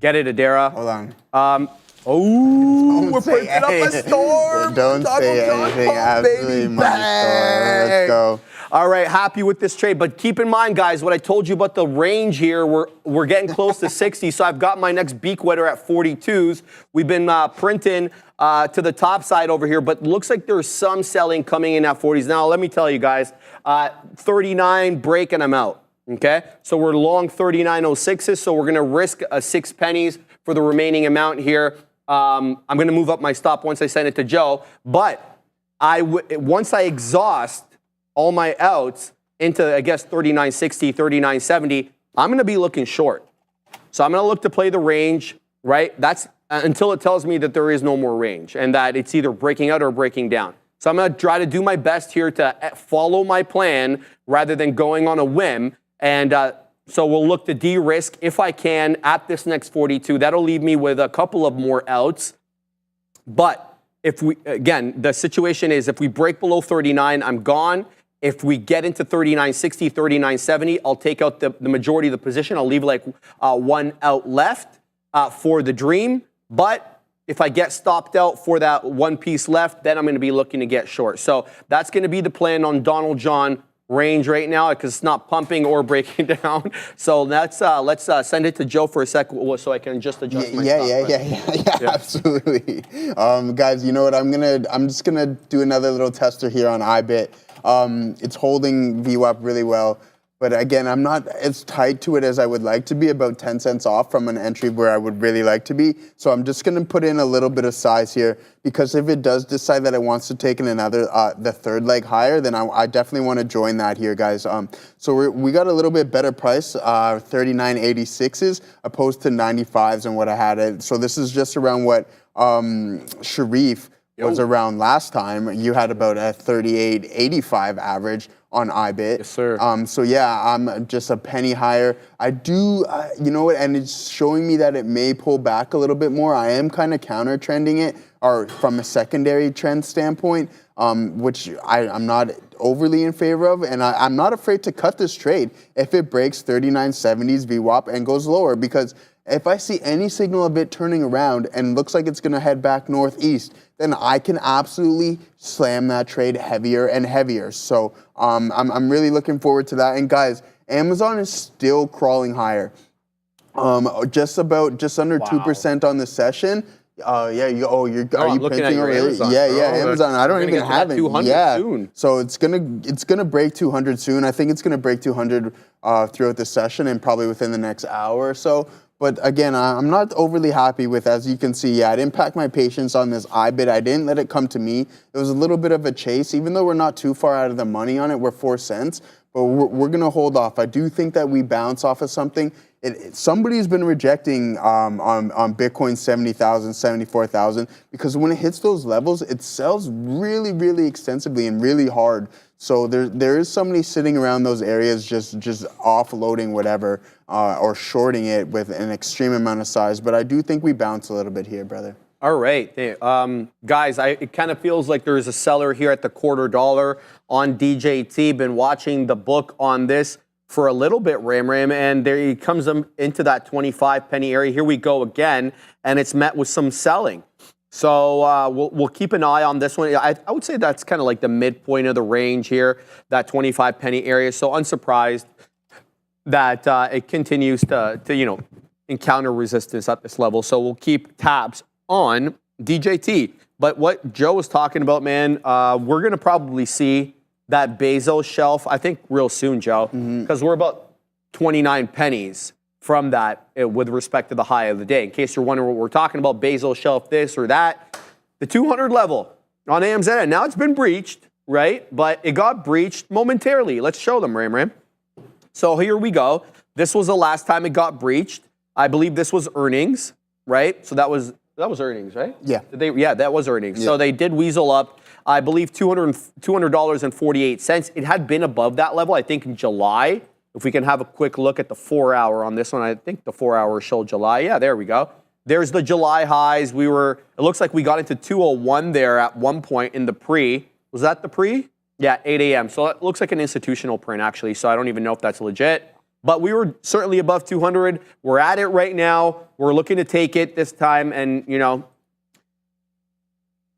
Get it, Adara. Hold on. We're putting up a storm. Don't say anything. Absolutely money store. Let's go. All right, happy with this trade, but keep in mind, guys, what I told you about the range here, we're getting close to 60, so I've got my next beak wetter at 42s. We've been printing to the top side over here, but looks like there's some selling coming in at 40s. Now, let me tell you guys, 39 break and I'm out, okay? So we're long 39.06s, so we're gonna risk 6 pennies for the remaining amount here. I'm gonna move up my stop once I send it to Joe, but once I exhaust all my outs into, I guess, 39.60, 39.70, I'm going to be looking short. So I'm going to look to play the range, right? That's until it tells me that there is no more range and that it's either breaking out or breaking down. So I'm going to try to do my best here to follow my plan rather than going on a whim. And So we'll look to de-risk if I can at this next 42. That'll leave me with a couple of more outs. But if we, again, the situation is if we break below 39, I'm gone. If we get into 39.60, 39.70, I'll take out the majority of the position. I'll leave like one out left for the dream. But if I get stopped out for that one piece left, then I'm going to be looking to get short. So that's going to be the plan on Donald John range right now because it's not pumping or breaking down. So let's send it to Joe for a sec so I can just adjust my stop. Yeah, absolutely. Guys, you know what? I'm just gonna do another little tester here on IBIT. It's holding VWAP really well. But again, I'm not as tight to it as I would like to be, about 10 cents off from an entry where I would really like to be. So I'm just going to put in a little bit of size here because if it does decide that it wants to take in another, the third leg higher, then I definitely want to join that here, guys. So we got a little bit better price, 39.86s opposed to 95s and what I had it. So this is just around what Sharif was around last time. You had about a 38.85 average on IBIT. Yes, sir. So yeah, I'm just a penny higher. I do, you know what, and it's showing me that it may pull back a little bit more. I am kind of counter trending it, or from a secondary trend standpoint, which I'm not overly in favor of, and I'm not afraid to cut this trade if it breaks 39.70s VWAP and goes lower, because if I see any signal of it turning around and looks like it's going to head back northeast, then I can absolutely slam that trade heavier and heavier. So I'm really looking forward to that. And guys, Amazon is still crawling higher. Just under 2% on the session. Are you printing over here? Amazon. Amazon. I don't even have it. 200 soon. So it's gonna break 200 soon. I think it's gonna break 200 throughout the session and probably within the next hour or so. But again, I'm not overly happy with, as you can see, I didn't pack my patience on this IBIT. I didn't let it come to me. It was a little bit of a chase, even though we're not too far out of the money on it. We're 4 cents, but we're going to hold off. I do think that we bounce off of something. Somebody's been rejecting on Bitcoin 70,000, 74,000, because when it hits those levels, it sells really, really extensively and really hard. So there is somebody sitting around those areas just offloading whatever or shorting it with an extreme amount of size. But I do think we bounce a little bit here, brother. All right. Guys, it kind of feels like there's a seller here at the $0.25 on DJT. Been watching the book on this for a little bit, Ram, and there he comes into that 25 penny area. Here we go again, and it's met with some selling. So we'll keep an eye on this one. I would say that's kind of like the midpoint of the range here, that 25 penny area. So unsurprised that it continues to encounter resistance at this level. So we'll keep tabs on DJT. But what Joe was talking about, man, we're going to probably see that Bezos shelf, I think, real soon, Joe, because we're about 29 pennies from that with respect to the high of the day. In case you're wondering what we're talking about, Bezos shelf this or that, the 200 level on AMZN. Now it's been breached, right? But it got breached momentarily. Let's show them, Ram. So here we go. This was the last time it got breached. I believe this was earnings, right? So that was earnings, right? Yeah. That was earnings. Yeah. So they did weasel up, I believe, $200.48. It had been above that level, I think, in July. If we can have a quick look at the 4 hour on this one, I think the 4 hour showed July. Yeah, there we go. There's the July highs. It looks like we got into 201 there at one point in the pre. Was that the pre? Yeah, 8 a.m. So it looks like an institutional print, actually. So I don't even know if that's legit. But we were certainly above 200. We're at it right now. We're looking to take it this time. And,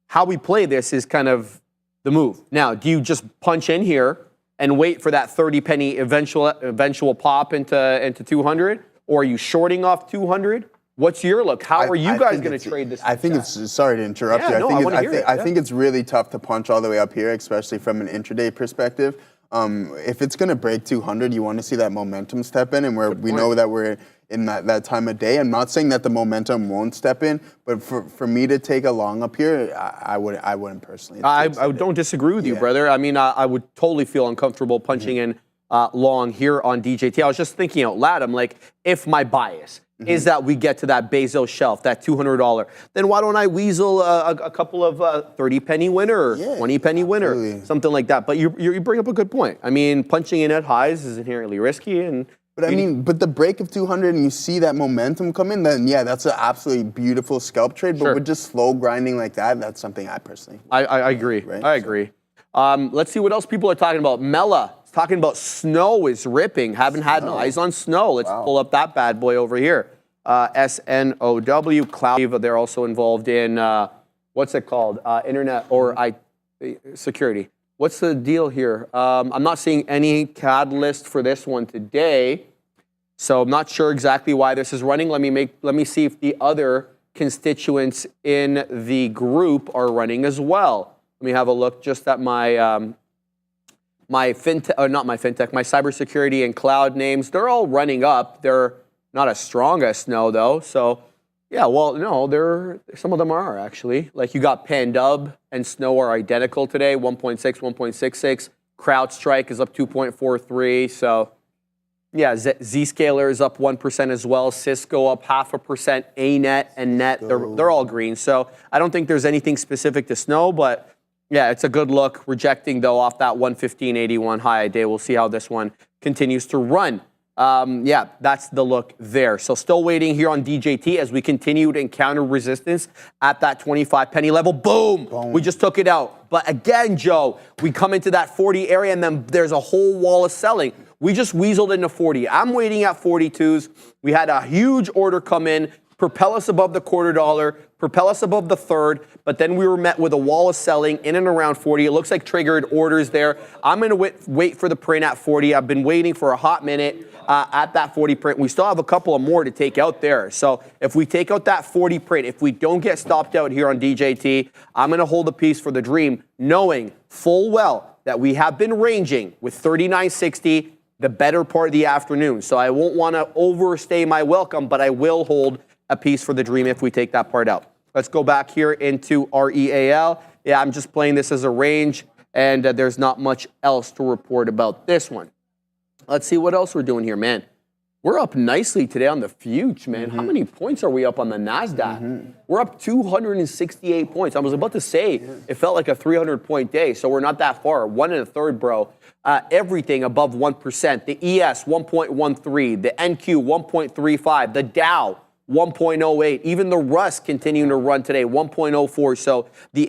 how we play this is kind of the move. Now, do you just punch in here and wait for that 30 penny eventual pop into 200? Or are you shorting off 200? What's your look? How are you guys going to trade this? I think it's, sorry to interrupt you. I think it's really tough to punch all the way up here, especially from an intraday perspective. If it's going to break 200, you want to see that momentum step in, and we know that we're in that time of day. I'm not saying that the momentum won't step in, but for me to take a long up here, I wouldn't personally. I don't disagree with you, brother. I mean, I would totally feel uncomfortable punching in long here on DJT. I was just thinking out loud. I'm like, if my bias is that we get to that Bezos shelf, that $200, then why don't I weasel a couple of 30 penny winner or 20 penny winner, something like that. But you bring up a good point. I mean, punching in at highs is inherently risky, and But I mean, but the break of 200 and you see that momentum come in, then yeah, that's an absolutely beautiful scalp trade. But with just slow grinding like that, that's something I personally. I agree. Right? I agree. Let's see what else people are talking about. Mela is talking about snow is ripping. Haven't had eyes on snow. Let's pull up that bad boy over here. SNOW, Cloud. They're also involved in, what's it called? Internet or security. What's the deal here? I'm not seeing any catalyst for this one today, so I'm not sure exactly why this is running. Let me see if the other constituents in the group are running as well. Let me have a look just at my my cybersecurity and cloud names. They're all running up. They're not as strong as Snow though. So yeah, well, no, some of them are actually. Like you got Pandub and Snow are identical today, 1.6, 1.66. CrowdStrike is up 2.43. So yeah, Zscaler is up 1% as well. Cisco up 0.5%. ANET and Net, they're all green. So I don't think there's anything specific to Snow, but yeah, it's a good look. Rejecting though off that 115.81 high day. We'll see how this one continues to run. Yeah, that's the look there. So still waiting here on DJT as we continue to encounter resistance at that 25 penny level. Boom! We just took it out. But again, Joe, we come into that 40 area and then there's a whole wall of selling. We just weaseled into 40. I'm waiting at 42s. We had a huge order come in, propel us above the $0.25, propel us above the third, but then we were met with a wall of selling in and around 40. It looks like triggered orders there. I'm going to wait for the print at 40. I've been waiting for a hot minute at that 40 print. We still have a couple of more to take out there. So if we take out that 40 print, if we don't get stopped out here on DJT, I'm going to hold a piece for the dream, knowing full well that we have been ranging with 39.60 the better part of the afternoon. So I won't want to overstay my welcome, but I will hold a piece for the dream if we take that part out. Let's go back here into REAL. Yeah, I'm just playing this as a range, and there's not much else to report about this one. Let's see what else we're doing here, man. We're up nicely today on the Fuge, man. How many points are we up on the NASDAQ? We're up 268 points. I was about to say it felt like a 300-point day, so we're not that far. 1 1/3, bro. Everything above 1%. The ES, 1.13. The NQ, 1.35. The Dow, 1.08. Even the Russ continuing to run today, 1.04. So the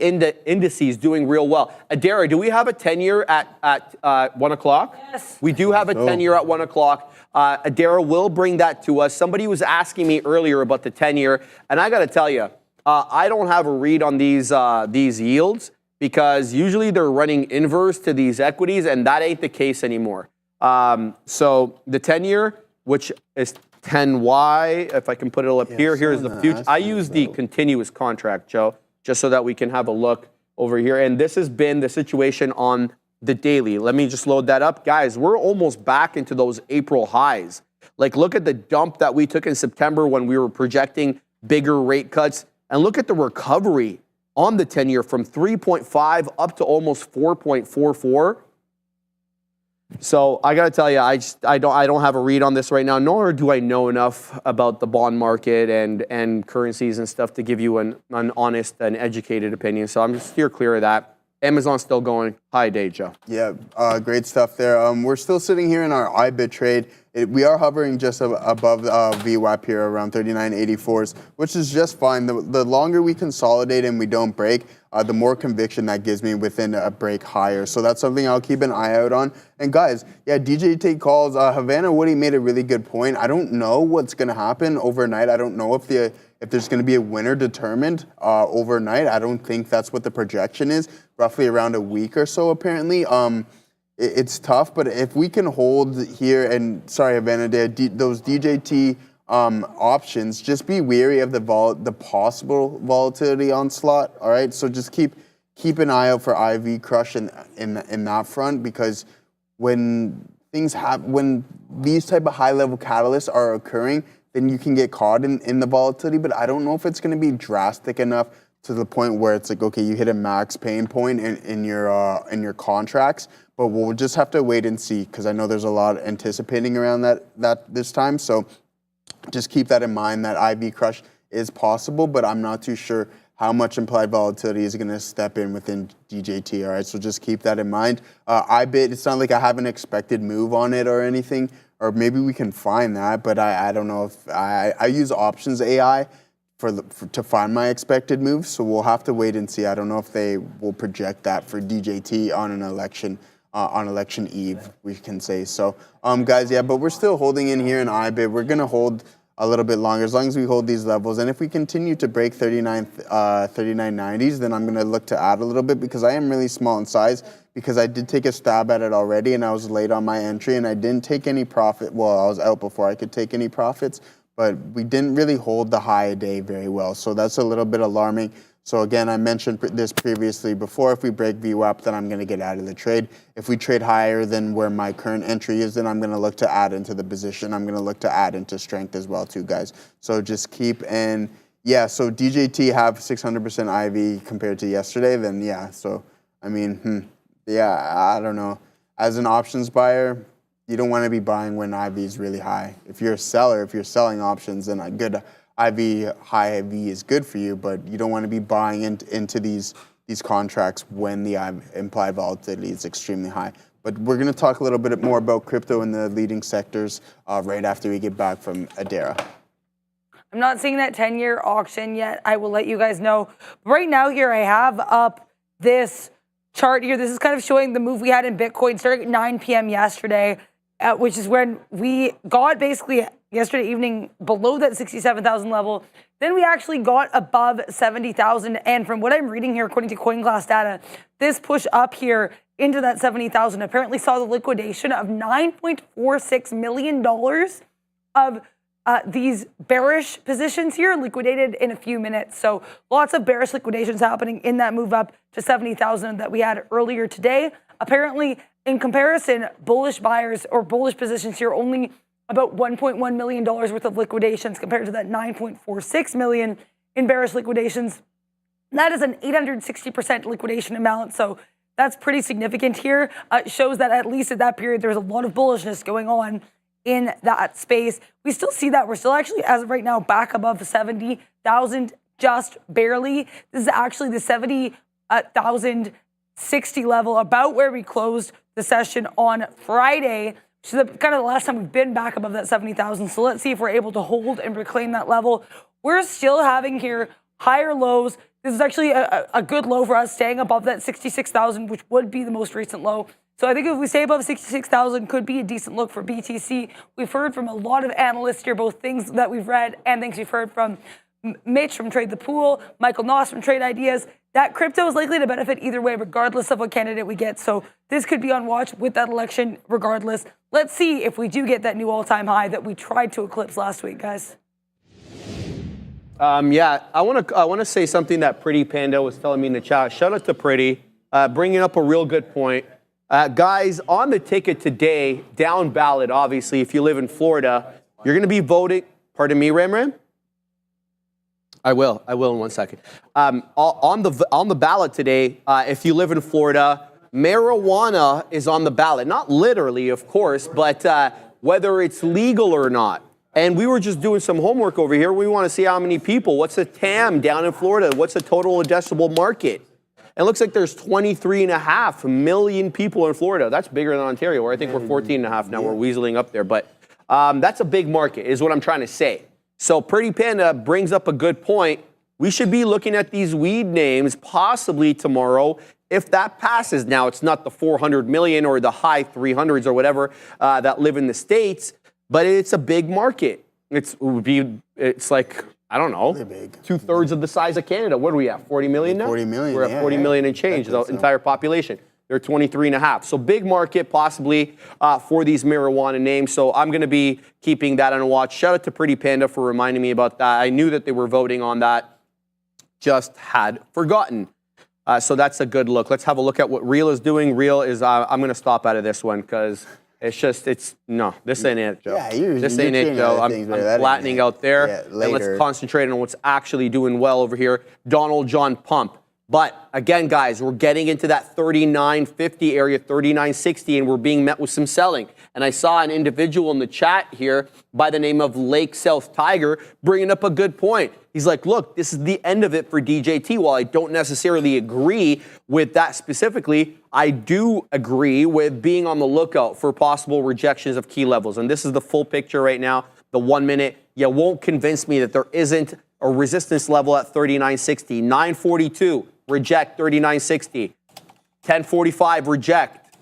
indices doing real well. Adara, do we have a 10-year at 1 o'clock? Yes. We do have a 10-year at 1 o'clock. Adara will bring that to us. Somebody was asking me earlier about the 10-year, and I got to tell you, I don't have a read on these yields because usually they're running inverse to these equities, and that ain't the case anymore. So the 10-year, which is 10Y, if I can put it up here, here's the future. I use the continuous contract, Joe, just so that we can have a look over here. And this has been the situation on the daily. Let me just load that up. Guys, we're almost back into those April highs. Like, look at the dump that we took in September when we were projecting bigger rate cuts. And look at the recovery on the 10-year from 3.5 up to almost 4.44. So I got to tell you, I don't have a read on this right now, nor do I know enough about the bond market and currencies and stuff to give you an honest and educated opinion. So I'm just steer clear of that. Amazon's still going. Hi, day, Joe. Yeah, great stuff there. We're still sitting here in our IBIT trade. We are hovering just above VWAP here around 39.84s, which is just fine. The longer we consolidate and we don't break, the more conviction that gives me within a break higher. So that's something I'll keep an eye out on. And guys, yeah, DJT calls. Havana Woody made a really good point. I don't know what's going to happen overnight. I don't know if there's going to be a winner determined overnight. I don't think that's what the projection is. Roughly around a week or so, apparently. It's tough, but if we can hold here, and sorry, Havana, those DJT options, just be wary of the possible volatility onslaught. All right, so just keep an eye out for IV crush in that front, because when things happen, when these type of high level catalysts are occurring, then you can get caught in the volatility. But I don't know if it's going to be drastic enough to the point where it's like, okay, you hit a max pain point in your contracts. But we'll just have to wait and see, because I know there's a lot anticipating around that this time. So just keep that in mind, that IV crush is possible, but I'm not too sure how much implied volatility is going to step in within DJT. All right, so just keep that in mind. IBIT, it's not like I have an expected move on it or anything or maybe we can find that, but I don't know if I use options AI to find my expected moves, so we'll have to wait and see. I don't know if they will project that for DJT on an election eve, we can say. So, guys, yeah, but we're still holding in here in IBIT. We're gonna hold a little bit longer, as long as we hold these levels. And if we continue to break 39.90s, then I'm gonna look to add a little bit, because I am really small in size, because I did take a stab at it already and I was late on my entry and I didn't take any profit. Well, I was out before I could take any profits, but we didn't really hold the high a day very well. So that's a little bit alarming. So again, I mentioned this previously before. If we break VWAP, then I'm going to get out of the trade. If we trade higher than where my current entry is, then I'm going to look to add into the position. I'm going to look to add into strength as well too, guys. So just keep, and yeah, so DJT have 600% IV compared to yesterday, then yeah. So, I mean, yeah, I don't know. As an options buyer, you don't want to be buying when IV is really high. If you're a seller, if you're selling options, then a good high IV is good for you, but you don't want to be buying into these contracts when the implied volatility is extremely high. But we're going to talk a little bit more about crypto in the leading sectors right after we get back from Adara. I'm not seeing that 10-year auction yet. I will let you guys know. Right now here, I have up this chart here. This is kind of showing the move we had in Bitcoin starting at 9 p.m. yesterday, which is when we got basically yesterday evening below that 67,000 level. Then we actually got above 70,000. And from what I'm reading here, according to CoinGlass data, this push up here into that 70,000 apparently saw the liquidation of $9.46 million of these bearish positions here liquidated in a few minutes. So lots of bearish liquidations happening in that move up to 70,000 that we had earlier today. Apparently, in comparison, bullish buyers or bullish positions here only about $1.1 million worth of liquidations compared to that $9.46 million in bearish liquidations. That is an 860% liquidation amount. So that's pretty significant here. It shows that at least at that period, there was a lot of bullishness going on in that space. We still see that. We're still actually, as of right now, back above 70,000, just barely. This is actually the 70,060 level, about where we closed the session on Friday. Which is kind of the last time we've been back above that 70,000. So let's see if we're able to hold and reclaim that level. We're still having here higher lows. This is actually a good low for us, staying above that 66,000, which would be the most recent low. So I think if we stay above 66,000, could be a decent look for BTC. We've heard from a lot of analysts here, both things that we've read and things we've heard from Mitch from Trade the Pool, Michael Noss from Trade Ideas, that crypto is likely to benefit either way, regardless of what candidate we get. So this could be on watch with that election regardless. Let's see if we do get that new all-time high that we tried to eclipse last week, guys. Yeah, I want to say something that Pretty Panda was telling me in the chat. Shout out to Pretty, bringing up a real good point. Guys, on the ticket today, down ballot, obviously, if you live in Florida, you're going to be voting. Pardon me, Ram? I will in 1 second. On the ballot today, if you live in Florida, marijuana is on the ballot. Not literally, of course, but whether it's legal or not. And we were just doing some homework over here. We want to see how many people. What's the TAM down in Florida? What's the total addressable market? It looks like there's 23.5 million people in Florida. That's bigger than Ontario, where I think we're 14.5 now. We're weaseling up there. But that's a big market, is what I'm trying to say. So Pretty Panda brings up a good point. We should be looking at these weed names possibly tomorrow if that passes. Now, it's not the 400 million or the high 300s or whatever that live in the States, but it's a big market. It's like, I don't know, 2/3 of the size of Canada. What are we at, 40 million now? 40 million, We're at 40 million and change, the entire population. They're 23.5. So big market possibly for these marijuana names. So I'm going to be keeping that on watch. Shout out to Pretty Panda for reminding me about that. I knew that they were voting on that. Just had forgotten. So that's a good look. Let's have a look at what Real is doing. Real is, I'm going to stop out of this one because no, this ain't it, Joe. Yeah, this ain't it, Joe. I'm flattening out there. Yeah, and let's concentrate on what's actually doing well over here. Donald John Pump. But again, guys, we're getting into that 39.50 area, 39.60, and we're being met with some selling. And I saw an individual in the chat here by the name of Lake South Tiger bringing up a good point. He's like, look, this is the end of it for DJT. While I don't necessarily agree with that specifically, I do agree with being on the lookout for possible rejections of key levels. And this is the full picture right now, the 1 minute. You won't convince me that there isn't a resistance level at 39.60. 9.42, reject 39.60. 10.45, reject.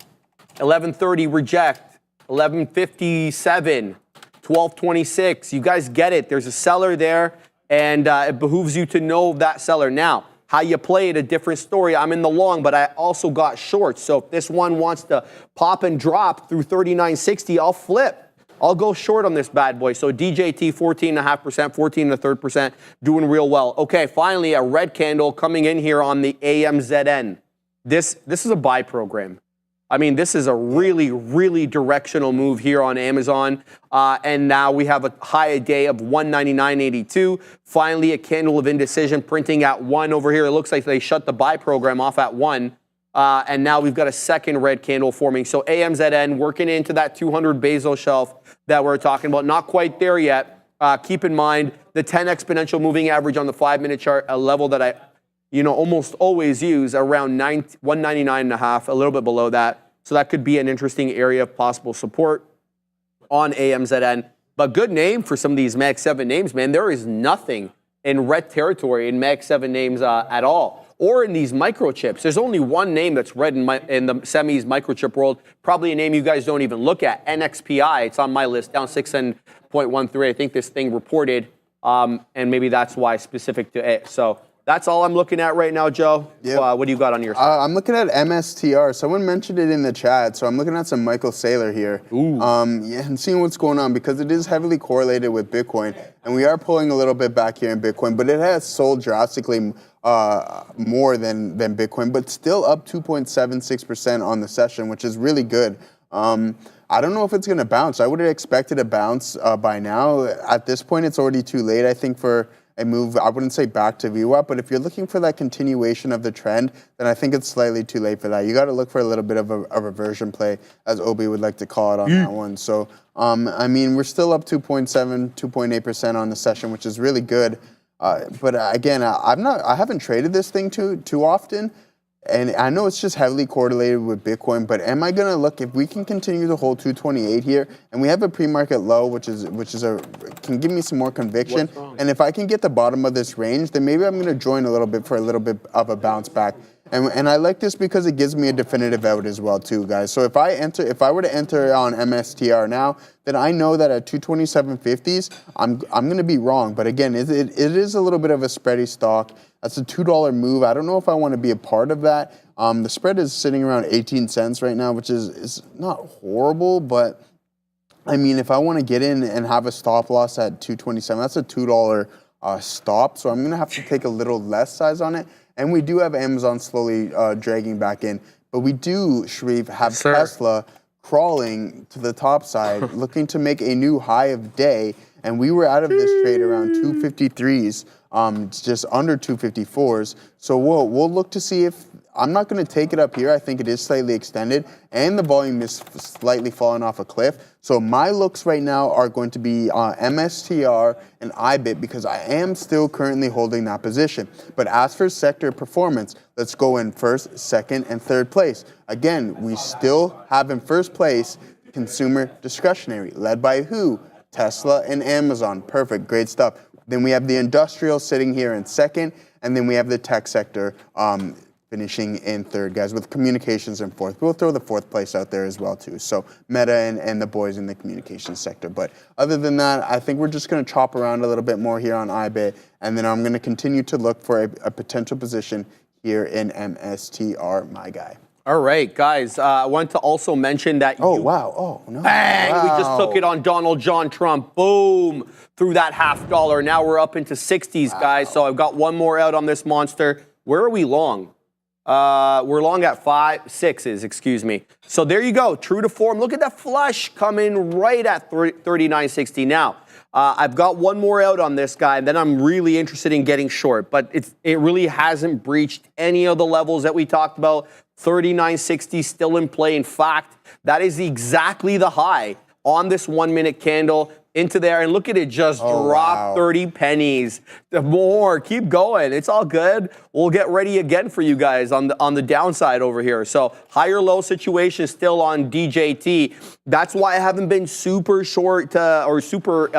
11.30, reject. 11.57, 12.26. You guys get it. There's a seller there. And it behooves you to know that seller. Now, how you play it, a different story. I'm in the long, but I also got short. So if this one wants to pop and drop through 39.60, I'll flip. I'll go short on this bad boy. So DJT 14.5%, 14.3%, doing real well. Okay, finally, a red candle coming in here on the AMZN. This is a buy program. I mean, this is a really, really directional move here on Amazon. And now we have a high day of 199.82. Finally, a candle of indecision printing at 1 over here. It looks like they shut the buy program off at 1. And now we've got a second red candle forming. So AMZN working into that 200 basal shelf that we're talking about. Not quite there yet. Keep in mind the 10 exponential moving average on the 5-minute chart, a level that I almost always use, around 199.5, a little bit below that. So that could be an interesting area of possible support on AMZN. But good name for some of these Mag 7 names, man. There is nothing in red territory in Mag 7 names at all. Or in these microchips. There's only one name that's red in the semis microchip world. Probably a name you guys don't even look at. NXPI, it's on my list, down 6.13. I think this thing reported, and maybe that's why specific to it. So that's all I'm looking at right now, Joe. Yep. What do you got on your side? I'm looking at MSTR. Someone mentioned it in the chat, so I'm looking at some Michael Saylor here. Ooh. And seeing what's going on, because it is heavily correlated with Bitcoin, and we are pulling a little bit back here in Bitcoin, but it has sold drastically more than Bitcoin, but still up 2.76% on the session, which is really good. I don't know if it's going to bounce. I would have expected a bounce by now. At this point, it's already too late, I think, for a move. I wouldn't say back to VWAP, but if you're looking for that continuation of the trend, then I think it's slightly too late for that. You got to look for a little bit of a reversion play, as Obi would like to call it on that one. So, I mean, we're still up 2.8% on the session, which is really good. But again, I haven't traded this thing too often. And I know it's just heavily correlated with Bitcoin, but am I going to look, if we can continue to hold 228 here, and we have a pre-market low, which can give me some more conviction, and if I can get the bottom of this range, then maybe I'm going to join a little bit for a little bit of a bounce back. And I like this because it gives me a definitive out as well too, guys. So if I were to enter on MSTR now, then I know that at 227.50s, I'm going to be wrong. But again, it is a little bit of a spready stock. That's a $2 move. I don't know if I want to be a part of that. The spread is sitting around 18 cents right now, which is not horrible, but I mean, if I want to get in and have a stop loss at 227, that's a $2 stop. So I'm going to have to take a little less size on it. And we do have Amazon slowly dragging back in. But we do, Sharif, have Tesla crawling to the top side, looking to make a new high of day. And we were out of this trade around 253s, just under 254s. So we'll look to see if, I'm not going to take it up here. I think it is slightly extended, and the volume is slightly falling off a cliff. So my looks right now are going to be MSTR and IBIT, because I am still currently holding that position. But as for sector performance, let's go in first, second, and third place. Again, we still have in first place consumer discretionary, led by who? Tesla and Amazon. Perfect, great stuff. Then we have the industrial sitting here in second, and then we have the tech sector finishing in third, guys, with communications in fourth. We'll throw the fourth place out there as well, too. So Meta and the boys in the communications sector. But other than that, I think we're just going to chop around a little bit more here on IBIT, and then I'm going to continue to look for a potential position here in MSTR, my guy. All right, guys, I want to also mention that wow. Oh, no. Bang! Wow. We just took it on Donald John Trump. Boom! Through that $0.50. Now we're up into 60s, guys. So I've got one more out on this monster. Where are we long? We're long at 6s, excuse me. So there you go, true to form. Look at that flush coming right at 39.60. Now, I've got one more out on this guy, and then I'm really interested in getting short. But it really hasn't breached any of the levels that we talked about. 39.60 still in play. In fact, that is exactly the high on this 1 minute candle into there. And look at it just drop 30 pennies. More. Keep going. It's all good. We'll get ready again for you guys on the downside over here. So higher low situation still on DJT. That's why I haven't been super short or super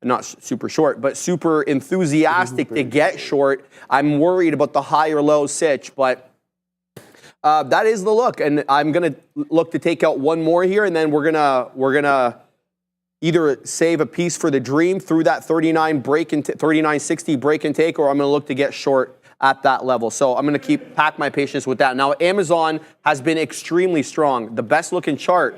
not super short, but super enthusiastic to get short. I'm worried about the higher low sitch, but that is the look, and I'm gonna look to take out one more here, and then we're gonna either save a piece for the dream through that 39.60 break and take, or I'm gonna look to get short at that level. So I'm gonna pack my patience with that. Now Amazon has been extremely strong. The best looking chart,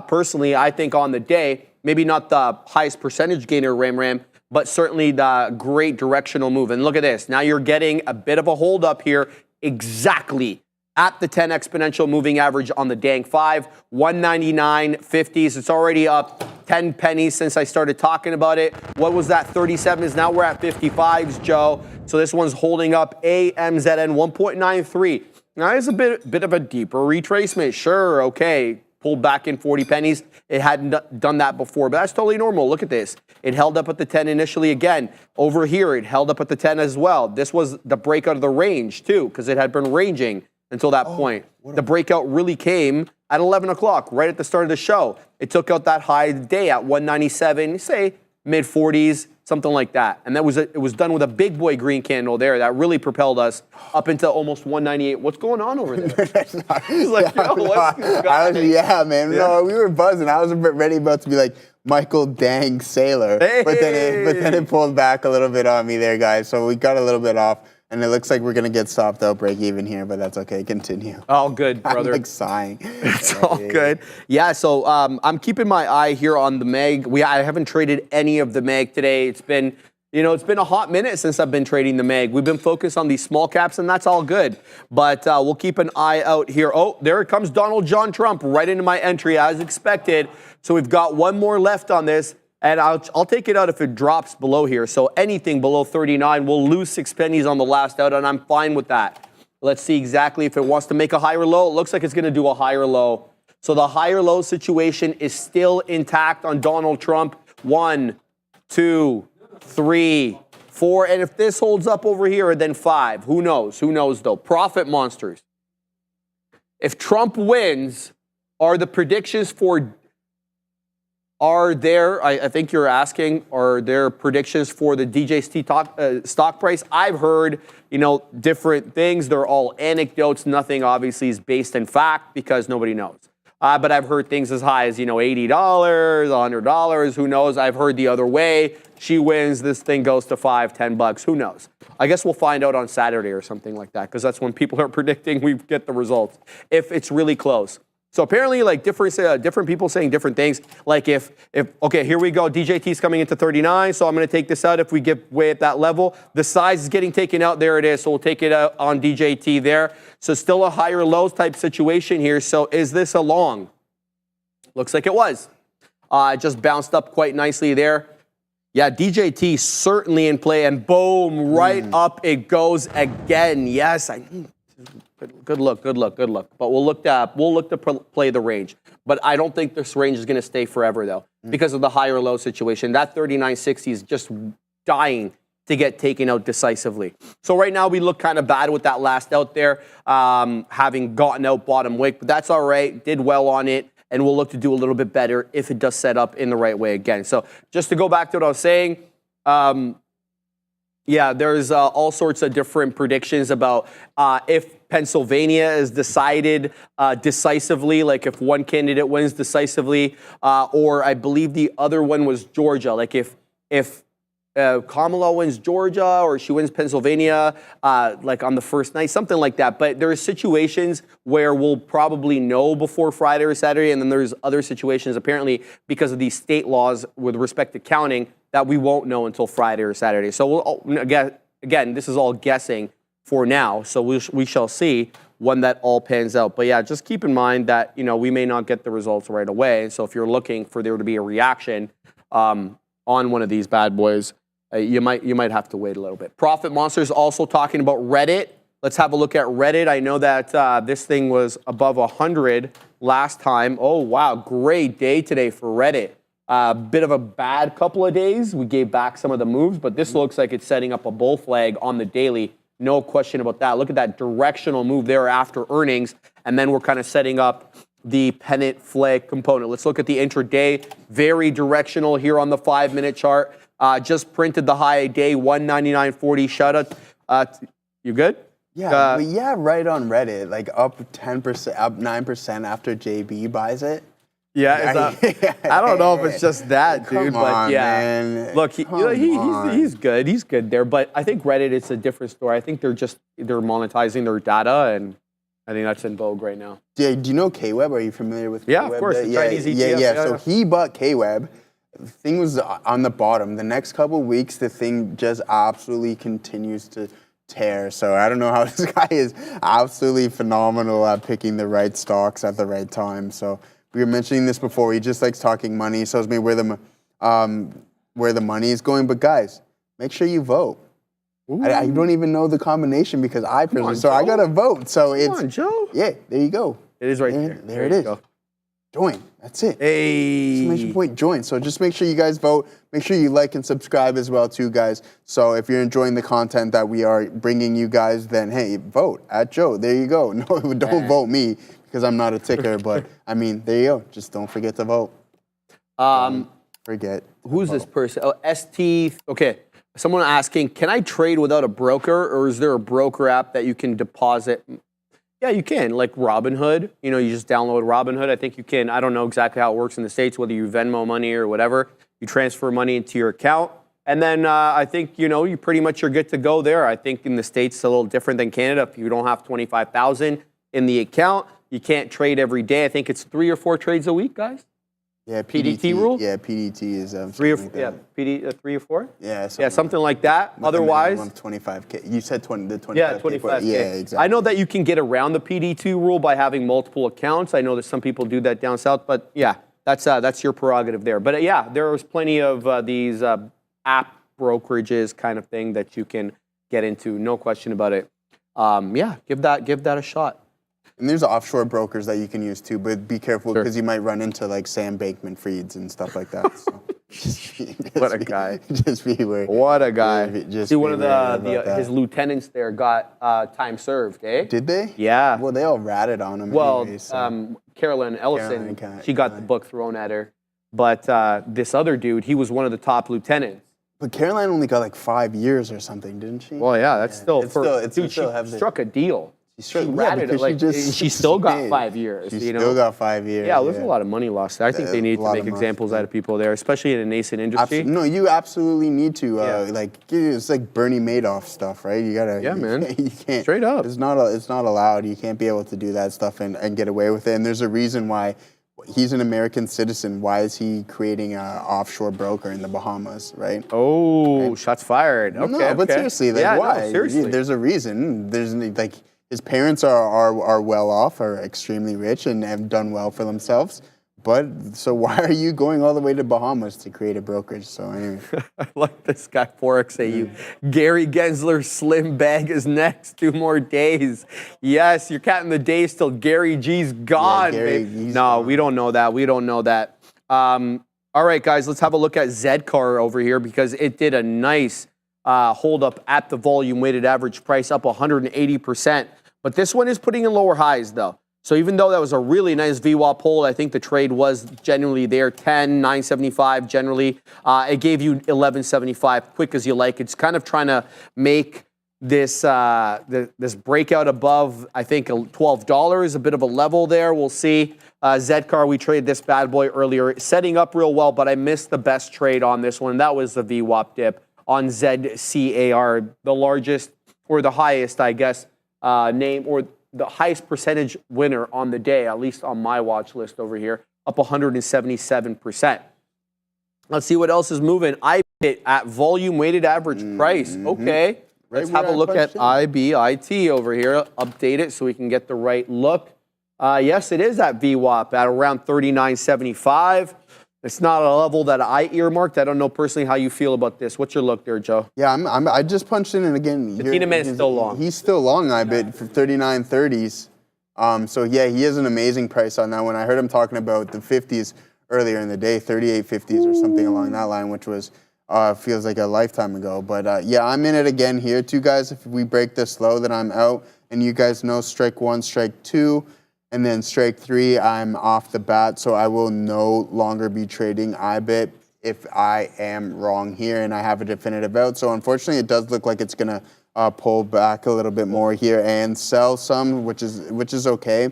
personally, I think on the day. Maybe not the highest percentage gainer, Ram, but certainly the great directional move. And look at this. Now you're getting a bit of a hold up here, exactly at the 10 exponential moving average on the dang 5, 199.50s. It's already up 10 pennies since I started talking about it. What was that? 37 is now we're at 55s, Joe. So this one's holding up AMZN 1.93. Now it's a bit of a deeper retracement. Sure, okay. Pulled back in 40 pennies. It hadn't done that before, but that's totally normal. Look at this. It held up at the 10 initially again. Over here, it held up at the 10 as well. This was the breakout of the range too, because it had been ranging until that point. The breakout really came at 11 o'clock, right at the start of the show. It took out that high of the day at 197, say mid 40s, something like that. And it was done with a big boy green candle there that really propelled us up into almost 198. What's going on over there? He's like, yo, what's man. No, we were buzzing. I was about to be like, Michael Dang Sailor. Hey. But then it pulled back a little bit on me there, guys. So we got a little bit off. And it looks like we're going to get stopped out break even here, but that's okay. Continue. All good, brother. I'm like sighing. It's all good. Yeah, so I'm keeping my eye here on the MEG. I haven't traded any of the MEG today. It's been a hot minute since I've been trading the MEG. We've been focused on these small caps, and that's all good. But we'll keep an eye out here. Oh, there comes Donald John Trump right into my entry as expected. So we've got one more left on this. And I'll take it out if it drops below here. So anything below 39, we'll lose 6 pennies on the last out, and I'm fine with that. Let's see exactly if it wants to make a higher low. It looks like it's going to do a higher low. So the higher low situation is still intact on Donald Trump. 1, 2, 3, 4. And if this holds up over here, then 5. Who knows? Who knows, though? Profit monsters. If Trump wins, are the predictions for... I think you're asking, are there predictions for the DJT stock price? I've heard, different things. They're all anecdotes. Nothing obviously is based in fact because nobody knows. But I've heard things as high as, $80, $100. Who knows? I've heard the other way. She wins, this thing goes to $5, $10. Who knows? I guess we'll find out on Saturday or something like that because that's when people are predicting we get the results if it's really close. So apparently, like different people saying different things. Like if okay, here we go. DJT's coming into 39, so I'm going to take this out if we give way at that level. The size is getting taken out. There it is. So we'll take it out on DJT there. So still a higher lows type situation here. So is this a long? Looks like it was. It just bounced up quite nicely there. Yeah, DJT certainly in play, and boom, right up it goes again. Yes, Good look. But we'll look to play the range. But I don't think this range is going to stay forever, though, because of the higher low situation. That 39.60 is just dying to get taken out decisively. So right now we look kind of bad with that last out there, having gotten out bottom wick. But that's all right. Did well on it. And we'll look to do a little bit better if it does set up in the right way again. So just to go back to what I was saying, yeah, there's all sorts of different predictions about if Pennsylvania is decided decisively, like if one candidate wins decisively, or I believe the other one was Georgia. Like if Kamala wins Georgia or she wins Pennsylvania, like on the first night, something like that. But there are situations where we'll probably know before Friday or Saturday, and then there's other situations, apparently, because of these state laws with respect to counting, that we won't know until Friday or Saturday. So we'll, again, this is all guessing for now, so we shall see when that all pans out. But yeah, just keep in mind that, we may not get the results right away. So if you're looking for there to be a reaction on on one of these bad boys, you might have to wait a little bit. Profit Monster's also talking about Reddit. Let's have a look at Reddit. I know that this thing was above 100 last time. Oh, wow. Great day today for Reddit. Bit of a bad couple of days. We gave back some of the moves, but this looks like it's setting up a bull flag on the daily. No question about that. Look at that directional move there after earnings, and then we're kind of setting up the pennant flag component. Let's look at the intraday. Very directional here on the 5-minute chart. Just printed the high day, 199.40. Shout out. You good? Yeah, yeah, right on Reddit, like up 10%, up 9% after JB buys it. Yeah, I don't know if it's just that, dude, but yeah. Man. Look, he's good. He's good there, but I think Reddit, it's a different story. I think they're monetizing their data, and I think that's in vogue right now. Yeah, do you know KWeb? Are you familiar with KWeb? Yeah, of course. The Chinese ETF. Yeah. So he bought KWeb. The thing was on the bottom. The next couple weeks, the thing just absolutely continues to tear. So I don't know how this guy is absolutely phenomenal at picking the right stocks at the right time. So we were mentioning this before. He just likes talking money. He tells me where the money is going. But guys, make sure you vote. I don't even know the combination because I personally, so I gotta vote. So Come on, Joe. Yeah, there you go. It is right there. There it is. Go. Join. That's it. Hey. Exclamation point, join. So just make sure you guys vote. Make sure you like and subscribe as well too, guys. So if you're enjoying the content that we are bringing you guys, then hey, vote at Joe. There you go. No, don't vote me because I'm not a ticker, but I mean, there you go. Just don't forget to vote. Forget. Who's this person? Oh, ST. Okay. Someone asking, can I trade without a broker, or is there a broker app that you can deposit? Yeah, you can, like Robinhood. You know, you just download Robinhood. I think you can. I don't know exactly how it works in the States, whether you Venmo money or whatever. You transfer money into your account. And then I think, you know, you pretty much are good to go there. I think in the States, it's a little different than Canada. If you don't have 25,000 in the account, you can't trade every day. I think it's 3 or 4 trades a week, guys. Yeah, PDT rule? Yeah, PDT is 3 or like 3 or 4? Yeah, something like that. Otherwise, 25K. You said 25K. Yeah, 25K. Yeah, exactly. I know that you can get around the PDT rule by having multiple accounts. I know that some people do that down south, but yeah, that's your prerogative there. But yeah, there's plenty of these app brokerages kind of thing that you can get into. No question about it. Yeah, give that a shot. And there's offshore brokers that you can use too, but be careful because you might run into like Sam Bankman-Frieds and stuff like that. So what a guy! Just be wary. What a guy! Just see, one of his lieutenants there got time served. Eh? Did they? Yeah. Well, they all ratted on him. Well, anyways, so. Carolyn Ellison, she got the book thrown at her, but this other dude, he was one of the top lieutenants. But Caroline only got like 5 years or something, didn't she? Well, yeah, that's still dude, she struck a deal. She ratted it, like, she still she got did. 5 years. She still got 5 years. Yeah, there's a lot of money lost there. I think they need to make examples out of people there, especially in a nascent industry. No, you absolutely need to. Like, it's like Bernie Madoff stuff, right? You gotta. Yeah, man. You can't. Straight up. It's not allowed. You can't be able to do that stuff and get away with it. And there's a reason why. He's an American citizen. Why is he creating an offshore broker in the Bahamas, right? Oh, shots fired. Okay, no, but seriously, like, why? No, seriously. There's a reason. There's like his parents are well off, are extremely rich, and have done well for themselves. But so why are you going all the way to Bahamas to create a brokerage? So anyway, I like this guy Forex AU. Gary Gensler's slim bag is next. 2 more days. Yes, you're counting the days till Gary G's gone. Yeah, Gary, no, gone. We don't know that. We don't know that. All right, guys, let's have a look at Zedcar over here because it did a nice hold up at the volume weighted average price, up 180%. But this one is putting in lower highs though. So even though that was a really nice VWAP hold, I think the trade was generally there, 10,975 generally. It gave you 1175, quick as you like. It's kind of trying to make this this breakout above, I think, $12, a bit of a level there. We'll see. Zedcar, we traded this bad boy earlier, setting up real well, but I missed the best trade on this one. That was the VWAP dip on ZCAR, the largest or the highest, I guess, name or the highest percentage winner on the day, at least on my watch list over here, up 177%. Let's see what else is moving. IBIT at volume weighted average price. Okay, let's have a look at IBIT over here. Update it so we can get the right look. Yes, it is at VWAP at around 39.75. It's not a level that I earmarked. I don't know personally how you feel about this. What's your look there, Joe? Yeah, I just punched in, and again, The Tina Man's still long. He's still long, I bet, for 39.30s. So yeah, he has an amazing price on that one. I heard him talking about the 50s earlier in the day, 38.50s or something along that line, which was feels like a lifetime ago. But yeah, I'm in it again here too, guys. If we break this low, then I'm out. And you guys know strike 1, strike 2. And then strike 3, I'm off the bat, so I will no longer be trading IBIT if I am wrong here and I have a definitive out. So unfortunately, it does look like it's gonna pull back a little bit more here and sell some, which is okay.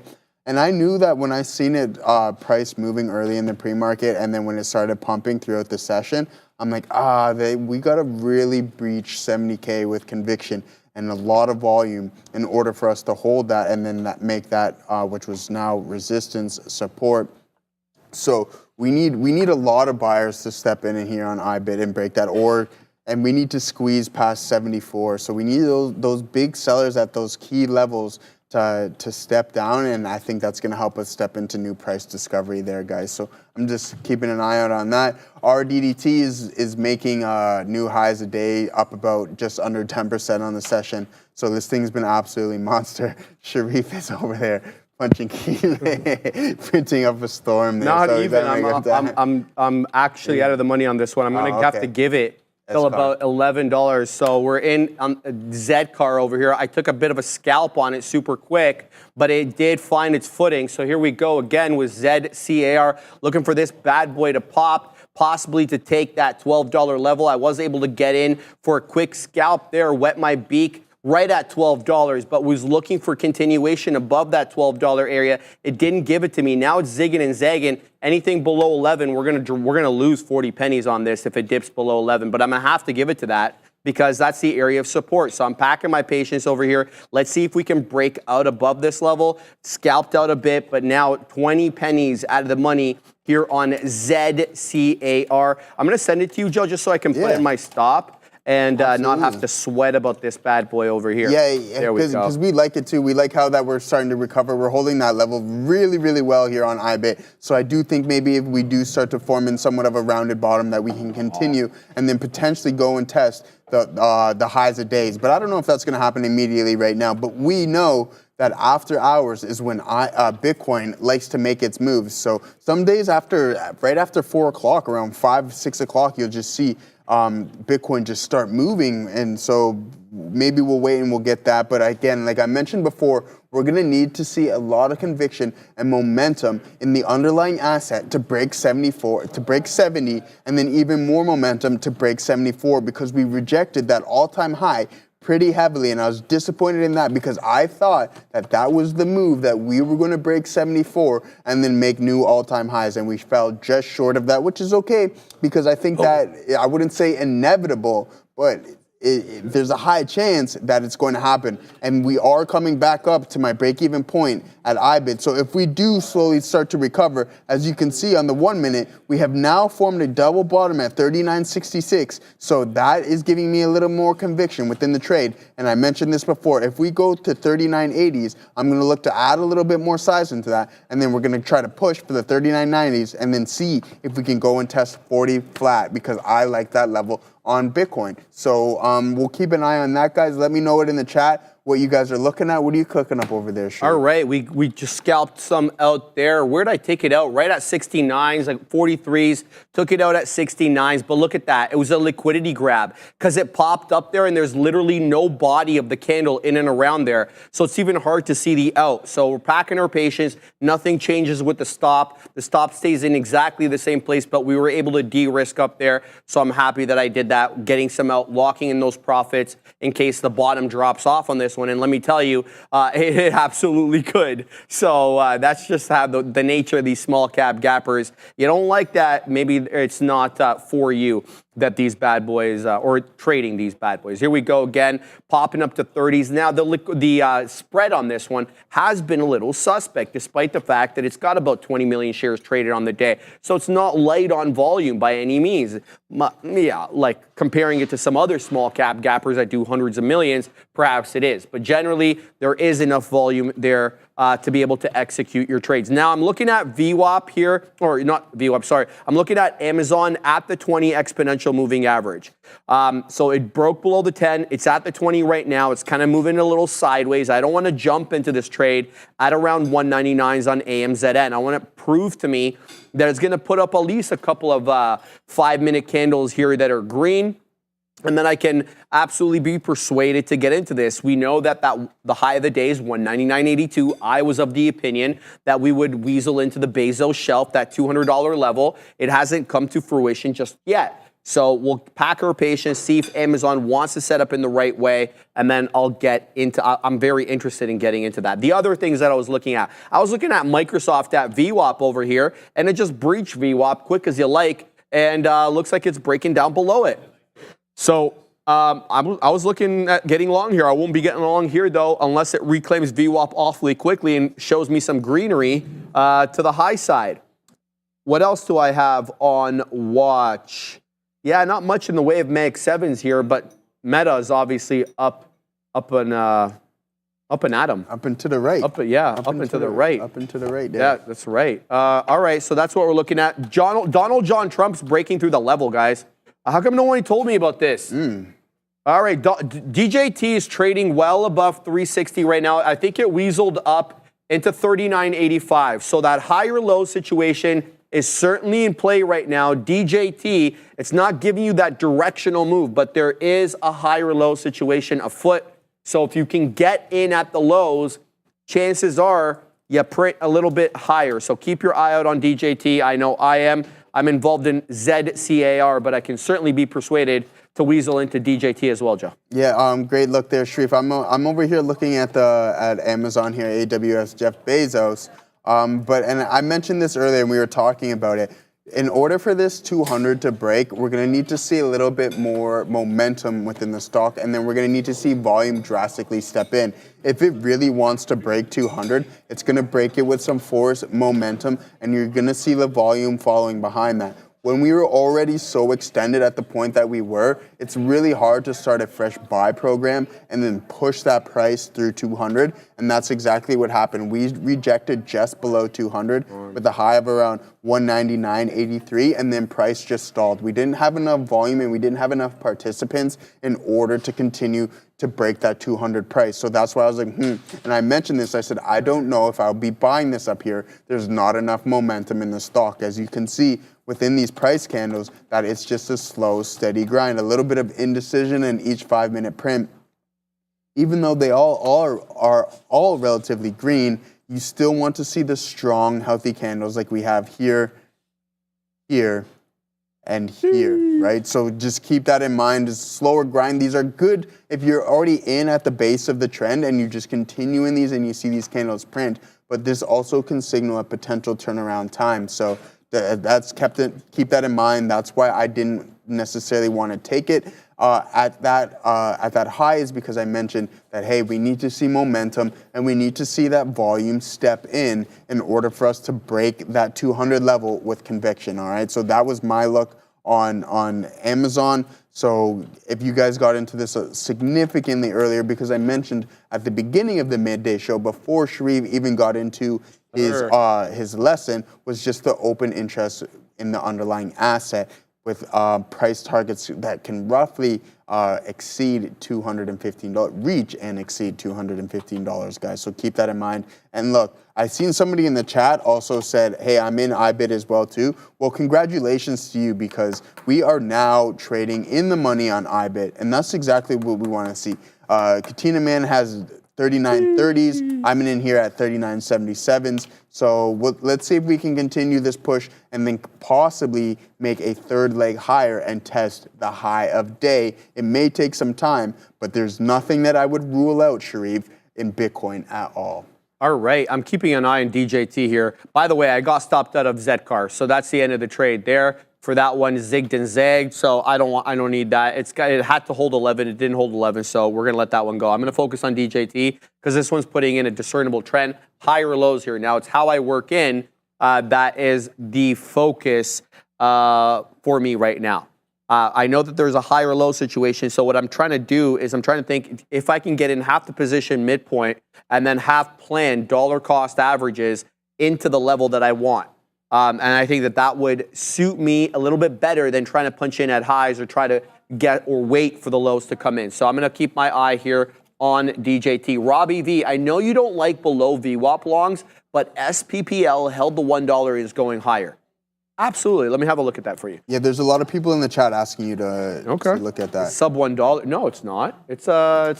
And I knew that when I seen it price moving early in the pre-market, and then when it started pumping throughout the session, I'm like, we gotta really breach 70K with conviction and a lot of volume in order for us to hold that and then make that, which was now resistance, support. So we need a lot of buyers to step in here on IBIT and break that, and we need to squeeze past 74. So we need those big sellers at those key levels to step down, and I think that's going to help us step into new price discovery there, guys. So I'm just keeping an eye out on that. Our DDT is making new highs a day, up about just under 10% on the session. So this thing's been absolutely monster. Sharif is over there punching printing up a storm there. Not so even. I'm actually out of the money on this one. I'm going to have to give it till about $11. So we're in Zcar over here. I took a bit of a scalp on it super quick, but it did find its footing. So here we go again with ZCAR, looking for this bad boy to pop, possibly to take that $12 level. I was able to get in for a quick scalp there, wet my beak right at $12, but was looking for continuation above that $12 area. It didn't give it to me. Now it's zigging and zagging. Anything below 11, we're gonna lose 40 pennies on this if it dips below 11. But I'm gonna have to give it to that because that's the area of support. So I'm packing my patience over here. Let's see if we can break out above this level. Scalped out a bit, but now 20 pennies out of the money here on ZCAR. I'm gonna send it to you, Joe, just so I can put in my stop and not have to sweat about this bad boy over here. Yeah, there we go. Because we like it too. We like how that we're starting to recover. We're holding that level really, really well here on IBIT. So I do think maybe if we do start to form in somewhat of a rounded bottom that we can continue and then potentially go and test the highs of days. But I don't know if that's going to happen immediately right now. But we know that after hours is when Bitcoin likes to make its moves. So some days right after 4 o'clock, around 5, 6 o'clock, you'll just see Bitcoin just start moving. And so maybe we'll wait and we'll get that. But again, like I mentioned before, we're going to need to see a lot of conviction and momentum in the underlying asset to break 74, to break 70, and then even more momentum to break 74 because we rejected that all-time high pretty heavily, and I was disappointed in that because I thought that was the move, that we were going to break 74 and then make new all-time highs, and we fell just short of that, which is okay because I think that, I wouldn't say inevitable, but there's a high chance that it's going to happen, and we are coming back up to my break-even point at IBIT. So if we do slowly start to recover, as you can see on the 1 minute, we have now formed a double bottom at 39.66. So that is giving me a little more conviction within the trade. And I mentioned this before. If we go to 39.80s, I'm going to look to add a little bit more size into that, and then we're going to try to push for the 39.90s and then see if we can go and test 40 flat because I like that level on Bitcoin. So we'll keep an eye on that, guys. Let me know it in the chat what you guys are looking at. What are you cooking up over there, Sean? All right, we just scalped some out there. Where'd I take it out? Right at 69s, like 43s. Took it out at 69s, but look at that. It was a liquidity grab because it popped up there and there's literally no body of the candle in and around there. So it's even hard to see the out. So we're packing our patience. Nothing changes with the stop. The stop stays in exactly the same place, but we were able to de-risk up there. So I'm happy that I did that, getting some out, locking in those profits in case the bottom drops off on this one. And let me tell you, it absolutely could. So that's just how the nature of these small cap gappers. You don't like that, maybe it's not for you that these bad boys, or trading these bad boys. Here we go again, popping up to 30s. Now the spread on this one has been a little suspect, despite the fact that it's got about 20 million shares traded on the day. So it's not light on volume by any means. Yeah, like comparing it to some other small cap gappers that do hundreds of millions, perhaps it is. But generally, there is enough volume there to be able to execute your trades. Now, I'm looking at VWAP here, or not VWAP, sorry. I'm looking at Amazon at the 20 exponential moving average. So it broke below the 10. It's at the 20 right now. It's kind of moving a little sideways. I don't want to jump into this trade at around 199s on AMZN. I want to prove to me that it's going to put up at least a couple of 5-minute candles here that are green. And then I can absolutely be persuaded to get into this. We know that the high of the day is 199.82. I was of the opinion that we would weasel into the Bezos shelf, that $200 level. It hasn't come to fruition just yet. So we'll pack our patience, see if Amazon wants to set up in the right way, and then I'll get into, I'm very interested in getting into that. The other things that I was looking at Microsoft at VWAP over here, and it just breached VWAP quick as you like, and looks like it's breaking down below it. So I was looking at getting long here. I won't be getting long here, though, unless it reclaims VWAP awfully quickly and shows me some greenery to the high side. What else do I have on watch? Yeah, not much in the way of Mag 7s here, but Meta is obviously up and at 'em. Up and to the right. Up and to the right. Up and to the right. Yeah, that's right. All right, so that's what we're looking at. Donald John Trump's breaking through the level, guys. How come no one told me about this? All right, DJT is trading well above 360 right now. I think it weaseled up into 39.85. So that higher low situation is certainly in play right now. DJT, it's not giving you that directional move, but there is a higher low situation afoot. So if you can get in at the lows, chances are you print a little bit higher. So keep your eye out on DJT. I know I am. I'm involved in ZCAR, but I can certainly be persuaded to weasel into DJT as well, Joe. Yeah, great look there, Sharif. I'm over here looking at Amazon here, AWS, Jeff Bezos. And I mentioned this earlier, and we were talking about it. In order for this 200 to break, we're going to need to see a little bit more momentum within the stock, and then we're going to need to see volume drastically step in. If it really wants to break 200, it's going to break it with some force, momentum, and you're going to see the volume following behind that. When we were already so extended at the point that we were, it's really hard to start a fresh buy program and then push that price through 200, and that's exactly what happened. We rejected just below 200 with a high of around 199.83, and then price just stalled. We didn't have enough volume and we didn't have enough participants in order to continue to break that 200 price. So that's why I was like, And I mentioned this, I said, I don't know if I'll be buying this up here. There's not enough momentum in the stock. As you can see within these price candles, that it's just a slow, steady grind. A little bit of indecision in each 5-minute print. Even though they are all relatively green, you still want to see the strong, healthy candles like we have here, here, and here, right? So just keep that in mind. It's slower grind. These are good if you're already in at the base of the trend and you just continue in these and you see these candles print. But this also can signal a potential turnaround time. So keep that in mind. That's why I didn't necessarily want to take it at that high, is because I mentioned that, hey, we need to see momentum and we need to see that volume step in order for us to break that 200 level with conviction. All right, so that was my look on Amazon. So if you guys got into this significantly earlier, because I mentioned at the beginning of the midday show, before Sharif even got into his lesson, was just the open interest in the underlying asset, with price targets that can roughly exceed $215, reach and exceed $215, guys. So keep that in mind. And look, I seen somebody in the chat also said, hey, I'm in IBIT as well too. Well, congratulations to you, because we are now trading in the money on IBIT, and that's exactly what we want to see. Katina Man has 39.30s. I'm in here at 39.77s. So let's see if we can continue this push and then possibly make a third leg higher and test the high of day. It may take some time, but there's nothing that I would rule out, Sharif, in Bitcoin at all. All right, I'm keeping an eye on DJT here. By the way, I got stopped out of Zcar, so that's the end of the trade there. For that one, zigged and zagged, so I don't need that. It had to hold 11, it didn't hold 11, so we're gonna let that one go. I'm gonna focus on DJT because this one's putting in a discernible trend, higher lows here. Now it's how I work in. That is the focus for me right now. I know that there's a higher low situation. So what I'm trying to do is I'm trying to think if I can get in half the position midpoint and then half planned dollar cost averages into the level that I want. And I think that that would suit me a little bit better than trying to punch in at highs or try to get or wait for the lows to come in. So I'm going to keep my eye here on DJT. Robbie V, I know you don't like below VWAP longs, but SPPL held the $1 is going higher. Absolutely. Let me have a look at that for you. Yeah, there's a lot of people in the chat asking you to look at that. Sub $1. No, it's not. It's a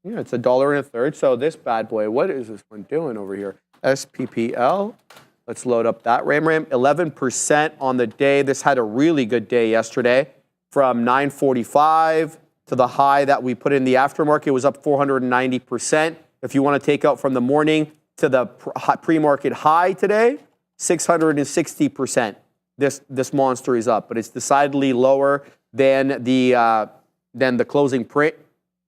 $1.33. So this bad boy, what is this one doing over here? SPPL. Let's load up that RAM. 11% on the day. This had a really good day yesterday. From 945 to the high that we put in the aftermarket, it was up 490%. If you want to take out from the morning to the pre-market high today, 660%. This monster is up, but it's decidedly lower than the closing print.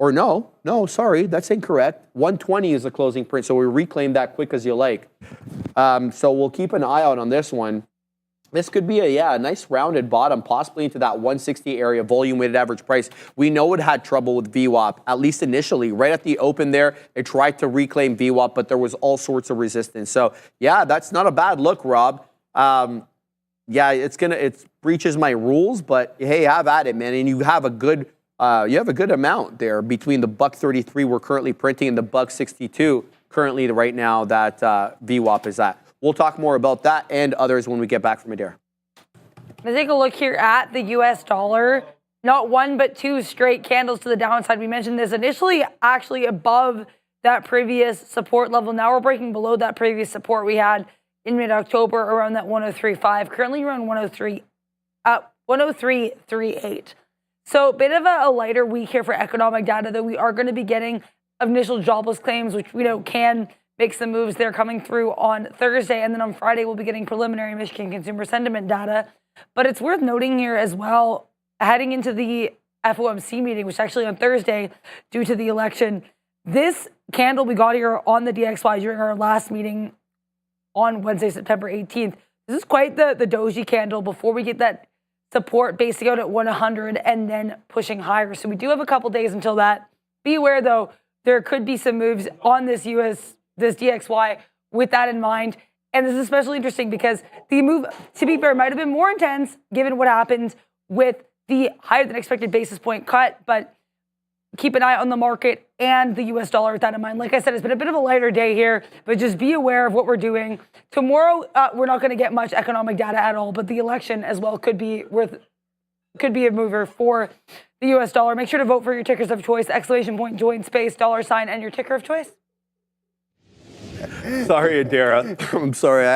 Or no, sorry, that's incorrect. 120 is the closing print, so we reclaim that quick as you like. So we'll keep an eye out on this one. This could be a nice rounded bottom, possibly into that 160 area, volume weighted average price. We know it had trouble with VWAP, at least initially. Right at the open there, it tried to reclaim VWAP, but there was all sorts of resistance. So yeah, that's not a bad look, Rob. Yeah, it breaches my rules, but hey, have at it, man. And you have a good amount there between the $1.33 we're currently printing and the $1.62 currently right now that VWAP is at. We'll talk more about that and others when we get back from Adair. Let's take a look here at the US dollar. Not one, but two straight candles to the downside. We mentioned this initially actually above that previous support level. Now we're breaking below that previous support we had in mid-October around that 103.5. Currently around 103.38. So a bit of a lighter week here for economic data, though we are going to be getting initial jobless claims, which we know can make some moves. They're coming through on Thursday, and then on Friday we'll be getting preliminary Michigan consumer sentiment data. But it's worth noting here as well, heading into the FOMC meeting, which is actually on Thursday due to the election, this candle we got here on the DXY during our last meeting on Wednesday, September 18th, this is quite the doji candle before we get that support basing out at 100 and then pushing higher. So we do have a couple days until that. Be aware, though, there could be some moves on this DXY with that in mind. And this is especially interesting because the move, to be fair, might have been more intense given what happened with the higher than expected basis point cut. But keep an eye on the market and the US dollar with that in mind. Like I said, it's been a bit of a lighter day here, but just be aware of what we're doing. Tomorrow, we're not going to get much economic data at all, but the election as well could be a mover for the US dollar. Make sure to vote for your tickers of choice, ! join space, $, and your ticker of choice. Sorry, Adara. I'm sorry.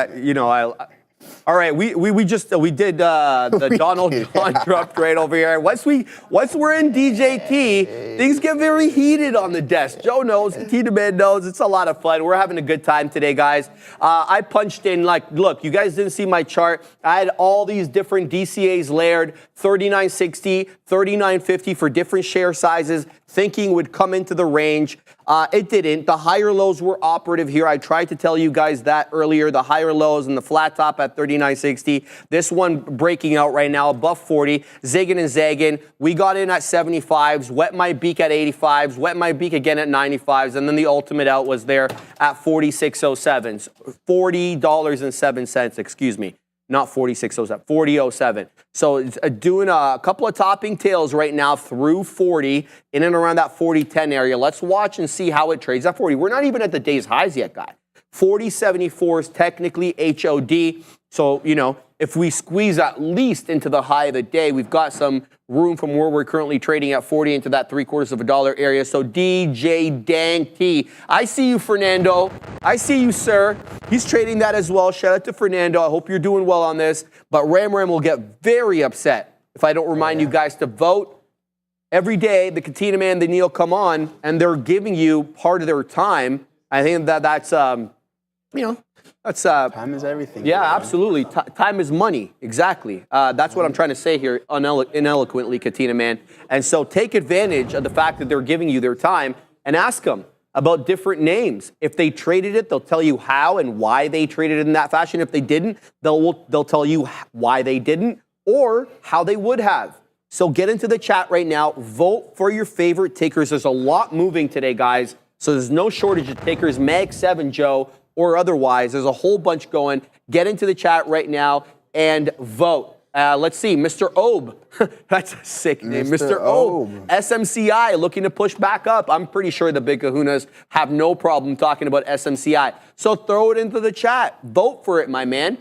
All right, we did the Donald John Trump trade over here. Once we're in DJT, things get very heated on the desk. Joe knows, T-Man knows. It's a lot of fun. We're having a good time today, guys. I punched in look, you guys didn't see my chart. I had all these different DCAs layered, 3960, 3950 for different share sizes, thinking would come into the range. It didn't. The higher lows were operative here. I tried to tell you guys that earlier. The higher lows and the flat top at 39.60. This one breaking out right now above 40. Zigging and zagging. We got in at 75s. Wet my beak at 85s. Wet my beak again at 95s. And then the ultimate out was there at 46.07. $40.07. Excuse me. Not 46.07, 40.07. So it's doing a couple of topping tails right now through 40, in and around that 40.10 area. Let's watch and see how it trades at 40. We're not even at the day's highs yet, guys. 40.74 is technically HOD. So, if we squeeze at least into the high of the day, we've got some room from where we're currently trading at 40 into that $0.75 area. So DJ Dang T. I see you, Fernando. I see you, sir. He's trading that as well. Shout out to Fernando. I hope you're doing well on this. But Ram will get very upset if I don't remind you guys to vote. Every day, the Katina Man, the Neil come on, and they're giving you part of their time. I think that's time is everything. Yeah, absolutely. Time is money. Exactly. That's what I'm trying to say here ineloquently, Katina Man. And so take advantage of the fact that they're giving you their time and ask them about different names. If they traded it, they'll tell you how and why they traded it in that fashion. If they didn't, they'll tell you why they didn't or how they would have. So get into the chat right now. Vote for your favorite tickers. There's a lot moving today, guys. So there's no shortage of tickers. Mag 7, Joe, or otherwise. There's a whole bunch going. Get into the chat right now and vote. Let's see, Mr. Obe. That's a sick name. Mr. Obe. SMCI looking to push back up. I'm pretty sure the big kahunas have no problem talking about SMCI. So throw it into the chat. Vote for it, my man.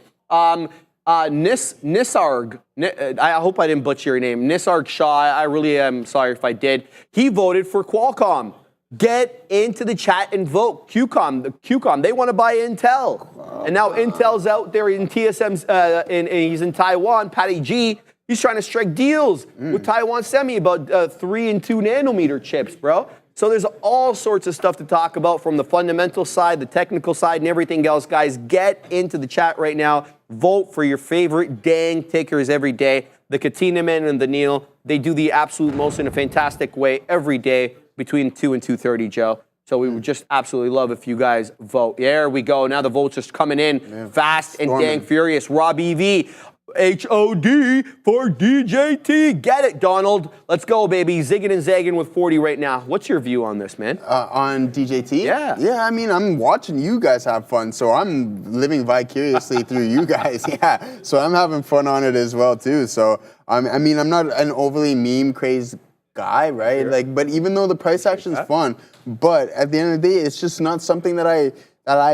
Nisarg, I hope I didn't butcher your name. Nisarg Shaw, I really am sorry if I did. He voted for Qualcomm. Get into the chat and vote. QCOM, they want to buy Intel. And now Intel's out there in TSM, and he's in Taiwan. Patty G, he's trying to strike deals with Taiwan Semi about 3 and 2 nanometer chips, bro. So there's all sorts of stuff to talk about from the fundamental side, the technical side, and everything else. Guys, get into the chat right now. Vote for your favorite dang tickers every day. The Katina Man and the Neil, they do the absolute most in a fantastic way every day between 2 and 2:30, Joe. So we would just absolutely love if you guys vote. There we go. Now the votes just coming in fast and dang furious. Rob EV, HOD for DJT. Get it, Donald. Let's go, baby. Zigging and zagging with 40 right now. What's your view on this, man? On DJT? Yeah. Yeah, I mean, I'm watching you guys have fun, so I'm living vicariously through you guys. Yeah. So I'm having fun on it as well, too. So, I mean, I'm not an overly meme-crazed guy, right? Sure. Like, but even though the price action is fun, but at the end of the day, it's just not something that I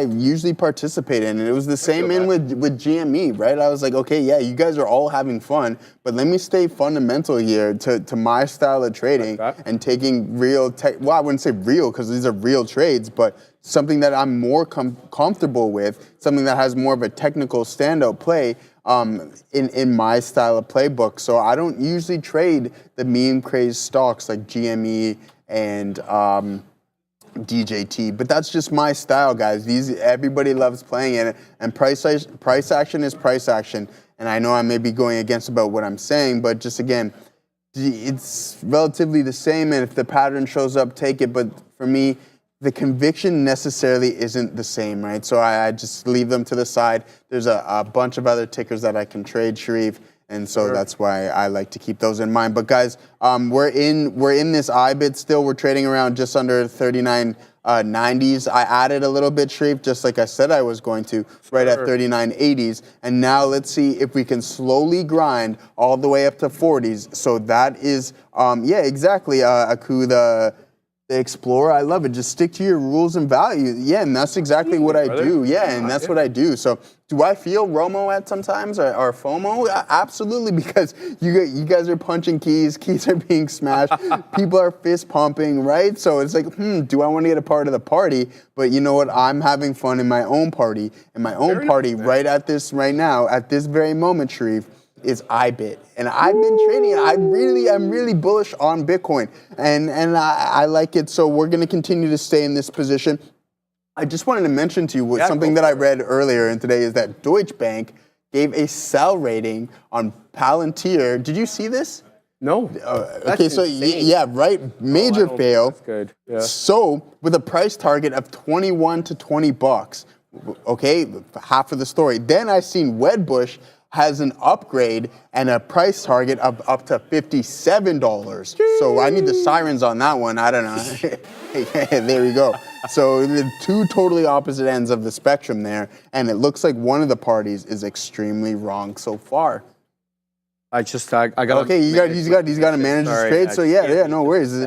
usually participate in. And it was the same with GME, right? I was like, okay, yeah, you guys are all having fun, but let me stay fundamental here to my style of trading and taking real well, I wouldn't say real because these are real trades, but something that I'm more comfortable with, something that has more of a technical standout play in my style of playbook. So I don't usually trade the meme crazed stocks like GME and DJT, but that's just my style, guys. Everybody loves playing it, and price action is price action. And I know I may be going against about what I'm saying, but just again, it's relatively the same. And if the pattern shows up, take it. But for me, the conviction necessarily isn't the same, right? So I just leave them to the side. There's a bunch of other tickers that I can trade, Sharif. And so that's why I like to keep those in mind. But guys, we're in this IBIT still. We're trading around just under 39.90s. I added a little bit, Sharif, just like I said I was going to, right at 39.80s. And now let's see if we can slowly grind all the way up to 40s. So that is, yeah, exactly, Aku, the Explorer. I love it. Just stick to your rules and values. Yeah, and that's exactly what I do. Yeah, and that's what I do. So do I feel Romo at sometimes or FOMO? Absolutely, because you guys are punching keys are being smashed, people are fist pumping, right? So it's like, do I want to get a part of the party? But you know what? I'm having fun in my own party. And my own party right now, at this very moment, Sharif, is IBIT. And I've been trading it. I'm really bullish on Bitcoin. And I like it. So we're going to continue to stay in this position. I just wanted to mention to you something that I read earlier and today is that Deutsche Bank gave a sell rating on Palantir. Did you see this? No. Okay, so yeah, right. Major fail. That's good. Yeah. So with a price target of 21 to 20 bucks, okay, half of the story. Then I seen Wedbush has an upgrade and a price target of up to $57. So I need the sirens on that one. I don't know. There we go. So the two totally opposite ends of the spectrum there, and it looks like one of the parties is extremely wrong so far. I got. Okay, he's got to manage his trade. So yeah, no worries.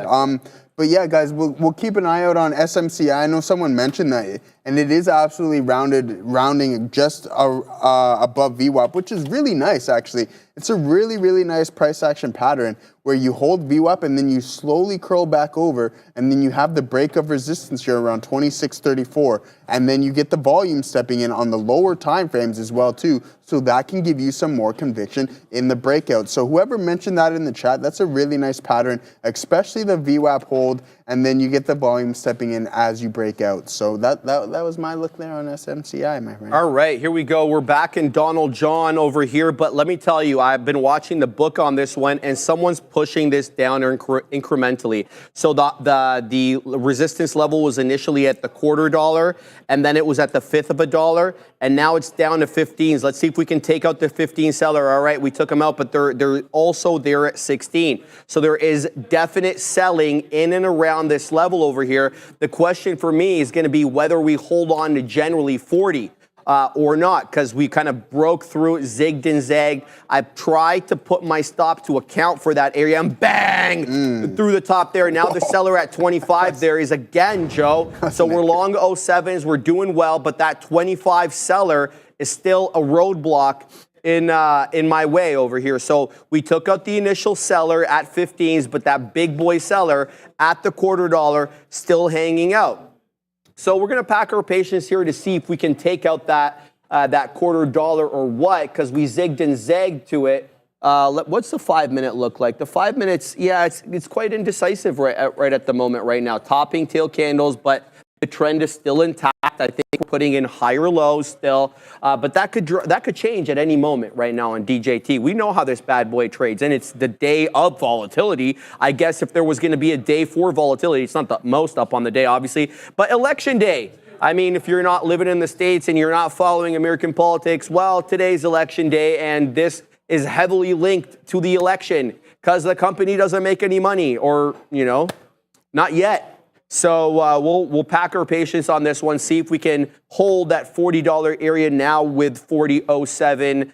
But yeah, guys, we'll keep an eye out on SMCI. I know someone mentioned that, and it is absolutely rounding just above VWAP, which is really nice, actually. It's a really nice price action pattern where you hold VWAP and then you slowly curl back over, and then you have the break of resistance here around 26.34, and then you get the volume stepping in on the lower time frames as well too, so that can give you some more conviction in the breakout. So whoever mentioned that in the chat, that's a really nice pattern, especially the VWAP hold, and then you get the volume stepping in as you break out. So that that was my look there on SMCI, my friend. All right, here we go. We're back in Donald John over here, but let me tell you, I've been watching the book on this one, and someone's pushing this down incrementally. So the resistance level was initially at the $0.25, and then it was at the fifth of a dollar, and now it's down to 15s. Let's see if we can take out the 15 seller. All right, we took them out, but they're also there at 16. So there is definite selling in and around this level over here. The question for me is going to be whether we hold on to generally 40 or not, because we kind of broke through it, zigged and zagged. I've tried to put my stop to account for that area, and bang, through the top there. Now the seller at 25 there is again, Joe. So we're long 07s, we're doing well, but that 25 seller is still a roadblock in my way over here. So we took out the initial seller at 15s, but that big boy seller at the $0.25 still hanging out. So we're going to pack our patience here to see if we can take out that $0.25 or what, because we zigged and zagged to it. What's the 5 minute look like? The 5 minutes, yeah, it's quite indecisive right at the moment right now. Topping tail candles, but the trend is still intact. I think we're putting in higher lows still, but that could change at any moment right now on DJT. We know how this bad boy trades, and it's the day of volatility. I guess if there was going to be a day for volatility, it's not the most up on the day, obviously, but election day. I mean, if you're not living in the States and you're not following American politics, well, today's election day, and this is heavily linked to the election because the company doesn't make any money, or, you know, not yet. So we'll pack our patience on this one, see if we can hold that $40 area now with 40.07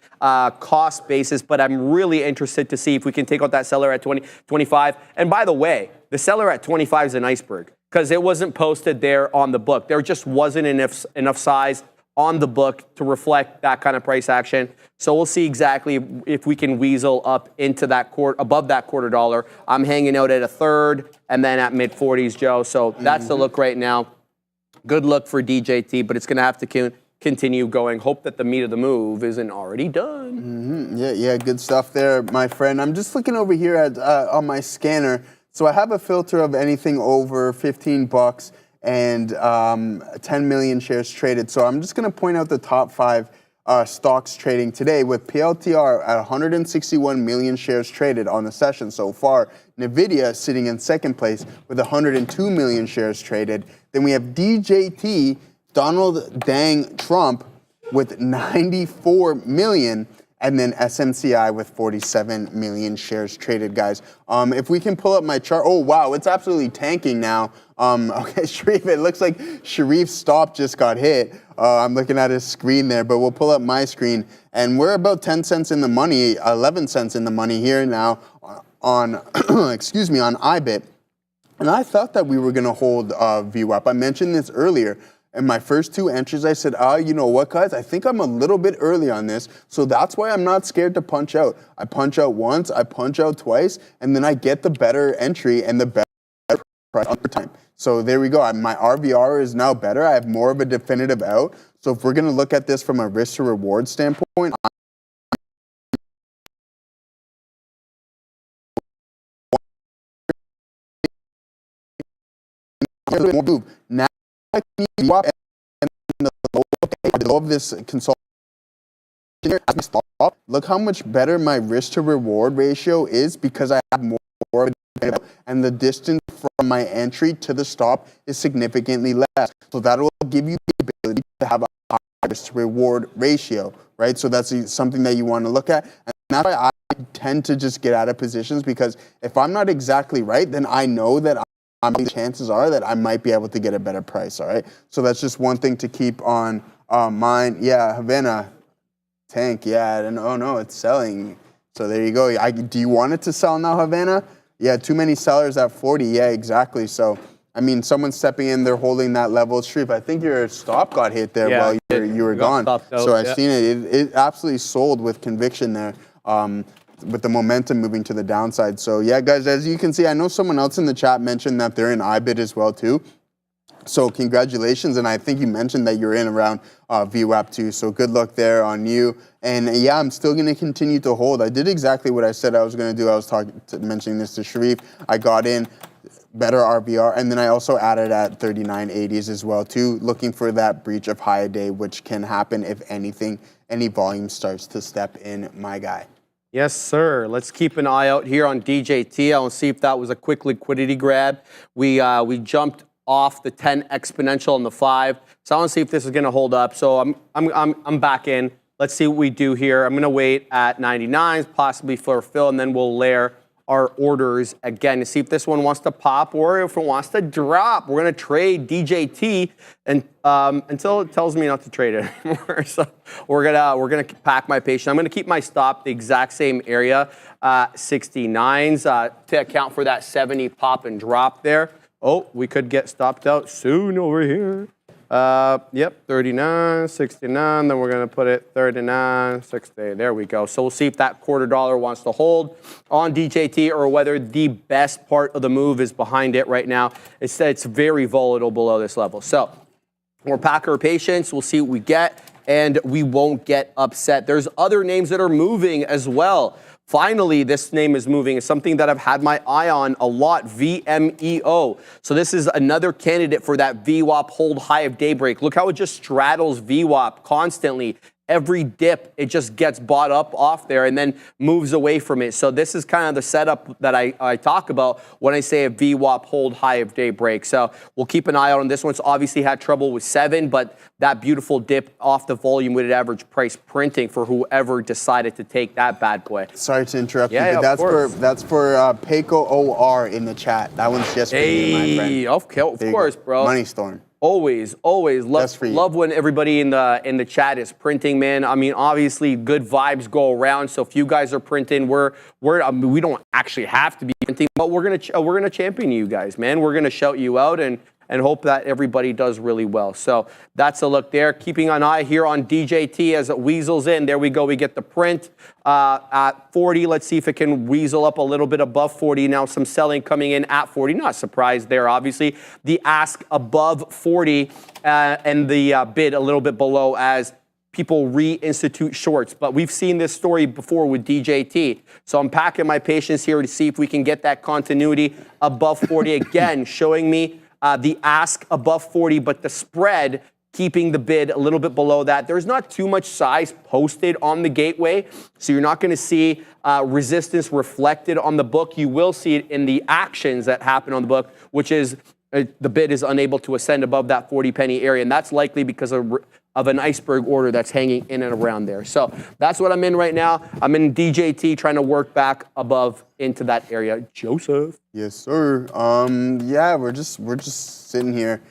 cost basis. But I'm really interested to see if we can take out that seller at 25. And by the way, the seller at 25 is an iceberg because it wasn't posted there on the book. There just wasn't enough size on the book to reflect that kind of price action. So we'll see exactly if we can weasel up into that above that $0.25. I'm hanging out at a third and then at mid 40s, Joe. So that's the look right now. Good look for DJT, but it's going to have to continue going. Hope that the meat of the move isn't already done. Yeah, good stuff there, my friend. I'm just looking over here at on my scanner. So I have a filter of anything over $15 and 10 million shares traded. So I'm just going to point out the top 5 stocks trading today, with PLTR at 161 million shares traded on the session so far. NVIDIA sitting in second place with 102 million shares traded. Then we have DJT, Donald Dang Trump, with 94 million. And then SMCI with 47 million shares traded, guys. If we can pull up my chart. Oh, wow, it's absolutely tanking now. Okay, Sharif, it looks like Sharif's stop just got hit. I'm looking at his screen there, but we'll pull up my screen. And we're about 10 cents in the money, 11 cents in the money here now on, excuse me, on IBIT. And I thought that we were going to hold VWAP. I mentioned this earlier. In my first 2 entries, I said, you know what, guys? I think I'm a little bit early on this, so that's why I'm not scared to punch out. I punch out once, I punch out twice, and then I get the better entry and the better price over time. So there we go. My RVR is now better. I have more of a definitive out. So if we're going to look at this from a risk to reward standpoint, now I can use and the low of this consultant. Look how much better my risk to reward ratio is because I have more, and the distance from my entry to the stop is significantly less. So that will give you the ability to have a high risk to reward ratio, right? So that's something that you want to look at. And that's why I tend to just get out of positions, because if I'm not exactly right, then I know that the chances are that I might be able to get a better price, all right? So that's just one thing to keep on mind. Yeah, Havana, tank, yeah, and oh no, it's selling. So there you go. Do you want it to sell now, Havana? Yeah, too many sellers at 40, yeah, exactly. So, I mean, someone's stepping in, they're holding that level. Sharif, I think your stop got hit there while you were gone. So I've seen it. It absolutely sold with conviction there. With the momentum moving to the downside. So yeah, guys, as you can see, I know someone else in the chat mentioned that they're in IBIT as well too. So congratulations, and I think you mentioned that you're in around VWAP too. So good luck there on you. And yeah, I'm still going to continue to hold. I did exactly what I said I was going to do. I was mentioning this to Sharif. I got in better RVR. And then I also added at 39.80s as well too, looking for that breach of high a day, which can happen if anything, any volume starts to step in, my guy. Yes, sir. Let's keep an eye out here on DJT. I want to see if that was a quick liquidity grab. We jumped off the 10 exponential on the 5. So I want to see if this is going to hold up. So I'm back in. Let's see what we do here. I'm going to wait at 99s, possibly for a fill, and then we'll layer our orders again to see if this one wants to pop or if it wants to drop. We're going to trade DJT and until it tells me not to trade it anymore. So we're gonna pack my patience. I'm going to keep my stop the exact same area, 69s, to account for that 70 pop and drop there. Oh, we could get stopped out soon over here. Yep, 39, 69, then we're going to put it 39, 60. There we go. So we'll see if that $0.25 wants to hold on DJT or whether the best part of the move is behind it right now. It's very volatile below this level. So we're pack our patience. We'll see what we get, and we won't get upset. There's other names that are moving as well. Finally, this name is moving. It's something that I've had my eye on a lot, VMEO. So this is another candidate for that VWAP hold high of daybreak. Look how it just straddles VWAP constantly. Every dip, it just gets bought up off there and then moves away from it. So this is kind of the setup that I talk about when I say a VWAP hold high of daybreak. So we'll keep an eye out on this one. It's obviously had trouble with 7, but that beautiful dip off the volume weighted average price printing for whoever decided to take that bad boy. Sorry to interrupt you, but that's for Payco OR in the chat. That one's just for you, my friend. Of course, bro. Money Storm. Always love when everybody in the chat is printing, man. I mean, obviously, good vibes go around. So if you guys are printing, we don't actually have to be printing, but we're gonna champion you guys, man. We're gonna shout you out and hope that everybody does really well. So that's a look there. Keeping an eye here on DJT as it weasels in. There we go. We get the print at 40. Let's see if it can weasel up a little bit above 40. Now some selling coming in at 40. Not surprised there, obviously. The ask above 40 and the bid a little bit below as people reinstitute shorts. But we've seen this story before with DJT. So I'm packing my patience here to see if we can get that continuity above 40 again, showing me the ask above 40, but the spread keeping the bid a little bit below that. There's not too much size posted on the gateway, so you're not going to see resistance reflected on the book. You will see it in the actions that happen on the book, which is the bid is unable to ascend above that 40 penny area, and that's likely because of an iceberg order that's hanging in and around there. So that's what I'm in right now. I'm in DJT trying to work back above into that area. Joseph. Yes, sir. Yeah, we're just sitting here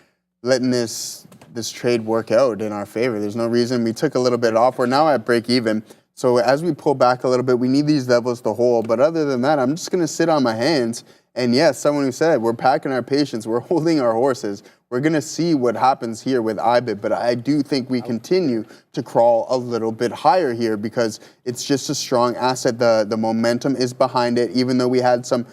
letting this trade work out in our favor. There's no reason. We took a little bit off. We're now at break even. So as we pull back a little bit, we need these levels to hold. But other than that, I'm just going to sit on my hands. And yes, someone who said we're packing our patience, we're holding our horses. We're going to see what happens here with IBIT, but I do think we continue to crawl a little bit higher here because it's just a strong asset. The momentum is behind it. Even though we had some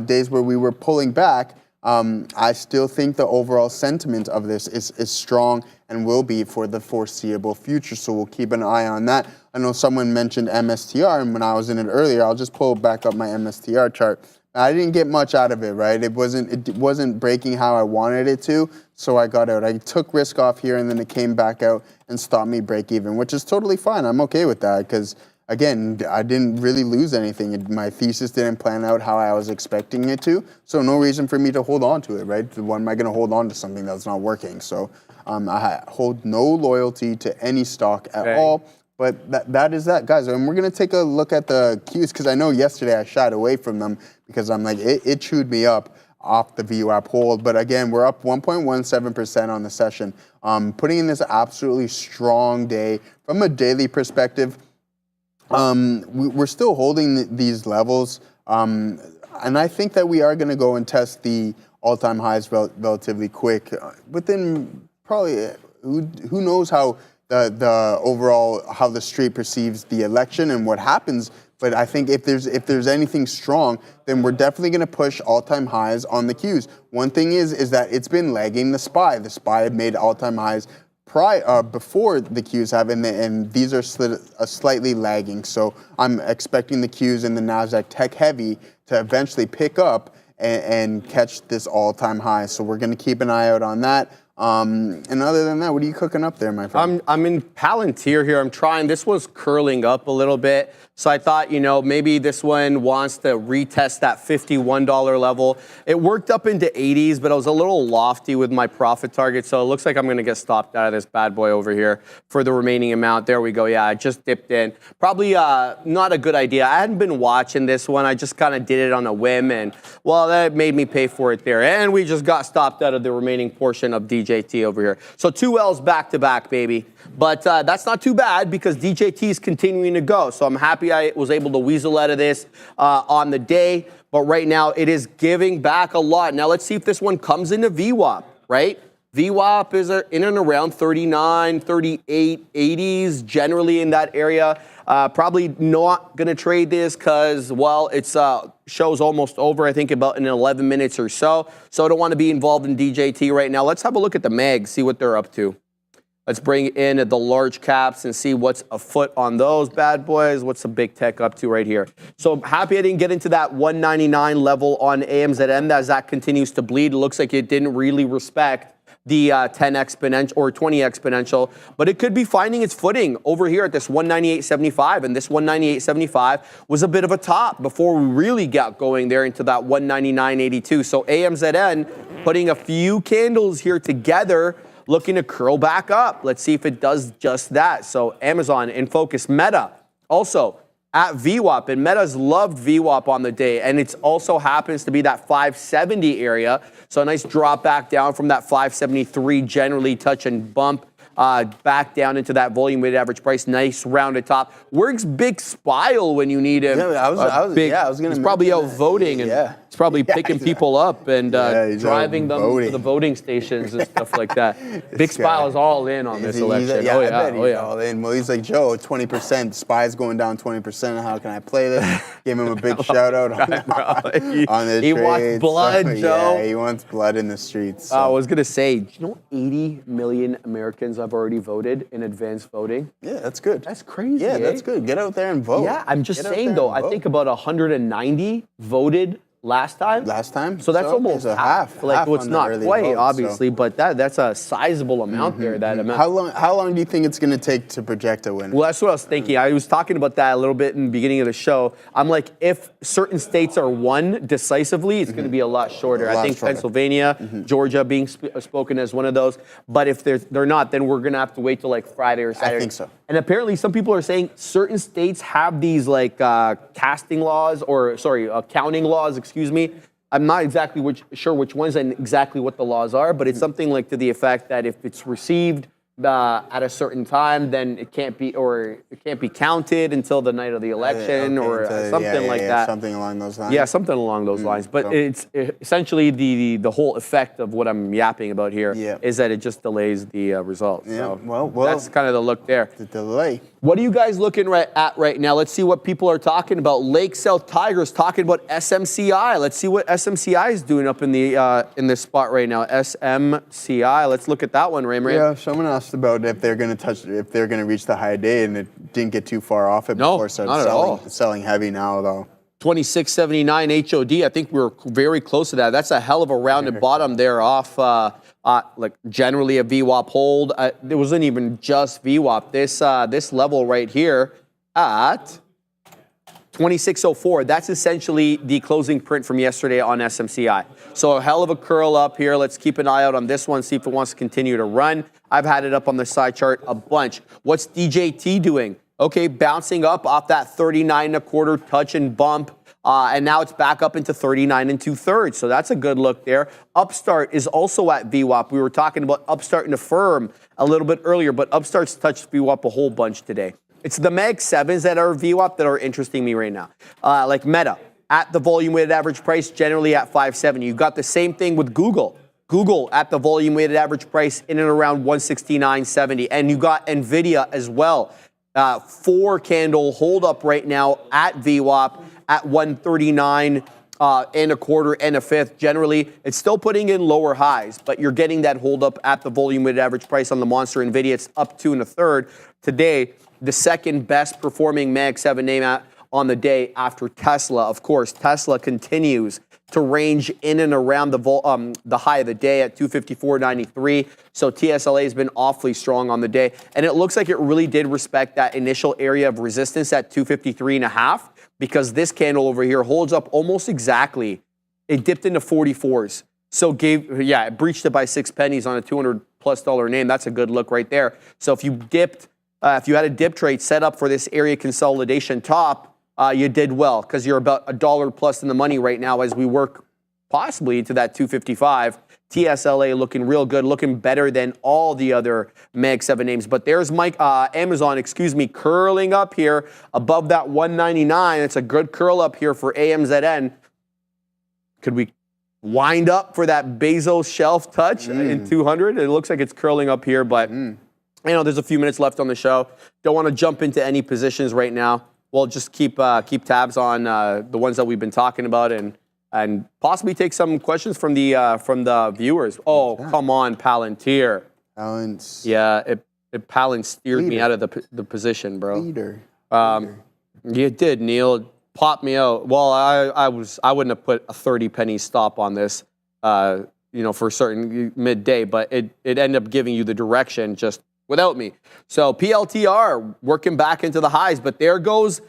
days where we were pulling back, I still think the overall sentiment of this is strong and will be for the foreseeable future. So we'll keep an eye on that. I know someone mentioned MSTR, and when I was in it earlier, I'll just pull back up my MSTR chart. I didn't get much out of it, right? It wasn't breaking how I wanted it to, so I got out. I took risk off here, and then it came back out and stopped me break even, which is totally fine. I'm okay with that because, again, I didn't really lose anything. My thesis didn't plan out how I was expecting it to, so no reason for me to hold on to it, right? Why am I going to hold on to something that's not working? So I hold no loyalty to any stock at all. But that is that, guys. And we're going to take a look at the Qs because I know yesterday I shied away from them because I'm like, it chewed me up off the VWAP hold. But again, we're up 1.17% on the session. Putting in this absolutely strong day. From a daily perspective, we're still holding these levels. And I think that we are going to go and test the all-time highs relatively quick. Within probably, who knows how the overall how the street perceives the election and what happens. But I think if there's anything strong, then we're definitely going to push all-time highs on the Qs. One thing is that it's been lagging the SPY. The SPY had made all-time highs before the Qs have, and these are slightly lagging. So I'm expecting the Qs and the Nasdaq tech heavy to eventually pick up and catch this all-time high. So we're going to keep an eye out on that. And other than that, what are you cooking up there, my friend? I'm in Palantir here. I'm trying. This was curling up a little bit. So I thought, maybe this one wants to retest that $51 level. It worked up into 80s, but I was a little lofty with my profit target. So it looks like I'm going to get stopped out of this bad boy over here for the remaining amount. There we go. Yeah, I just dipped in. Probably not a good idea. I hadn't been watching this one. I just kind of did it on a whim. And, well, that made me pay for it there. And we just got stopped out of the remaining portion of DJT over here. So 2 L's back to back, baby. But that's not too bad because DJT is continuing to go. So I'm happy I was able to weasel out of this on the day. But right now it is giving back a lot. Now let's see if this one comes into VWAP, right? VWAP is in and around 39, 38, 80s, generally in that area. Probably not going to trade this because, well, it's show's almost over, I think, about in 11 minutes or so. So I don't want to be involved in DJT right now. Let's have a look at the MAG, see what they're up to. Let's bring in the large caps and see what's afoot on those bad boys. What's the big tech up to right here? So I'm happy I didn't get into that 199 level on AMZN as that continues to bleed. It looks like it didn't really respect the 10 exponential or 20 exponential, but it could be finding its footing over here at this 198.75, and this 198.75 was a bit of a top before we really got going there into that 199.82. So AMZN putting a few candles here together, looking to curl back up. Let's see if it does just that. So Amazon in focus. Meta also at VWAP, and Meta's loved VWAP on the day, and it also happens to be that 570 area. So a nice drop back down from that 573, generally touch and bump back down into that volume weighted average price. Nice rounded top. Works big spile when you need him. Yeah, I was going to. He's probably out voting, and he's probably picking people up and driving them to the voting stations and stuff like that. Big Spile is all in on this election. I bet he's all in. Well, he's like, Joe, 20%. Spy's going down 20%. How can I play this? Give him a big shout out on the He wants blood, Joe. Yeah, he wants blood in the streets. So. I was going to say, do you know 80 million Americans have already voted in advance voting? Yeah, that's good. That's crazy. Yeah, that's good. Get out there and vote. Yeah, I'm just saying, though, I think about 190 voted last time. So that's almost half. Like, well, it's not quite, obviously, but that's a sizable amount there. That amount. How long do you think it's going to take to project a win? Well, that's what I was thinking. I was talking about that a little bit in the beginning of the show. I'm like, if certain states are won decisively, it's going to be a lot shorter. I think Pennsylvania, Georgia being spoken as one of those. But if they're not, then we're going to have to wait till like Friday or Saturday. I think so. And apparently some people are saying certain states have these like counting laws, excuse me. I'm not exactly sure which ones and exactly what the laws are, but it's something like to the effect that if it's received at a certain time, then it can't be counted until the night of the election something like that. Something along those lines. Yeah, something along those lines. But it's essentially the whole effect of what I'm yapping about here is that it just delays the results. Yeah, so well, that's kind of the look there. The delay. What are you guys looking at right now? Let's see what people are talking about. Lake South Tigers talking about SMCI. Let's see what SMCI is doing up in this spot right now. SMCI. Let's look at that one, Ram. Yeah, someone asked about if they're going to reach the high day, and it didn't get too far off it before it started selling heavy now though. 26.79 HOD. I think we're very close to that. That's a hell of a rounded bottom there off like generally a VWAP hold. It wasn't even just VWAP. This level right here at 26.04. That's essentially the closing print from yesterday on SMCI. So a hell of a curl up here. Let's keep an eye out on this one, see if it wants to continue to run. I've had it up on the side chart a bunch. What's DJT doing? Okay, bouncing up off that 39.25 touch and bump. And now it's back up into 39 2/3. So that's a good look there. Upstart is also at VWAP. We were talking about Upstart and Affirm a little bit earlier, but Upstart's touched VWAP a whole bunch today. It's the Mag 7s that are VWAP that are interesting me right now. Like Meta, at the volume weighted average price, generally at 570. You got the same thing with Google. Google at the volume weighted average price in and around 169.70. And you got NVIDIA as well. 4 candle hold up right now at VWAP at 139 and a quarter and a fifth. Generally, it's still putting in lower highs, but you're getting that hold up at the volume weighted average price on the Monster NVIDIA. It's up 2 1/3 today. The second best performing Mag 7 name on the day after Tesla. Of course, Tesla continues to range in and around the high of the day at 254.93. So TSLA has been awfully strong on the day. And it looks like it really did respect that initial area of resistance at 253.5, because this candle over here holds up almost exactly. It dipped into 44s. So it breached it by 6 pennies on a $200+ name. That's a good look right there. So if you if you had a dip trade set up for this area consolidation top, you did well, because you're about $1+ in the money right now as we work possibly into that 255. TSLA looking real good, looking better than all the other Mag 7 names. But there's Amazon, curling up here above that 199. It's a good curl up here for AMZN. Could we wind up for that Bezos shelf touch in 200? It looks like it's curling up here, but there's a few minutes left on the show. Don't want to jump into any positions right now. We'll just keep tabs on the ones that we've been talking about, and possibly take some questions from the viewers. Oh, come on, Palantir. Yeah, it Palantired me out of the position, bro. You did, Neil. Popped me out. Well, I wouldn't have put a 30 penny stop on this, for certain midday, but it ended up giving you the direction just without me. So PLTR working back into the highs, but there goes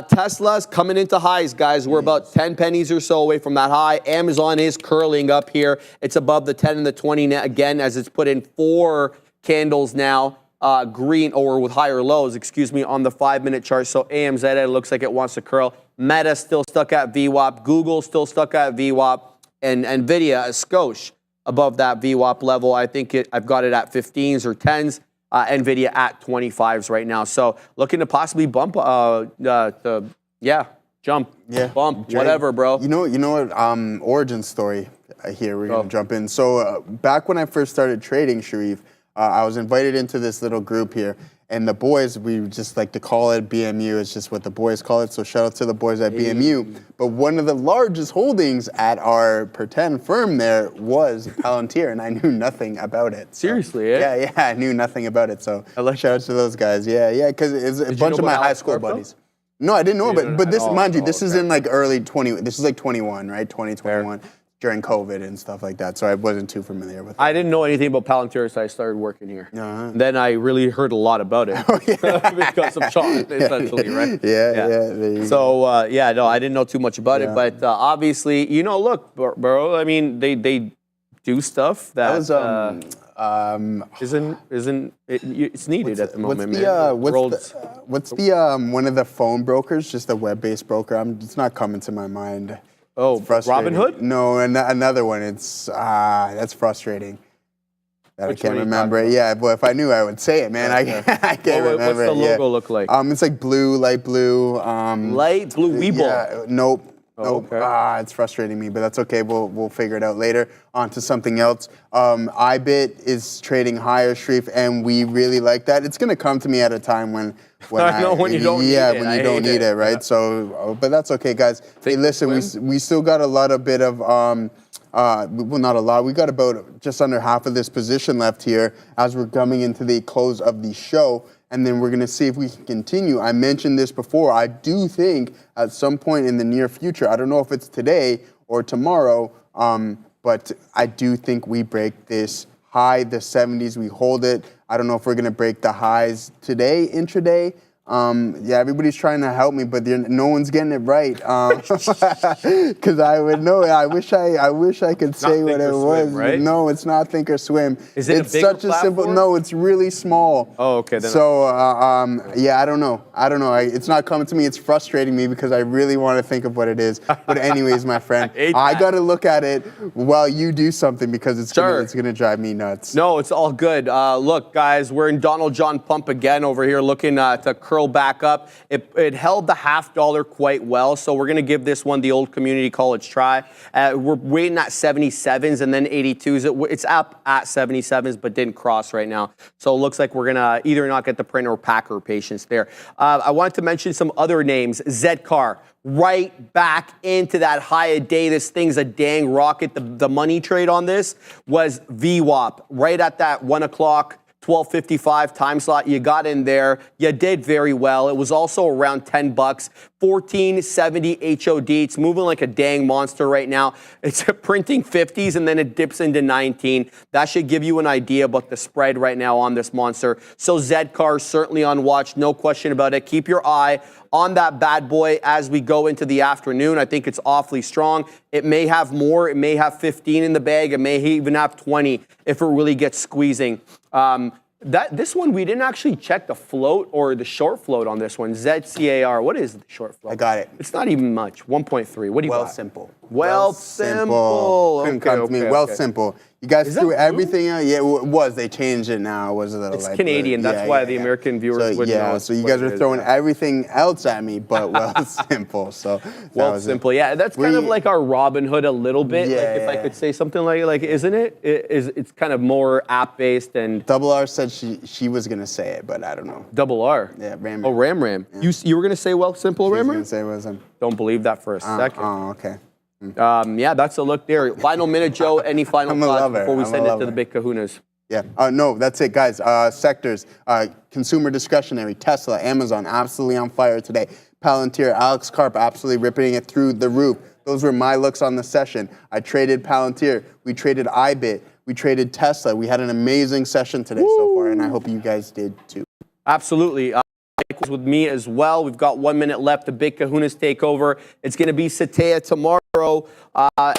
Tesla's coming into highs, guys. We're about 10 pennies or so away from that high. Amazon is curling up here. It's above the 10 and the 20 again, as it's put in 4 candles now, green or with higher lows, on the 5-minute chart. So AMZ looks like it wants to curl. Meta still stuck at VWAP. Google still stuck at VWAP, and Nvidia a skosh above that VWAP level. I think I've got it at 15s or 10s. Nvidia at 25s right now. So looking to possibly bump, jump, bump, whatever, bro. You know what? Origin story here. We're gonna jump in. So back when I first started trading, Sharif, I was invited into this little group here, and the boys, we just like to call it BMU. It's just what the boys call it. So shout out to the boys at BMU. But one of the largest holdings at our pretend firm there was Palantir, and I knew nothing about it. So, seriously, eh? Yeah, I knew nothing about it. So shout out to those guys. Yeah, because it's a bunch of my high school buddies. No, I didn't know about it. But this, mind you, this is in like early 20. This is like 21, right? 2021. During COVID and stuff like that, so I wasn't too familiar with it. I didn't know anything about Palantir, so I started working here. Then I really heard a lot about it because of Sean, essentially, right? Yeah. So, no, I didn't know too much about it, but obviously, look, bro, I mean, they do stuff that it's needed at the moment, man. What's the one of the phone brokers, just a web-based broker? It's not coming to my mind. Oh, Robinhood? No, another one. It's that's frustrating. I can't remember it. Yeah, but if I knew, I would say it, man. I can't remember it. What's the logo look like? It's like blue, light blue. Light blue Weeble. Yeah, nope. Okay. It's frustrating me, but that's okay. We'll figure it out later. On to something else. IBIT is trading higher, Sharif, and we really like that. It's going to come to me at a time when I know when you don't need it. Yeah, when you don't need it, right? Yeah. So, but that's okay, guys. Hey, listen, we still got a bit of well, not a lot. We got about just under half of this position left here as we're coming into the close of the show. And then we're going to see if we can continue. I mentioned this before. I do think at some point in the near future, I don't know if it's today or tomorrow, but I do think we break this high, the 70s. We hold it. I don't know if we're going to break the highs today, intraday. Everybody's trying to help me, but no one's getting it right. Because I would know. I wish I could say what it was. Right? No, it's not think or swim. Is it it's such a simple? No, it's really small. Oh, okay. Then so I don't know. It's not coming to me. It's frustrating me because I really want to think of what it is. But anyways, my friend, I got to look at it while you do something because it's gonna drive me nuts. No, it's all good. Look, guys, we're in Donald John Pump again over here, looking to curl back up. It held the $0.50 quite well, so we're going to give this one the old community college try. We're waiting at 77s and then 82s. It's up at 77s, but didn't cross right now. So it looks like we're going to either not get the print or Packer patience there. I wanted to mention some other names. Zedcar, right back into that high a day. This thing's a dang rocket. The money trade on this was VWAP, right at that 1 o'clock. 12:55 time slot. You got in there. You did very well. It was also around $10, 1470 HOD. It's moving like a dang monster right now. It's printing 50s and then it dips into 19. That should give you an idea about the spread right now on this monster. So Zcar certainly on watch, no question about it. Keep your eye on that bad boy as we go into the afternoon. I think it's awfully strong. It may have more. It may have 15 in the bag. It may even have 20 if it really gets squeezing. This one, we didn't actually check the float or the short float on this one. ZCAR, what is the short float? I got it. It's not even much, 1.3. What do you got? Simple. Well, simple. Couldn't come to me. Well, simple. You guys threw everything out. Yeah, it was. They changed it now. It was a little It's Canadian. That's why the American viewers would know. So you guys were throwing everything else at me, but well, simple. So well, simple. Yeah, that's kind of like our Robin Hood a little bit. Yeah, like if I could say something like, isn't it? It's kind of more app based and. Double R said she was gonna say it, but I don't know. Double R. Yeah, Ram. Oh, Ram. Yeah. You were gonna say well, simple, Ram. I was gonna say well, simple. Don't believe that for a second. Oh, okay. Yeah, that's a look there. Final minute, Joe. Any final thoughts before we send it to the big kahunas? Yeah. No, that's it, guys. Sectors, consumer discretionary, Tesla, Amazon, absolutely on fire today. Palantir, Alex Karp, absolutely ripping it through the roof. Those were my looks on the session. I traded Palantir. We traded iBit. We traded Tesla. We had an amazing session today so far, and I hope you guys did too. Absolutely. With me as well. We've got 1 minute left. The big kahunas takeover. It's going to be Satea tomorrow.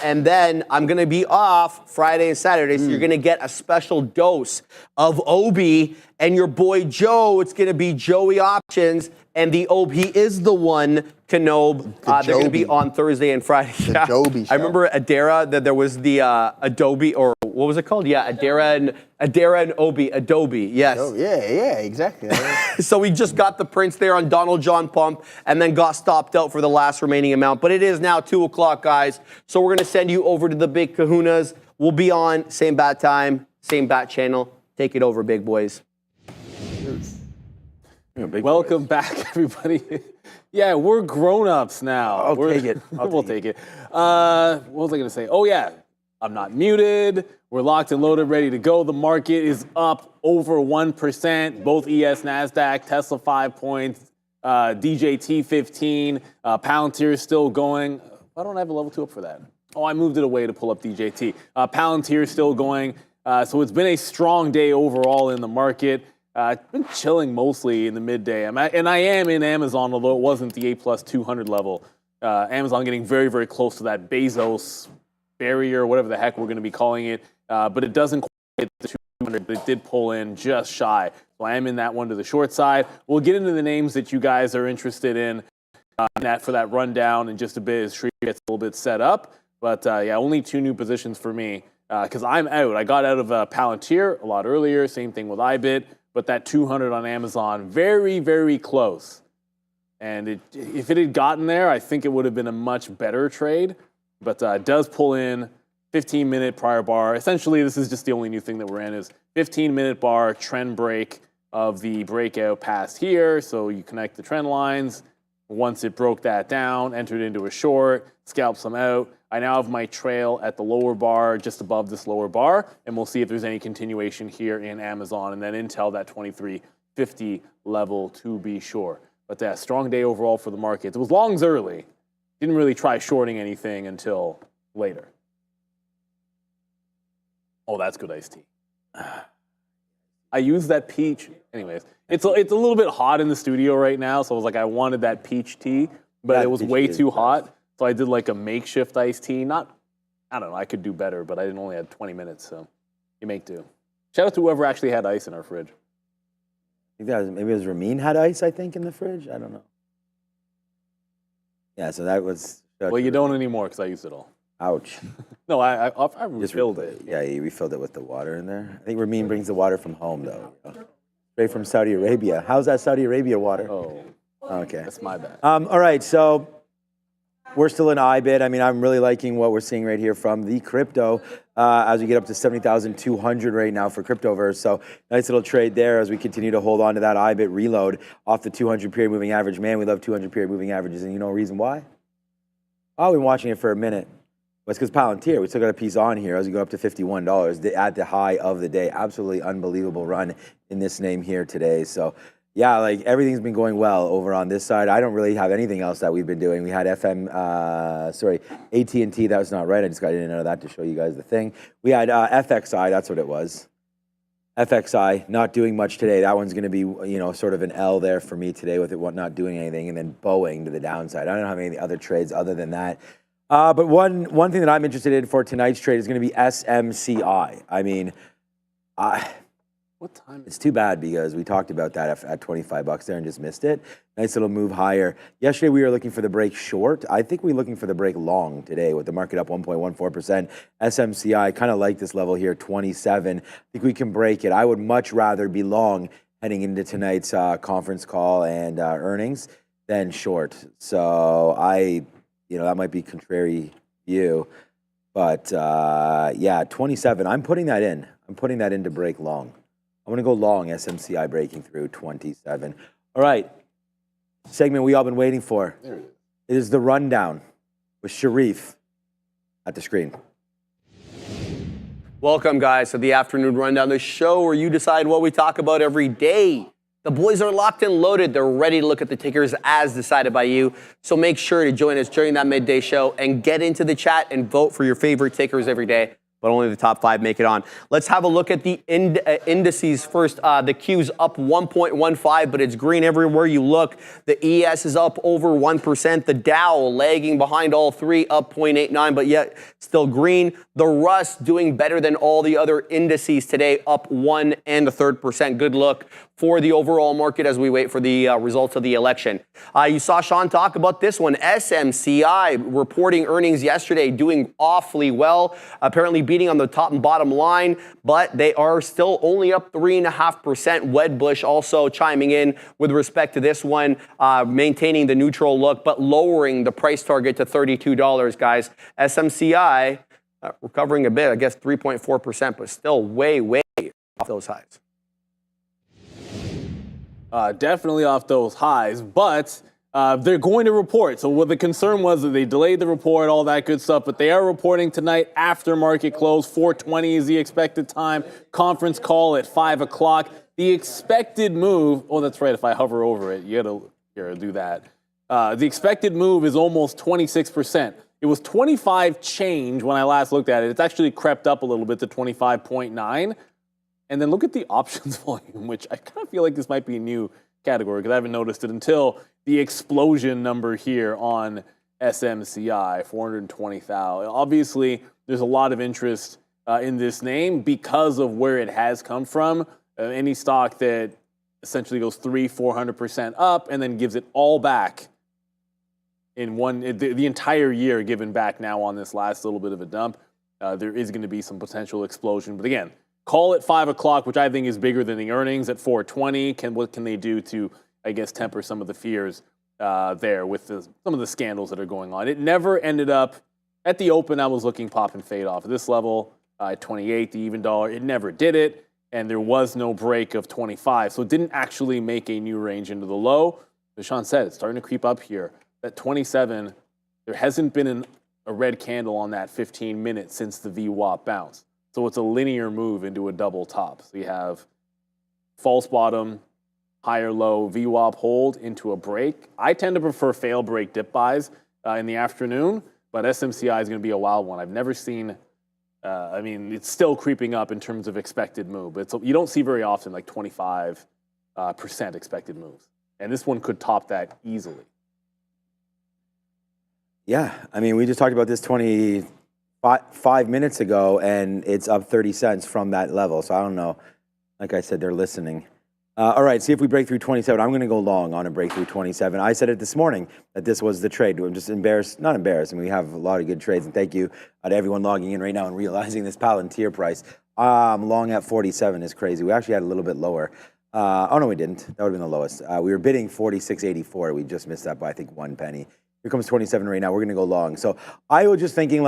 And then I'm going to be off Friday and Saturday. So you're going to get a special dose of Obi and your boy Joe. It's going to be Joey Options. And the Obi is the one, Kenob. They're going to be on Thursday and Friday. The Joby show. I remember Adara, that there was the Adobe, or what was it called? Yeah, Adara and Obi. Adobe, yes. Oh, yeah, exactly. So we just got the prints there on Donald John Pump and then got stopped out for the last remaining amount. But it is now 2 o'clock, guys. So we're going to send you over to the big kahunas. We'll be on same bat time, same bat channel. Take it over, big boys. Welcome back, everybody. Yeah, we're grown-ups now. I'll take it. We'll take it. What was I going to say? Oh, yeah. I'm not muted. We're locked and loaded, ready to go. The market is up over 1%. Both ES, NASDAQ, Tesla 5 points, DJT 15. Palantir is still going. Why don't I have a level 2 up for that? Oh, I moved it away to pull up DJT. Palantir is still going. So it's been a strong day overall in the market. It's been chilling mostly in the midday. And I am in Amazon, although it wasn't the A+ 200 level. Amazon getting very, very close to that Bezos barrier, whatever the heck we're going to be calling it. But it doesn't quite hit the 200, but it did pull in just shy. So I am in that one to the short side. We'll get into the names that you guys are interested in for that rundown in just a bit as Sri gets a little bit set up. But yeah, only 2 new positions for me because I'm out. I got out of Palantir a lot earlier. Same thing with iBit. But that 200 on Amazon, very, very close. And if it had gotten there, I think it would have been a much better trade. But it does pull in 15-minute prior bar. Essentially, this is just the only new thing that we're in is 15-minute bar trend break of the breakout past here. So you connect the trend lines. Once it broke that down, entered into a short, scalped some out. I now have my trail at the lower bar, just above this lower bar, and we'll see if there's any continuation here in Amazon and then Intel, that 2350 level to be sure. But yeah, strong day overall for the markets. It was longs early. Didn't really try shorting anything until later. Oh, that's good iced tea. I used that peach. Anyways, it's a little bit hot in the studio right now, so I was like, I wanted that peach tea, but it was way too hot. So I did like a makeshift iced tea. I don't know, I could do better, but I didn't only have 20 minutes, so you make do. Shout out to whoever actually had ice in our fridge. Maybe it was Ramin had ice, I think, in the fridge. I don't know. Yeah, so that was. Well, you don't anymore because I used it all. Ouch. No, I refilled it. Yeah, you refilled it with the water in there. I think Ramin brings the water from home, though. Straight from Saudi Arabia. How's that Saudi Arabia water? Oh, okay. That's my bad. All right, so we're still in iBit. I mean, I'm really liking what we're seeing right here from the crypto as we get up to 70,200 right now for Cryptoverse. So nice little trade there as we continue to hold on to that iBit reload off the 200 period moving average. Man, we love 200 period moving averages, and you know a reason why? Oh, we've been watching it for a minute. Well, it's because Palantir, we still got a piece on here as we go up to $51 at the high of the day. Absolutely unbelievable run in this name here today. So Yeah, like everything's been going well over on this side. I don't really have anything else that we've been doing. We had AT&T, that was not right. I just got in and out of that to show you guys the thing. We had FXI, that's what it was. FXI, not doing much today. That one's gonna be, sort of an L there for me today with it not doing anything. And then Boeing to the downside. I don't have any other trades other than that. But one thing that I'm interested in for tonight's trade is gonna be SMCI. I mean, What time? it's too bad because we talked about that at 25 bucks there and just missed it. Nice little move higher. Yesterday we were looking for the break short. I think we're looking for the break long today with the market up 1.14%. SMCI, kind of like this level here, 27. I think we can break it. I would much rather be long heading into tonight's conference call and earnings than short. So that might be contrary view. But yeah, 27, I'm putting that in. I'm putting that in to break long. I'm going to go long SMCI breaking through 27. All right. Segment we all been waiting for. There it is. It is the rundown with Sharif at the screen. Welcome, guys, to the Afternoon Rundown, the show where you decide what we talk about every day. The boys are locked and loaded. They're ready to look at the tickers as decided by you. So make sure to join us during that midday show and get into the chat and vote for your favorite tickers every day. But only the top 5 make it on. Let's have a look at the indices first. The Q's up 1.15, but it's green everywhere you look. The ES is up over 1%. The Dow lagging behind all three, up 0.89, but yet still green. The Russ doing better than all the other indices today, up 1 1/3%. Good look for the overall market as we wait for the results of the election. You saw Sean talk about this one. SMCI reporting earnings yesterday, doing awfully well, apparently beating on the top and bottom line, but they are still only up 3.5%. Wedbush also chiming in with respect to this one, maintaining the neutral look, but lowering the price target to $32, guys. SMCI recovering a bit, I guess 3.4%, but still way off those highs. Definitely off those highs, but they're going to report. So what the concern was that they delayed the report, all that good stuff, but they are reporting tonight after market close. 4:20 is the expected time. Conference call at 5 o'clock. The expected move, oh, that's right, if I hover over it, you gotta do that. The expected move is almost 26%. It was 25 change when I last looked at it. It's actually crept up a little bit to 25.9. And then look at the options volume, which I kind of feel like this might be a new category because I haven't noticed it until the explosion number here on SMCI, 420,000. Obviously, there's a lot of interest in this name because of where it has come from. Any stock that essentially goes 300-400% up and then gives it all back in the entire year given back now on this last little bit of a dump, there is going to be some potential explosion. But again, call at 5 o'clock, which I think is bigger than the earnings at 4:20. What can they do to, I guess, temper some of the fears there with some of the scandals that are going on? It never ended up, at the open, I was looking pop and fade off of this level at 28, the even dollar. It never did it, and there was no break of 25. So it didn't actually make a new range into the low. As Sean said, it's starting to creep up here. At 27, there hasn't been a red candle on that 15 minutes since the VWAP bounce. So it's a linear move into a double top. So you have false bottom, higher low, VWAP hold into a break. I tend to prefer fail break dip buys in the afternoon, but SMCI is going to be a wild one. I've never seen, it's still creeping up in terms of expected move. But you don't see very often like 25% expected moves. And this one could top that easily. Yeah, we just talked about this 5 minutes ago, and it's up 30 cents from that level. So I don't know. Like I said, they're listening. All right, see if we break through 27. I'm going to go long on a breakthrough 27. I said it this morning that this was the trade. I'm just not embarrassed. We have a lot of good trades, and thank you to everyone logging in right now and realizing this Palantir price. Long at 47 is crazy. We actually had a little bit lower. Oh, no, we didn't. That would have been the lowest. We were bidding 46.84. We just missed that by, I think, 1 penny. Here comes 27 right now. We're going to go long. So I was just thinking,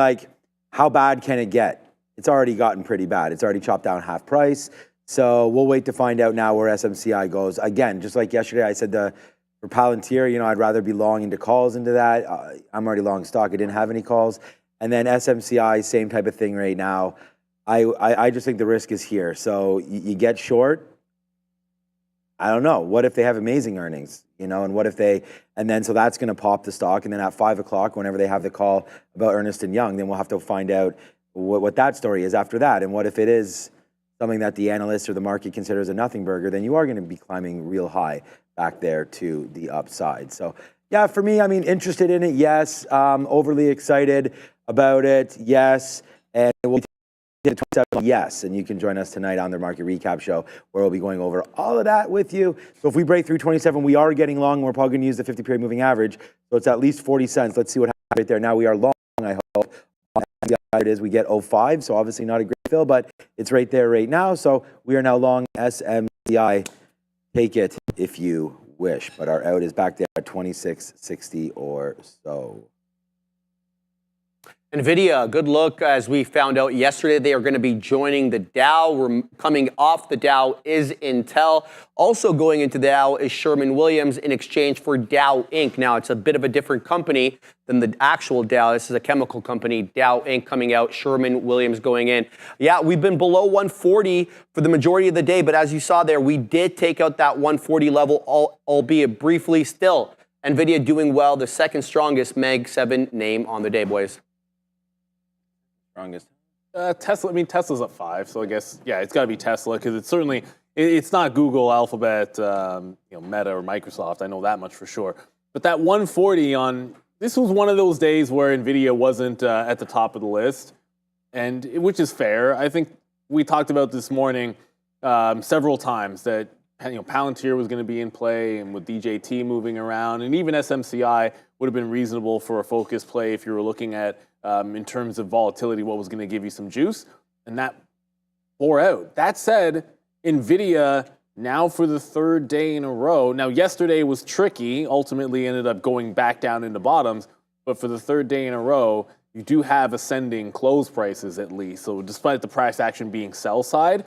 how bad can it get? It's already gotten pretty bad. It's already chopped down half price. So we'll wait to find out now where SMCI goes. Again, just like yesterday, I said for Palantir, I'd rather be long into calls into that. I'm already long stock. I didn't have any calls. And then SMCI, same type of thing right now. I just think the risk is here. So you get short. I don't know. What if they have amazing earnings, you know, and what if they, and then so that's going to pop the stock. And then at 5 o'clock, whenever they have the call about Ernst & Young, then we'll have to find out what that story is after that. And what if it is something that the analysts or the market considers a nothing burger, then you are going to be climbing real high back there to the upside. So yeah, for me, I mean, interested in it, yes. Overly excited about it, yes. And we'll get 27, yes. And you can join us tonight on the Market Recap Show, where we'll be going over all of that with you. So if we break through 27, we are getting long. We're probably going to use the 50-period moving average. So it's at least 40 cents. Let's see what happens right there. Now we are long, I hope. It is we get 05, so obviously not a great fill, but it's right there right now. So we are now long SMCI. Take it if you wish, but our out is back there at 26.60 or so. NVIDIA, good look. As we found out yesterday, they are going to be joining the Dow. We're coming off the Dow is Intel. Also going into the Dow is Sherwin-Williams in exchange for Dow Inc. Now, it's a bit of a different company than the actual Dow. This is a chemical company. Dow Inc. coming out, Sherwin-Williams going in. Yeah, we've been below 140 for the majority of the day, but as you saw there, we did take out that 140 level, albeit briefly. Still, NVIDIA doing well, the second strongest Mag 7 name on the day, boys. Strongest. Tesla. I mean, Tesla's at 5, so I guess it's got to be Tesla because it's certainly it's not Google, Alphabet, Meta or Microsoft. I know that much for sure. But that 140 on this was one of those days where Nvidia wasn't at the top of the list, and which is fair. I think we talked about this morning several times that Palantir was going to be in play, and with DJT moving around, and even SMCI would have been reasonable for a focus play if you were looking at. In terms of volatility, what was going to give you some juice, and that bore out. That said, NVIDIA now for the third day in a row. Now, yesterday was tricky, ultimately ended up going back down into bottoms, but for the third day in a row, you do have ascending close prices at least. So despite the price action being sell side,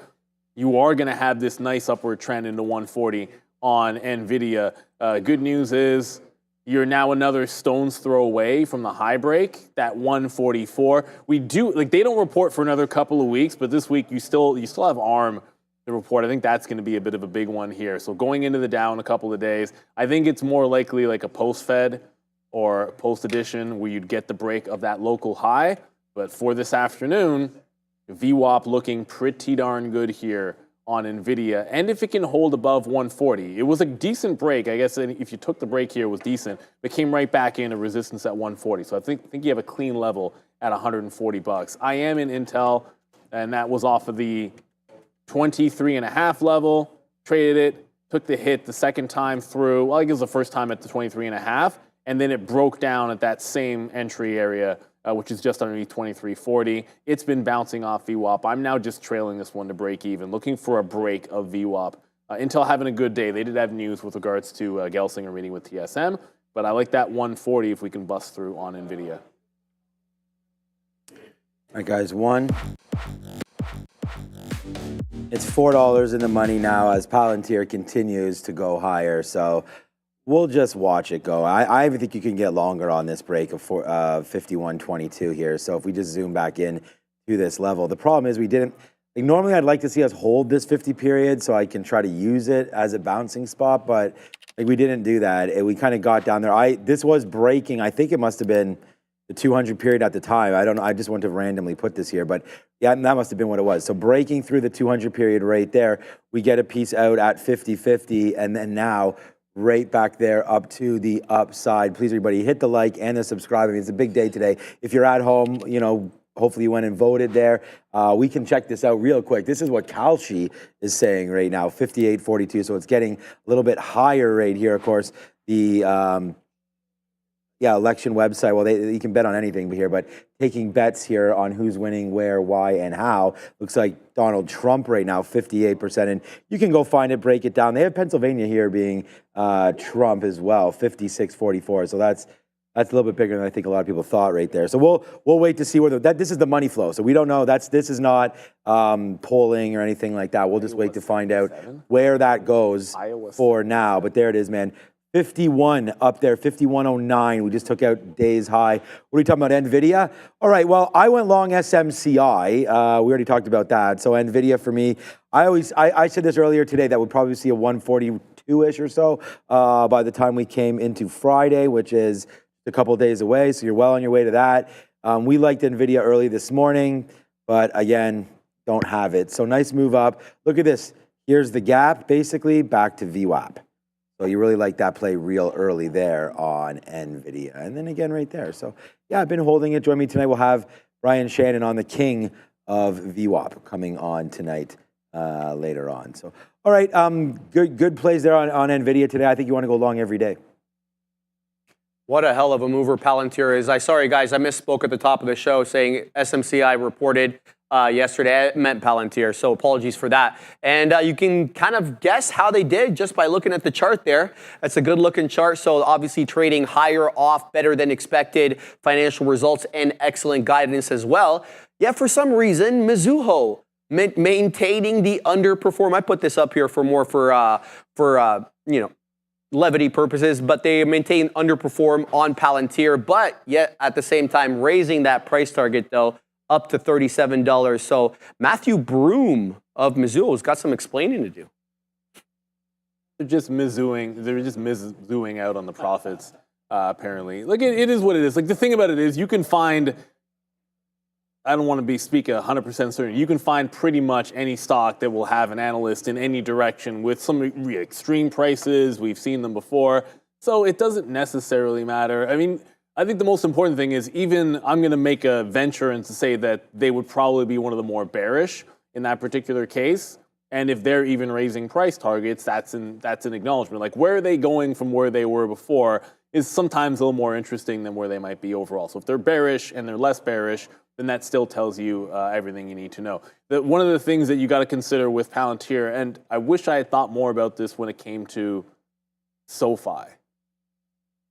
you are going to have this nice upward trend into 140 on NVIDIA. Good news is, you're now another stone's throw away from the high break, that 144. We do they don't report for another couple of weeks, but this week you still have ARM to report. I think that's going to be a bit of a big one here. So going into the Dow in a couple of days, I think it's more likely like a post-Fed or post-edition where you'd get the break of that local high. But for this afternoon, VWAP looking pretty darn good here on NVIDIA, and if it can hold above 140. It was a decent break. I guess if you took the break here, it was decent, but came right back into resistance at 140. So I think you have a clean level at $140. I am in Intel, and that was off of the 23.5 level. Traded it, took the hit the second time through. Well, I think it was the first time at the 23.5, and then it broke down at that same entry area, which is just underneath 23.40. It's been bouncing off VWAP. I'm now just trailing this one to break even, looking for a break of VWAP. Intel having a good day. They did have news with regards to Gelsinger meeting with TSM, but I like that 140 if we can bust through on NVIDIA. All right, guys, it's $4 in the money now as Palantir continues to go higher. So we'll just watch it go. I even think you can get longer on this break of 51.22 here. So if we just zoom back in to this level, the problem is we didn't. Normally, I'd like to see us hold this 50 period so I can try to use it as a bouncing spot, but we didn't do that. We kind of got down there. This was breaking. I think it must have been the 200 period at the time. I don't know. I just want to randomly put this here, but yeah, that must have been what it was. So breaking through the 200 period right there, we get a piece out at 50.50, and then now right back there up to the upside. Please, everybody, hit the like and the subscribe. I mean, it's a big day today. If you're at home, hopefully you went and voted there. We can check this out real quick. This is what Kalshi is saying right now, 58.42. So it's getting a little bit higher right here. Of course, the election website. Well, you can bet on anything here, but taking bets here on who's winning, where, why, and how. Looks like Donald Trump right now, 58%. And you can go find it, break it down. They have Pennsylvania here being Trump as well, 56.44. So that's a little bit bigger than I think a lot of people thought right there. So we'll wait to see where this is the money flow. So we don't know. This is not polling or anything like that. We'll just wait to find out where that goes for now. But there it is, man. 51 up there, 51.09. We just took out day's high. What are we talking about, NVIDIA? All right, well, I went long SMCI. We already talked about that. So NVIDIA for me, I said this earlier today that we'd probably see a 142-ish or so by the time we came into Friday, which is a couple of days away. So you're well on your way to that. We liked NVIDIA early this morning, but again, don't have it. So nice move up. Look at this. Here's the gap, basically back to VWAP. So you really like that play real early there on NVIDIA. And then again right there. So yeah, I've been holding it. Join me tonight. We'll have Brian Shannon on, the king of VWAP, coming on tonight later on. So, all right, good plays there on NVIDIA today. I think you want to go long every day. What a hell of a mover Palantir is. Sorry, guys, I misspoke at the top of the show saying SMCI reported yesterday. I meant Palantir, so apologies for that. And you can kind of guess how they did just by looking at the chart there. That's a good-looking chart, so obviously trading higher off better than expected financial results and excellent guidance as well. Yet for some reason, Mizuho maintaining the underperform. I put this up here for more for levity purposes, but they maintain underperform on Palantir, but yet at the same time raising that price target though up to $37. So Matthew Broom of Mizuho's got some explaining to do. They're just mizzooing out on the profits, apparently. Like, it is what it is. Like, the thing about it is you can find, I don't want to speak 100% certain, you can find pretty much any stock that will have an analyst in any direction with some extreme prices. We've seen them before. So it doesn't necessarily matter. I mean, I think the most important thing is, even I'm going to make a venture and to say that they would probably be one of the more bearish in that particular case. And if they're even raising price targets, that's an acknowledgement. Like, where are they going from where they were before is sometimes a little more interesting than where they might be overall. So if they're bearish and they're less bearish, then that still tells you everything you need to know. One of the things that you got to consider with Palantir, and I wish I had thought more about this when it came to SoFi,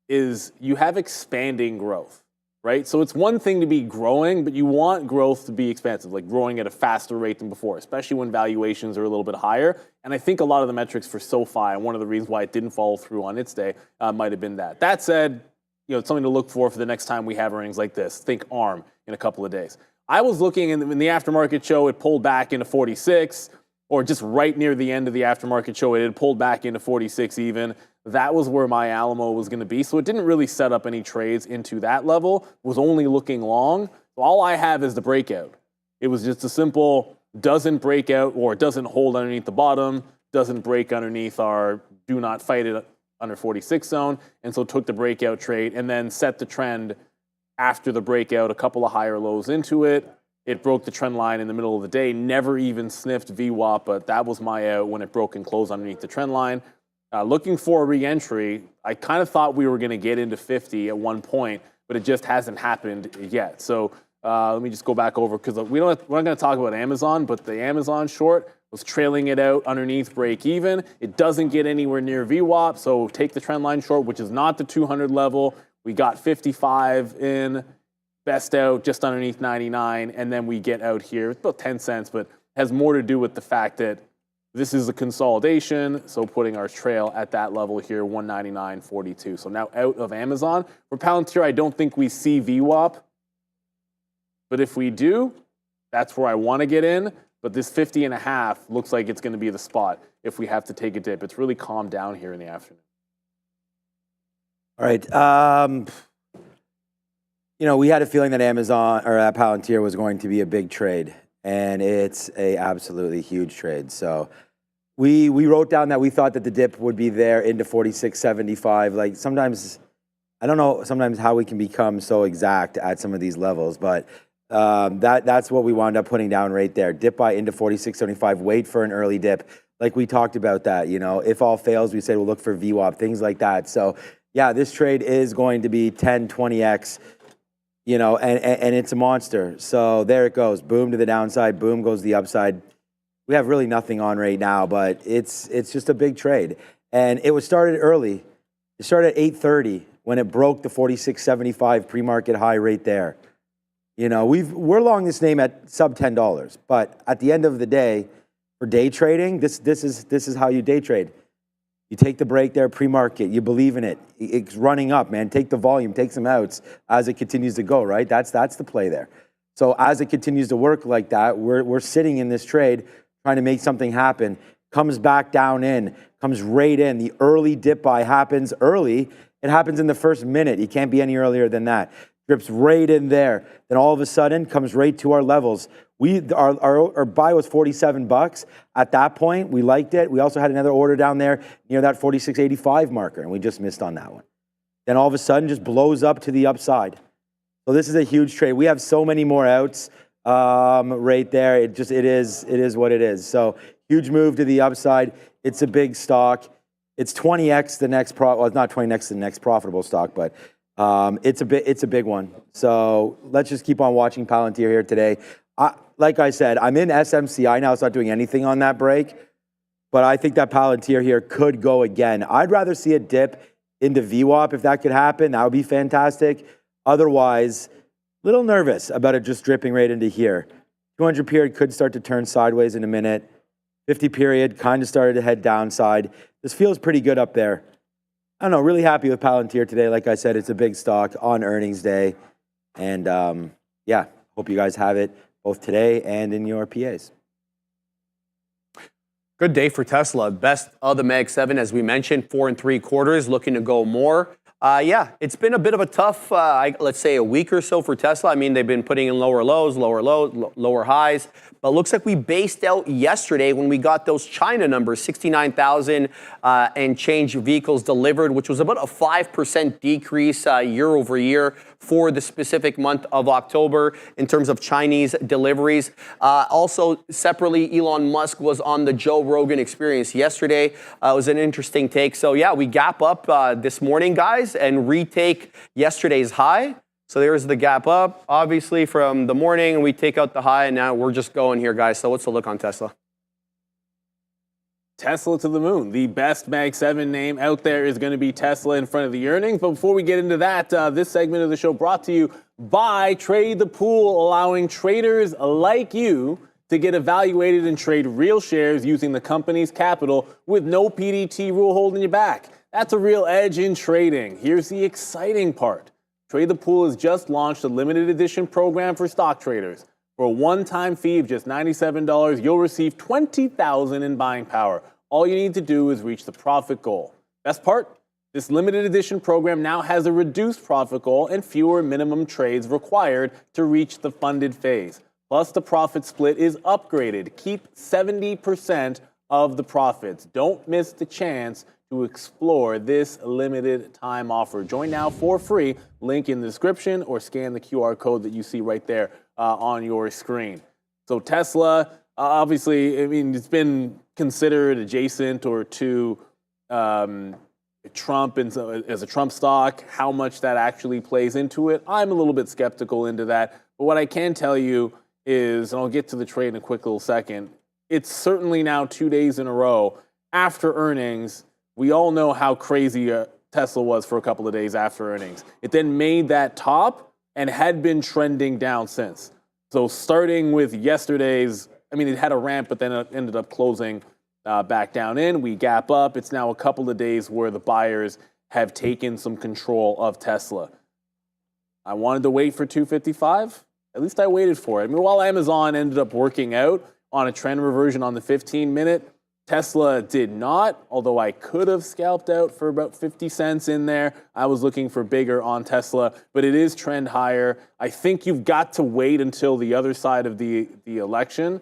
is you have expanding growth, right? So it's one thing to be growing, but you want growth to be expansive, like growing at a faster rate than before, especially when valuations are a little bit higher. And I think a lot of the metrics for SoFi, and one of the reasons why it didn't follow through on its day, might have been that. That said, it's something to look for the next time we have earnings like this. Think ARM in a couple of days. I was looking in the aftermarket show, it pulled back into 46, or just right near the end of the aftermarket show, it had pulled back into 46 even. That was where my Alamo was going to be. So it didn't really set up any trades into that level. It was only looking long. So all I have is the breakout. It was just a simple doesn't break out, or doesn't hold underneath the bottom, doesn't break underneath our do not fight it under 46 zone. And so took the breakout trade and then set the trend after the breakout, a couple of higher lows into it. It broke the trend line in the middle of the day, never even sniffed VWAP, but that was my out when it broke and closed underneath the trend line. Looking for a re-entry, I kind of thought we were going to get into 50 at one point, but it just hasn't happened yet. So let me just go back over, because we're not going to talk about Amazon, but the Amazon short was trailing it out underneath break even. It doesn't get anywhere near VWAP, so take the trend line short, which is not the 200 level. We got 55 in, best out just underneath 99, and then we get out here. It's about 10 cents, but has more to do with the fact that this is a consolidation, so putting our trail at that level here, 199.42. So now out of Amazon. For Palantir, I don't think we see VWAP, but if we do, that's where I want to get in. But this 50.5 looks like it's going to be the spot if we have to take a dip. It's really calmed down here in the afternoon. All right. We had a feeling that Amazon or Palantir was going to be a big trade, and it's a absolutely huge trade. So we wrote down that we thought that the dip would be there into 46.75. Like, sometimes, I don't know sometimes how we can become so exact at some of these levels, but that's what we wound up putting down right there. Dip by into 46.75, wait for an early dip. Like we talked about that, if all fails, we said we'll look for VWAP, things like that. So yeah, this trade is going to be 10, 20x, and it's a monster. So there it goes. Boom to the downside, boom goes the upside. We have really nothing on right now, but it's just a big trade. And it was started early. It started at 8:30 when it broke the 46.75 pre-market high right there. We're long this name at sub $10, but at the end of the day, for day trading, this is how you day trade. You take the break there pre-market. You believe in it. It's running up, man. Take the volume. Take some outs as it continues to go, right? That's the play there. So as it continues to work like that, we're sitting in this trade trying to make something happen. Comes back down in, comes right in. The early dip buy happens early. It happens in the first minute. You can't be any earlier than that. Drips right in there. Then all of a sudden comes right to our levels. Our buy was $47. At that point, we liked it. We also had another order down there near that 46.85 marker, and we just missed on that one. Then all of a sudden just blows up to the upside. So this is a huge trade. We have so many more outs right there. It is what it is. So huge move to the upside. It's a big stock. It's 20x the next well, it's not 20x the next profitable stock, but it's a big one. So let's just keep on watching Palantir here today. Like I said, I'm in SMCI now. It's not doing anything on that break, but I think that Palantir here could go again. I'd rather see a dip into VWAP if that could happen. That would be fantastic. Otherwise, a little nervous about it just dripping right into here. 200 period could start to turn sideways in a minute. 50 period kind of started to head downside. This feels pretty good up there. I don't know, really happy with Palantir today. Like I said, it's a big stock on earnings day. And yeah, hope you guys have it both today and in your PAs. Good day for Tesla. Best of the Mag 7, as we mentioned, 4 3/4, looking to go more. Yeah, it's been a bit of a tough, let's say, a week or so for Tesla. I mean, they've been putting in lower lows, lower highs. But looks like we based out yesterday when we got those China numbers, 69,000 and change vehicles delivered, which was about a 5% decrease year over year for the specific month of October in terms of Chinese deliveries. Also, separately, Elon Musk was on the Joe Rogan Experience yesterday. It was an interesting take. So yeah, we gap up this morning, guys, and retake yesterday's high. So there's the gap up, obviously, from the morning, and we take out the high, and now we're just going here, guys. So what's the look on Tesla? Tesla to the moon. The best Mag 7 name out there is going to be Tesla in front of the earnings. But before we get into that, this segment of the show brought to you by Trade the Pool, allowing traders like you to get evaluated and trade real shares using the company's capital with no PDT rule holding you back. That's a real edge in trading. Here's the exciting part. Trade the Pool has just launched a limited edition program for stock traders. For a one-time fee of just $97, you'll receive $20,000 in buying power. All you need to do is reach the profit goal. Best part? This limited edition program now has a reduced profit goal and fewer minimum trades required to reach the funded phase. Plus, the profit split is upgraded. Keep 70% of the profits. Don't miss the chance to explore this limited time offer. Join now for free. Link in the description or scan the QR code that you see right there on your screen. So Tesla, obviously, I mean, it's been considered adjacent or to Trump and as a Trump stock. How much that actually plays into it, I'm a little bit skeptical into that. But what I can tell you is, and I'll get to the trade in a quick little second, it's certainly now 2 days in a row after earnings. We all know how crazy Tesla was for a couple of days after earnings. It then made that top and had been trending down since. So starting with yesterday's, I mean, it had a ramp, but then it ended up closing back down in. We gap up. It's now a couple of days where the buyers have taken some control of Tesla. I wanted to wait for 255. At least I waited for it. I mean, while Amazon ended up working out on a trend reversion on the 15-minute, Tesla did not, although I could have scalped out for about 50 cents in there. I was looking for bigger on Tesla, but it is trend higher. I think you've got to wait until the other side of the election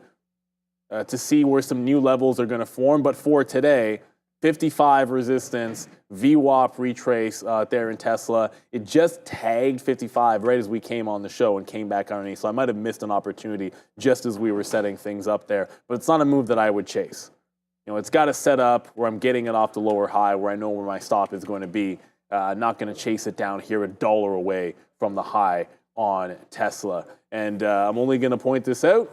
to see where some new levels are going to form. But for today, 55 resistance, VWAP retrace there in Tesla. It just tagged 55 right as we came on the show and came back underneath. So I might have missed an opportunity just as we were setting things up there. But it's not a move that I would chase. You know, it's got to set up where I'm getting it off the lower high, where I know where my stop is going to be. Not going to chase it down here $1 away from the high on Tesla. And I'm only going to point this out.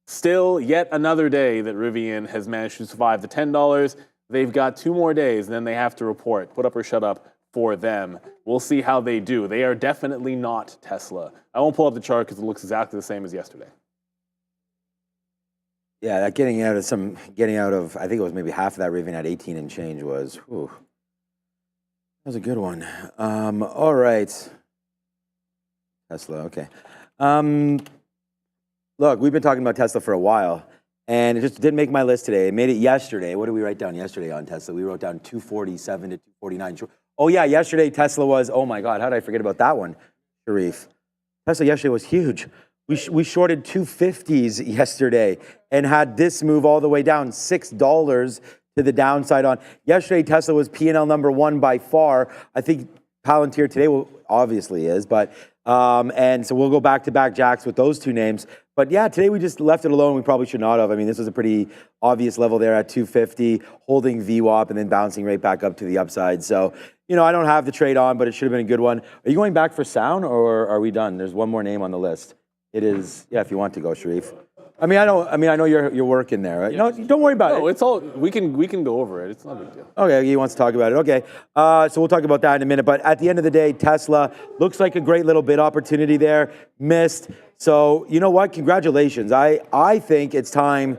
Still, yet another day that Rivian has managed to survive the $10. They've got 2 more days, and then they have to report. Put up or shut up for them. We'll see how they do. They are definitely not Tesla. I won't pull up the chart because it looks exactly the same as yesterday. Yeah, that getting out of, I think it was maybe half of that Rivian at 18 and change was, whew, that was a good one. All right. Tesla, okay. Look, we've been talking about Tesla for a while, and it just didn't make my list today. It made it yesterday. What did we write down yesterday on Tesla? We wrote down 247 to 249. Oh yeah, yesterday Tesla was, oh my God, how did I forget about that one, Sharif? Tesla yesterday was huge. We shorted 250s yesterday and had this move all the way down $6 to the downside on. Yesterday, Tesla was P&L number one by far. I think Palantir today obviously is, but and so we'll go back-to-back jacks with those two names. But yeah, today we just left it alone. We probably should not have. I mean, this was a pretty obvious level there at 250, holding VWAP and then bouncing right back up to the upside. So, you know, I don't have the trade on, but it should have been a good one. Are you going back for sound or are we done? There's one more name on the list. It is, yeah, if you want to go, Sharif. I know you're working there. Right? No, don't worry about it. No, it's all, we can go over it. It's not a big deal. Okay, he wants to talk about it. Okay, so we'll talk about that in a minute. But at the end of the day, Tesla looks like a great little bid opportunity there. Missed. So you know what? Congratulations. I think it's time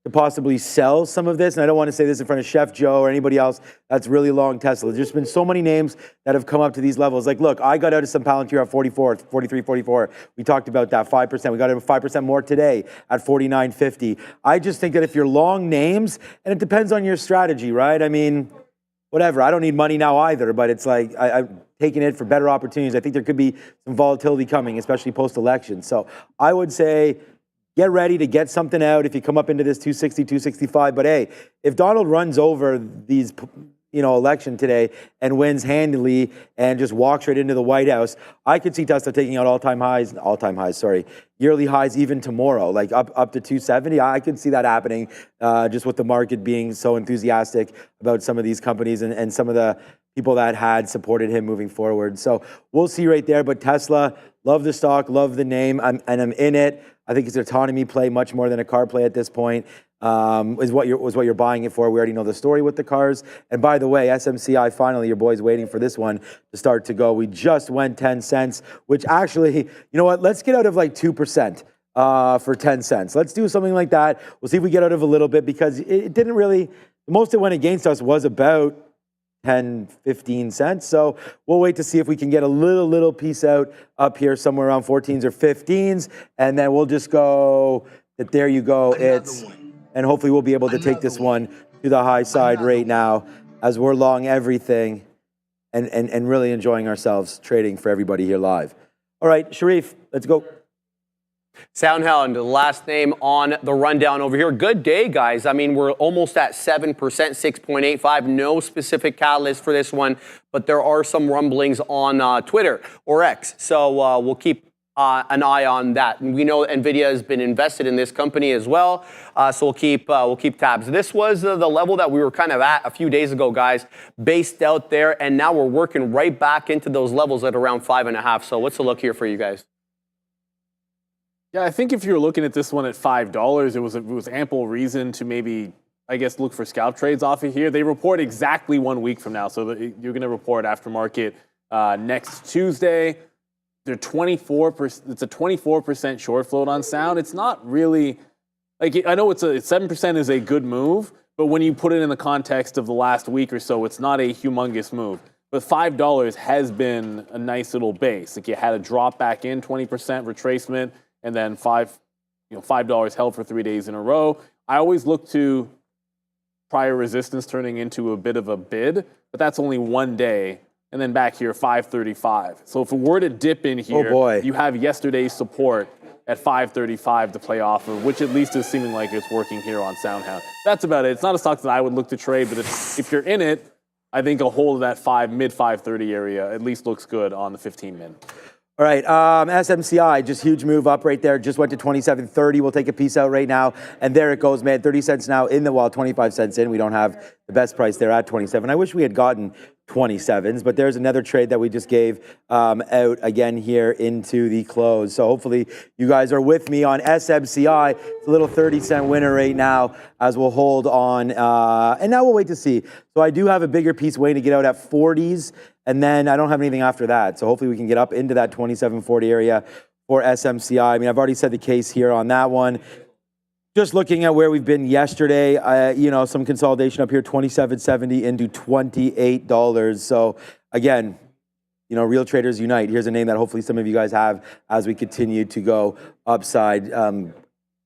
to possibly sell some of this. And I don't want to say this in front of Chef Joe or anybody else that's really long Tesla. There's been so many names that have come up to these levels. Like, look, I got out of some Palantir at 44, 43, 44. We talked about that 5%. We got out of 5% more today at 49.50. I just think that if you're long names, and it depends on your strategy, right? I mean, whatever. I don't need money now either, but it's like I'm taking it for better opportunities. I think there could be some volatility coming, especially post-election. So I would say, get ready to get something out if you come up into this 260, 265. But hey, if Donald runs over these, election today and wins handily and just walks right into the White House, I could see Tesla taking out yearly highs even tomorrow, like up to 270. I could see that happening just with the market being so enthusiastic about some of these companies and some of the people that had supported him moving forward. So we'll see right there. But Tesla, love the stock, love the name, I'm in it. I think it's an autonomy play much more than a car play at this point. Was what you're buying it for. We already know the story with the cars. And by the way, SMCI, finally, your boy's waiting for this one to start to go. We just went 10 cents, which actually, you know what? Let's get out of like 2% for 10 cents. Let's do something like that. We'll see if we get out of a little bit because it didn't really, the most it went against us was about 10, 15 cents. So we'll wait to see if we can get a little piece out up here somewhere around 14s or 15s. And then we'll just go that there you go. And hopefully we'll be able to take this one to the high side right now as we're long everything and really enjoying ourselves trading for everybody here live. All right, Sharif, let's go. Soundhound, the last name on the rundown over here. Good day, guys. I mean, we're almost at 7%, 6.85. No specific catalyst for this one, but there are some rumblings on Twitter or X. So we'll keep an eye on that. And we know NVIDIA has been invested in this company as well, so we'll keep tabs. This was the level that we were kind of at a few days ago, guys, based out there, and now we're working right back into those levels at around 5.5. So what's the look here for you guys? Yeah, I think if you're looking at this one at $5, it was ample reason to maybe, I guess, look for scalp trades off of here. They report exactly 1 week from now, so you're going to report aftermarket next Tuesday. They're 24%. It's a 24% short float on Sound. It's not really like I know it's 7% is a good move, but when you put it in the context of the last week or so, it's not a humongous move. But $5 has been a nice little base. Like you had a drop back in 20% retracement. And then $5 held for 3 days in a row. I always look to prior resistance turning into a bit of a bid, but that's only 1 day. And then back here, 535. So if it were to dip in here, you have yesterday's support at 535 to play off of, which at least is seeming like it's working here on Soundhound. That's about it. It's not a stock that I would look to trade, but if you're in it, I think a hold of that mid 530 area at least looks good on the 15 min. All right, SMCI, just huge move up right there. Just went to 27.30. We'll take a piece out right now. And there it goes, man. 30 cents now in the wall, 25 cents in. We don't have the best price there at 27. I wish we had gotten 27s, but there's another trade that we just gave out again here into the close. So hopefully you guys are with me on SMCI. It's a little 30-cent winner right now as we'll hold on. And now we'll wait to see. So I do have a bigger piece waiting to get out at 40s. And then I don't have anything after that. So hopefully we can get up into that 27.40 area for SMCI. I mean, I've already said the case here on that one. Just looking at where we've been yesterday, you know, some consolidation up here, $27.70 into $28. So again, you know, Real Traders Unite. Here's a name that hopefully some of you guys have as we continue to go upside.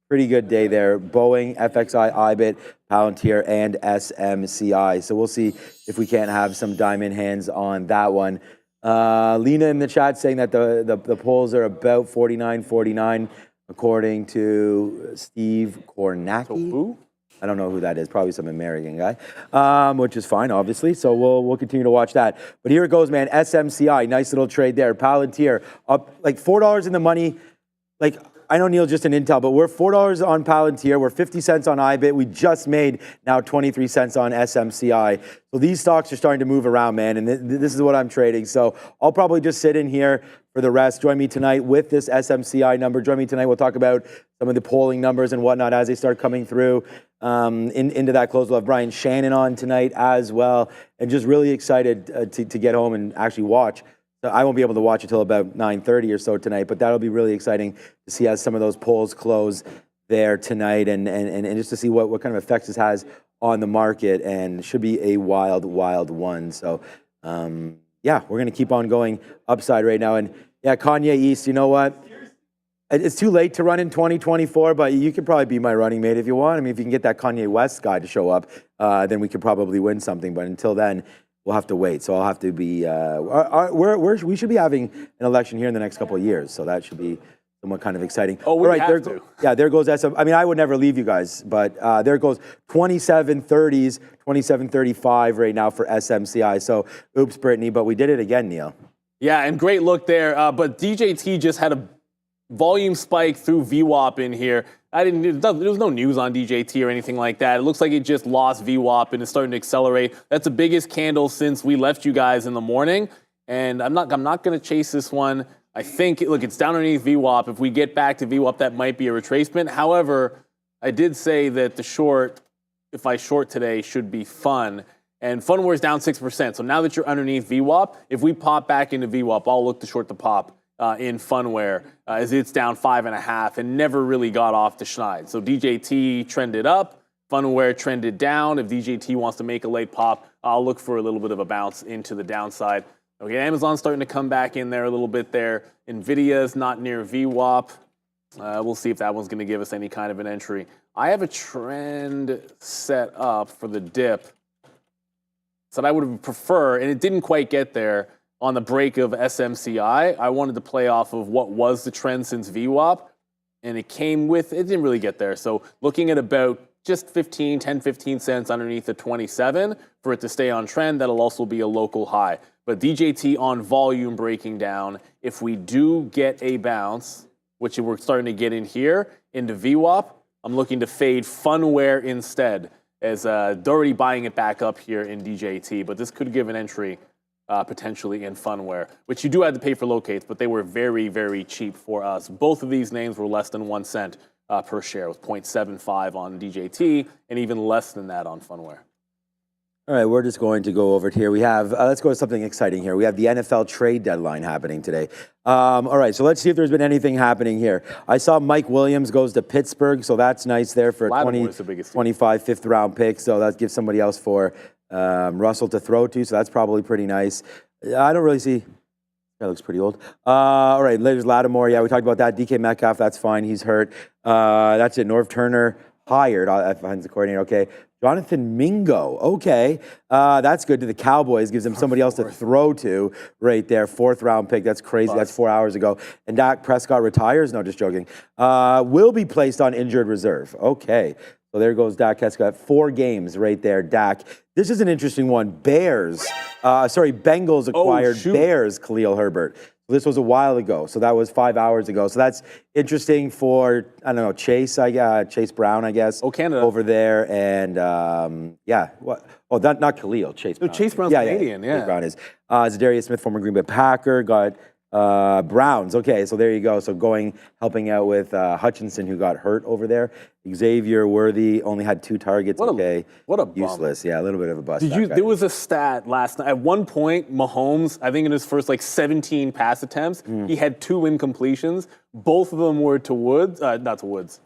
Pretty good day there. Boeing, FXI, IBIT, Palantir, and SMCI. So we'll see if we can't have some diamond hands on that one. Lena in the chat saying that the polls are about 49-49 according to Steve Kornacki. Who? I don't know who that is. Probably some American guy, which is fine, obviously. So we'll continue to watch that. But here it goes, man. SMCI, nice little trade there. Palantir up like $4 in the money. Like, I know Neil just an intel, but we're $4 on Palantir. We're 50 cents on IBIT. We just made now 23 cents on SMCI. So these stocks are starting to move around, man. And this is what I'm trading. So I'll probably just sit in here for the rest. Join me tonight with this SMCI number. Join me tonight. We'll talk about some of the polling numbers and whatnot as they start coming through into that close. We'll have Brian Shannon on tonight as well. And just really excited to get home and actually watch. So I won't be able to watch until about 9:30 or so tonight, but that'll be really exciting to see as some of those polls close there tonight and just to see what kind of effects this has on the market, and should be a wild, wild one. So, yeah, we're going to keep on going upside right now. And yeah, Kanye East, you know what? It's too late to run in 2024, but you could probably be my running mate if you want. I mean, if you can get that Kanye West guy to show up, then we could probably win something. But until then, we'll have to wait. So I'll have to be, we should be having an election here in the next couple of years. So that should be somewhat kind of exciting. Oh, we have to. Yeah, there goes SM. I mean, I would never leave you guys, but there goes 27.30s, 27.35 right now for SMCI. So oops, Brittany, but we did it again, Neil. Yeah, and great look there. But DJT just had a volume spike through VWAP in here. There was no news on DJT or anything like that. It looks like it just lost VWAP and is starting to accelerate. That's the biggest candle since we left you guys in the morning. And I'm not going to chase this one. I think, look, it's down underneath VWAP. If we get back to VWAP, that might be a retracement. However, I did say that the short, if I short today, should be fun. And Funware is down 6%. So now that you're underneath VWAP, if we pop back into VWAP, I'll look to short the pop in Funware, as it's down 5.5 and never really got off the schneid. So DJT trended up, Funware trended down. If DJT wants to make a late pop, I'll look for a little bit of a bounce into the downside. Okay, Amazon's starting to come back in there a little bit there. Nvidia's not near VWAP. We'll see if that one's going to give us any kind of an entry. I have a trend set up for the dip that I would prefer, and it didn't quite get there on the break of SMCI. I wanted to play off of what was the trend since VWAP, and it didn't really get there. So looking at about just 10, 15 cents underneath the 27 for it to stay on trend, that'll also be a local high. But DJT on volume breaking down, if we do get a bounce, which we're starting to get in here, into VWAP, I'm looking to fade Funware instead, as they're already buying it back up here in DJT, but this could give an entry potentially in Funware, which you do have to pay for locates, but they were very, very cheap for us. Both of these names were less than 1 cent per share, with 0.75 on DJT and even less than that on Funware. All right, we're just going to go over here. We have, let's go to something exciting here. We have the NFL trade deadline happening today. All right, so let's see if there's been anything happening here. I saw Mike Williams goes to Pittsburgh, so that's nice there for a 25 fifth-round pick. So that gives somebody else for Russell to throw to, so that's probably pretty nice. I don't really see. That looks pretty old. All right, there's Lattimore. Yeah, we talked about that. DK Metcalf, that's fine. He's hurt. That's it. Norv Turner hired. Offensive coordinator. Okay. Jonathan Mingo. Okay. That's good to the Cowboys. Gives them somebody else to throw to right there. 4th-round pick. That's crazy. That's 4 hours ago. And Dak Prescott retires? No, just joking. Will be placed on injured reserve. Okay. So there goes Dak Prescott. 4 games right there, Dak. This is an interesting one. Bengals acquired Bears Khalil Herbert. This was a while ago, so that was 5 hours ago. So that's interesting for, I don't know, Chase Brown, I guess. Oh, Canada. Over there, and yeah. What? Oh, not Khalil, Chase Brown. No, Chase Brown's Canadian, yeah. Chase Brown is. Zadarius Smith, former Green Bay Packer, got Browns. Okay, so there you go. So helping out with Hutchinson, who got hurt over there. Xavier Worthy only had 2 targets. What a useless. Yeah, a little bit of a bust. There was a stat last night. At one point, Mahomes, I think in his first 17 pass attempts, he had 2 incompletions. Both of them were to Woods, not to Woods.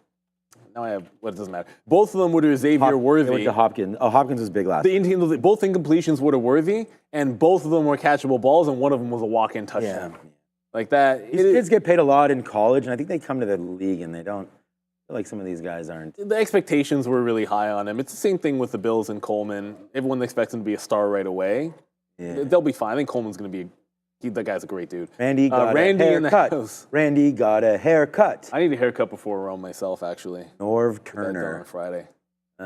now I have, what doesn't matter. Both of them were Xavier Worthy. They went to Hopkins. Oh, Hopkins was big last. Both incompletions were to Worthy, and both of them were catchable balls, and one of them was a walk-in touchdown. Yeah. Like that. These kids get paid a lot in college, and I think they come to the league and they don't. I feel like some of these guys aren't. The expectations were really high on him. It's the same thing with the Bills and Coleman. Everyone expects him to be a star right away. Yeah. They'll be fine. I think Coleman's going to be that guy's a great dude. Randy got Randy a in the haircut. house. Randy got a haircut. I need a haircut before Rome myself, actually. Norv Done Turner. on Friday.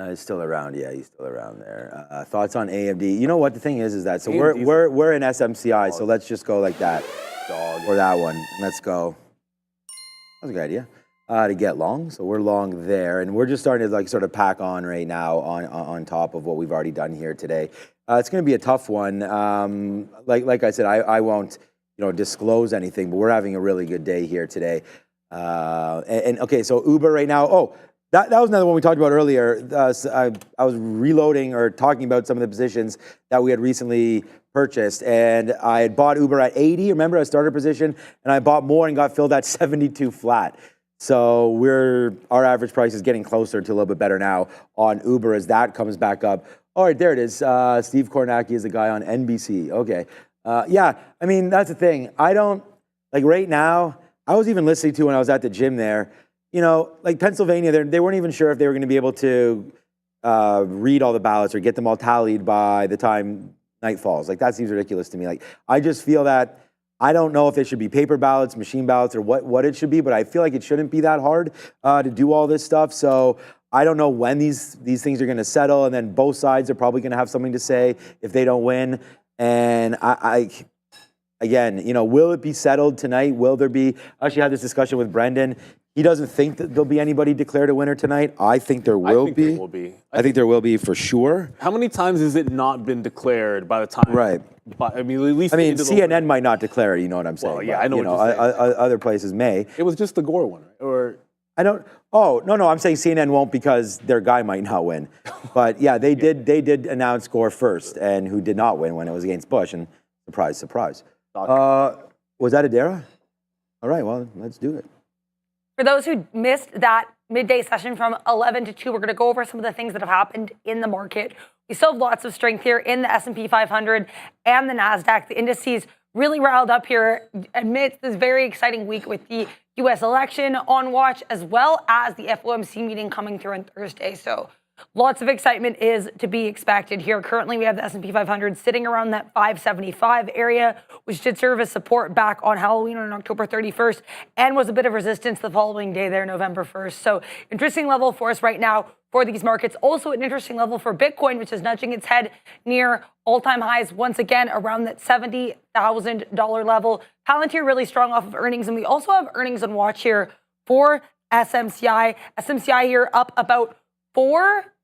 He's still around. Yeah, he's still around there. Thoughts on AMD? You know what the thing is that so AMD's we're in SMCI, so let's just go like that. Dog. Or that one. Let's go. That was a good idea. To get long, so we're long there, and we're just starting to like sort of pack on right now on top of what we've already done here today. It's going to be a tough one. Like I said, I won't disclose anything, but we're having a really good day here today. And okay, so Uber right now. Oh, that was another one we talked about earlier. I was reloading or talking about some of the positions that we had recently purchased, and I had bought Uber at 80. Remember, I started position, and I bought more and got filled at 72 flat. So our average price is getting closer to a little bit better now on Uber as that comes back up. All right, there it is. Steve Kornacki is the guy on NBC. Okay. Yeah, I mean, that's the thing. I don't, like right now, I was even listening to when I was at the gym there, like Pennsylvania, they weren't even sure if they were going to be able to read all the ballots or get them all tallied by the time night falls. Like, that seems ridiculous to me. Like, I just feel that I don't know if they should be paper ballots, machine ballots, or what it should be, but I feel like it shouldn't be that hard to do all this stuff. So I don't know when these things are going to settle, and then both sides are probably going to have something to say if they don't win. And again, will it be settled tonight? Will there be? I actually had this discussion with Brendan. He doesn't think that there'll be anybody declared a winner tonight. I think there will be. There will be. I think there will be for sure. How many times has it not been declared by the time? Right. I mean, at least. CNN might not declare it. You know what I'm saying? Well, yeah, but, I know what you're saying. Other places may. It was just the Gore one, right? Or I don't. Oh no, I'm saying CNN won't because their guy might not win. But yeah, they did announce Gore first, and who did not win when it was against Bush. And surprise. Was that Adara? All right, well, let's do it. For those who missed that midday session from 11 to 2, we're going to go over some of the things that have happened in the market. We still have lots of strength here in the S&P 500 and the NASDAQ. The indices really riled up here amidst this very exciting week with the U.S. election on watch, as well as the FOMC meeting coming through on Thursday. So lots of excitement is to be expected here. Currently, we have the S&P 500 sitting around that 575 area, which did serve as support back on Halloween on October 31st and was a bit of resistance the following day there, November 1st. So interesting level for us right now for these markets. Also an interesting level for Bitcoin, which is nudging its head near all-time highs once again around that $70,000 level. Palantir really strong off of earnings, and we also have earnings on watch here for SMCI. SMCI here up about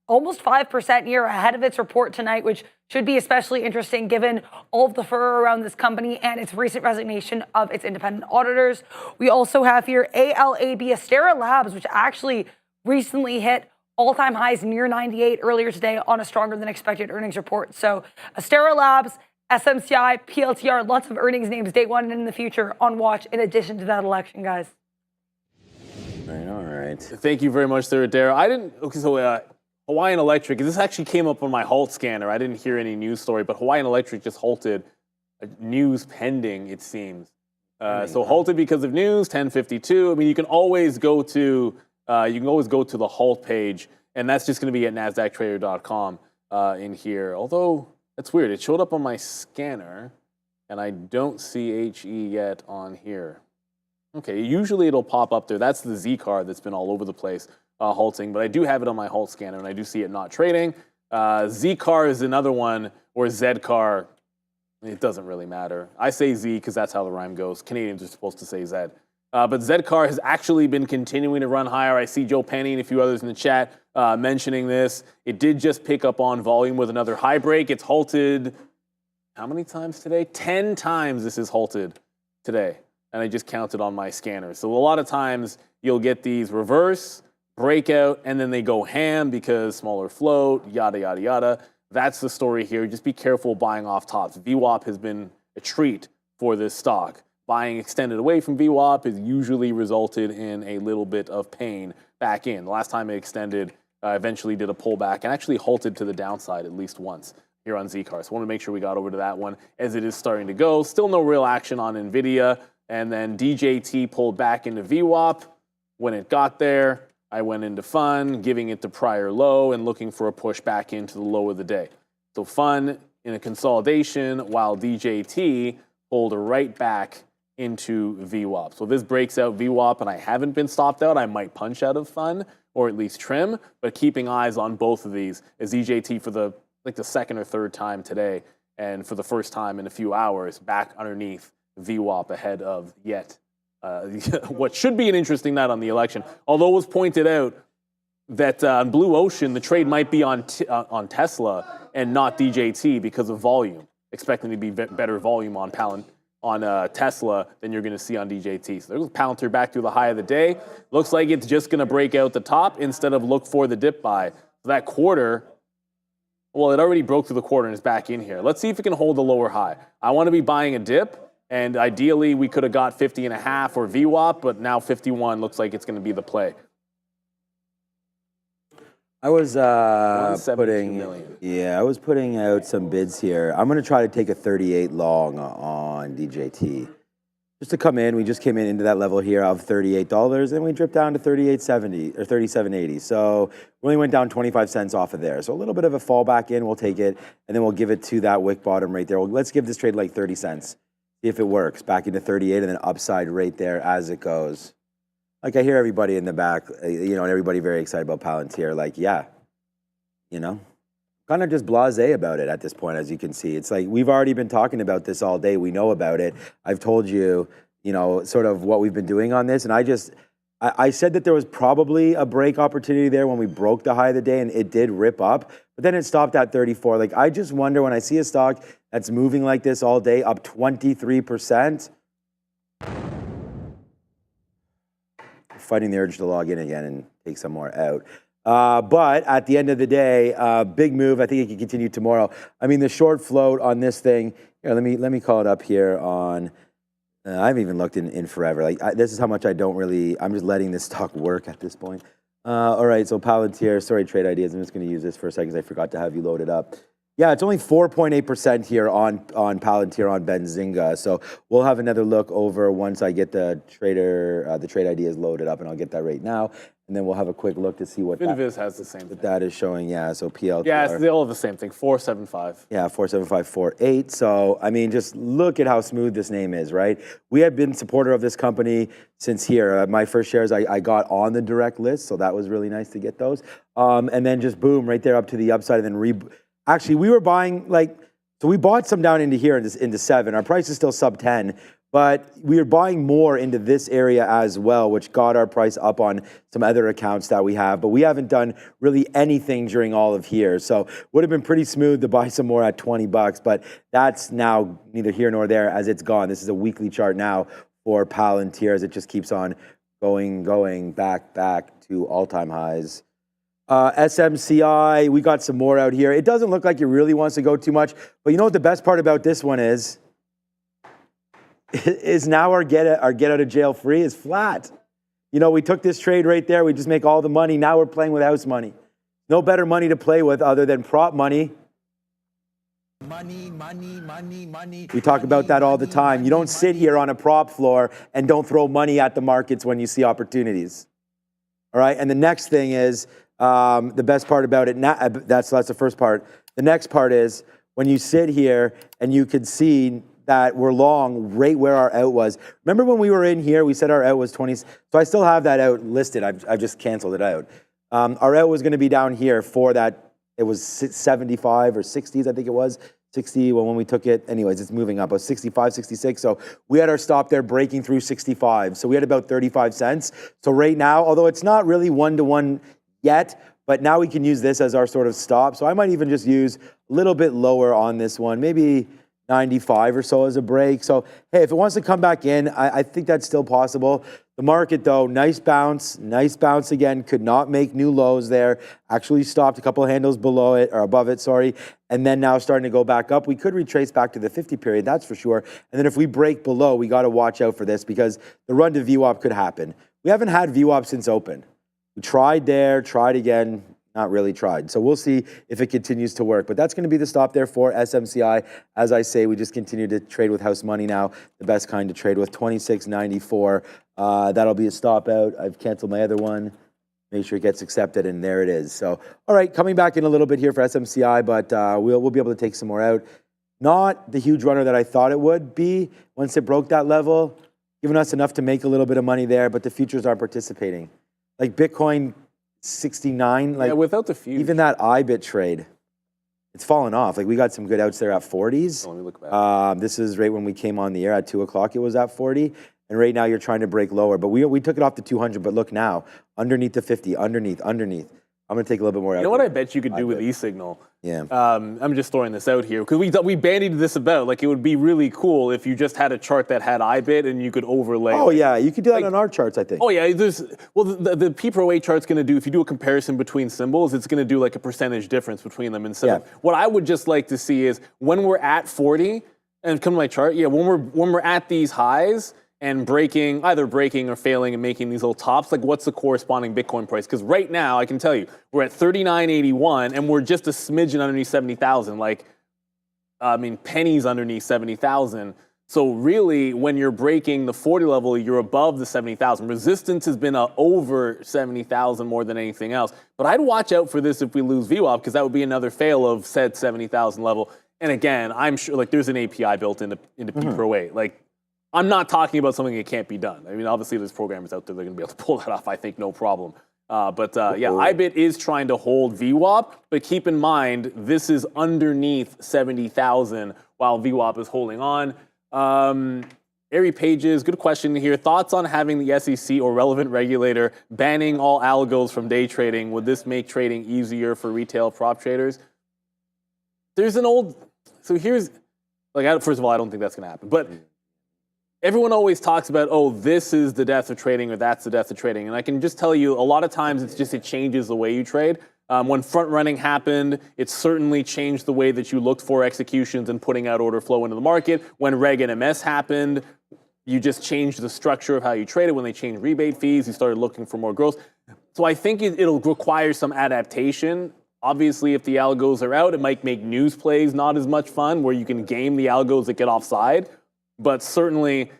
almost 5% here ahead of its report tonight, which should be especially interesting given all of the furor around this company and its recent resignation of its independent auditors. We also have here ALAB, Astera Labs, which actually recently hit all-time highs near 98 earlier today on a stronger than expected earnings report. So Astera Labs, SMCI, PLTR, lots of earnings names day one and in the future on watch in addition to that election, guys. All right. Thank you very much, Sarah Dara. Hawaiian Electric, this actually came up on my halt scanner. I didn't hear any news story, but Hawaiian Electric just halted. News pending, it seems. So halted because of news, 1052. I mean, you can always go to the halt page, and that's just going to be at NASDAQtrader.com in here. Although, that's weird. It showed up on my scanner, and I don't see HE yet on here. Okay, usually it'll pop up there. That's the Z card that's been all over the place halting, but I do have it on my halt scanner, and I do see it not trading. Z car is another one, or Z car. It doesn't really matter. I say Z because that's how the rhyme goes. Canadians are supposed to say Z. But Zcar has actually been continuing to run higher. I see Joe Penny and a few others in the chat mentioning this. It did just pick up on volume with another high break. It's halted how many times today? 10 times this is halted today. And I just counted on my scanner. So a lot of times you'll get these reverse, breakout, and then they go ham because smaller float, yada, yada, yada. That's the story here. Just be careful buying off tops. VWAP has been a treat for this stock. buying extended away from VWAP has usually resulted in a little bit of pain back in. The last time it extended, eventually did a pullback and actually halted to the downside at least once here on Zcar. So I want to make sure we got over to that one as it is starting to go. Still no real action on NVIDIA. And then DJT pulled back into VWAP. When it got there, I went into Fun, giving it the prior low and looking for a push back into the low of the day. So Fun in a consolidation while DJT pulled right back into VWAP. So this breaks out VWAP and I haven't been stopped out. I might punch out of Fun or at least trim, but keeping eyes on both of these as DJT for the second or third time today and for the first time in a few hours back underneath VWAP ahead of yet what should be an interesting night on the election. Although it was pointed out that on Blue Ocean, the trade might be on Tesla and not DJT because of volume, expecting to be better volume on Tesla than you're going to see on DJT. So there's Palantir back to the high of the day. Looks like it's just going to break out the top instead of look for the dip buy. So that quarter, well, it already broke through the quarter and is back in here. Let's see if it can hold the lower high. I want to be buying a dip, and ideally we could have got 50.5 or VWAP, but now 51 looks like it's going to be the play. I was putting out some bids here. I'm going to try to take a 38 long on DJT. Just to come in, we just came in into that level here of $38, and we dripped down to 38.70 or 37.80. So we only went down 25 cents off of there. So a little bit of a fallback in, we'll take it, and then we'll give it to that wick bottom right there. Well, let's give this trade like 30 cents, see if it works. Back into 38, and then upside right there as it goes. Like I hear everybody in the back, and everybody very excited about Palantir. Like, yeah, kind of just blasé about it at this point, as you can see. It's like we've already been talking about this all day. We know about it. I've told you, sort of what we've been doing on this. And I said that there was probably a break opportunity there when we broke the high of the day, and it did rip up. But then it stopped at 34. Like, I just wonder when I see a stock that's moving like this all day, up 23%. Fighting the urge to log in again and take some more out. But at the end of the day, big move. I think it can continue tomorrow. I mean, the short float on this thing, here, let me call it up here on, I haven't even looked in forever. Like, this is how much I'm just letting this stock work at this point. All right, so Palantir, sorry, trade ideas. I'm just going to use this for a second. I forgot to have you load it up. Yeah, it's only 4.8% here on Palantir on Benzinga. So we'll have another look over once I get the trade ideas loaded up, and I'll get that right now. And then we'll have a quick look to see what Finviz has the same thing. That is showing. Yeah, so PLTR. Yeah, they all have the same thing. 475. Yeah, 47548. So I mean, just look at how smooth this name is, right? We have been supporter of this company since here. My first shares I got on the direct list, so that was really nice to get those. And then just boom, right there up to the upside, and then actually, we were buying so we bought some down into here into 7. Our price is still sub 10, but we are buying more into this area as well, which got our price up on some other accounts that we have. But we haven't done really anything during all of here. So would have been pretty smooth to buy some more at $20, but that's now neither here nor there as it's gone. This is a weekly chart now for Palantir as it just keeps on going back to all-time highs. SMCI, we got some more out here. It doesn't look like it really wants to go too much, but you know what the best part about this one is now our get out of jail free is flat. We took this trade right there. We just make all the money. Now we're playing with house money. No better money to play with other than prop money. Money. We talk about that all the time. You don't sit here on a prop floor and don't throw money at the markets when you see opportunities. All right, and the next thing is, the best part about it, that's the first part. The next part is when you sit here and you can see that we're long right where our out was. Remember when we were in here, we said our out was 20. So I still have that out listed. I've just canceled it out. Our out was going to be down here for that. It was 75 or 60s, I think it was. 60, well, when we took it, anyways, it's moving up. It was 65, 66. So we had our stop there breaking through 65. So we had about 35 cents. So right now, although it's not really one-to-one yet, but now we can use this as our sort of stop. So I might even just use a little bit lower on this one, maybe 95 or so as a break. So, hey, if it wants to come back in, I think that's still possible. The market, though, nice bounce again, could not make new lows there. Actually stopped a couple of handles below it, or above it, sorry, and then now starting to go back up. We could retrace back to the 50 period, that's for sure. And then if we break below, we got to watch out for this because the run to VWAP could happen. We haven't had VWAP since open. We tried there, tried again, not really tried. So we'll see if it continues to work. But that's going to be the stop there for SMCI. As I say, we just continue to trade with house money now. The best kind to trade with, 26.94. That'll be a stop out. I've canceled my other one. Make sure it gets accepted, and there it is. So, all right, coming back in a little bit here for SMCI, but we'll be able to take some more out. Not the huge runner that I thought it would be once it broke that level, giving us enough to make a little bit of money there, but the futures aren't participating. Like Bitcoin 69, like without the futures. Even that IBIT trade, it's fallen off. Like we got some good outs there at 40s. Let me look back. This is right when we came on the air at 2 o'clock. It was at 40. And right now you're trying to break lower. But we took it off to 200. But look now, underneath the 50, underneath. I'm going to take a little bit more out. You know what I bet you could do with eSignal? Yeah. I'm just throwing this out here because we bandied this about. Like, it would be really cool if you just had a chart that had IBIT and you could overlay. Oh, yeah. You could do that on our charts, I think. Oh, yeah. The P Pro 8 chart's going to do, if you do a comparison between symbols, it's going to do like a percentage difference between them. And so what I would just like to see is when we're at 40, and come to my chart, when we're at these highs, and either breaking or failing and making these little tops, like what's the corresponding Bitcoin price? Because right now, I can tell you, we're at 39.81 and we're just a smidgen underneath 70,000. Like, I mean, pennies underneath 70,000. So really, when you're breaking the 40 level, you're above the 70,000. Resistance has been over 70,000 more than anything else. But I'd watch out for this if we lose VWAP, because that would be another fail of said 70,000 level. And again, I'm sure like there's an API built into P Pro 8. Like, I'm not talking about something that can't be done. I mean, obviously, there's programmers out there that are going to be able to pull that off, I think, no problem. But yeah, IBIT is trying to hold VWAP, but keep in mind, this is underneath 70,000 while VWAP is holding on. Ari Pages, good question here. Thoughts on having the SEC or relevant regulator banning all algos from day trading? Would this make trading easier for retail prop traders? There's an old, so here's, like, first of all, I don't think that's going to happen. But everyone always talks about, oh, this is the death of trading or that's the death of trading. And I can just tell you, a lot of times it changes the way you trade. When front running happened, it certainly changed the way that you looked for executions and putting out order flow into the market. When Reg NMS happened, you just changed the structure of how you traded. When they changed rebate fees, you started looking for more growth. So I think it'll require some adaptation. Obviously, if the algos are out, it might make news plays not as much fun, where you can game the algos that get offside. But certainly,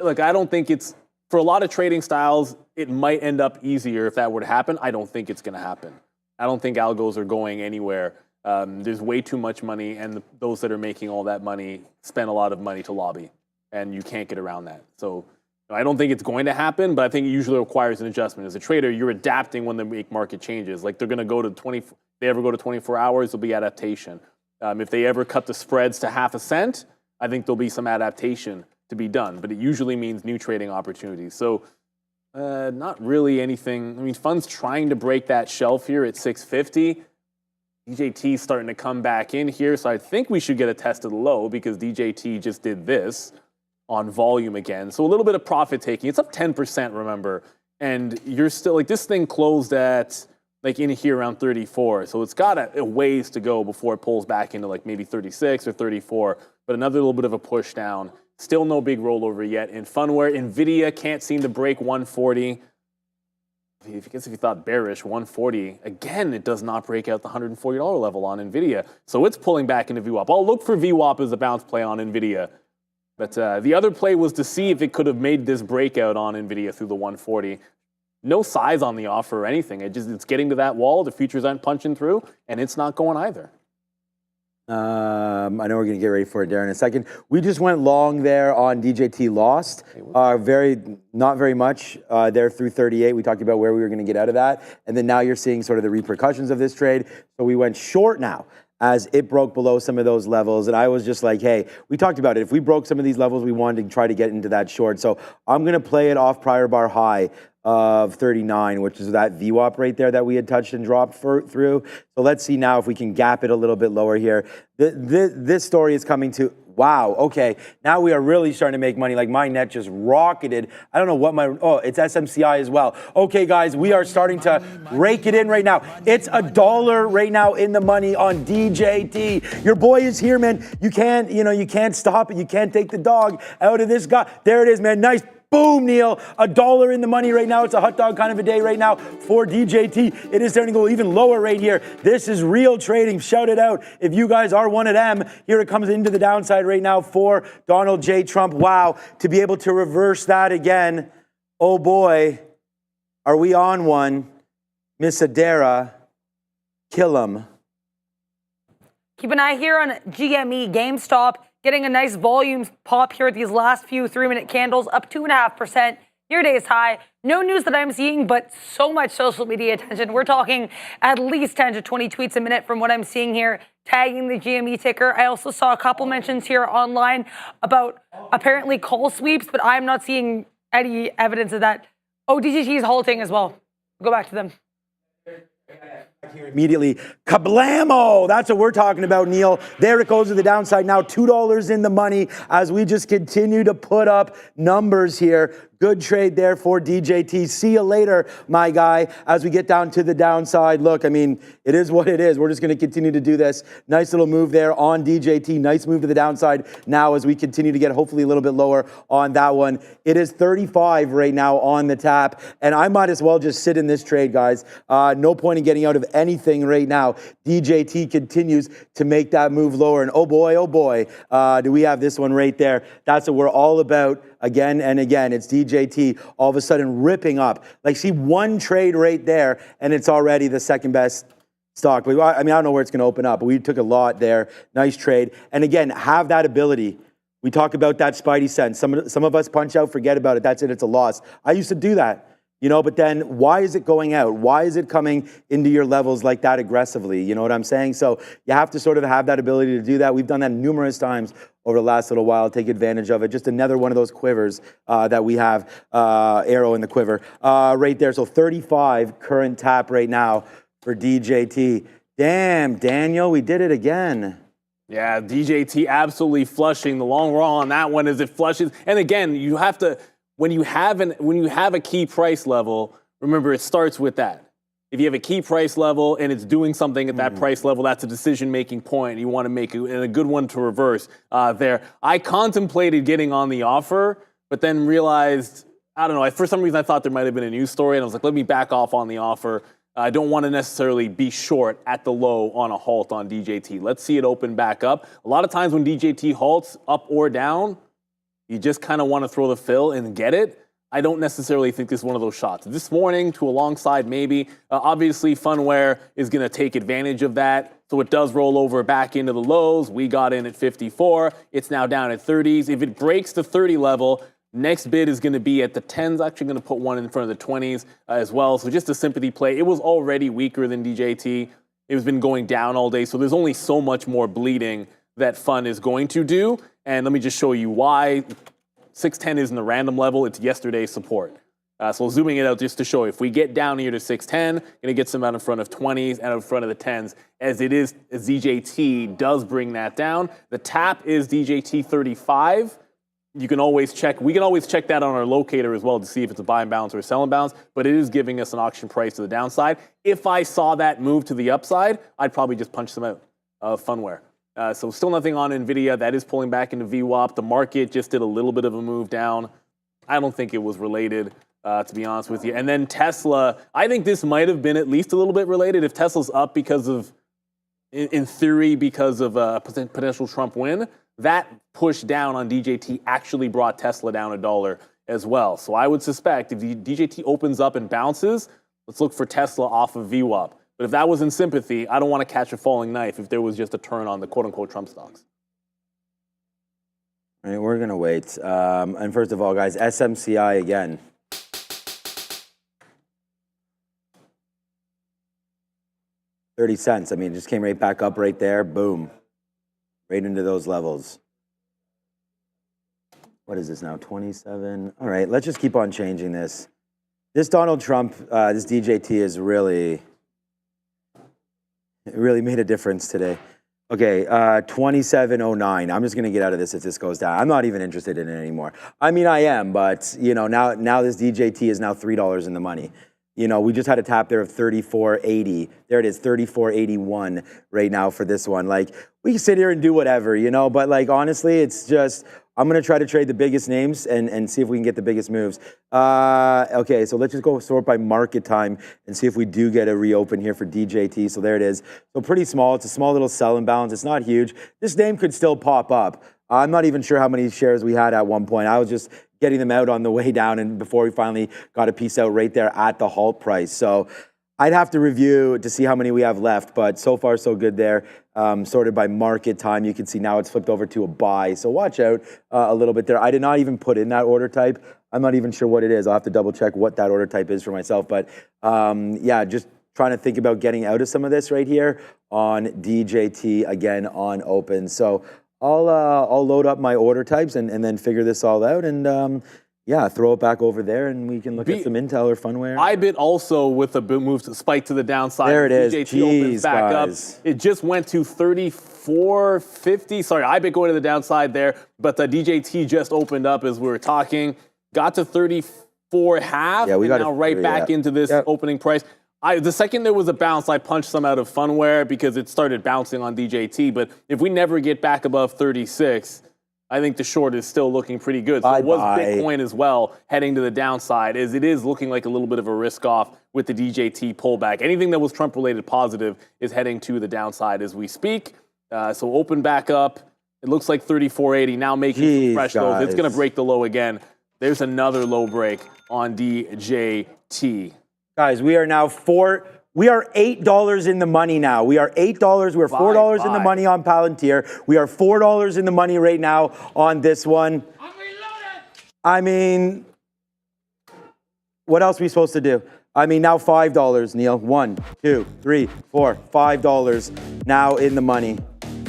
like, I don't think it's, for a lot of trading styles, it might end up easier if that were to happen. I don't think it's going to happen. I don't think algos are going anywhere. There's way too much money, and those that are making all that money spend a lot of money to lobby, and you can't get around that. So I don't think it's going to happen, but I think it usually requires an adjustment. As a trader, you're adapting when they make market changes. Like, they're going to go to if they ever go to 24 hours, there'll be adaptation. If they ever cut the spreads to half a cent, I think there'll be some adaptation to be done, but it usually means new trading opportunities. So not really anything. I mean, funds trying to break that shelf here at 650. DJT is starting to come back in here, so I think we should get a test of the low because DJT just did this on volume again. So a little bit of profit taking. It's up 10%, remember, and you're still, like, this thing closed at, like, in here around 34. So it's got a ways to go before it pulls back into like maybe 36 or 34. But another little bit of a push down. Still no big rollover yet. In Funware, NVIDIA can't seem to break 140. I guess if you thought bearish, 140. Again, it does not break out the $140 level on NVIDIA. So it's pulling back into VWAP. I'll look for VWAP as a bounce play on NVIDIA. But the other play was to see if it could have made this breakout on NVIDIA through the 140. No size on the offer or anything. It's getting to that wall. The futures aren't punching through, and it's not going either. I know we're going to get ready for it there in a second. We just went long there on DJT lost. Not very much there through 38. We talked about where we were going to get out of that. And then now you're seeing sort of the repercussions of this trade. So we went short now as it broke below some of those levels. And I was just like, hey, we talked about it. If we broke some of these levels, we wanted to try to get into that short. So I'm going to play it off prior bar high of 39, which is that VWAP right there that we had touched and dropped through. So let's see now if we can gap it a little bit lower here. This story is coming to, wow, okay, now we are really starting to make money. Like my net just rocketed. I don't know what it's SMCI as well. Okay, guys, we are starting to rake it in right now. It's $1 right now in the money on DJT. Your boy is here, man. You can't stop it. You can't take the dog out of this guy. There it is, man. Nice. Boom, Neil. $1 in the money right now. It's a hot dog kind of a day right now for DJT. It is starting to go even lower right here. This is real trading. Shout it out if you guys are one of them. Here it comes into the downside right now for Donald J. Trump. Wow, to be able to reverse that again. Oh boy, are we on one? Miss Adara, kill him. Keep an eye here on GME, GameStop. Getting a nice volume pop here at these last few 3-minute candles, up 2.5%. Your day's high. No news that I'm seeing, but so much social media attention. We're talking at least 10 to 20 tweets a minute from what I'm seeing here, tagging the GME ticker. I also saw a couple mentions here online about apparently call sweeps, but I'm not seeing any evidence of that. Oh, DGT is halting as well. Go back to them. Here immediately, kablamo! That's what we're talking about, Neil. There it goes to the downside now, $2 in the money as we just continue to put up numbers here. Good trade there for DJT. See you later, my guy, as we get down to the downside. Look, I mean, it is what it is. We're just going to continue to do this. Nice little move there on DJT. Nice move to the downside now as we continue to get hopefully a little bit lower on that one. It is 35 right now on the tap, and I might as well just sit in this trade, guys. No point in getting out of anything right now. DJT continues to make that move lower, and oh boy, do we have this one right there. That's what we're all about. Again and again, it's DJT all of a sudden ripping up. Like, see one trade right there, and it's already the second best stock. But I mean, I don't know where it's going to open up, but we took a lot there. Nice trade. And again, have that ability. We talk about that spidey sense. Some of us punch out, forget about it. That's it. It's a loss. I used to do that. But then why is it going out? Why is it coming into your levels like that aggressively? You know what I'm saying? So you have to sort of have that ability to do that. We've done that numerous times over the last little while. Take advantage of it. Just another one of those quivers that we have, arrow in the quiver right there. So 35 current tap right now for DJT. Damn, Daniel, we did it again. Yeah, DJT absolutely flushing. The long raw on that one is it flushes. And again, you have to... When you have a key price level, remember it starts with that. If you have a key price level and it's doing something at that price level, that's a decision-making point. You want to make it, and a good one to reverse there. I contemplated getting on the offer, but then realized, I don't know, for some reason I thought there might have been a news story, and I was like, let me back off on the offer. I don't want to necessarily be short at the low on a halt on DJT. Let's see it open back up. A lot of times when DJT halts up or down, you just kind of want to throw the fill and get it. I don't necessarily think this is one of those shots. This morning, to a long side, maybe. Obviously, Funware is going to take advantage of that. So it does roll over back into the lows. We got in at 54. It's now down at 30s. If it breaks the 30 level, next bid is going to be at the 10s. Actually going to put one in front of the 20s as well. So just a sympathy play. It was already weaker than DJT. It has been going down all day. So there's only so much more bleeding that Fun is going to do. And let me just show you why. 610 isn't the random level. It's yesterday's support. So zooming it out just to show you. If we get down here to 610, going to get some out in front of 20s and out in front of the 10s. As DJT does bring that down. The tap is DJT 35. You can always check. We can always check that on our locator as well to see if it's a buy and bounce or a sell and bounce. But it is giving us an auction price to the downside. If I saw that move to the upside, I'd probably just punch some out of Funware. So still nothing on NVIDIA. That is pulling back into VWAP. The market just did a little bit of a move down. I don't think it was related, to be honest with you. And then Tesla, I think this might have been at least a little bit related. If Tesla's up because of, in theory, because of a potential Trump win, that push down on DJT actually brought Tesla down $1 as well. So I would suspect if DJT opens up and bounces, let's look for Tesla off of VWAP. But if that was in sympathy, I don't want to catch a falling knife if there was just a turn on the quote-unquote Trump stocks. All right, we're going to wait. And first of all, guys, SMCI again. $0.30. I mean, it just came right back up right there. Boom. Right into those levels. What is this now? 27. All right, let's just keep on changing this. This Donald Trump, this DJT has really made a difference today. Okay, 2709. I'm just gonna get out of this if this goes down. I'm not even interested in it anymore. I mean, I am, but you know, now this DJT is now $3 in the money. You know, we just had a tap there of 34.80. There it is, 34.81 right now for this one. Like, we can sit here and do whatever, you know, but like, honestly, it's just, I'm going to try to trade the biggest names and see if we can get the biggest moves. Okay, so let's just go sort by market time and see if we do get a reopen here for DJT. So there it is. So pretty small. It's a small little sell imbalance. It's not huge. This name could still pop up. I'm not even sure how many shares we had at one point. I was just getting them out on the way down and before we finally got a piece out right there at the halt price. So I'd have to review to see how many we have left, but so far so good there. Sorted by market time, you can see now it's flipped over to a buy. So watch out a little bit there. I did not even put in that order type. I'm not even sure what it is. I'll have to double check what that order type is for myself. But yeah, just trying to think about getting out of some of this right here on DJT again on open. So I'll load up my order types and then figure this all out and yeah, throw it back over there and we can look at some Intel or Funware. IBIT also with a move to spike to the downside. There it is. DJT opens back guys. up. It just went to 34.50. Sorry, IBIT going to the downside there, but the DJT just opened up as we were talking. Got to 34.5. Yeah, we got now right back into this opening price. The second there was a bounce, I punched some out of Funware because it started bouncing on DJT. But if we never get back above 36, I think the short is still looking pretty good. So it was Bitcoin as well heading to the downside, as it is looking like a little bit of a risk off with the DJT pullback. Anything that was Trump-related positive is heading to the downside as we speak. So open back up. It looks like 34.80 now making some fresh lows. It's going to break the low again. There's another low break on DJT. Guys, we are now we are $8 in the money now. We are $8. We're $4 in the money on Palantir. We are $4 in the money right now on this one. I mean, what else are we supposed to do? I mean, now $5, Neil. 1, 2, 3, 4, $5 now in the money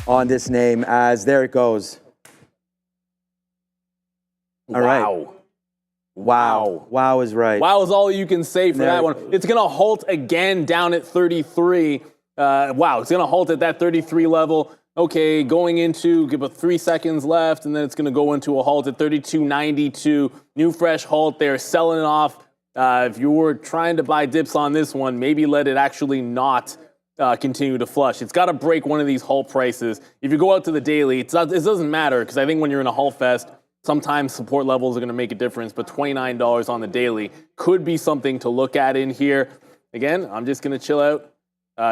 on this name as there it goes. All right. Wow. Wow is right. Wow is all you can say for that one. It's going to halt again down at 33. Wow, it's going to halt at that 33 level. Okay, going into, give it 3 seconds left, and then it's going to go into a halt at 32.92. New fresh halt there, selling it off. If you were trying to buy dips on this one, maybe let it actually not continue to flush. It's got to break one of these halt prices. If you go out to the daily, it doesn't matter, because I think when you're in a halt fest, sometimes support levels are going to make a difference, but $29 on the daily could be something to look at in here. Again, I'm just going to chill out.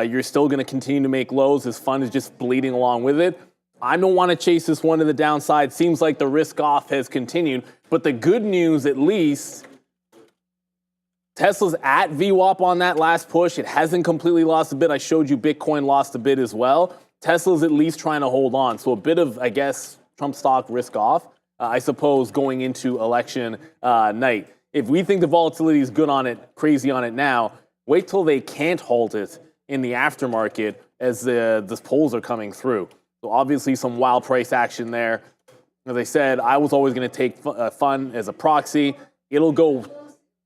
You're still going to continue to make lows. This fund is just bleeding along with it. I don't want to chase this one to the downside. Seems like the risk off has continued. But the good news, at least, Tesla's at VWAP on that last push. It hasn't completely lost a bit. I showed you Bitcoin lost a bit as well. Tesla's at least trying to hold on. So a bit of, I guess, Trump stock risk off. I suppose, going into election night. If we think the volatility is good on it, crazy on it now, wait till they can't halt it in the aftermarket as the polls are coming through. So obviously some wild price action there. As I said, I was always going to take fun as a proxy. It'll go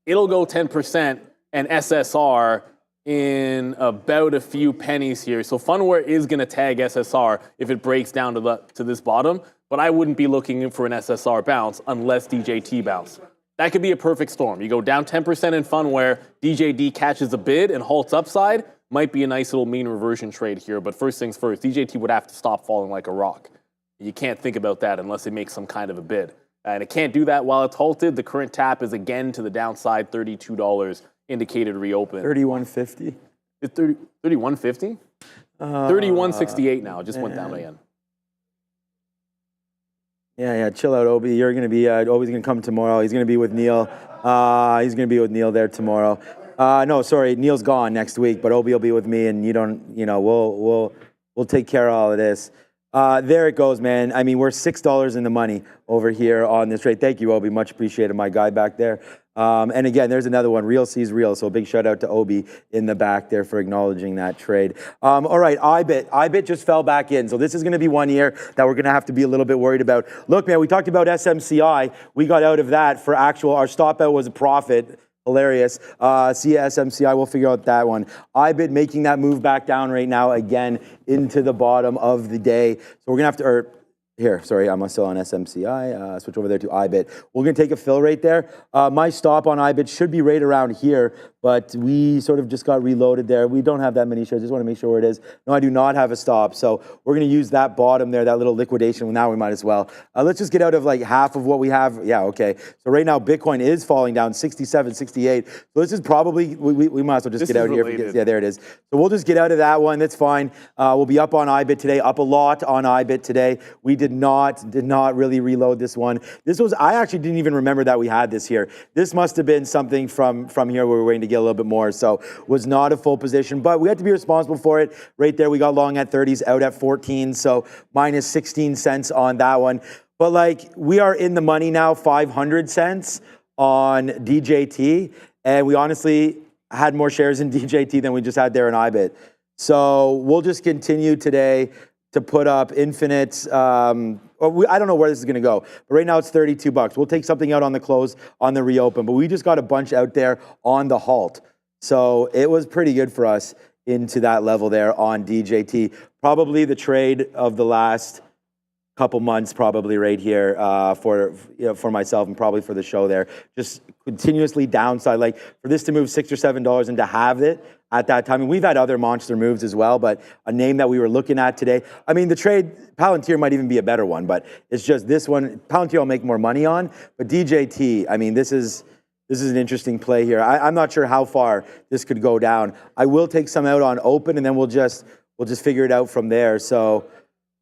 10% and SSR in about a few pennies here. So Funware is going to tag SSR if it breaks down to this bottom. But I wouldn't be looking for an SSR bounce unless DJT bounce. That could be a perfect storm. You go down 10% in Funware, DJD catches a bid and halts upside. Might be a nice little mean reversion trade here. But first things first, DJT would have to stop falling like a rock. You can't think about that unless it makes some kind of a bid. And it can't do that while it's halted. The current tap is again to the downside, $32 indicated reopen. 31.50. 31.50? 31.68 now. It just went down again. Yeah, chill out, Obi. You're gonna be. Obi's gonna come tomorrow. He's gonna be with Neil. He's gonna be with Neil there tomorrow. No, sorry, Neil's gone next week, but Obi will be with me, and we'll take care of all of this. There it goes, man. I mean, we're $6 in the money over here on this trade. Thank you, Obi. Much appreciated, my guy back there. And again, there's another one. Real sees real. So a big shout out to Obi in the back there for acknowledging that trade. All right, IBIT just fell back in. So this is going to be 1 year that we're going to have to be a little bit worried about. Look, man, we talked about SMCI. We got out of that for our stop out was a profit. Hilarious. SMCI, we'll figure out that one. IBIT making that move back down right now again into the bottom of the day. So we're going to have to, here, sorry, I'm still on SMCI. Switch over there to IBIT. We're going to take a fill right there. My stop on IBIT should be right around here, but we sort of just got reloaded there. We don't have that many shares. Just want to make sure where it is. No, I do not have a stop. So we're going to use that bottom there, that little liquidation. Now we might as well. Let's just get out of like half of what we have. Yeah, okay. So right now, Bitcoin is falling down 67, 68. So this is probably, we might as well just get out here. Yeah, there it is. So we'll just get out of that one. That's fine. We'll be up on IBIT today, up a lot on IBIT today. We did not really reload this one. This was, I actually didn't even remember that we had this here. This must have been something from here where we were waiting to get a little bit more. So was not a full position, but we had to be responsible for it. Right there, we got long at 30s, out at 14. So minus 16 cents on that one. But like, we are in the money now, 500 cents on DJT. And we honestly had more shares in DJT than we just had there in IBIT. So we'll just continue today to put up infinite, I don't know where this is going to go, but right now it's 32 bucks. We'll take something out on the close, on the reopen, but we just got a bunch out there on the halt. So it was pretty good for us into that level there on DJT. Probably the trade of the last couple months, probably right here for myself and probably for the show there. Just continuously downside, like for this to move $6 or $7 and to have it at that time. And we've had other monster moves as well, but a name that we were looking at today. I mean, the trade, Palantir might even be a better one, but it's just this one, Palantir will make more money on, but DJT, I mean, this is an interesting play here. I'm not sure how far this could go down. I will take some out on open and then we'll just figure it out from there. So,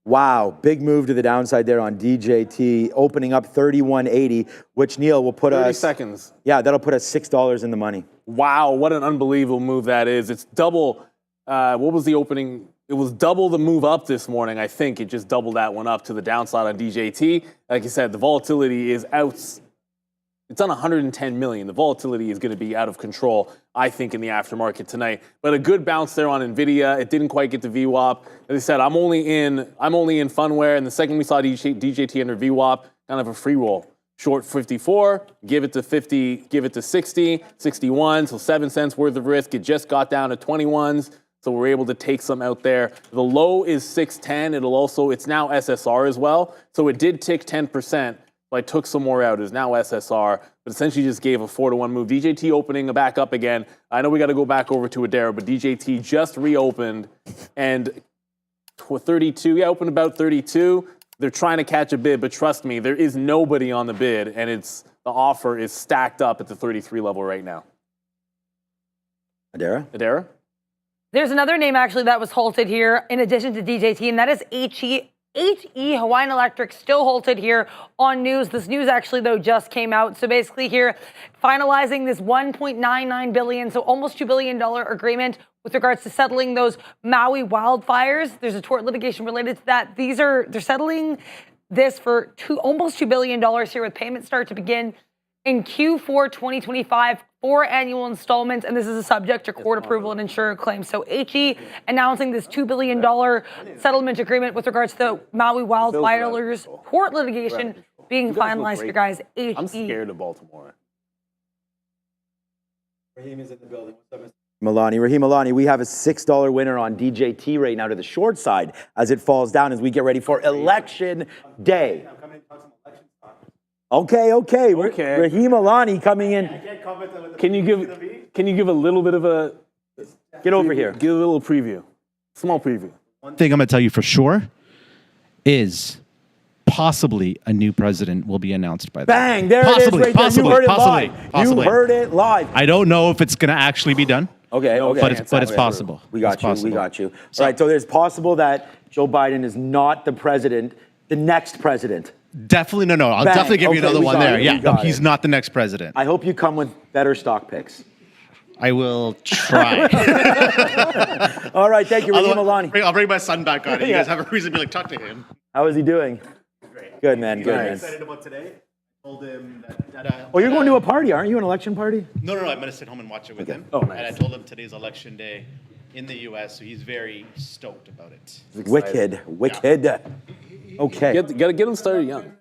wow, big move to the downside there on DJT, opening up 31.80, which Neil will put 30 seconds. Yeah, that'll put us $6 in the money. Wow, what an unbelievable move that is. It's double, what was the opening? It was double the move up this morning. I think it just doubled that one up to the downside on DJT. Like you said, the volatility is out. It's on 110 million. The volatility is going to be out of control, I think, in the aftermarket tonight. But a good bounce there on Nvidia. It didn't quite get to VWAP. As I said, I'm only in Funware, and the second we saw DJT under VWAP, kind of a free roll. Short 54, give it to 50, give it to 60, 61, so 7 cents worth of risk. It just got down to 21s, so we're able to take some out there. The low is 610. It's now SSR as well, so it did tick 10%. I took some more out. It is now SSR, but essentially just gave a 4-to-1 move. DJT opening back up again. I know we got to go back over to Adara, but DJT just reopened and 32. Yeah, opened about 32. They're trying to catch a bid, but trust me, there is nobody on the bid, and the offer is stacked up at the 33 level right now. Adara? There's another name actually that was halted here in addition to DJT, and that is HE Hawaiian Electric, still halted here on news. This news actually, though, just came out. So basically here, finalizing this $1.99 billion, so almost $2 billion agreement with regards to settling those Maui wildfires. There's a tort litigation related to that. They're settling this for almost $2 billion here, with payments start to begin in Q4 2025, 4 annual installments, and this is a subject to court approval and insurer claims. So HE announcing this $2 billion settlement agreement with regards to the Maui wildfires court litigation being finalized here, guys. HE. I'm scared of Baltimore. Raheem is in the building. What's up, Mr. Raheem Alani, we have a $6 winner on DJT right now to the short side as it falls down as we get ready for election day. Okay. Raheem Alani coming in. Can you give a little bit of a get over here? Give a little preview, small preview. One thing I'm going to tell you for sure is possibly a new president will be announced by then. Bang! There it is right there. You heard it live. You heard it live. I don't know if it's going to actually be done. Okay. But it's possible. We got you. All right. So there's possible that Joe Biden is not the president, the next president. Definitely no. I'll definitely give you another one there. Yeah, he's not the next president. I hope you come with better stock picks. I will try. All right, thank you, Raheem Alani. I'll bring my son back on. You guys have a reason to be like, talk to him. How is he doing? Great. Good, man. Good, man. Excited about today. I told him oh, you're going to a party, aren't you? An election party? No. I'm going to sit home and watch it with him. Oh, nice. And I told him today's election day in the U.S., so he's very stoked about it. Wicked. Yeah. Okay. Got to get him started young.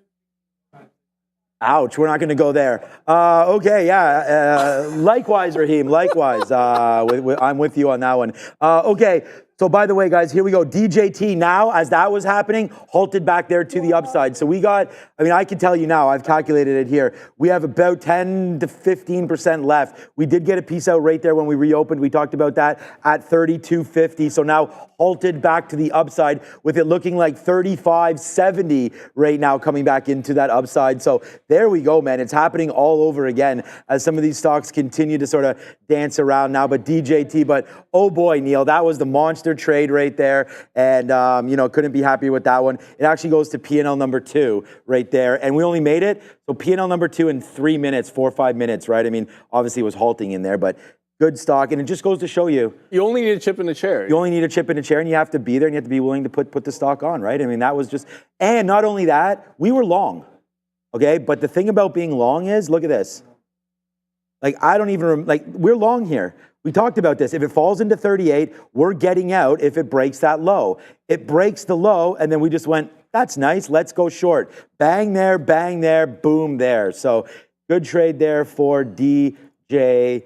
Ouch, we're not going to go there. Okay, yeah. Likewise, Raheem, likewise. I'm with you on that one. Okay, so by the way, guys, here we go. DJT now, as that was happening, halted back there to the upside. So we got, I mean, I can tell you now, I've calculated it here. We have about 10 to 15% left. We did get a piece out right there when we reopened. We talked about that at 32.50. So now halted back to the upside with it looking like 35.70 right now coming back into that upside. So there we go, man. It's happening all over again as some of these stocks continue to sort of dance around now. But DJT, but oh boy, Neil, that was the monster trade right there. And, you know, couldn't be happier with that one. It actually goes to P&L number 2 right there. And we only made it. So P&L number 2 in 3 minutes, 4 or 5 minutes, right? I mean, obviously it was halting in there, but good stock. And it just goes to show you. You only need a chip in the chair. You only need a chip in a chair, and you have to be there, and you have to be willing to put the stock on, right? I mean, that was just, and not only that, we were long, okay? But the thing about being long is, look at this. Like, I don't even, like, we're long here. We talked about this. If it falls into 38, we're getting out if it breaks that low. It breaks the low, and then we just went, that's nice, let's go short. Bang there, boom there. So good trade there for DJT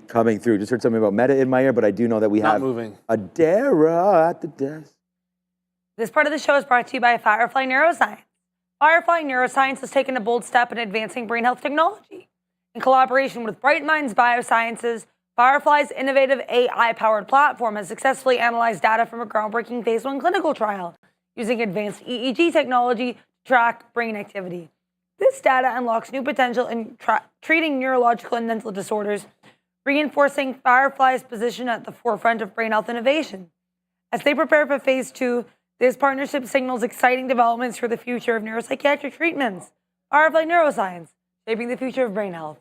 coming through. Just heard something about Meta in my ear, but I do know that we have Adara at the desk. This part of the show is brought to you by Firefly Neuroscience. Firefly Neuroscience has taken a bold step in advancing brain health technology. In collaboration with Bright Minds Biosciences, Firefly's innovative AI-powered platform has successfully analyzed data from a groundbreaking phase 1 clinical trial using advanced EEG technology to track brain activity. This data unlocks new potential in treating neurological and mental disorders, reinforcing Firefly's position at the forefront of brain health innovation. As they prepare for phase 2, this partnership signals exciting developments for the future of neuropsychiatric treatments. Firefly Neuroscience, shaping the future of brain health.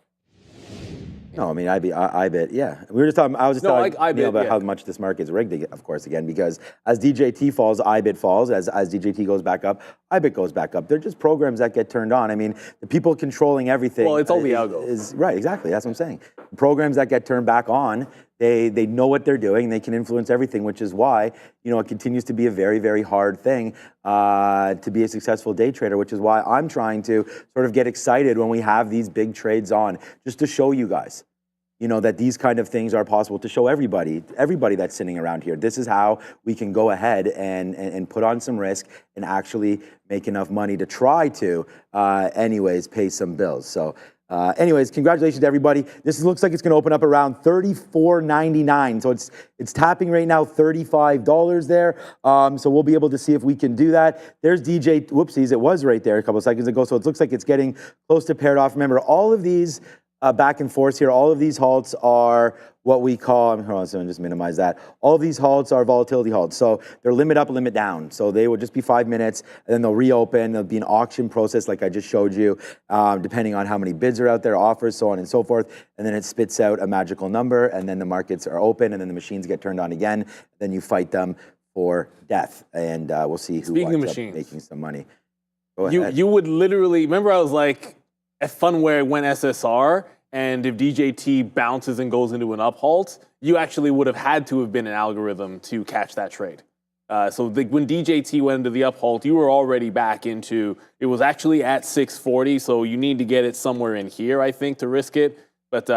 No, I mean, IBIT, yeah. We were just talking, I was just talking Neil, about how much this market is rigged, of course, again, because as DJT falls, IBIT falls. As DJT goes back up, IBIT goes back up. They're just programs that get turned on. I mean, the people controlling everything. Well, it's all the algo. Right, exactly. That's what I'm saying. Programs that get turned back on, they know what they're doing. They can influence everything, which is why, you know, it continues to be a very, very hard thing to be a successful day trader, which is why I'm trying to sort of get excited when we have these big trades on, just to show you guys, you know, that these kind of things are possible, to show everybody that's sitting around here. This is how we can go ahead and put on some risk and actually make enough money to try to, anyways, pay some bills. So, anyways, congratulations to everybody. This looks like it's going to open up around $34.99. So it's tapping right now $35 there. So we'll be able to see if we can do that. There's DJ, whoopsies, it was right there a couple of seconds ago. So it looks like it's getting close to paired off. Remember, all of these back and forth here, all of these halts are what we call, hold on, so just minimize that. All of these halts are volatility halts. So they're limit up, limit down. So they will just be 5 minutes, and then they'll reopen. There'll be an auction process like I just showed you, depending on how many bids are out there, offers, so on and so forth. And then it spits out a magical number, and then the markets are open, and then the machines get turned on again. Then you fight them for death, and we'll see who winds up making some money. Go ahead. You would literally, remember I was like, at fun where it went SSR, and if DJT bounces and goes into an up halt, you actually would have had to have been an algorithm to catch that trade. So when DJT went into the up halt, you were already back into, it was actually at 640, so you need to get it somewhere in here, I think, to risk it. But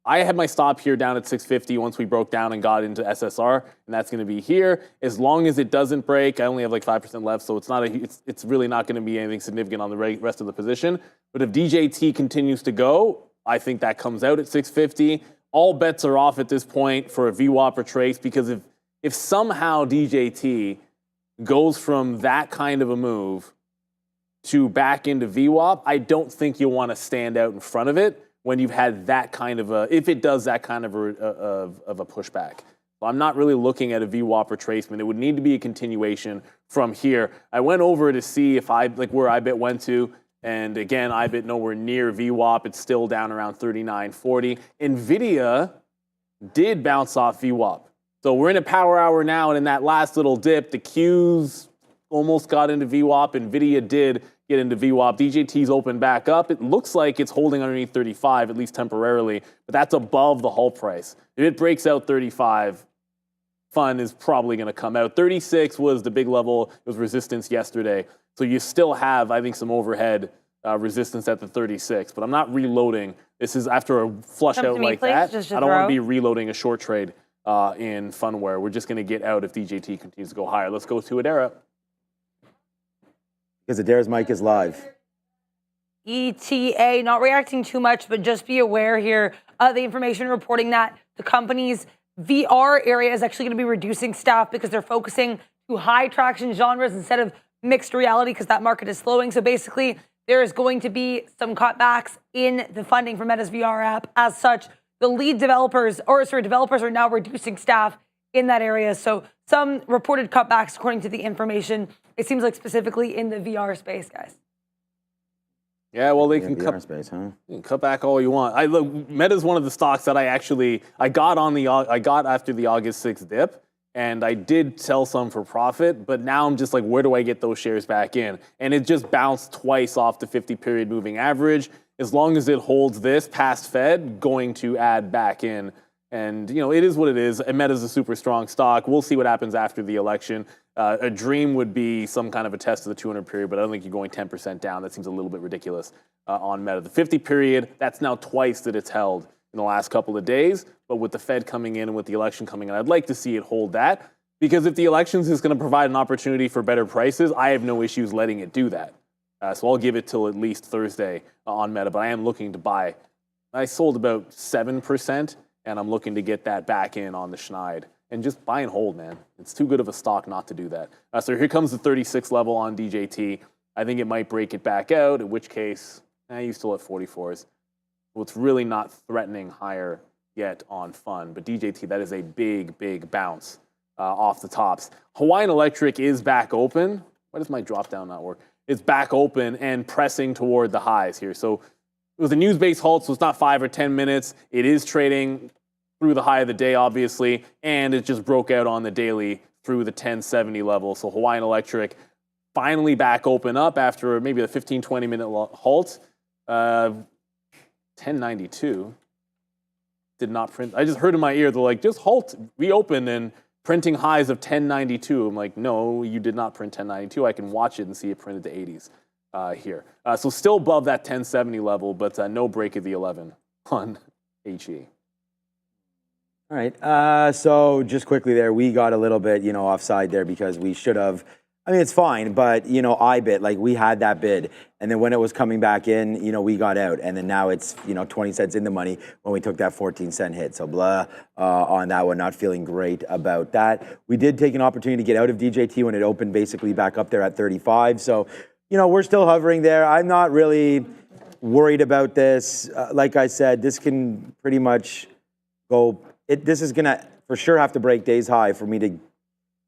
I had my stop here down at 650 once we broke down and got into SSR, and that's going to be here. As long as it doesn't break, I only have like 5% left, so it's really not going to be anything significant on the rest of the position. But if DJT continues to go, I think that comes out at 650. All bets are off at this point for a VWAP or trace, because if somehow DJT goes from that kind of a move to back into VWAP, I don't think you'll want to stand out in front of it when you've had that kind of a, if it does that kind of a pushback. So I'm not really looking at a VWAP retracement. It would need to be a continuation from here. I went over to see if where IBIT went to, and again, IBIT nowhere near VWAP. It's still down around 39.40. NVIDIA did bounce off VWAP. So we're in a power hour now, and in that last little dip, the Qs almost got into VWAP. NVIDIA did get into VWAP. DJT's opened back up. It looks like it's holding underneath 35, at least temporarily, but that's above the halt price. If it breaks out 35, fun is probably going to come out. 36 was the big level. It was resistance yesterday. So you still have, I think, some overhead resistance at the 36, but I'm not reloading. This is after a flush Come to out me, like please, that. just to I don't want throw. to be reloading a short trade in Funware. We're just going to get out if DJT continues to go higher. Let's go to Adara. Because Adara's mic is live. ETA, not reacting too much, but just be aware here, the information reporting that the company's VR area is actually going to be reducing staff because they're focusing to high traction genres instead of mixed reality because that market is slowing. So basically, there is going to be some cutbacks in the funding for Meta's VR app. As such, the lead developers, developers are now reducing staff in that area. So some reported cutbacks according to the information. It seems like specifically in the VR space, guys. Yeah, well, they can VR space, huh? You can cut back all you want. Look, Meta's one of the stocks that I got after the August 6th dip, and I did sell some for profit, but now I'm just like, where do I get those shares back in? And it just bounced twice off the 50-period moving average. As long as it holds this past Fed, going to add back in. And, you know, it is what it is. Meta's a super strong stock. We'll see what happens after the election. A dream would be some kind of a test of the 200 period, but I don't think you're going 10% down. That seems a little bit ridiculous on Meta. The 50 period, that's now twice that it's held in the last couple of days. But with the Fed coming in and with the election coming in, I'd like to see it hold that. Because if the elections is going to provide an opportunity for better prices, I have no issues letting it do that. So I'll give it till at least Thursday on Meta, but I am looking to buy. I sold about 7%, and I'm looking to get that back in on the Schneid. And just buy and hold, man. It's too good of a stock not to do that. So here comes the 36 level on DJT. I think it might break it back out, in which case, you still at 44s. Well, it's really not threatening higher yet on Fun. But DJT, that is a big, big bounce off the tops. Hawaiian Electric is back open. Why does my drop down not work? It's back open and pressing toward the highs here. So it was a news-based halt, so it's not 5 or 10 minutes. It is trading through the high of the day, obviously, and it just broke out on the daily through the 1070 level. So Hawaiian Electric finally back open up after maybe a 15, 20-minute halt. 1092 did not print. I just heard in my ear, they're like, just halt, reopen, and printing highs of 1092. I'm like, no, you did not print 1092. I can watch it and see it printed the 80s here. So still above that 1070 level, but no break of the 11 on HE. All right. So just quickly there, we got a little bit, offside there because we should have. I mean, it's fine, but I bid, like we had that bid, and then when it was coming back in, we got out, and then now it's 20 cents in the money when we took that 14-cent hit. So blah on that one, not feeling great about that. We did take an opportunity to get out of DJT when it opened basically back up there at 35. So we're still hovering there. I'm not really worried about this. Like I said, this can pretty much go. This is gonna for sure have to break day's high for me to.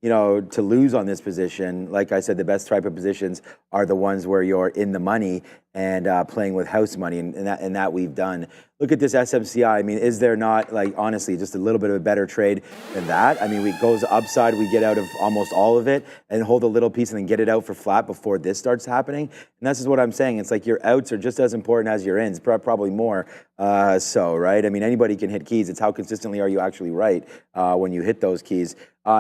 To lose on this position. Like I said, the best type of positions are the ones where you're in the money and playing with house money, and that we've done. Look at this SMCI. I mean, is there not, honestly, just a little bit of a better trade than that? I mean, it goes upside, we get out of almost all of it and hold a little piece and then get it out for flat before this starts happening. And this is what I'm saying. It's like your outs are just as important as your ins, probably more so, right? I mean, anybody can hit keys. It's how consistently are you actually right when you hit those keys.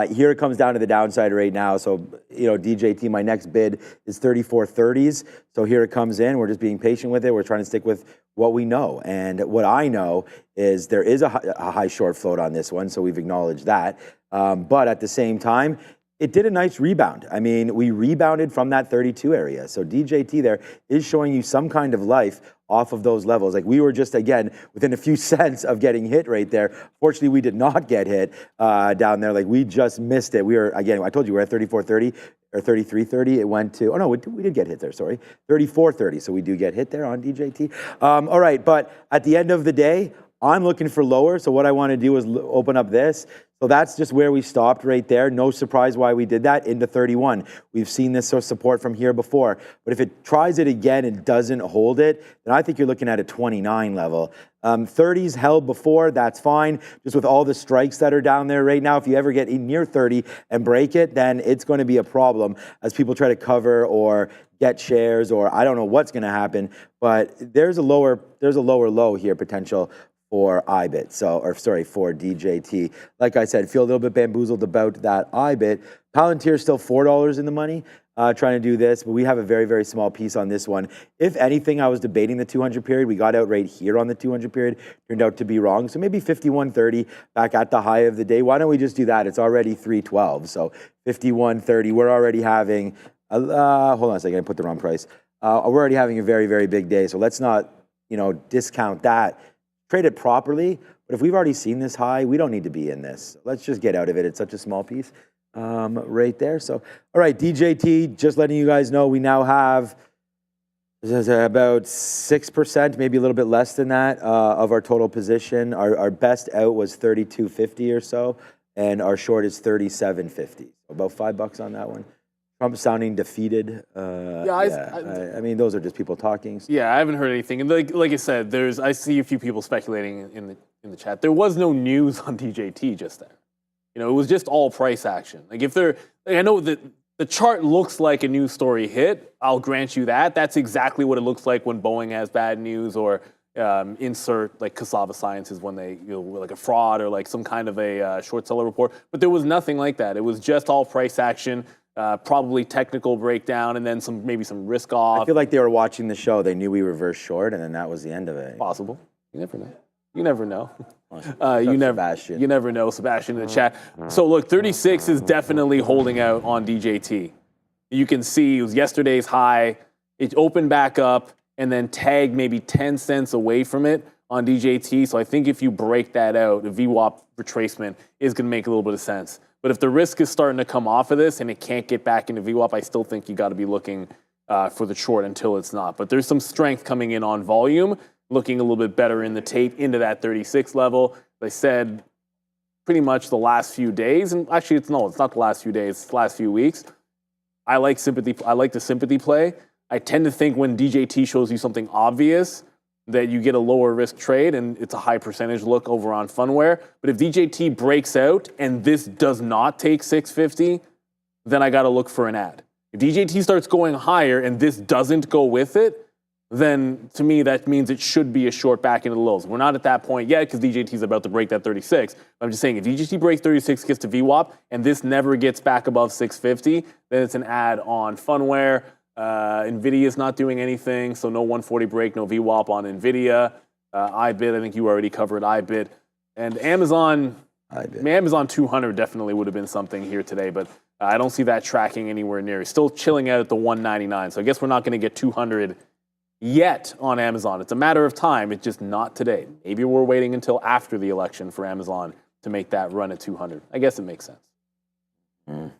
Here it comes down to the downside right now. So, DJT, my next bid is 34.30s. So here it comes in. We're just being patient with it. We're trying to stick with what we know. And what I know is there is a high short float on this one. So we've acknowledged that. But at the same time, it did a nice rebound. I mean, we rebounded from that 32 area. So DJT there is showing you some kind of life off of those levels. Like we were just, again, within a few cents of getting hit right there. Fortunately, we did not get hit down there. Like we just missed it. We were, again, I told you we're at 34.30 or 33.30. It went to, we did get hit there, sorry. 34.30. So we do get hit there on DJT. All right, but at the end of the day, I'm looking for lower. So what I want to do is open up this. So that's just where we stopped right there. No surprise why we did that into 31. We've seen this sort of support from here before. But if it tries it again and doesn't hold it, then I think you're looking at a 29 level. 30s held before, that's fine. Just with all the strikes that are down there right now, if you ever get near 30 and break it, then it's going to be a problem as people try to cover or get shares, or I don't know what's going to happen. But there's a lower low here potential for IBIT. For DJT. Like I said, feel a little bit bamboozled about that IBIT. Palantir is still $4 in the money. Trying to do this, but we have a very, very small piece on this one. If anything, I was debating the 200 period. We got out right here on the 200 period. Turned out to be wrong. So maybe 51.30 back at the high of the day. Why don't we just do that? It's already 312. So 51.30. We're already having, hold on a second, I put the wrong price. We're already having a very, very big day. So let's not, discount that. Trade it properly. But if we've already seen this high, we don't need to be in this. Let's just get out of it. It's such a small piece. Right there. So, all right, DJT, just letting you guys know, we now have about 6%, maybe a little bit less than that, of our total position. Our best out was 32.50 or so, and our short is 37.50. About $5 on that one. Trump sounding defeated. I mean, those are just people talking. Yeah, I haven't heard anything. And like I said, I see a few people speculating in the chat. There was no news on DJT just there. It was just all price action. I know that the chart looks like a news story hit. I'll grant you that. That's exactly what it looks like when Boeing has bad news, or insert like Cassava Sciences when they, like a fraud or like some kind of a short seller report. But there was nothing like that. It was just all price action, probably technical breakdown, and then maybe some risk off. I feel like they were watching the show. They knew we reversed short, and then that was the end of it. Possible. You never know. You never know. You never know, Sebastian in the chat. So look, 36 is definitely holding out on DJT. You can see it was yesterday's high. It opened back up and then tagged maybe 10 cents away from it on DJT. So I think if you break that out, the VWAP retracement is going to make a little bit of sense. But if the risk is starting to come off of this and it can't get back into VWAP, I still think you got to be looking for the short until it's not. But there's some strength coming in on volume, looking a little bit better in the tape into that 36 level. They said pretty much the last few days, and actually it's not the last few days, it's the last few weeks. I like the sympathy play. I tend to think when DJT shows you something obvious that you get a lower risk trade and it's a high percentage look over on Funware. But if DJT breaks out and this does not take 650, then I got to look for an ad. If DJT starts going higher and this doesn't go with it, then to me that means it should be a short back into the lows. We're not at that point yet because DJT is about to break that 36. I'm just saying if DJT breaks 36, gets to VWAP, and this never gets back above 650, then it's an ad on Funware. NVIDIA is not doing anything, so no 140 break, no VWAP on NVIDIA. IBIT, I think you already covered IBIT. And Amazon, Amazon 200 definitely would have been something here today, but I don't see that tracking anywhere near. It's still chilling out at the 199, so I guess we're not going to get 200 yet on Amazon. It's a matter of time. It's just not today. Maybe we're waiting until after the election for Amazon to make that run at 200. I guess it makes sense.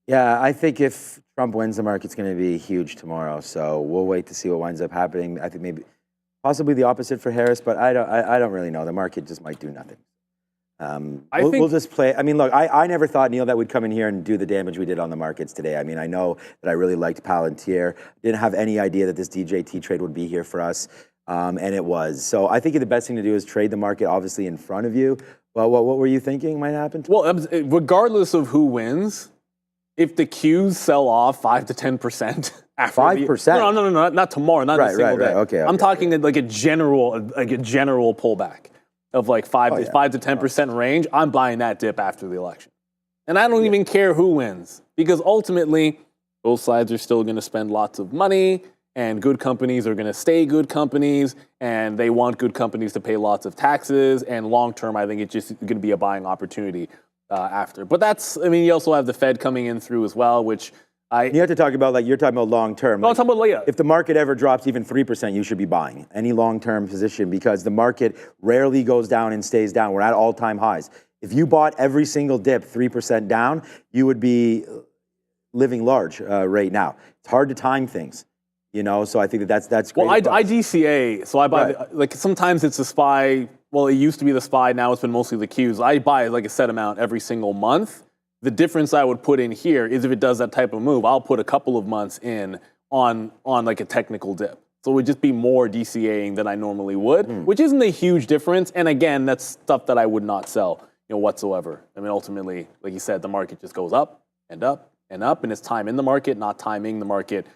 Yeah, I think if Trump wins, the market's going to be huge tomorrow. So we'll wait to see what winds up happening. I think maybe possibly the opposite for Harris, but I don't really know. The market just might do nothing. We'll just play. I mean, look, I never thought, Neil, that we'd come in here and do the damage we did on the markets today. I mean, I know that I really liked Palantir. Didn't have any idea that this DJT trade would be here for us, and it was. So I think the best thing to do is trade the market, obviously, in front of you. Well, what were you thinking might happen? Well, regardless of who wins, if the Qs sell off 5 to 10% after 5%? No, not tomorrow, not in a single day. Okay, I'm talking like a general pullback of like 5 to 10% range. I'm buying that dip after the election. And I don't even care who wins, because ultimately both sides are still going to spend lots of money, and good companies are going to stay good companies, and they want good companies to pay lots of taxes, and long term I think it's just going to be a buying opportunity after. But you also have the Fed coming in through as well, which you have to talk about, like, you're talking about long term. No, I'm talking about if the market ever drops even 3%, you should be buying any long term position, because the market rarely goes down and stays down. We're at all time highs. If you bought every single dip 3% down, you would be living large right now. It's hard to time things, so I think that's great. Well, I DCA, so I buy, sometimes it's the SPY. Well, it used to be the SPY, now it's been mostly the Qs. I buy like a set amount every single month. The difference I would put in here is if it does that type of move, I'll put a couple of months in on like a technical dip. So it would just be more DCAing than I normally would, which isn't a huge difference. And again, that's stuff that I would not sell, whatsoever. I mean, ultimately, like you said, the market just goes up and up and up, and it's time in the market, not timing the market.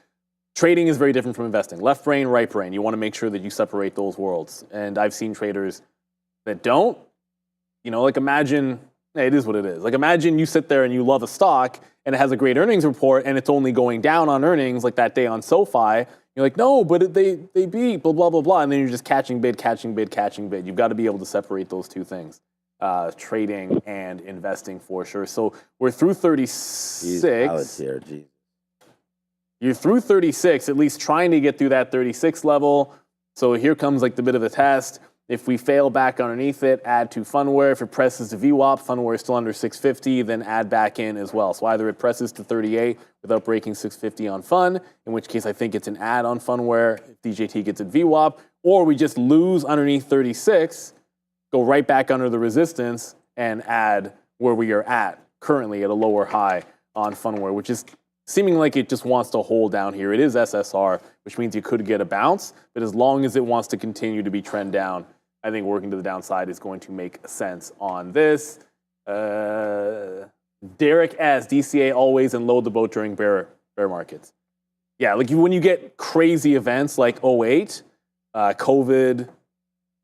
trading is very different from investing. Left brain, right brain. You want to make sure that you separate those worlds. And I've seen traders that don't. You know, like imagine, it is what it is. Like imagine you sit there and you love a stock and it has a great earnings report and it's only going down on earnings like that day on SoFi. You're like, no, but they beat, blah, blah, blah, blah. And then you're just catching bid, catching bid, catching bid. You've got to be able to separate those two things, trading and investing for sure. So we're through 36. Palantir, geez. You're through 36, at least trying to get through that 36 level. So here comes like the bit of a test. If we fail back underneath it, add to Funware. If it presses to VWAP, Funware is still under 650, then add back in as well. So either it presses to 38 without breaking 650 on Fun, in which case I think it's an add on Funware if DJT gets at VWAP, or we just lose underneath 36, go right back under the resistance, and add where we are at currently at a lower high on Funware, which is seeming like it just wants to hold down here. It is SSR, which means you could get a bounce, but as long as it wants to continue to be trend down, I think working to the downside is going to make sense on this. Derek S, DCA always and load the boat during bear markets. Yeah, like when you get crazy events like 08, COVID,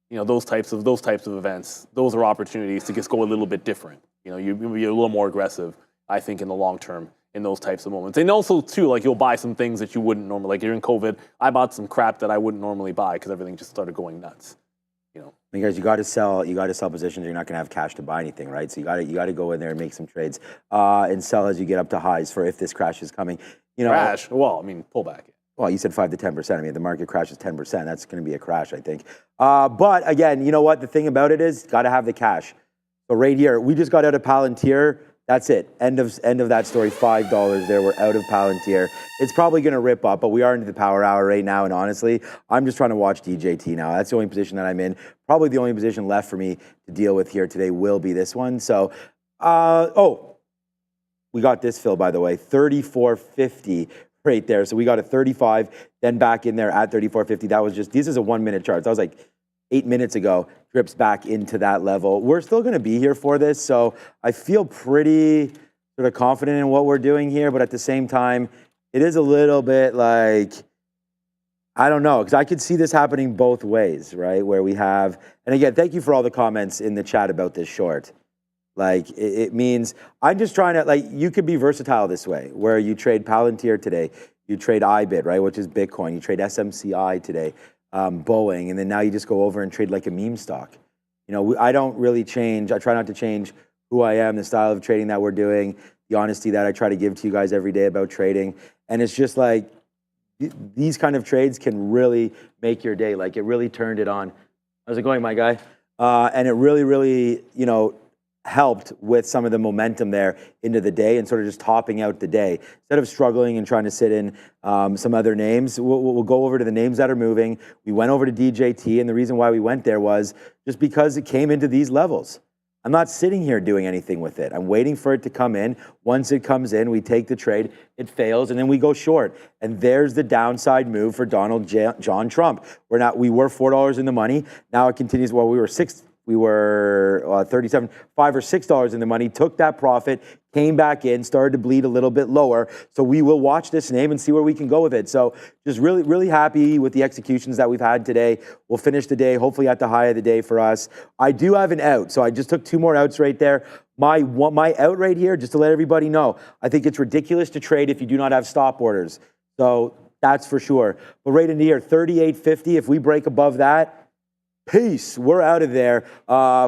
you know, those types of events, those are opportunities to just go a little bit different. You know, you'll be a little more aggressive, I think, in the long term in those types of moments. And also, too, like you'll buy some things that you wouldn't normally, like during COVID, I bought some crap that I wouldn't normally buy because everything just started going nuts. You know, because you got to sell positions. You're not going to have cash to buy anything, right? So you got to go in there and make some trades and sell as you get up to highs for if this crash is coming. You know, crash. Well, I mean, pullback. Well, you said 5 to 10%. I mean, if the market crashes 10%, that's going to be a crash, I think. But again, you know what? The thing about it is, got to have the cash. So right here, we just got out of Palantir. That's it. End of that story. $5 there. We're out of Palantir. It's probably going to rip up, but we are into the power hour right now. And honestly, I'm just trying to watch DJT now. That's the only position that I'm in. Probably the only position left for me to deal with here today will be this one. So, we got this fill, by the way, 34.50 right there. So we got a 35, then back in there at 34.50. That was just, this is a 1 minute chart. That was like 8 minutes ago, drips back into that level. We're still going to be here for this, so I feel pretty sort of confident in what we're doing here, but at the same time, it is a little bit like, I don't know, because I could see this happening both ways, right? Where we have, and again, thank you for all the comments in the chat about this short. Like, it means, I'm just trying to, like, you could be versatile this way, where you trade Palantir today, you trade IBIT, right, which is Bitcoin, you trade SMCI today, Boeing, and then now you just go over and trade like a meme stock. You know, I don't really change. I try not to change who I am, the style of trading that we're doing, the honesty that I try to give to you guys every day about trading. And it's just like, these kind of trades can really make your day. Like, it really turned it on. How's it going, my guy? And it really, really, you know, helped with some of the momentum there into the day and sort of just topping out the day. Instead of struggling and trying to sit in some other names, we'll go over to the names that are moving. We went over to DJT, and the reason why we went there was just because it came into these levels. I'm not sitting here doing anything with it. I'm waiting for it to come in. Once it comes in, we take the trade, it fails, and then we go short. And there's the downside move for John Trump. We were $4 in the money. Now it continues. Well, we were 37, $5 or $6 in the money, took that profit, came back in, started to bleed a little bit lower. So we will watch this name and see where we can go with it. So just really, really happy with the executions that we've had today. We'll finish the day, hopefully at the high of the day for us. I do have an out. So I just took 2 more outs right there. My out right here, just to let everybody know, I think it's ridiculous to trade if you do not have stop orders. So that's for sure. But right in here, 38.50, if we break above that, peace, we're out of there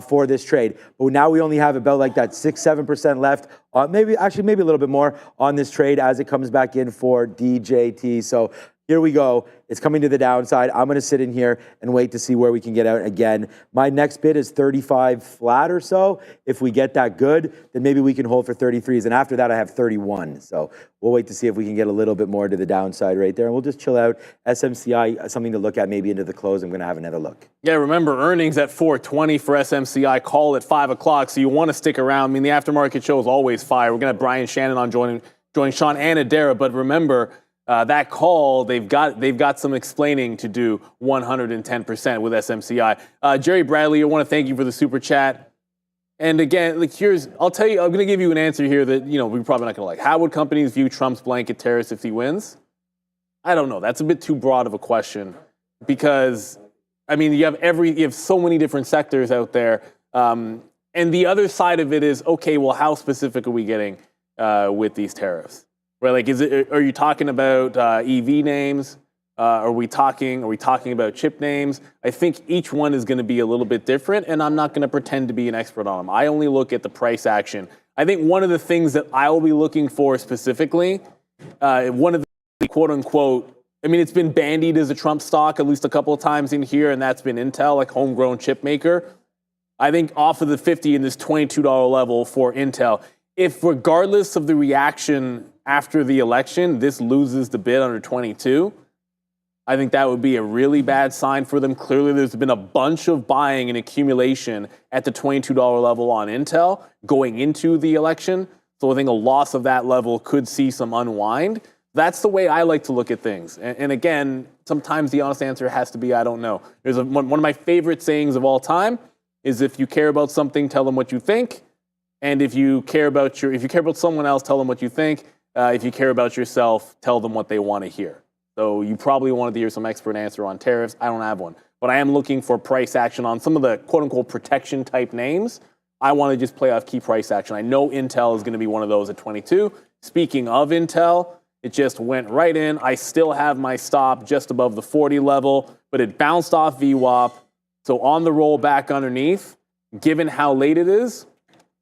for this trade. But now we only have about like that 6-7% left. Maybe a little bit more on this trade as it comes back in for DJT. So here we go. It's coming to the downside. I'm going to sit in here and wait to see where we can get out again. My next bid is 35 flat or so. If we get that good, then maybe we can hold for 33s. And after that, I have 31. So we'll wait to see if we can get a little bit more to the downside right there. And we'll just chill out. SMCI, something to look at maybe into the close. I'm going to have another look. Yeah, remember, earnings at 4:20 for SMCI, call at 5 o'clock. So you want to stick around. I mean, the aftermarket show is always fire. We're going to have Brian Shannon on join Sean and Adara. But remember, that call, they've got some explaining to do 110% with SMCI. Jerry Bradley, I want to thank you for the super chat. And again, like I'll tell you, I'm going to give you an answer here that, you know, we're probably not going to like. How would companies view Trump's blanket tariffs if he wins? I don't know. That's a bit too broad of a question because, I mean, you have so many different sectors out there. And the other side of it is, okay, well, how specific are we getting with these tariffs? Right? Like, are you talking about EV names? Are we talking about chip names? I think each one is going to be a little bit different, and I'm not going to pretend to be an expert on them. I only look at the price action. I think one of the things that I will be looking for specifically, one of the quote unquote, I mean, it's been bandied as a Trump stock at least a couple of times in here, and that's been Intel, like homegrown chip maker. I think off of the 50 in this $22 level for Intel, if regardless of the reaction after the election, this loses the bid under 22, I think that would be a really bad sign for them. Clearly, there's been a bunch of buying and accumulation at the $22 level on Intel going into the election. So I think a loss of that level could see some unwind. That's the way I like to look at things. And again, sometimes the honest answer has to be, I don't know. There's one of my favorite sayings of all time is if you care about something, tell them what you think. And if you care about someone else, tell them what you think. If you care about yourself, tell them what they want to hear. So you probably wanted to hear some expert answer on tariffs. I don't have one. But I am looking for price action on some of the quote-unquote protection type names. I want to just play off key price action. I know Intel is going to be one of those at 22. Speaking of Intel, it just went right in. I still have my stop just above the 40 level, but it bounced off VWAP. So on the roll back underneath, given how late it is,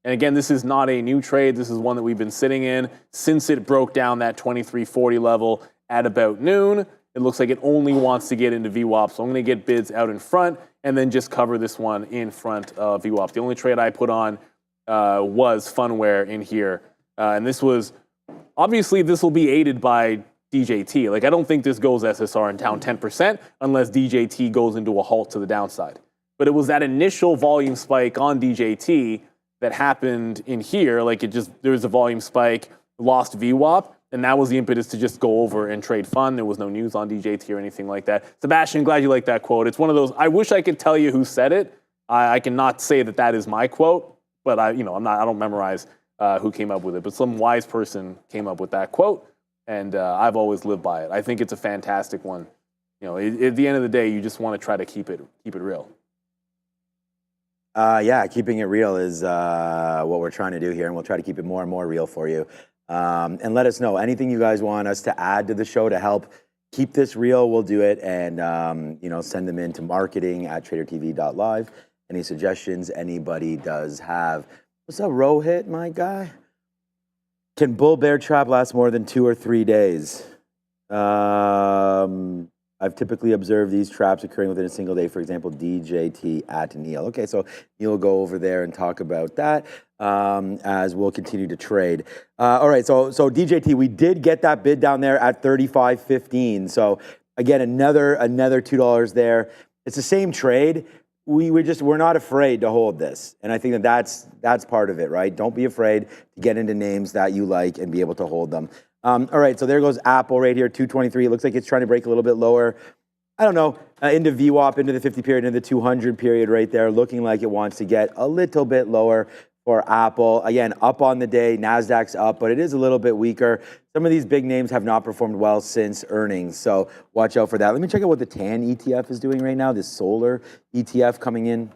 and again, this is not a new trade. This is one that we've been sitting in since it broke down that 23.40 level at about noon. It looks like it only wants to get into VWAP. So I'm going to get bids out in front and then just cover this one in front of VWAP. The only trade I put on was Funware in here. And this was, obviously this will be aided by DJT. Like I don't think this goes SSR and down 10% unless DJT goes into a halt to the downside. But it was that initial volume spike on DJT that happened in here. Like there was a volume spike, lost VWAP. And that was the impetus to just go over and trade fun. There was no news on DJT or anything like that. Sebastian, glad you like that quote. It's one of those, I wish I could tell you who said it. I cannot say that that is my quote, but I don't memorize who came up with it. But some wise person came up with that quote, and I've always lived by it. I think it's a fantastic one. You know, at the end of the day, you just want to try to keep it real. Yeah, keeping it real is what we're trying to do here, and we'll try to keep it more and more real for you. And let us know anything you guys want us to add to the show to help keep this real. We'll do it, and send them in to marketing@tradertv.live. Any suggestions anybody does have? What's up, Rohit, my guy? Can bull bear trap last more than 2 or 3 days? I've typically observed these traps occurring within a single day. For example, DJT at Neil. Okay, so Neil will go over there and talk about that as we'll continue to trade. All right, so DJT, we did get that bid down there at 35.15. So again, another $2 there. It's the same trade. We're not afraid to hold this, and I think that's part of it, right? Don't be afraid to get into names that you like and be able to hold them. All right, so there goes Apple right here, 223. It looks like it's trying to break a little bit lower. I don't know, into VWAP, into the 50 period, into the 200 period right there, looking like it wants to get a little bit lower for Apple. Again, up on the day, NASDAQ's up, but it is a little bit weaker. Some of these big names have not performed well since earnings, so watch out for that. Let me check out what the TAN ETF is doing right now, this solar ETF coming in.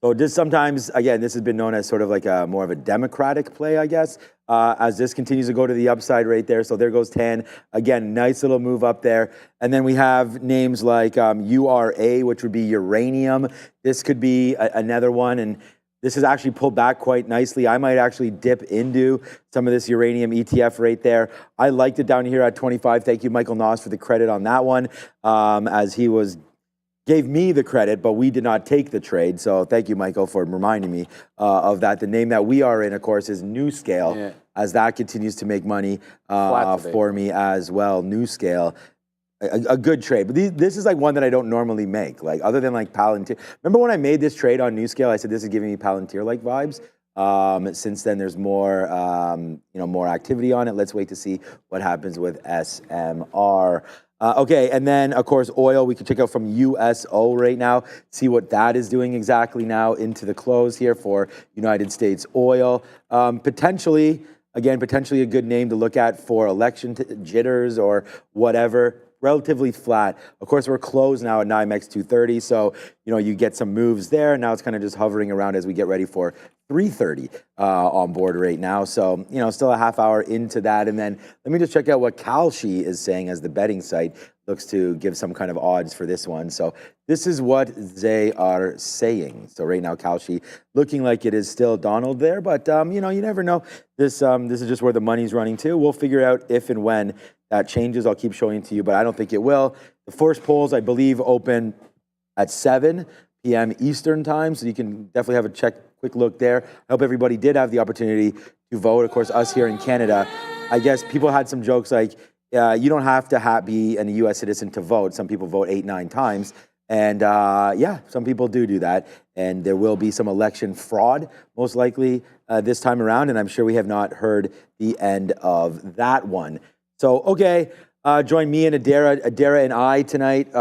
So just sometimes, again, this has been known as sort of like more of a democratic play, I guess, as this continues to go to the upside right there. So there goes 10. Again, nice little move up there. And then we have names like URA, which would be uranium. This could be another one. And this has actually pulled back quite nicely. I might actually dip into some of this uranium ETF right there. I liked it down here at 25. Thank you, Michael Noss, for the credit on that one, as he gave me the credit, but we did not take the trade. So thank you, Michael, for reminding me of that. The name that we are in, of course, is NewScale, as that continues to make money for me as well. NewScale, a good trade. But this is like one that I don't normally make, like other than like Palantir. Remember when I made this trade on NewScale, I said this is giving me Palantir-like vibes. Since then, there's more, more activity on it. Let's wait to see what happens with SMR. Okay, and then, of course, oil, we can check out from USO right now, see what that is doing exactly now into the close here for United States oil. Potentially, Again, potentially a good name to look at for election jitters or whatever. Relatively flat. Of course, we're closed now at NYMEX 230, so you get some moves there. Now it's kind of just hovering around as we get ready for 330 on board right now. So still a half hour into that, and then let me just check out what Kalshi is saying as the betting site looks to give some kind of odds for this one. So this is what they are saying. So right now, Kalshi looking like it is still Donald there, but you never know. This is just where the money's running to. We'll figure out if and when that changes. I'll keep showing it to you, but I don't think it will. The first polls, I believe, open at 7 p.m. Eastern time, so you can definitely have a quick look there. I hope everybody did have the opportunity to vote. Of course, us here in Canada, I guess people had some jokes like, you don't have to be a U.S. citizen to vote. Some people vote 8, 9 times. And yeah, some people do that. And there will be some election fraud, most likely this time around. And I'm sure we have not heard the end of that one. So, okay, join me and Adara and I tonight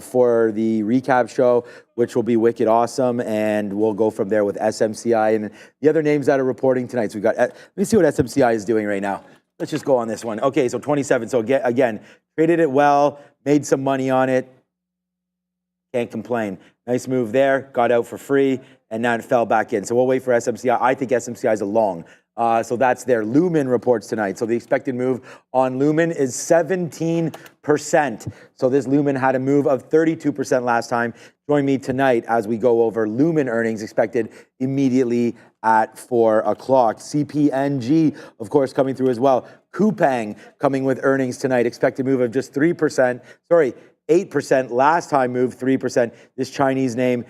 for the recap show, which will be wicked awesome. And we'll go from there with SMCI and the other names that are reporting tonight. So we've got, let me see what SMCI is doing right now. Let's just go on this one. Okay, so 27. So again, traded it well, made some money on it. Can't complain. Nice move there, got out for free, and now it fell back in. So we'll wait for SMCI. I think SMCI is a long. So that's their Lumen reports tonight. So the expected move on Lumen is 17%. So this Lumen had a move of 32% last time. Join me tonight as we go over Lumen earnings expected immediately at 4 o'clock. CPNG, of course, coming through as well. Coupang coming with earnings tonight. Expected move of just 3%. Sorry, 8%. Last time moved 3%. This Chinese name,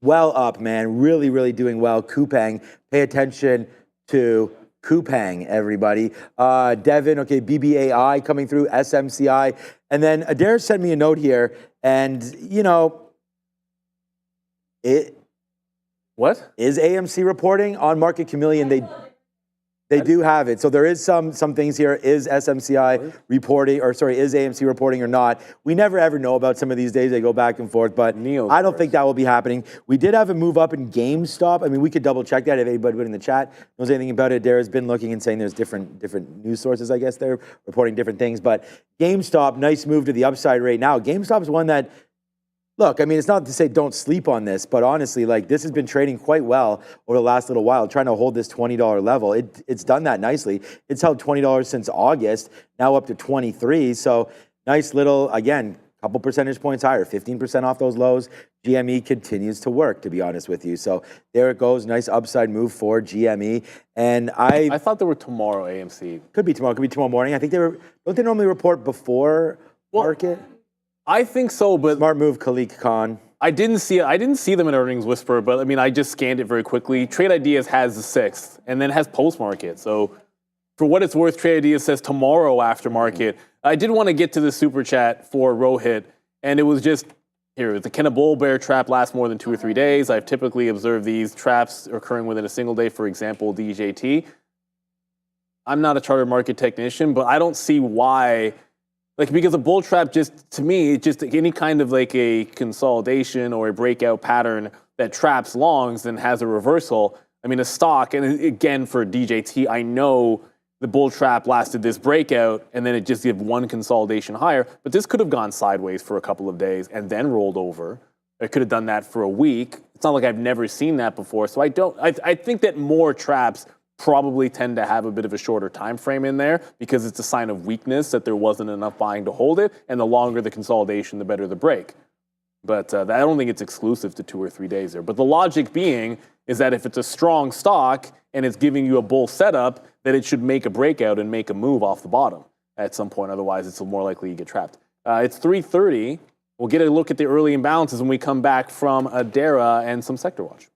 well up, man. Really, really doing well. Coupang. Pay attention to Coupang, everybody. Devin, okay, BBAI coming through, SMCI. And then Adair sent me a note here, and, What? Is AMC reporting on Market Chameleon? They do have it. So there is some things here. Is SMCI reporting, or sorry, is AMC reporting or not? We never ever know about some of these days. They go back and forth, but I don't think that will be happening. We did have a move up in GameStop. I mean, we could double check that if anybody in the chat knows anything about it. Dara's been looking and saying there's different news sources, I guess they're reporting different things. But GameStop, nice move to the upside right now. GameStop is one that, look, I mean, it's not to say don't sleep on this, but honestly, like, this has been trading quite well over the last little while, trying to hold this $20 level. It's done that nicely. It's held $20 since August, now up to 23. So nice little, again, couple percentage points higher, 15% off those lows. GME continues to work, to be honest with you. So there it goes, nice upside move for GME. And I thought they were tomorrow, AMC. Could be tomorrow morning. I think don't they normally report before market? I think so, but smart move, Khalik Khan. I didn't see them in Earnings Whisper, but I mean, I just scanned it very quickly. Trade Ideas has the 6th, and then has post market. So, for what it's worth, Trade Ideas says tomorrow after market. I did want to get to the super chat for Rohit, and it was just here. Can a bull bear trap last more than 2 or 3 days? I've typically observed these traps occurring within a single day. For example, DJT. I'm not a charter market technician, but I don't see why. Because a bull trap, just to me, just any kind of like a consolidation or a breakout pattern that traps longs and has a reversal. I mean, a stock, and again for DJT, I know the bull trap lasted this breakout and then it just gave one consolidation higher, but this could have gone sideways for a couple of days and then rolled over. It could have done that for a week. It's not like I've never seen that before, so I think that more traps probably tend to have a bit of a shorter time frame in there because it's a sign of weakness that there wasn't enough buying to hold it, and the longer the consolidation, the better the break. But I don't think it's exclusive to 2 or 3 days there. But the logic being is that if it's a strong stock and it's giving you a bull setup, that it should make a breakout and make a move off the bottom at some point. Otherwise, it's more likely you get trapped. It's 3:30. We'll get a look at the early imbalances when we come back from Adara and some sector watch.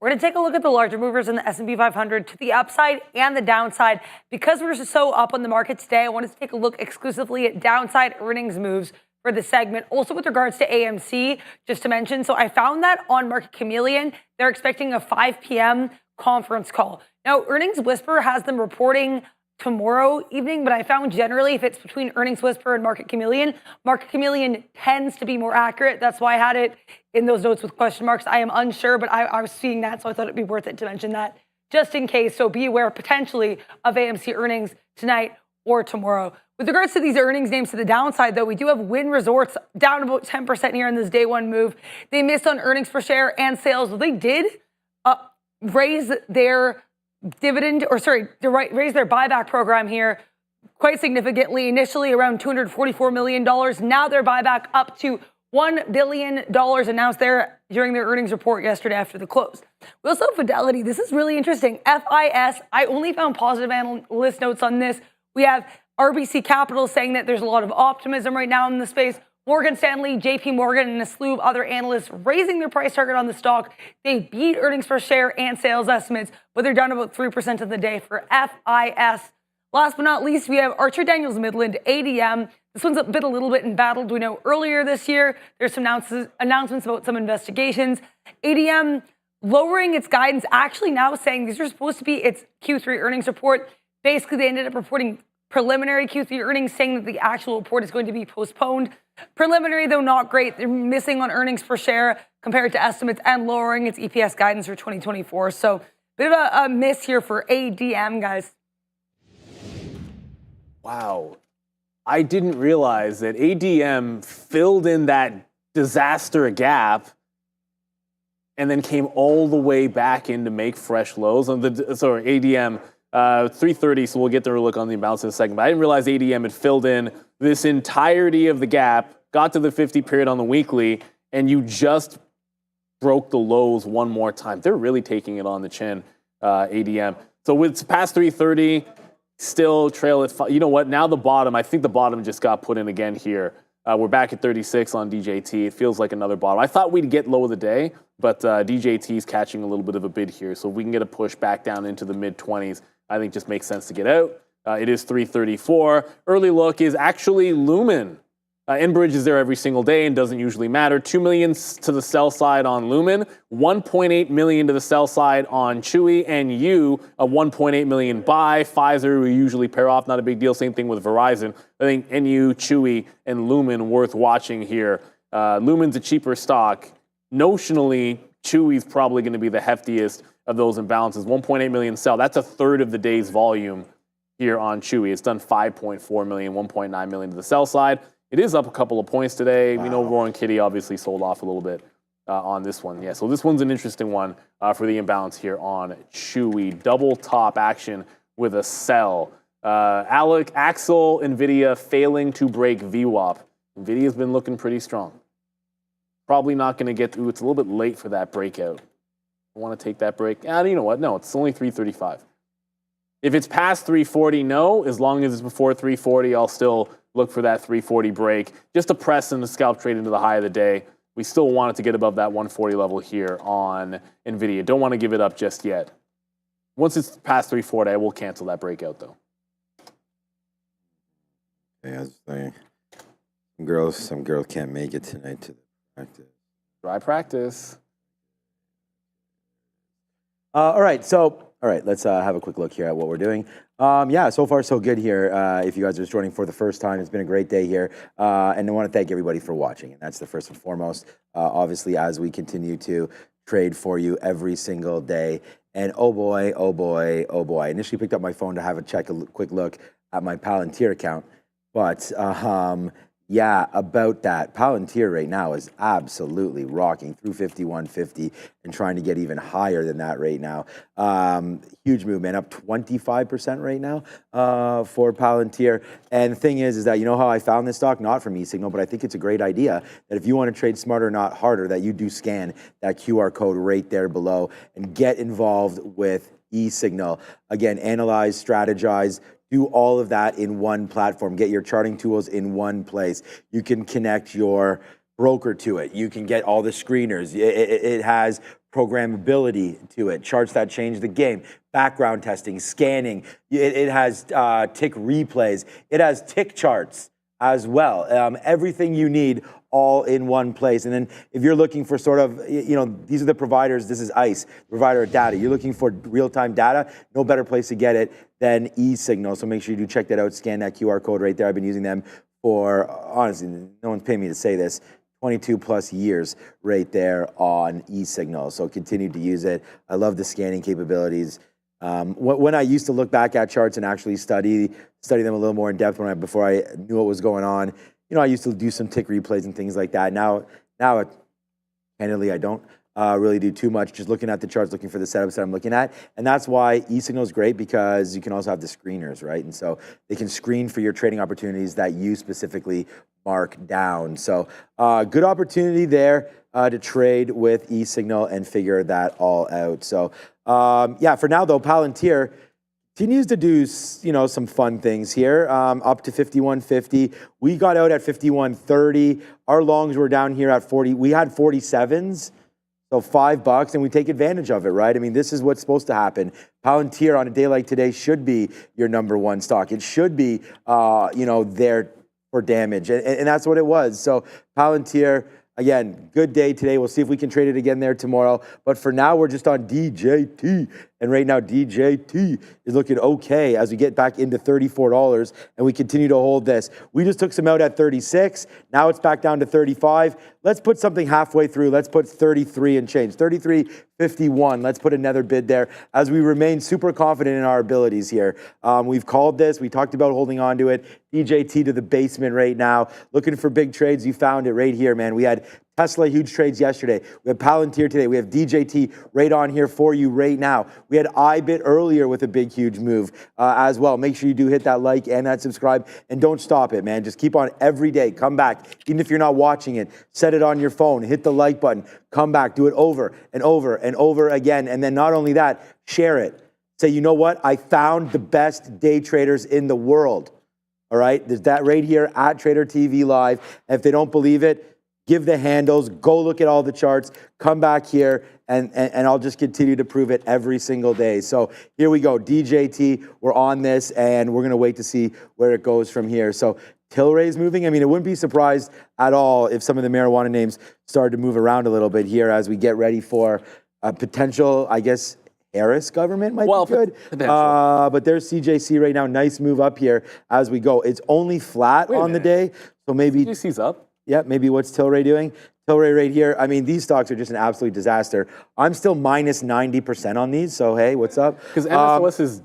We're going to take a look at the larger movers in the S&P 500 to the upside and the downside. Because we're so up on the market today, I wanted to take a look exclusively at downside earnings moves for the segment. Also with regards to AMC, just to mention, so I found that on Market Chameleon, they're expecting a 5 p.m. conference call. Now, Earnings Whisper has them reporting tomorrow evening, but I found generally if it's between Earnings Whisper and Market Chameleon tends to be more accurate. That's why I had it in those notes with question marks. I am unsure, but I was seeing that, so I thought it'd be worth it to mention that just in case. So be aware potentially of AMC earnings tonight or tomorrow. With regards to these earnings names to the downside, though, we do have Wynn Resorts down about 10% here in this day one move. They missed on earnings per share and sales. Well, they did raise their dividend, or sorry, raise their buyback program here quite significantly. Initially around $244 million. Now their buyback up to $1 billion announced there during their earnings report yesterday after the close. We also have Fidelity. This is really interesting. FIS, I only found positive analyst notes on this. We have RBC Capital saying that there's a lot of optimism right now in the space. Morgan Stanley, JP Morgan, and a slew of other analysts raising their price target on the stock. They beat earnings per share and sales estimates, but they're down about 3% of the day for FIS. Last but not least, we have Archer Daniels Midland, ADM. This one's a little bit embattled. We know earlier this year, there's some announcements about some investigations. ADM lowering its guidance, actually now saying these are supposed to be its Q3 earnings report. Basically, they ended up reporting preliminary Q3 earnings, saying that the actual report is going to be postponed. Preliminary, though, not great. They're missing on earnings per share compared to estimates and lowering its EPS guidance for 2024. So bit of a miss here for ADM, guys. Wow. I didn't realize that ADM filled in that disaster gap and then came all the way back in to make fresh lows. ADM, 330, so we'll get there a look on the imbalance in a second. But I didn't realize ADM had filled in this entirety of the gap, got to the 50 period on the weekly, and you just broke the lows one more time. They're really taking it on the chin, ADM. So with past 330, still trail at, you know what, now the bottom, I think the bottom just got put in again here. We're back at 36 on DJT. It feels like another bottom. I thought we'd get low of the day, but DJT is catching a little bit of a bid here. So if we can get a push back down into the mid-20s, I think just makes sense to get out. It is 334. Early look is actually Lumen. Enbridge is there every single day and doesn't usually matter. $2 million to the sell side on Lumen, $1.8 million to the sell side on Chewy, and a $1.8 million buy. Pfizer, we usually pair off, not a big deal. Same thing with Verizon. I think NU, Chewy, and Lumen worth watching here. Lumen's a cheaper stock. Notionally, Chewy's probably going to be the heftiest of those imbalances. 1.8 million sell. That's a third of the day's volume here on Chewy. It's done 5.4 million, 1.9 million to the sell side. It is up a couple of points today. Wow. We know Roaring Kitty obviously sold off a little bit on this one. Yeah, so this one's an interesting one for the imbalance here on Chewy. Double top action with a sell. Axel, NVIDIA failing to break VWAP. NVIDIA's been looking pretty strong. Probably not going to get through. It's a little bit late for that breakout. I want to take that break. You know what? No, it's only 335. If it's past 340, no. As long as it's before 340, I'll still look for that 340 break. Just a press and the scalp trade into the high of the day. We still want it to get above that 140 level here on NVIDIA. Don't want to give it up just yet. Once it's past 340, I will cancel that breakout, though. Yeah, some girls can't make it tonight to the practice. Dry practice. All right, let's have a quick look here at what we're doing. Yeah, so far so good here. If you guys are just joining for the first time, it's been a great day here. And I want to thank everybody for watching. And that's the first and foremost. Obviously, as we continue to trade for you every single day. And oh boy, oh boy, oh boy. I initially picked up my phone to have a quick look at my Palantir account. But yeah, about that. Palantir right now is absolutely rocking through 51.50 and trying to get even higher than that right now. Huge movement, up 25% right now for Palantir. And the thing is that you know how I found this stock? Not from eSignal, but I think it's a great idea that if you want to trade smarter, not harder, that you do scan that QR code right there below and get involved with eSignal. Again, analyze, strategize, do all of that in one platform. Get your charting tools in one place. You can connect your broker to it. You can get all the screeners. It has programmability to it. Charts that change the game. Background testing, scanning. It has tick replays. It has tick charts as well. Everything you need all in one place. And then if you're looking for sort of, you know, these are the providers, this is ICE, provider of data. You're looking for real-time data, no better place to get it than eSignal. So make sure you do check that out, scan that QR code right there. I've been using them for, honestly, no one's paying me to say this, 22 plus years right there on eSignal. So continue to use it. I love the scanning capabilities. When I used to look back at charts and actually study them a little more in depth before I knew what was going on, you know, I used to do some tick replays and things like that. Now, candidly, I don't really do too much, just looking at the charts, looking for the setups that I'm looking at. And that's why eSignal is great, because you can also have the screeners, right? And so they can screen for your trading opportunities that you specifically mark down. So good opportunity there to trade with eSignal and figure that all out. So yeah, for now though, Palantir continues to do, you know, some fun things here, up to 51.50. We got out at 51.30. Our longs were down here at 40. We had 47s, so $5, and we take advantage of it, right? I mean, this is what's supposed to happen. Palantir on a day like today should be your #1 stock. It should be, you know, there for damage, and that's what it was. So Palantir, again, good day today. We'll see if we can trade it again there tomorrow. But for now, we're just on DJT. And right now, DJT is looking okay as we get back into $34 and we continue to hold this. We just took some out at 36. Now it's back down to 35. Let's put something halfway through. Let's put 33 and change. 33.51. Let's put another bid there as we remain super confident in our abilities here. We've called this. We talked about holding on to it. DJT to the basement right now. Looking for big trades. You found it right here, man. We had Tesla huge trades yesterday. We have Palantir today. We have DJT right on here for you right now. We had iBit earlier with a big, huge move as well. Make sure you do hit that like and that subscribe, and don't stop it, man. Just keep on every day. Come back. Even if you're not watching it, set it on your phone. Hit the like button. Come back. Do it over and over and over again. And then not only that, share it. Say, you know what? I found the best day traders in the world. All right? There's that right here at Trader TV Live. And if they don't believe it, give the handles, go look at all the charts, come back here, and I'll just continue to prove it every single day. So here we go, DJT, we're on this, and we're gonna wait to see where it goes from here. So Tilray's moving. I mean, it wouldn't be surprised at all if some of the marijuana names started to move around a little bit here as we get ready for a potential, I guess, Harris government might be good. But there's CJC right now, nice move up here as we go. It's only flat on the day, so maybe— CJC's up. Yeah, maybe what's Tilray doing? Tilray right here. I mean, these stocks are just an absolute disaster. I'm still minus 90% on these, so hey, what's up? Because MSOS is...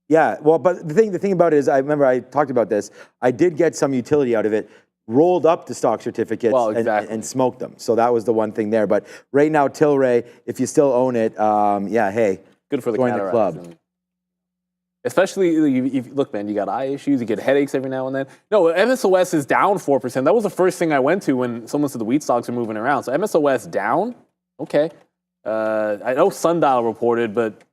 Yeah, well, but the thing about it is, I remember I talked about this. I did get some utility out of it, rolled up the stock certificates and smoked them. So that was the one thing there. But right now, Tilray, if you still own it, yeah, hey, good for the join the club. Especially, look, man, you got eye issues, you get headaches every now and then. No, MSOS is down 4%. That was the first thing I went to when someone said the wheat stocks are moving around. So MSOS down, okay. I know Sundial reported, but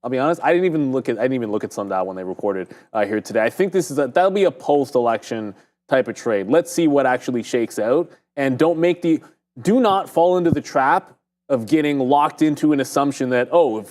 I'll be honest, I didn't even look at Sundial when they reported here today. I think that'll be a post-election type of trade. Let's see what actually shakes out, and do not fall into the trap of getting locked into an assumption that, oh,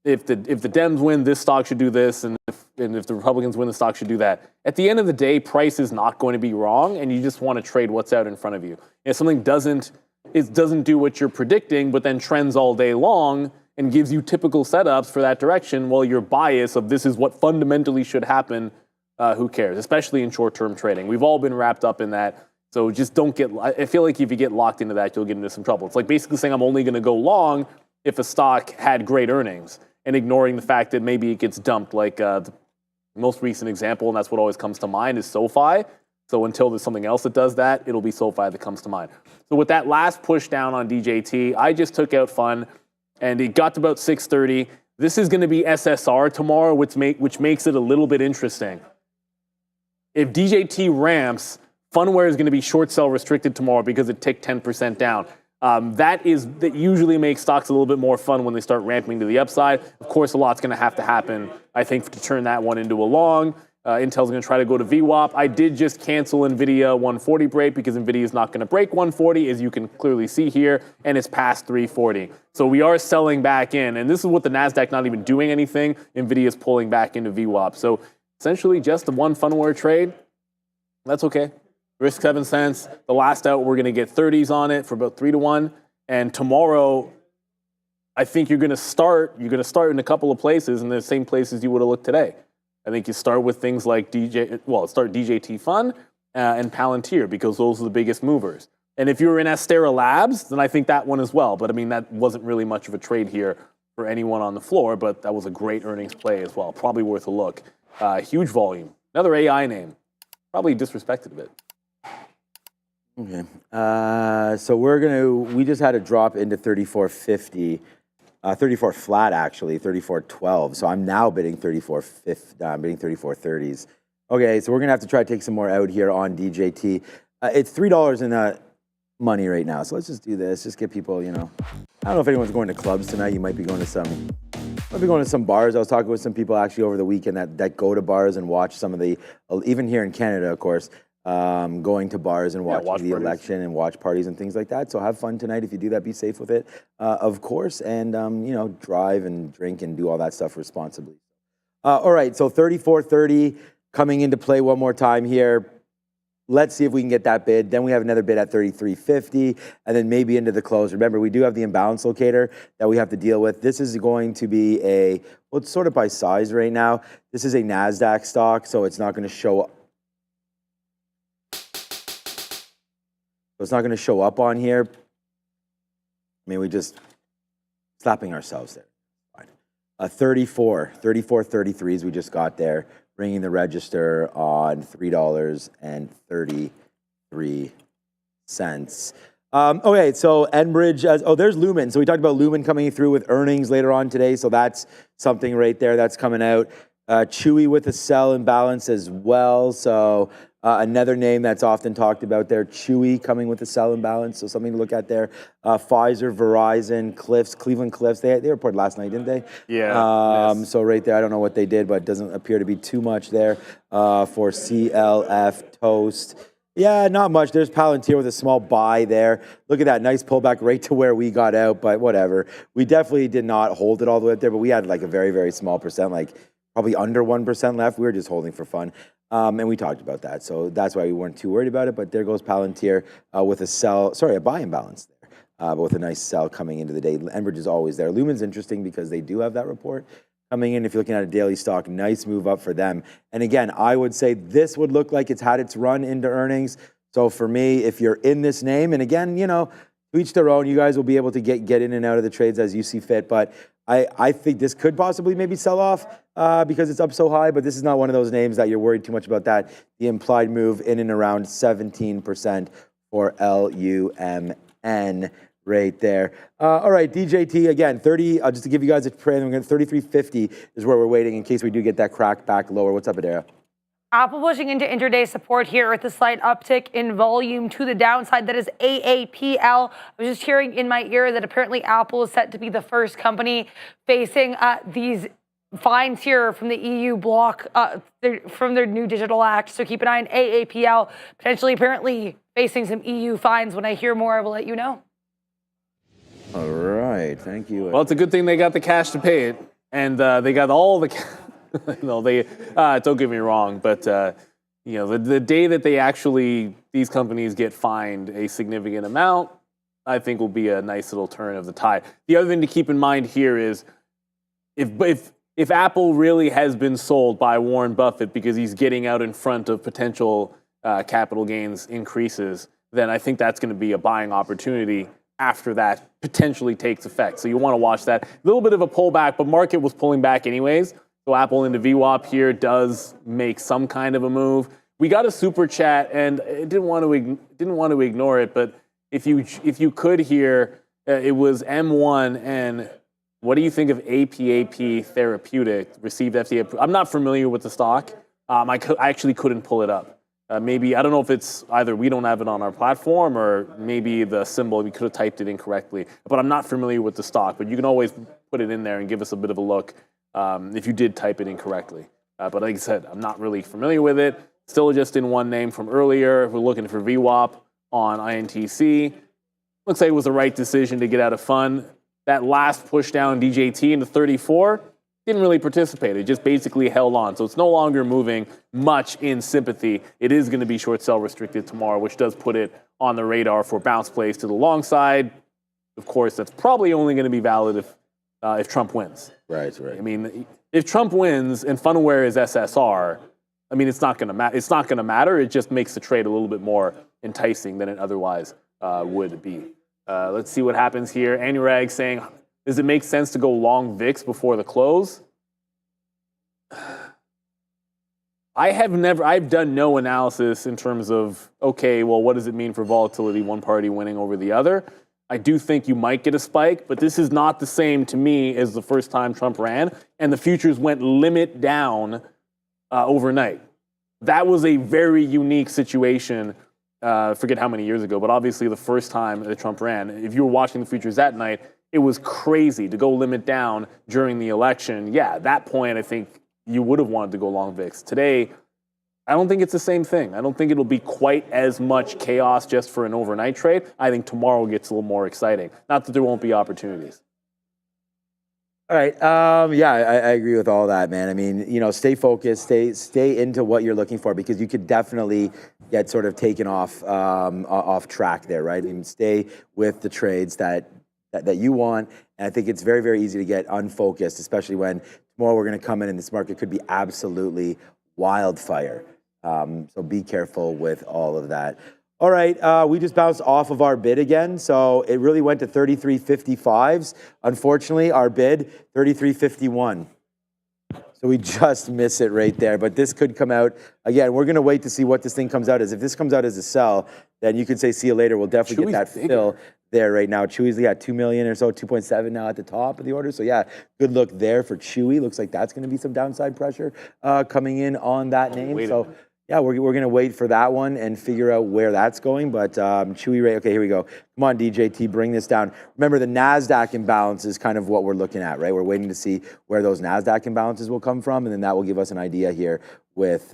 if the Dems win, this stock should do this, and if the Republicans win, the stock should do that. At the end of the day, price is not going to be wrong, and you just want to trade what's out in front of you. If something doesn't do what you're predicting, but then trends all day long and gives you typical setups for that direction, well, your bias of this is what fundamentally should happen, who cares? Especially in short-term trading. We've all been wrapped up in that. So just don't get. I feel like if you get locked into that, you'll get into some trouble. It's like basically saying I'm only going to go long if a stock had great earnings, and ignoring the fact that maybe it gets dumped, like the most recent example, and that's what always comes to mind, is SoFi. So until there's something else that does that, it'll be SoFi that comes to mind. So with that last push down on DJT, I just took out fun, and it got to about 6:30. This is going to be SSR tomorrow, which makes it a little bit interesting. If DJT ramps, Funware is going to be short sell restricted tomorrow because it ticked 10% down. That usually makes stocks a little bit more fun when they start ramping to the upside. Of course, a lot's going to have to happen, I think, to turn that one into a long. Intel's going to try to go to VWAP. I did just cancel NVIDIA 140 break because NVIDIA is not going to break 140, as you can clearly see here, and it's past 340. So we are selling back in, and this is with the NASDAQ not even doing anything. NVIDIA is pulling back into VWAP. So essentially just the one Funware trade. That's okay. Risk 7 cents. The last out, we're going to get 30s on it for about 3-1. And tomorrow, I think you're going to start in a couple of places, in the same places you would have looked today. I think you start with things like DJT Fun and Palantir, because those are the biggest movers. And if you're in Astera Labs, then I think that one as well. But I mean, that wasn't really much of a trade here for anyone on the floor, but that was a great earnings play as well. Probably worth a look. Huge volume. Another AI name. Probably disrespected a bit. Okay. So we just had a drop into 34.50, 34 flat actually, 34.12. So I'm now bidding 34.50, I'm bidding 34.30s. Okay, so we're gonna have to try to take some more out here on DJT. It's $3 in the money right now. So let's just do this, just get people, you know. I don't know if anyone's going to clubs tonight. You might be going to some bars. I was talking with some people actually over the weekend that go to bars and watch some of the, even here in Canada, of course, going to bars and watching the election and watch parties and things like that. So have fun tonight if you do that. Be safe with it, of course, and you know, drive and drink and do all that stuff responsibly. All right, so 34.30 coming into play one more time here. Let's see if we can get that bid. Then we have another bid at 33.50, and then maybe into the close. Remember, we do have the imbalance locator that we have to deal with. This is going to be well, it's sort of by size right now. This is a NASDAQ stock, so it's not going to show up. It's not going to show up on here. I mean, we just slapping ourselves there. Fine. 34.33s we just got there, bringing the register on $3.33. Okay, so Enbridge, there's Lumen. So we talked about Lumen coming through with earnings later on today. So that's something right there that's coming out. Chewy with a sell imbalance as well. So another name that's often talked about there, Chewy coming with a sell imbalance. So something to look at there. Pfizer, Verizon, Cleveland Cliffs. They reported last night, didn't they? Yeah. So right there, I don't know what they did, but it doesn't appear to be too much there for CLF, Toast. Yeah, not much. There's Palantir with a small buy there. Look at that, nice pullback right to where we got out, but whatever. We definitely did not hold it all the way up there, but we had like a very, very small percent, like probably under 1% left. We were just holding for fun. And we talked about that. So that's why we weren't too worried about it. But there goes Palantir with a buy imbalance there, but with a nice sell coming into the day. Enbridge is always there. Lumen's interesting because they do have that report coming in. If you're looking at a daily stock, nice move up for them. And again, I would say this would look like it's had its run into earnings. So for me, if you're in this name, and again, you know, to each their own, you guys will be able to get in and out of the trades as you see fit. But I think this could possibly maybe sell off because it's up so high, but this is not one of those names that you're worried too much about that. The implied move in and around 17% for LUMN right there. All right, DJT again, 30, just to give you guys a trend, 33.50 is where we're waiting in case we do get that crack back lower. What's up, Adara? Apple pushing into intraday support here with a slight uptick in volume to the downside. That is AAPL. I was just hearing in my ear that apparently Apple is set to be the first company facing these fines here from the EU bloc from their new digital act. So keep an eye on AAPL, potentially apparently facing some EU fines. When I hear more, I will let you know. All right, thank you. Well, it's a good thing they got the cash to pay it, and they got all the. No, they don't get me wrong, but you know, the day that these companies get fined a significant amount, I think will be a nice little turn of the tide. The other thing to keep in mind here is if Apple really has been sold by Warren Buffett because he's getting out in front of potential capital gains increases, then I think that's going to be a buying opportunity after that potentially takes effect. So you want to watch that. A little bit of a pullback, but market was pulling back anyways. So Apple into VWAP here does make some kind of a move. We got a super chat, and I didn't want to ignore it, but if you could hear, it was M1, and what do you think of AAPL Therapeutic received FDA? I'm not familiar with the stock. I actually couldn't pull it up. Maybe, I don't know if it's either we don't have it on our platform or maybe the symbol, we could have typed it incorrectly. But I'm not familiar with the stock, but you can always put it in there and give us a bit of a look if you did type it incorrectly. But like I said, I'm not really familiar with it. Still just in one name from earlier. We're looking for VWAP on INTC. Looks like it was the right decision to get out of fun. That last push down DJT into 34 didn't really participate. It just basically held on. So it's no longer moving much in sympathy. It is going to be short sell restricted tomorrow, which does put it on the radar for bounce plays to the long side. Of course, that's probably only going to be valid if Trump wins. Right. I mean, if Trump wins and Funware is SSR, I mean, it's not going to matter. It just makes the trade a little bit more enticing than it otherwise would be. Let's see what happens here. Anurag saying Does it make sense to go long VIX before the close? I've done no analysis in terms of, okay, well, what does it mean for volatility, one party winning over the other? I do think you might get a spike, but this is not the same to me as the first time Trump ran, and the futures went limit down overnight. That was a very unique situation. Forget how many years ago, but obviously the first time that Trump ran, if you were watching the futures that night, it was crazy to go limit down during the election. Yeah, at that point, I think you would have wanted to go long VIX. Today, I don't think it's the same thing. I don't think it'll be quite as much chaos just for an overnight trade. I think tomorrow gets a little more exciting. Not that there won't be opportunities. All right. Yeah, I agree with all that, man. I mean, you know, stay focused, stay into what you're looking for, because you could definitely get sort of taken off track there, right? I mean, stay with the trades that you want. And I think it's very, very easy to get unfocused, especially when tomorrow we're going to come in and this market could be absolutely wildfire. So be careful with all of that. All right, we just bounced off of our bid again. So it really went to 33.55s. Unfortunately, our bid, 33.51. So we just miss it right there. But this could come out. Again, we're going to wait to see what this thing comes out as. If this comes out as a sell, then you could say see you later. We'll definitely get that fill there right now. Chewy's got 2 million or so, 2.7 now at the top of the order. So yeah, good look there for Chewy. Looks like that's going to be some downside pressure coming in on that name. So yeah, we're going to wait for that one and figure out where that's going. But Chewy rate, okay, here we go. Come on, DJT, bring this down. Remember, the NASDAQ imbalance is kind of what we're looking at, right? We're waiting to see where those NASDAQ imbalances will come from, and then that will give us an idea here with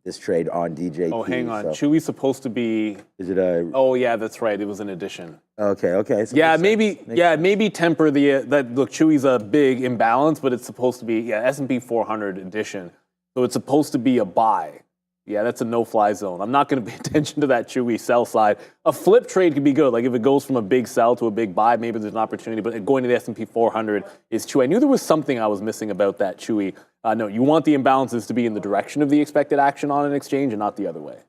this trade on DJT. Oh, hang on. Chewy's supposed to be... Is it a... Oh, yeah, that's right. It was an addition. Okay. So yeah, maybe temper the... Look, Chewy's a big imbalance, but it's supposed to be, S&P 400 addition. So it's supposed to be a buy. Yeah, that's a no-fly zone. I'm not going to pay attention to that Chewy sell side. A flip trade could be good. Like if it goes from a big sell to a big buy, maybe there's an opportunity. But going to the S&P 400 is Chewy. I knew there was something I was missing about that Chewy. No, you want the imbalances to be in the direction of the expected action on an exchange and not the other way.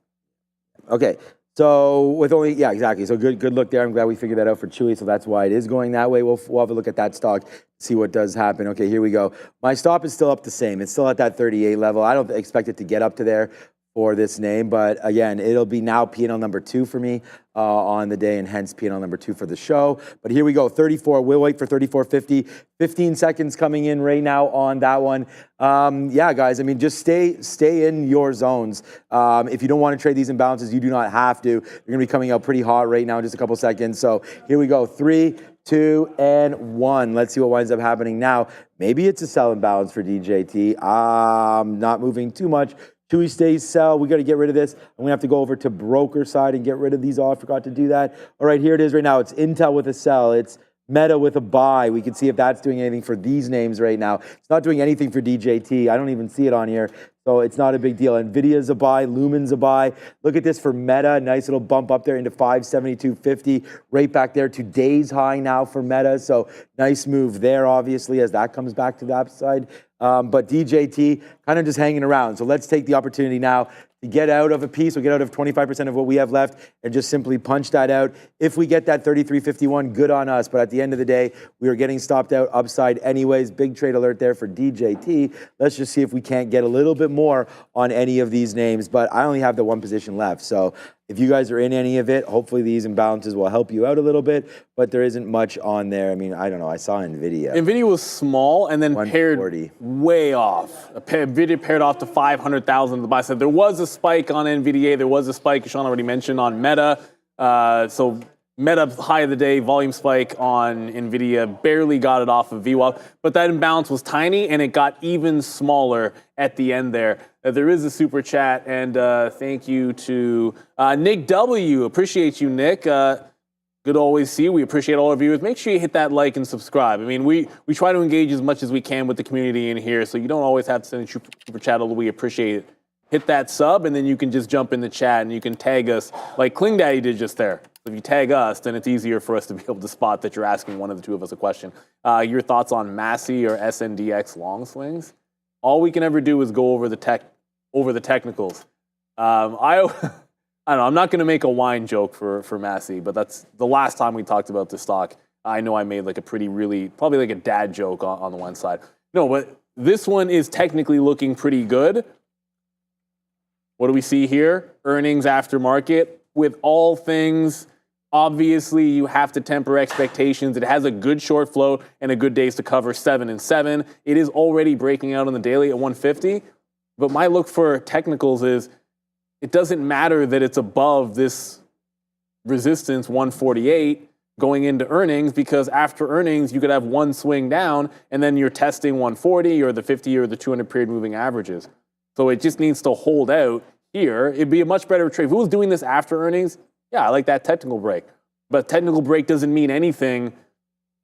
Okay. So with only, yeah, exactly. So good look there. I'm glad we figured that out for Chewy. So that's why it is going that way. We'll have a look at that stock, see what does happen. Okay, here we go. My stop is still up the same. It's still at that 38 level. I don't expect it to get up to there for this name, but again, it'll be now P&L number 2 for me on the day, and hence P&L number 2 for the show. But here we go, 34. We'll wait for 34.50. 15 seconds coming in right now on that one. Yeah, guys, I mean, just stay in your zones. If you don't want to trade these imbalances, you do not have to. They're going to be coming out pretty hot right now in just a couple seconds. So here we go, 3, 2, and 1. Let's see what winds up happening now. Maybe it's a sell imbalance for DJT. Not moving too much. Chewy stays sell. We got to get rid of this. I'm going to have to go over to broker side and get rid of these all. I forgot to do that. All right, here it is right now. It's Intel with a sell. It's Meta with a buy. We can see if that's doing anything for these names right now. It's not doing anything for DJT. I don't even see it on here. So it's not a big deal. Nvidia's a buy. Lumen's a buy. Look at this for Meta. Nice little bump up there into 572.50. Right back there. Today's high now for Meta. So nice move there, obviously, as that comes back to the upside. But DJT kind of just hanging around. So let's take the opportunity now to get out of a piece. We'll get out of 25% of what we have left and just simply punch that out. If we get that 33.51, good on us. But at the end of the day, we are getting stopped out upside anyways. Big trade alert there for DJT. Let's just see if we can't get a little bit more on any of these names. But I only have the one position left. So if you guys are in any of it, hopefully these imbalances will help you out a little bit, but there isn't much on there. I mean, I don't know. I saw NVIDIA. NVIDIA was small and then paired way off. NVIDIA paired off to 500,000 to the buy side. There was a spike on NVIDIA. There was a spike, Sean already mentioned, on Meta. So Meta high of the day, volume spike on NVIDIA, barely got it off of VWAP, but that imbalance was tiny and it got even smaller at the end there. There is a super chat, and thank you to Nick W. Appreciate you, Nick. Good to always see you. We appreciate all our viewers. Make sure you hit that like and subscribe. I mean, we try to engage as much as we can with the community in here, so you don't always have to send a super chat, although we appreciate it. Hit that sub, and then you can just jump in the chat, and you can tag us like Kling Daddy did just there. If you tag us, then it's easier for us to be able to spot that you're asking one of the two of us a question. Your thoughts on Massey or SNDX long swings? All we can ever do is go over the technicals. I don't know. I'm not going to make a wine joke for Massey, but that's the last time we talked about this stock. I know I made like a probably like a dad joke on the one side. No, but this one is technically looking pretty good. What do we see here? Earnings after market. With all things, obviously you have to temper expectations. It has a good short float and a good days to cover, 7 and 7. It is already breaking out on the daily at 150. But my look for technicals is it doesn't matter that it's above this resistance 148 going into earnings, because after earnings you could have one swing down and then you're testing 140 or the 50 or the 200 period moving averages. So it just needs to hold out here. It'd be a much better trade. If it was doing this after earnings, yeah, I like that technical break. But technical break doesn't mean anything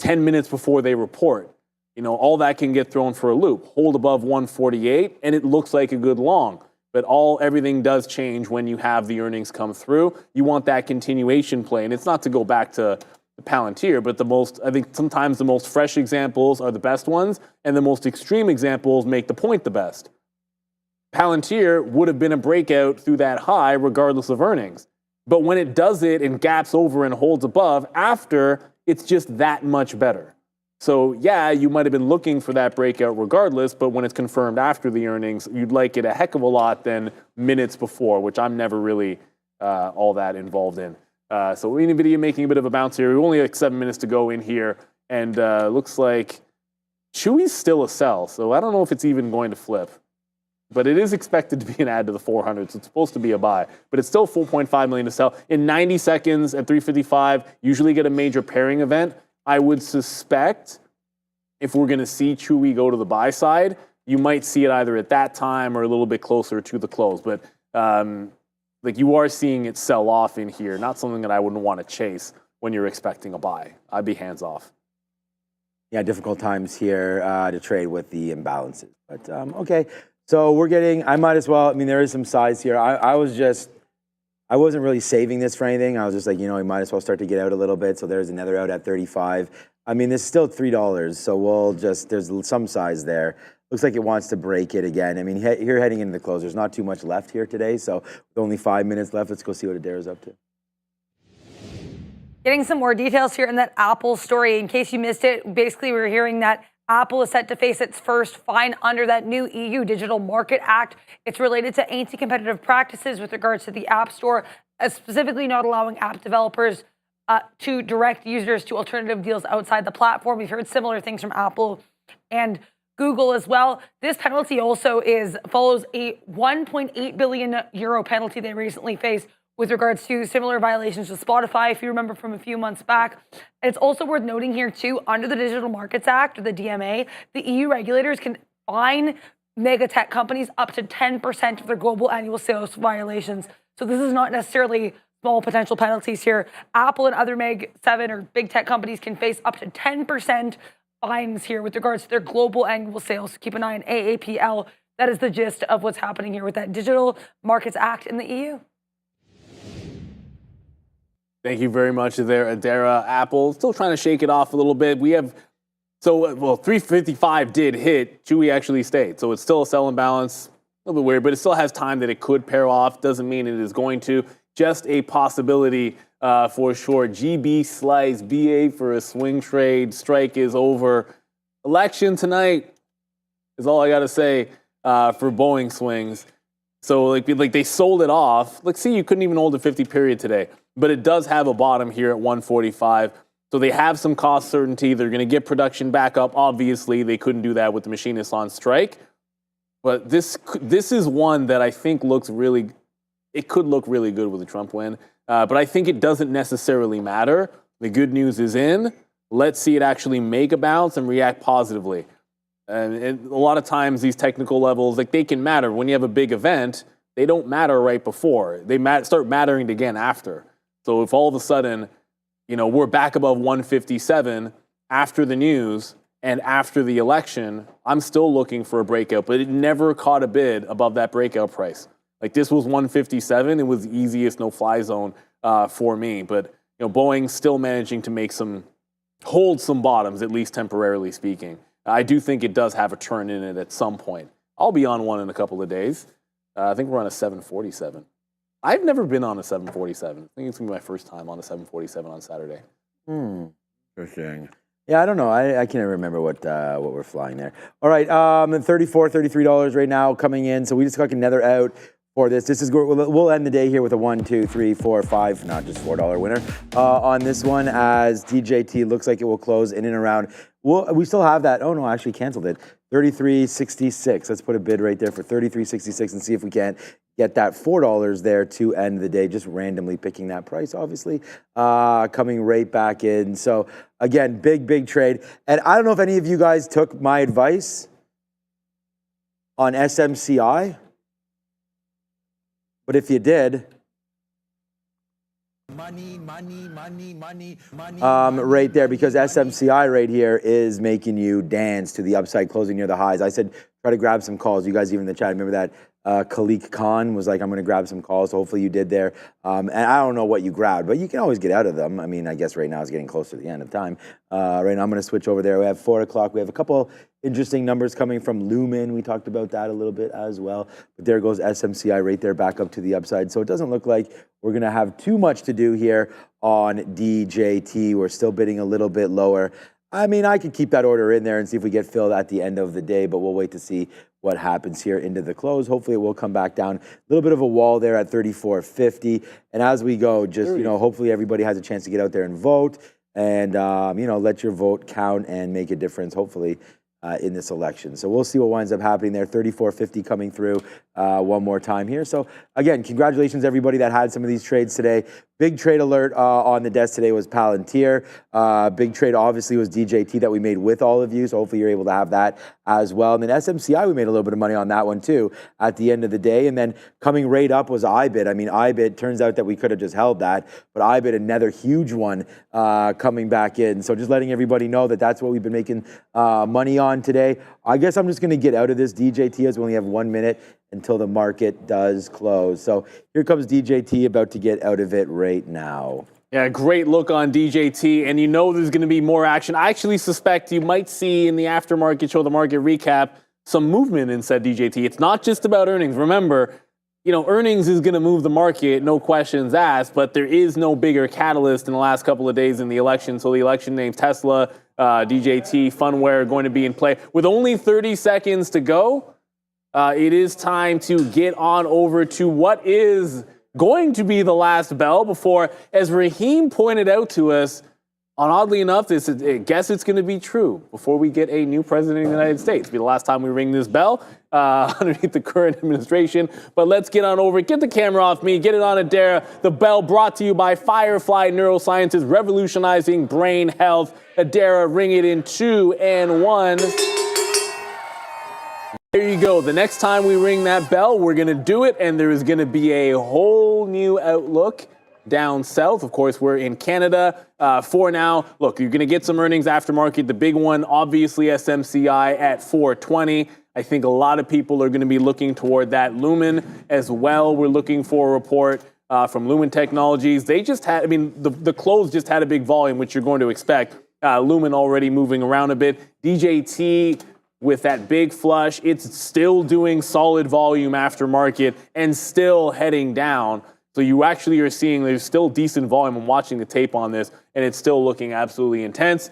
10 minutes before they report. You know, all that can get thrown for a loop. Hold above 148 and it looks like a good long. But everything does change when you have the earnings come through. You want that continuation play. And it's not to go back to the Palantir, but I think sometimes the most fresh examples are the best ones, and the most extreme examples make the point the best. Palantir would have been a breakout through that high regardless of earnings. But when it does it and gaps over and holds above after, it's just that much better. So yeah, you might have been looking for that breakout regardless, but when it's confirmed after the earnings, you'd like it a heck of a lot than minutes before, which I'm never really all that involved in. So NVIDIA making a bit of a bounce here. We only have like 7 minutes to go in here, and looks like Chewy's still a sell. So I don't know if it's even going to flip. But it is expected to be an add to the 400, so it's supposed to be a buy. But it's still 4.5 million to sell. In 90 seconds at 355, usually get a major pairing event. I would suspect if we're going to see Chewy go to the buy side, you might see it either at that time or a little bit closer to the close. But like you are seeing it sell off in here, not something that I wouldn't want to chase when you're expecting a buy. I'd be hands off. Yeah, difficult times here to trade with the imbalances. But okay. So we're getting, I might as well, I mean, there is some size here. I wasn't really saving this for anything. I was just like, you know, we might as well start to get out a little bit. So there's another out at 35. I mean, this is still $3. So there's some size there. Looks like it wants to break it again. I mean, here heading into the close, there's not too much left here today. So with only 5 minutes left, let's go see what Adara's up to. Getting some more details here in that Apple story. In case you missed it, basically we're hearing that Apple is set to face its first fine under that new EU Digital Market Act. It's related to anti-competitive practices with regards to the App Store, specifically not allowing app developers to direct users to alternative deals outside the platform. We've heard similar things from Apple and Google as well. This penalty also follows a 1.8 billion euro penalty they recently faced with regards to similar violations with Spotify, if you remember from a few months back. It's also worth noting here too, under the Digital Markets Act, or the DMA, the EU regulators can fine mega tech companies up to 10% of their global annual sales violations. So this is not necessarily small potential penalties here. Apple and other Meg 7 or big tech companies can face up to 10% fines here with regards to their global annual sales. Keep an eye on AAPL. That is the gist of what's happening here with that Digital Markets Act in the EU. Thank you very much there, Adara. Apple still trying to shake it off a little bit. We have, 355 did hit. Chewy actually stayed. So it's still a sell imbalance. A little bit weird, but it still has time that it could pair off. Doesn't mean it is going to. Just a possibility for sure. GB slice, BA for a swing trade. Strike is over. Election tonight is all I got to say for Boeing swings. So like they sold it off. Like, see, you couldn't even hold a 50 period today. But it does have a bottom here at 145. So they have some cost certainty. They're going to get production back up. Obviously, they couldn't do that with the machinists on strike. But this is one that I think it could look really good with a Trump win. But I think it doesn't necessarily matter. The good news is in. Let's see it actually make a bounce and react positively. And a lot of times these technical levels, like they can matter. When you have a big event, they don't matter right before. They start mattering again after. So if all of a sudden, we're back above 157 after the news and after the election, I'm still looking for a breakout, but it never caught a bid above that breakout price. Like this was 157. It was the easiest no-fly zone for me. But Boeing still managing to hold some bottoms, at least temporarily speaking. I do think it does have a turn in it at some point. I'll be on one in a couple of days. I think we're on a 747. I've never been on a 747. I think it's going to be my first time on a 747 on Saturday. Very Interesting. Yeah, I don't know. I can't remember what we're flying there. All right, $34, $33 right now coming in. So we just got another out for this. This is we'll end the day here with a 1, 2, 3, 4, 5, not just $4 winner on this one. As DJT looks like it will close in and around. We still have that. Oh no, I actually canceled it. 33.66. Let's put a bid right there for 33.66 and see if we can't get that $4 there to end the day. Just randomly picking that price, obviously, coming right back in. So again, big trade. And I don't know if any of you guys took my advice on SMCI, but if you did, money, right there, because SMCI right here is making you dance to the upside, closing near the highs. I said try to grab some calls. You guys even in the chat remember that Khalik Khan was like, I'm going to grab some calls. So hopefully you did there. And I don't know what you grabbed, but you can always get out of them. I mean, I guess right now it's getting close to the end of time. Right now I'm going to switch over there. We have 4 o'clock. We have a couple interesting numbers coming from Lumen. We talked about that a little bit as well. But there goes SMCI right there back up to the upside. So it doesn't look like we're going to have too much to do here on DJT. We're still bidding a little bit lower. I mean, I could keep that order in there and see if we get filled at the end of the day, but we'll wait to see what happens here into the close. Hopefully it will come back down. A little bit of a wall there at 34.50. And as we go, just, hopefully everybody has a chance to get out there and vote and, let your vote count and make a difference, hopefully, in this election. So we'll see what winds up happening there. 34.50 coming through one more time here. So again, congratulations everybody that had some of these trades today. Big trade alert on the desk today was Palantir. Big trade obviously was DJT that we made with all of you. So hopefully you're able to have that as well. And then SMCI, we made a little bit of money on that one too at the end of the day. And then coming right up was IBIT. I mean, IBIT, turns out that we could have just held that, but IBIT, another huge one coming back in. So just letting everybody know that that's what we've been making money on today. I guess I'm just going to get out of this DJT as we only have 1 minute until the market does close. So here comes DJT about to get out of it right now. Yeah, great look on DJT, and there's going to be more action. I actually suspect you might see in the aftermarket show, the market recap, some movement in said DJT. It's not just about earnings. Remember, earnings is going to move the market, no questions asked, but there is no bigger catalyst in the last couple of days in the election. So the election names Tesla, DJT, Funware are going to be in play. With only 30 seconds to go, it is time to get on over to what is going to be the last bell before, as Raheem pointed out to us, oddly enough, I guess it's going to be true before we get a new president of the United States. It'll be the last time we ring this bell underneath the current administration. But let's get on over it. Get the camera off me. Get it on Adara. The bell brought to you by Firefly Neurosciences, revolutionizing brain health. Adara, ring it in 2 and 1. There you go. The next time we ring that bell, we're going to do it, and there is going to be a whole new outlook down south. Of course, we're in Canada for now. Look, you're going to get some earnings aftermarket. The big one, obviously, SMCI at 420. I think a lot of people are going to be looking toward that. Lumen as well. We're looking for a report from Lumen Technologies. They just had, the close just had a big volume, which you're going to expect. Lumen already moving around a bit. DJT, with that big flush, it's still doing solid volume aftermarket and still heading down. So you actually are seeing there's still decent volume. I'm watching the tape on this, and it's still looking absolutely intense.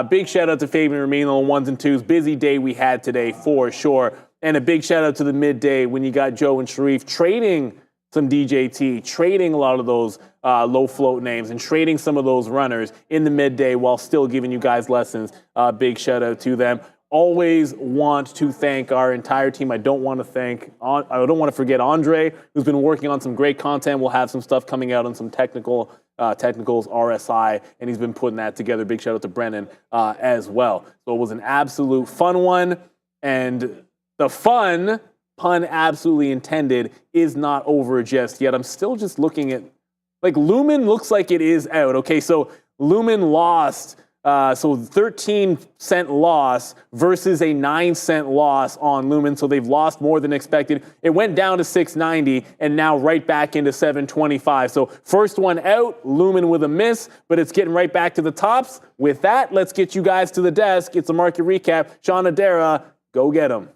Big shout out to Fabian Ramin on 1s and 2s. Busy day we had today for sure. And a big shout out to the midday when you got Joe and Sharif trading some DJT, trading a lot of those low float names and trading some of those runners in the midday while still giving you guys lessons. Big shout out to them. Always want to thank our entire team. I don't want to forget Andre, who's been working on some great content. We'll have some stuff coming out on some technicals, RSI, and he's been putting that together. Big shout out to Brennan as well. So it was an absolute fun one, and the fun, pun absolutely intended, is not over just yet. I'm still just looking at, Lumen looks like it is out. Okay, so Lumen lost. So 13-cent loss versus a 9-cent loss on Lumen. So they've lost more than expected. It went down to 690 and now right back into 725. So first one out, Lumen with a miss, but it's getting right back to the tops. With that, let's get you guys to the desk. It's a market recap. Sean Adara, go get them.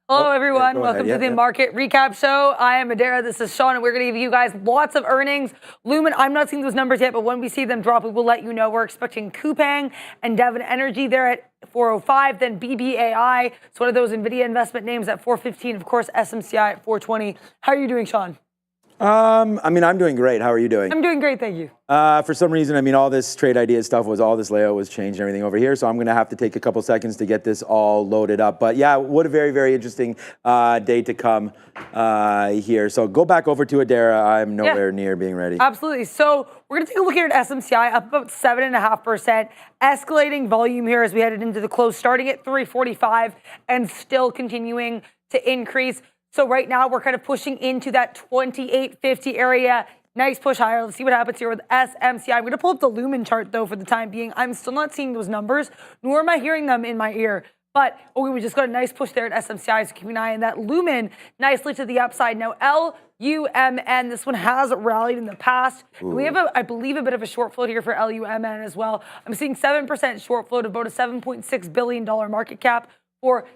Hello, everyone. go Welcome ahead. to the Yeah. Market Recap Show. I am Adara. This is Sean, and we're going to give you guys lots of earnings. Lumen, I'm not seeing those numbers yet, but when we see them drop, we will let you know. We're expecting Coupang and Devon Energy there at 405, then BBAI. It's one of those NVIDIA investment names at 415. Of course, SMCI at 420. How are you doing, Sean? I mean, I'm doing great. How are you doing? I'm doing great, thank you. For some reason, I mean, all this trade idea stuff was, all this layout was changed and everything over here. So I'm going to have to take a couple seconds to get this all loaded up. But yeah, what a very, very interesting day to come here. So go back over to Adara. I'm nowhere near being ready. Absolutely. So we're going to take a look here at SMCI, up about 7.5%. Escalating volume here as we headed into the close, starting at 345 and still continuing to increase. So right now we're kind of pushing into that 2850 area. Nice push higher. Let's see what happens here with SMCI. I'm going to pull up the Lumen chart though for the time being. I'm still not seeing those numbers, nor am I hearing them in my ear. But we just got a nice push there at SMCI, so keep an eye on that. Lumen nicely to the upside. Now LUMN, this one has rallied in the past. We have, I believe, a bit of a short float here for LUMN as well. I'm seeing 7% short float, about a $7.6 billion market cap for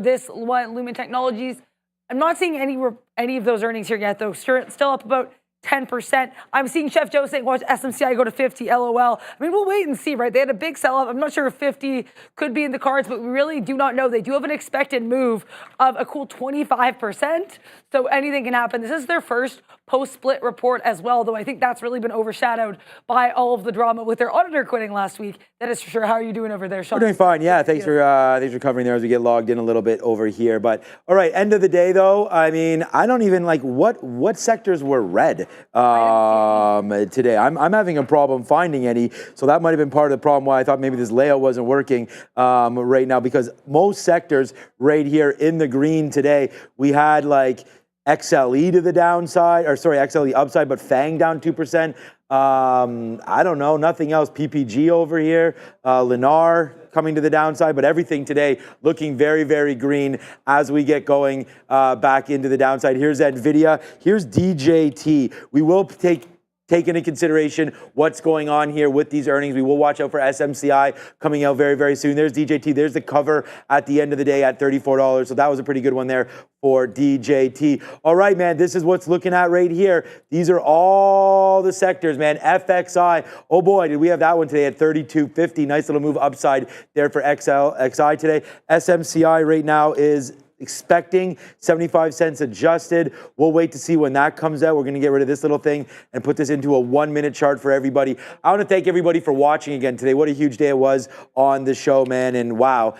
this one, Lumen Technologies. I'm not seeing any of those earnings here yet, though. Still up about 10%. I'm seeing Chef Joe saying, watch SMCI go to 50, LOL. I mean, we'll wait and see, right? They had a big sell-off. I'm not sure if 50 could be in the cards, but we really do not know. They do have an expected move of a cool 25%, so anything can happen. This is their first post-split report as well, though I think that's really been overshadowed by all of the drama with their auditor quitting last week. That is for sure. How are you doing over there, Sean? We're doing fine. Yeah, thanks for covering there as we get logged in a little bit over here. But all right, end of the day though, I mean, I don't even like what sectors were red today. I'm having a problem finding any, so that might have been part of the problem why I thought maybe this layout wasn't working right now, because most sectors right here in the green today, we had like XLE to the downside, or sorry, XLE upside, but FANG down 2%. I don't know, nothing else. PPG over here, Lennar coming to the downside, but everything today looking very, very green as we get going back into the downside. Here's NVIDIA, here's DJT. We will take into consideration what's going on here with these earnings. We will watch out for SMCI coming out very, very soon. There's DJT. There's the cover at the end of the day at $34. So that was a pretty good one there for DJT. All right, man, this is what's looking at right here. These are all the sectors, man. FXI. Oh boy, did we have that one today at $32.50. Nice little move upside there for XI today. SMCI right now is expecting 75 cents adjusted. We'll wait to see when that comes out. We're going to get rid of this little thing and put this into a 1-minute chart for everybody. I want to thank everybody for watching again today. What a huge day it was on the show, man. And wow,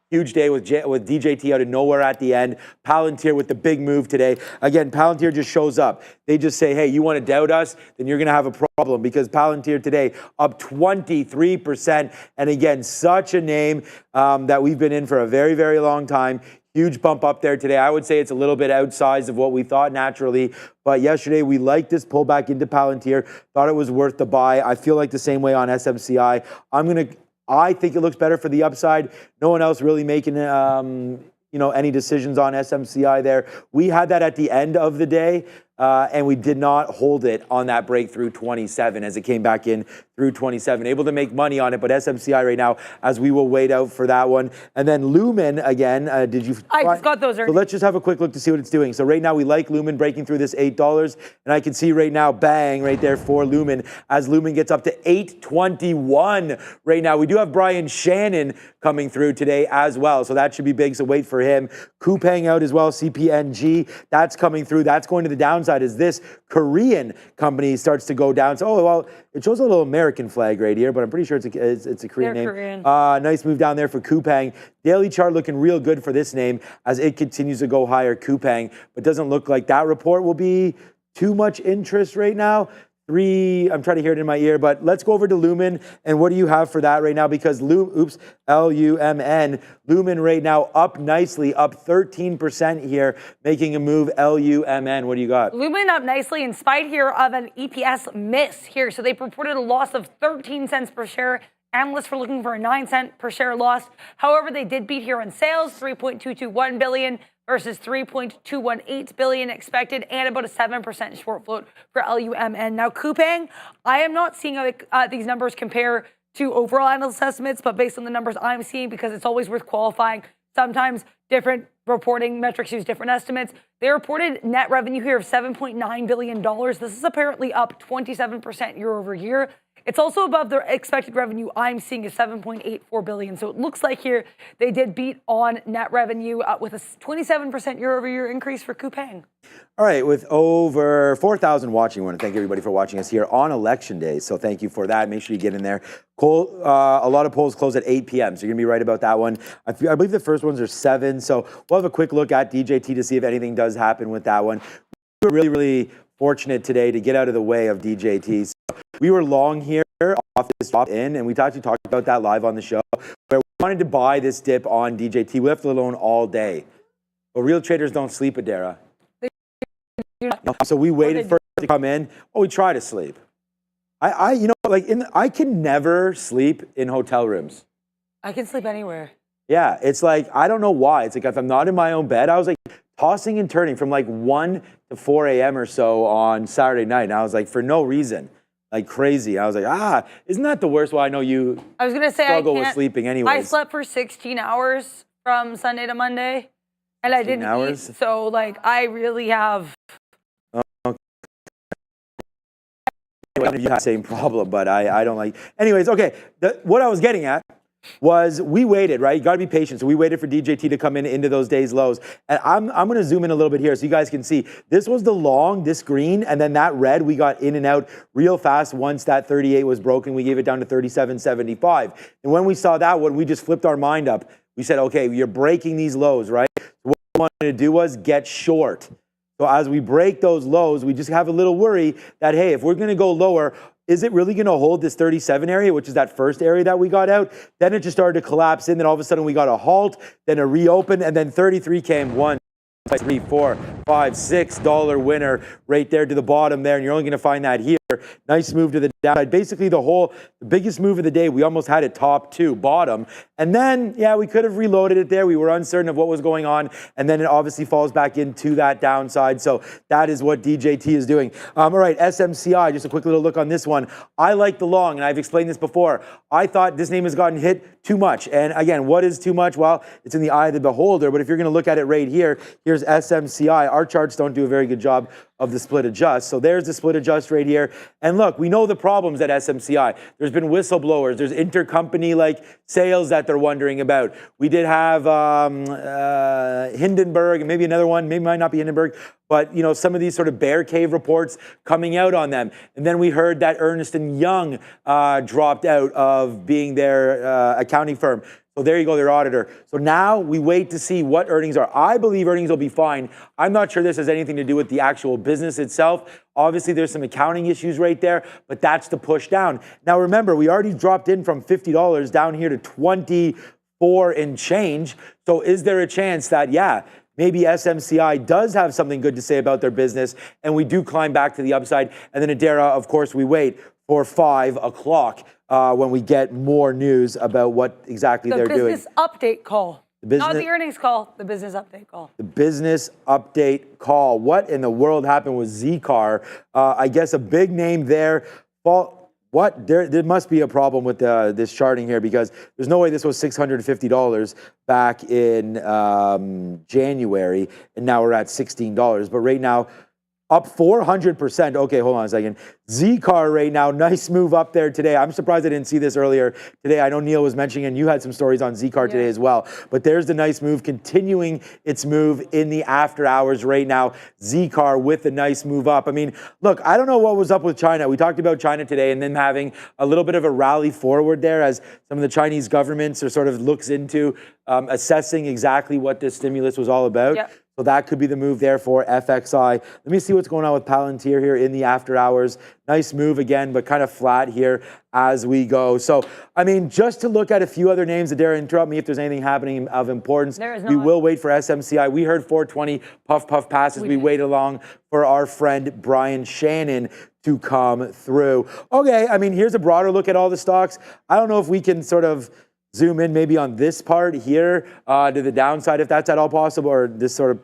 huge day with DJT out of nowhere at the end. Palantir with the big move today. Again, Palantir just shows up. They just say, hey, you want to doubt us? Then you're going to have a problem, because Palantir today up 23%. And again, such a name that we've been in for a very, very long time. Huge bump up there today. I would say it's a little bit outsized of what we thought naturally. But yesterday, we liked this pullback into Palantir. Thought it was worth the buy. I feel like the same way on SMCI. I think it looks better for the upside. No one else really making any decisions on SMCI there. We had that at the end of the day, and we did not hold it on that breakthrough 27 as it came back in through 27. Able to make money on it, but SMCI right now, as we will wait out for that one. And then Lumen, again, did you? I just got those earnings. So let's just have a quick look to see what it's doing. So right now we like Lumen breaking through this $8, and I can see right now, bang, right there for Lumen, as Lumen gets up to $8.21 right now. We do have Brian Shannon coming through today as well, so that should be big, so wait for him. Coupang out as well, CPNG, that's coming through. That's going to the downside as this Korean company starts to go down. So, it shows a little American flag right here, but I'm pretty sure it's a Korean name. Korean. Nice move down there for Coupang. Daily chart looking real good for this name as it continues to go higher, Coupang, but doesn't look like that report will be too much interest right now. I'm trying to hear it in my ear, but let's go over to Lumen. And what do you have for that right now? Because LUMN, Lumen right now up nicely, up 13% here, making a move. LUMN, what do you got? Lumen up nicely in spite here of an EPS miss here. So they reported a loss of 13 cents per share. Analysts were looking for a 9-cent per share loss. However, they did beat here on sales, $3.221 billion versus $3.218 billion expected, and about a 7% short float for LUMN. Now, Coupang, I am not seeing these numbers compare to overall analyst estimates, but based on the numbers I'm seeing, because it's always worth qualifying. Sometimes different reporting metrics use different estimates. They reported net revenue here of $7.9 billion. This is apparently up 27% year over year. It's also above the expected revenue I'm seeing is $7.84 billion. So it looks like here they did beat on net revenue with a 27% year over year increase for Coupang. All right, with over 4,000 watching, I want to thank everybody for watching us here on Election Day. So thank you for that. Make sure you get in there. A lot of polls close at 8 p.m., so you're going to be right about that one. I believe the first ones are 7, so we'll have a quick look at DJT to see if anything does happen with that one. We were really, really fortunate today to get out of the way of DJT. So we were long here off this drop in, and we actually talked about that live on the show, where we wanted to buy this dip on DJT. We left it alone all day. But real traders don't sleep, Adara. So we waited for it to come in. Oh, we try to sleep. You know, like I can never sleep in hotel rooms. I can sleep anywhere. Yeah, it's like, I don't know why. It's like if I'm not in my own bed, I was like tossing and turning from like 1 to 4 a.m. or so on Saturday night. And I was like, for no reason, like crazy. I was like, isn't that the worst? Well, I know you I was gonna say struggle with sleeping anyways. I slept for 16 hours from Sunday to Monday, and I didn't eat. So like, I really have. You have the same problem, but I don't like. Anyways, okay. What I was getting at was we waited, right? You got to be patient. So we waited for DJT to come in into those days lows. And I'm going to zoom in a little bit here so you guys can see. This was the long, this green, and then that red, we got in and out real fast. Once that 38 was broken, we gave it down to 37.75. And when we saw that one, we just flipped our mind up. We said, okay, you're breaking these lows, right? So what we wanted to do was get short. So as we break those lows, we just have a little worry that, hey, if we're going to go lower, is it really going to hold this 37 area, which is that first area that we got out? Then it just started to collapse in. Then all of a sudden we got a halt, then a reopen, and then 33 came. 1, 2, 3, 4, 5, $6 winner right there to the bottom there. And you're only going to find that here. Nice move to the downside. Basically the biggest move of the day, we almost had it top to bottom. And then, yeah, we could have reloaded it there. We were uncertain of what was going on. And then it obviously falls back into that downside. So that is what DJT is doing. All right, SMCI, just a quick little look on this one. I like the long, and I've explained this before. I thought this name has gotten hit too much. And again, what is too much? Well, it's in the eye of the beholder. But if you're going to look at it right here, here's SMCI. Our charts don't do a very good job of the split adjust. So there's the split adjust right here. And look, we know the problems at SMCI. There's been whistleblowers. There's intercompany like sales that they're wondering about. We did have Hindenburg and maybe another one. Maybe it might not be Hindenburg, but you know, some of these sort of bear cave reports coming out on them. And then we heard that Ernst & Young dropped out of being their accounting firm. So there you go, their auditor. So now we wait to see what earnings are. I believe earnings will be fine. I'm not sure this has anything to do with the actual business itself. Obviously, there's some accounting issues right there, but that's the push down. Now, remember, we already dropped in from $50 down here to 24 and change. So is there a chance that, yeah, maybe SMCI does have something good to say about their business and we do climb back to the upside? And then Adara, of course, we wait for 5 o'clock. When we get more news about what exactly they're doing. The business update call. Not the earnings call, the business update call. The business update call. What in the world happened with Zcar? I guess a big name there. What? There must be a problem with this charting here because there's no way this was $650 back in January, and now we're at $16. But right now, up 400%. Okay, hold on a second. Zcar right now, nice move up there today. I'm surprised I didn't see this earlier today. I know Neil was mentioning, and you had some stories on Zcar today as well. But there's the nice move, continuing its move in the after hours right now. Zcar with a nice move up. I mean, look, I don't know what was up with China. We talked about China today and then having a little bit of a rally forward there as some of the Chinese governments are sort of looks into assessing exactly what this stimulus was all about. Yep. So that could be the move there for FXI. Let me see what's going on with Palantir here in the after hours. Nice move again, but kind of flat here as we go. So, I mean, just to look at a few other names, Adara, interrupt me if there's anything happening of importance. There is not. We will wait for SMCI. We heard 420 puff passes. We wait along for our friend Brian Shannon to come through. Okay, I mean, here's a broader look at all the stocks. I don't know if we can sort of zoom in maybe on this part here to the downside, if that's at all possible, or this sort of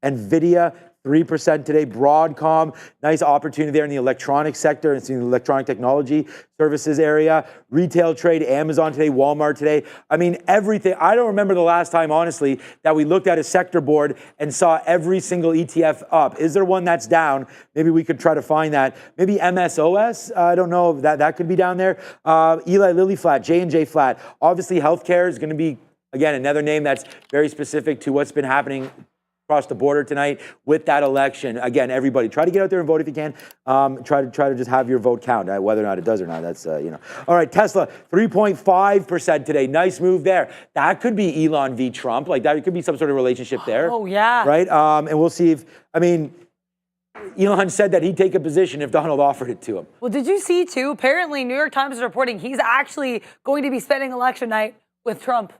NVIDIA 3% today. Broadcom, nice opportunity there in the electronic sector and in the electronic technology services area. Retail trade, Amazon today, Walmart today. I mean, everything. I don't remember the last time, honestly, that we looked at a sector board and saw every single ETF up. Is there one that's down? Maybe we could try to find that. Maybe MSOS, I don't know, that could be down there. Eli Lilly flat, J&J flat. Obviously, healthcare is going to be, again, another name that's very specific to what's been happening across the border tonight with that election. Again, everybody, try to get out there and vote if you can. Try to just have your vote count, whether or not it does or not. That's All right, Tesla 3.5% today. Nice move there. That could be Elon v. Trump. Like that could be some sort of relationship there. Oh yeah. Right. And we'll see if. I mean, Elon said that he'd take a position if Donald offered it to him. Well, did you see too? Apparently, New York Times is reporting he's actually going to be spending election night with Trump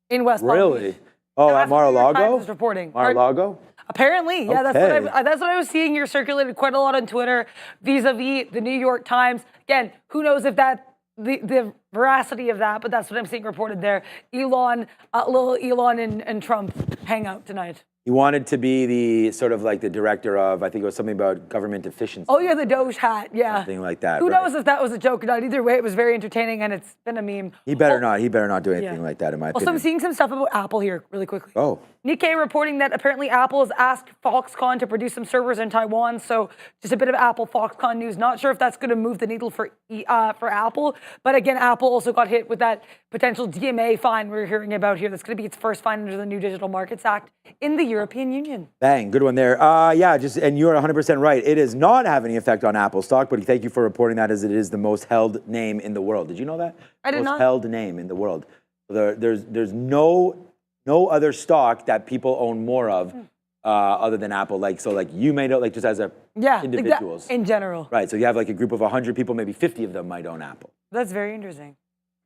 in West Palm Beach. Really? Oh, at Mar-a-Lago? Is reporting. Mar-a-Lago? Apparently, yeah, Okay. that's what I was seeing here circulated quite a lot on Twitter vis-a-vis the New York Times. Again, who knows if the veracity of that, but that's what I'm seeing reported there. Little Elon and Trump hang out tonight. He wanted to be the sort of like the director of, I think it was something about government efficiency. Oh yeah, the Doge hat, yeah. Something like that. Who right. knows if that was a joke or not? Either way, it was very entertaining and it's been a meme. He better not do anything like that, in my Also, opinion. I'm seeing some stuff about Apple here really quickly. Oh. Nikkei reporting that apparently Apple has asked Foxconn to produce some servers in Taiwan. So just a bit of Apple Foxconn news. Not sure if that's going to move the needle for Apple. But again, Apple also got hit with that potential DMA fine we're hearing about here. That's going to be its first fine under the new Digital Markets Act in the European Union. Bang, good one there. And you're 100% right. It does not have any effect on Apple stock, but thank you for reporting that, as it is the most held name in the world. Did you know that? I did not. Most held name in the world. There's no other stock that people own more of other than Apple. Like you may know, like just as individuals. Like in general. Right, so you have like a group of 100 people, maybe 50 of them might own Apple. That's very interesting.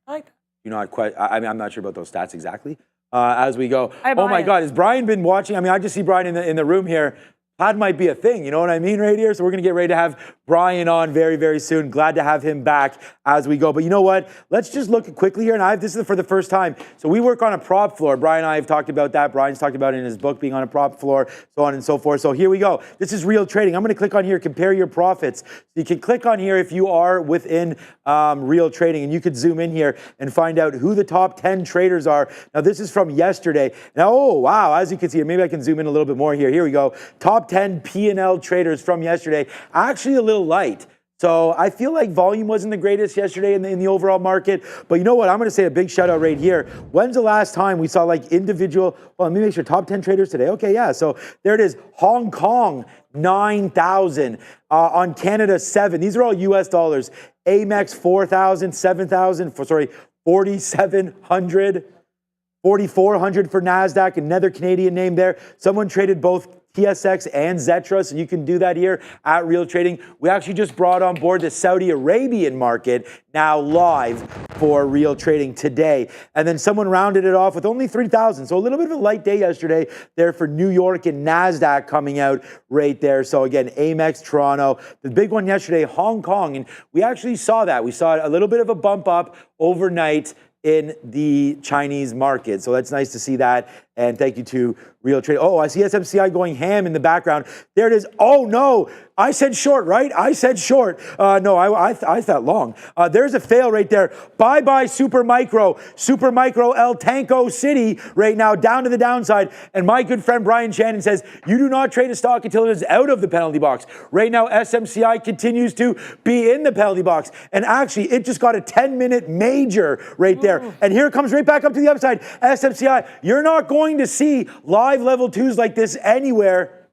I like that. You know, I'm not sure about those stats exactly. As we go. Oh my God, has Brian been watching? I mean, I just see Brian in the room here. That might be a thing, you know what I mean, right here? So we're going to get ready to have Brian on very, very soon. Glad to have him back as we go. But you know what? Let's just look quickly here. And this is for the first time. So we work on a prop floor. Brian and I have talked about that. Brian's talked about it in his book, being on a prop floor, so on and so forth. So here we go. This is real trading. I'm going to click on here, compare your profits. So you can click on here if you are within real trading, and you could zoom in here and find out who the top 10 traders are. Now, this is from yesterday. Now, oh, wow, as you can see, maybe I can zoom in a little bit more here. Here we go. Top 10 P&L traders from yesterday. Actually a little light. So I feel like volume wasn't the greatest yesterday in the overall market. But you know what? I'm going to say a big shout out right here. When's the last time we saw like individual, well, let me make sure, top 10 traders today. Okay, yeah. So there it is. Hong Kong, 9,000. On Canada, 7. These are all US dollars. Amex, 4,000, 7,000, 4,700. 4,400 for NASDAQ, another Canadian name there. Someone traded both TSX and Zetra, so you can do that here at Real Trading. We actually just brought on board the Saudi Arabian market, now live for Real Trading today. And then someone rounded it off with only 3,000. So a little bit of a light day yesterday there for New York and NASDAQ coming out right there. So again, Amex, Toronto. The big one yesterday, Hong Kong. And we actually saw that. We saw a little bit of a bump up overnight in the Chinese market. So that's nice to see that. And thank you to Real Trade. Oh, I see SMCI going ham in the background. There it is. Oh, no. I said short, right? I said short. No, I thought long. There's a fail right there. Bye-bye Super Micro. Super Micro El Tanco City right now down to the downside. And my good friend Brian Shannon says, you do not trade a stock until it is out of the penalty box. Right now, SMCI continues to be in the penalty box. And actually, it just got a 10-minute major right there. And here it comes right back up to the upside. SMCI, you're not going to see live level 2s like this anywhere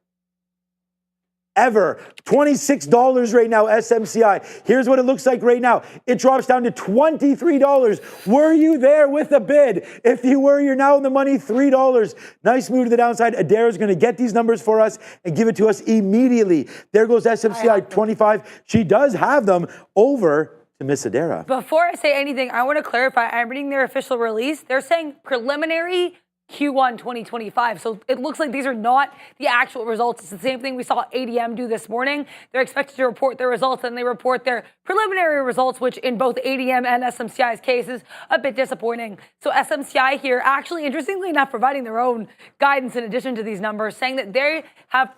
ever. $26 right now, SMCI. Here's what it looks like right now. It drops down to $23. Were you there with a bid? If you were, you're now in the money, $3. Nice move to the downside. Adaira's going to get these numbers for us and give it to us immediately. There goes SMCI 25. She does have them. Over to Miss Adaira. Before I say anything, I want to clarify. I'm reading their official release. They're saying preliminary Q1 2025. So it looks like these are not the actual results. It's the same thing we saw ADM do this morning. They're expected to report their results, and they report their preliminary results, which in both ADM and SMCI's case is a bit disappointing. So SMCI here, actually, interestingly enough, providing their own guidance in addition to these numbers, saying that they have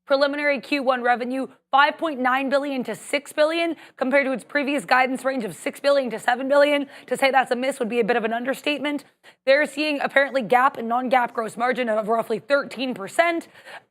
Preliminary Q1 revenue, $5.9 billion to $6 billion, compared to its previous guidance range of $6 billion to $7 billion. To say that's a miss would be a bit of an understatement. They're seeing apparently GAAP and non-GAAP gross margin of roughly 13%.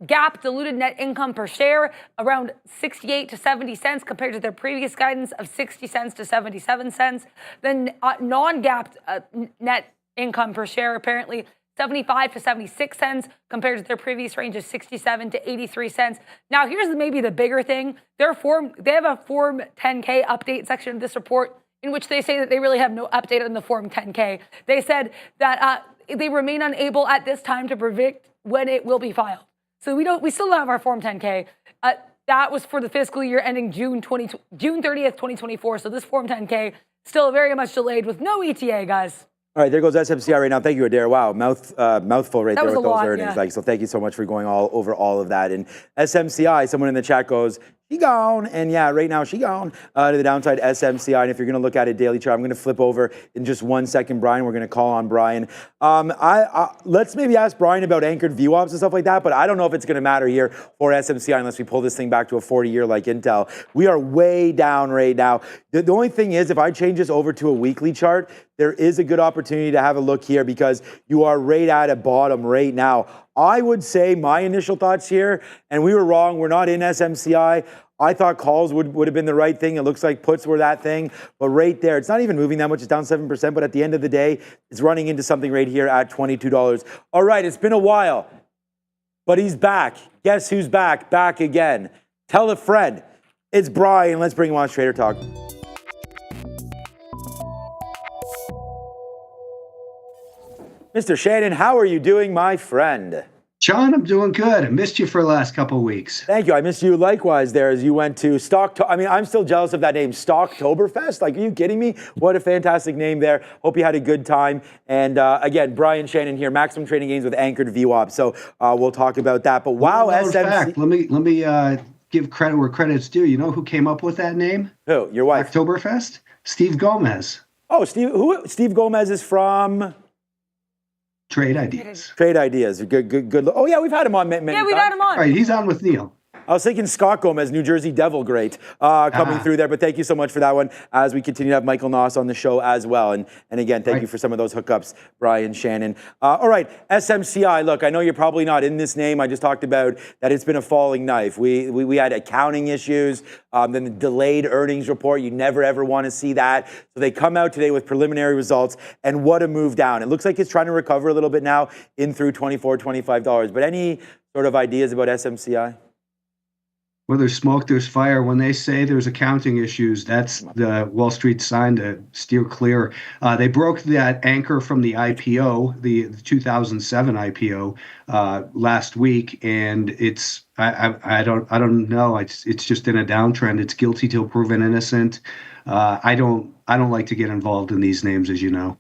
GAAP diluted net income per share around 68 to 70 cents, compared to their previous guidance of 60 cents to 77 cents. Then non-GAAP net income per share apparently 75 to 76 cents, compared to their previous range of 67 to 83 cents. Now, here's maybe the bigger thing. They have a Form 10K update section of this report in which they say that they really have no update on the Form 10K. They said that they remain unable at this time to predict when it will be filed. So we still don't have our Form 10K. That was for the fiscal year ending June 30th, 2024. So this Form 10K still very much delayed with no ETA, guys. All right, there goes SMCI right now. Thank you, Adair. Wow, mouthful right there with those earnings. Yeah. So thank you so much for going over all of that. And SMCI, someone in the chat goes, she gone. And yeah, right now she gone to the downside, SMCI. And if you're going to look at a daily chart, I'm going to flip over in just 1 second, Brian. We're going to call on Brian. Let's maybe ask Brian about anchored VWAPs and stuff like that, but I don't know if it's going to matter here for SMCI unless we pull this thing back to a 40-year like Intel. We are way down right now. The only thing is, if I change this over to a weekly chart, there is a good opportunity to have a look here because you are right at a bottom right now. I would say my initial thoughts here, and we were wrong, we're not in SMCI. I thought calls would have been the right thing. It looks like puts were that thing. But right there, it's not even moving that much. It's down 7%. But at the end of the day, it's running into something right here at $22. All right, it's been a while. But he's back. Guess who's back? Back again. Tell a friend. It's Brian. Let's bring him on Trader Talk. Mr. Shannon, how are you doing, my friend? John, I'm doing good. I missed you for the last couple of weeks. Thank you. I missed you likewise there as you went to I'm still jealous of that name, Stocktoberfest. Like, are you kidding me? What a fantastic name there. Hope you had a good time. And again, Brian Shannon here, Maximum Trading Gains with Anchored VWAP. So we'll talk about that. But wow, SMC. Let me give credit where credit's due. You know who came up with that name? Who? Your wife? Oktoberfest? Steve Gomez. Oh, Steve Gomez is from Trade Ideas. Trade Ideas. Good. Oh yeah, we've had him on many times. Yeah, we've had him on. All right, he's on with Neil. I was thinking Scott Gomez, New Jersey Devil great, coming through there. But thank you so much for that one as we continue to have Michael Noss on the show as well. And again, thank you for some of those hookups, Brian Shannon. All right, SMCI, look, I know you're probably not in this name. I just talked about that it's been a falling knife. We had accounting issues, then the delayed earnings report. You never, ever want to see that. So they come out today with preliminary results, and what a move down. It looks like it's trying to recover a little bit now in through $24, $25. But any sort of ideas about SMCI? Where there's smoke, there's fire. When they say there's accounting issues, that's the Wall Street sign to steer clear. They broke that anchor from the IPO, the 2007 IPO, last week, and it's I don't know. It's just in a downtrend. It's guilty till proven innocent. I don't like to get involved in these names, as you know.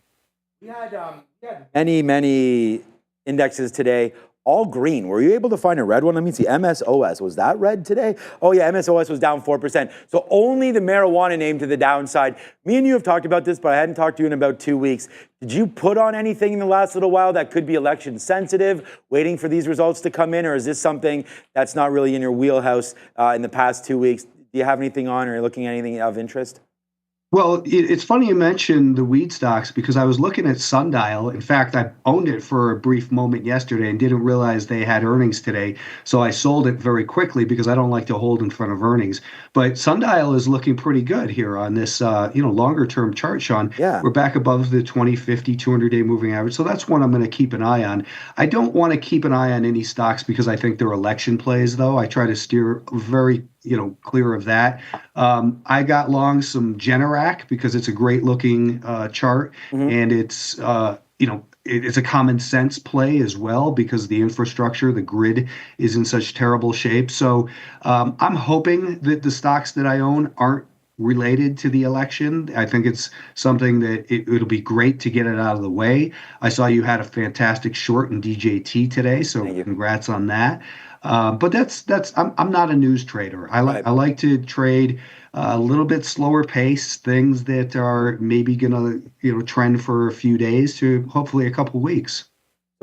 We had many indexes today. All green. Were you able to find a red one? Let me see. MSOS. Was that red today? Oh, yeah. MSOS was down 4%. So only the marijuana name to the downside. Me and you have talked about this, but I hadn't talked to you in about 2 weeks. Did you put on anything in the last little while that could be election sensitive, waiting for these results to come in? Or is this something that's not really in your wheelhouse in the past 2 weeks? Do you have anything on or looking at anything of interest? Well, it's funny you mentioned the weed stocks because I was looking at Sundial. In fact, I owned it for a brief moment yesterday and didn't realize they had earnings today. So I sold it very quickly because I don't like to hold in front of earnings. But Sundial is looking pretty good here on this longer term chart, Sean. Yeah. We're back above the 20, 50, 200-day moving average. So that's one I'm going to keep an eye on. I don't want to keep an eye on any stocks because I think they're election plays, though. I try to steer very clear of that. I got long some Generac because it's a great looking chart, and it's it's a common sense play as well because the infrastructure, the grid is in such terrible shape. So I'm hoping that the stocks that I own aren't related to the election. I think it's something that it'll be great to get it out of the way. I saw you had a fantastic short in DJT today, so congrats on that. But I'm not a news trader. I like to trade a little bit slower pace, things that are maybe gonna trend for a few days to hopefully a couple weeks.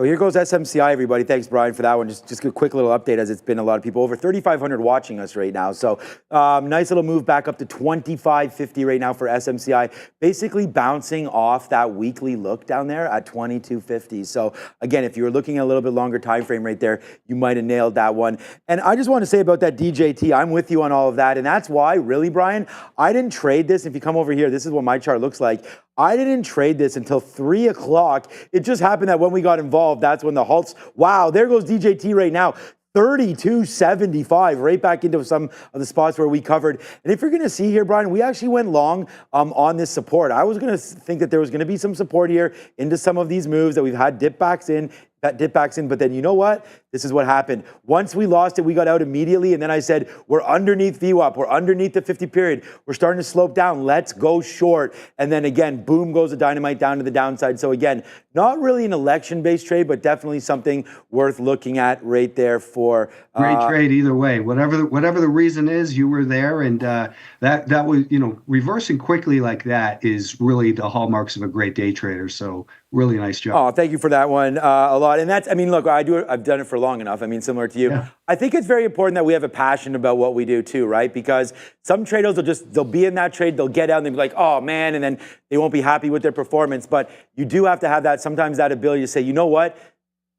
So here goes SMCI, everybody. Thanks, Brian, for that one. Just a quick little update, as it's been a lot of people, over 3,500 watching us right now. So nice little move back up to 25.50 right now for SMCI, basically bouncing off that weekly look down there at 22.50. So again, if you were looking at a little bit longer time frame right there, you might have nailed that one. And I just want to say about that DJT, I'm with you on all of that. And that's why, really, Brian, I didn't trade this. If you come over here, this is what my chart looks like. I didn't trade this until 3 o'clock. It just happened that when we got involved, that's when the halts. Wow, there goes DJT right now. 32.75, right back into some of the spots where we covered. And if you're going to see here, Brian, we actually went long on this support. I was going to think that there was going to be some support here into some of these moves that we've had dip backs in, but then you know what? This is what happened. Once we lost it, we got out immediately, and then I said, we're underneath VWAP, we're underneath the 50 period, we're starting to slope down, let's go short. And then again, boom goes the dynamite down to the downside. So again, not really an election-based trade, but definitely something worth looking at right there for... Great trade either way. Whatever the reason is, you were there, and that was, reversing quickly like that is really the hallmarks of a great day trader. So really nice job. Oh, thank you for that one a lot. And that's, look, I've done it for long enough. Similar to you. Yeah. I think it's very important that we have a passion about what we do too, right? Because some traders they'll be in that trade, they'll get out and they'll be like, oh man, and then they won't be happy with their performance. But you do have to have sometimes that ability to say, you know what?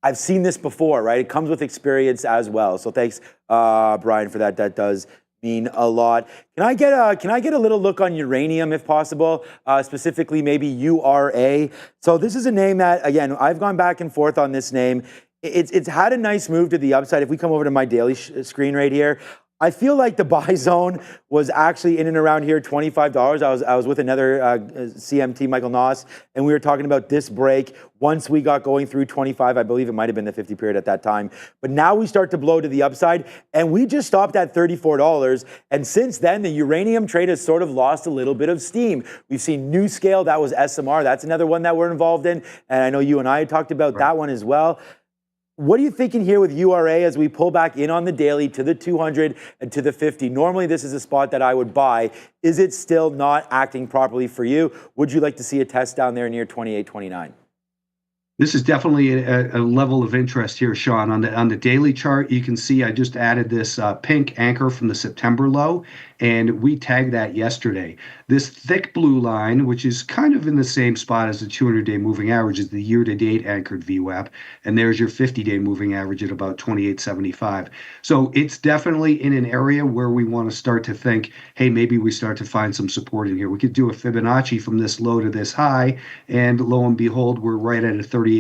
I've seen this before, right? It comes with experience as well. So thanks, Brian, for that. That does mean a lot. Can I get a little look on uranium if possible, specifically maybe URA? So this is a name that, again, I've gone back and forth on this name. It's had a nice move to the upside. If we come over to my daily screen right here, I feel like the buy zone was actually in and around here, $25. I was with another CMT, Michael Noss, and we were talking about this break. Once we got going through 25, I believe it might have been the 50 period at that time. But now we start to blow to the upside, and we just stopped at $34. And since then, the uranium trade has sort of lost a little bit of steam. We've seen NewScale, that was SMR. That's another one that we're involved in. And I know you and I had talked about that one as well. What are you thinking here with URA as we pull back in on the daily to the 200 and to the 50? Normally, this is a spot that I would buy. Is it still not acting properly for you? Would you like to see a test down there near 28.29? This is definitely a level of interest here, Sean. On the daily chart, you can see I just added this pink anchor from the September low, and we tagged that yesterday. This thick blue line, which is kind of in the same spot as the 200-day moving average, is the year-to-date anchored VWAP, and there's your 50-day moving average at about 28.75. So it's definitely in an area where we want to start to think, hey, maybe we start to find some support in here. We could do a Fibonacci from this low to this high, and lo and behold, we're right at a 38.2%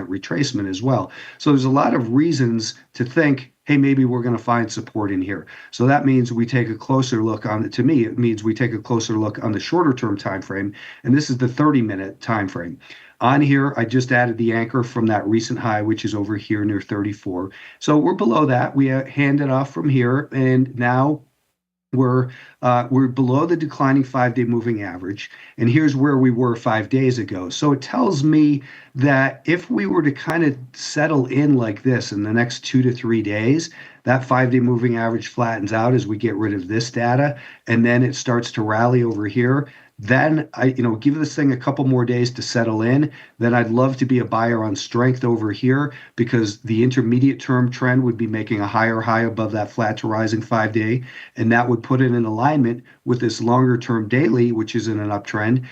retracement as well. So there's a lot of reasons to think, hey, maybe we're going to find support in here. So that means we take a closer look on it. To me, it means we take a closer look on the shorter term time frame, and this is the 30-minute time frame. On here, I just added the anchor from that recent high, which is over here near 34. So we're below that. We hand it off from here, and now we're below the declining 5-day moving average, and here's where we were 5 days ago. So it tells me that if we were to kind of settle in like this in the next 2 to 3 days, that 5-day moving average flattens out as we get rid of this data, and then it starts to rally over here. Then I, give this thing a couple more days to settle in. Then I'd love to be a buyer on strength over here, because the intermediate term trend would be making a higher high above that flat to rising 5-day, and that would put it in alignment with this longer term daily, which is in an uptrend.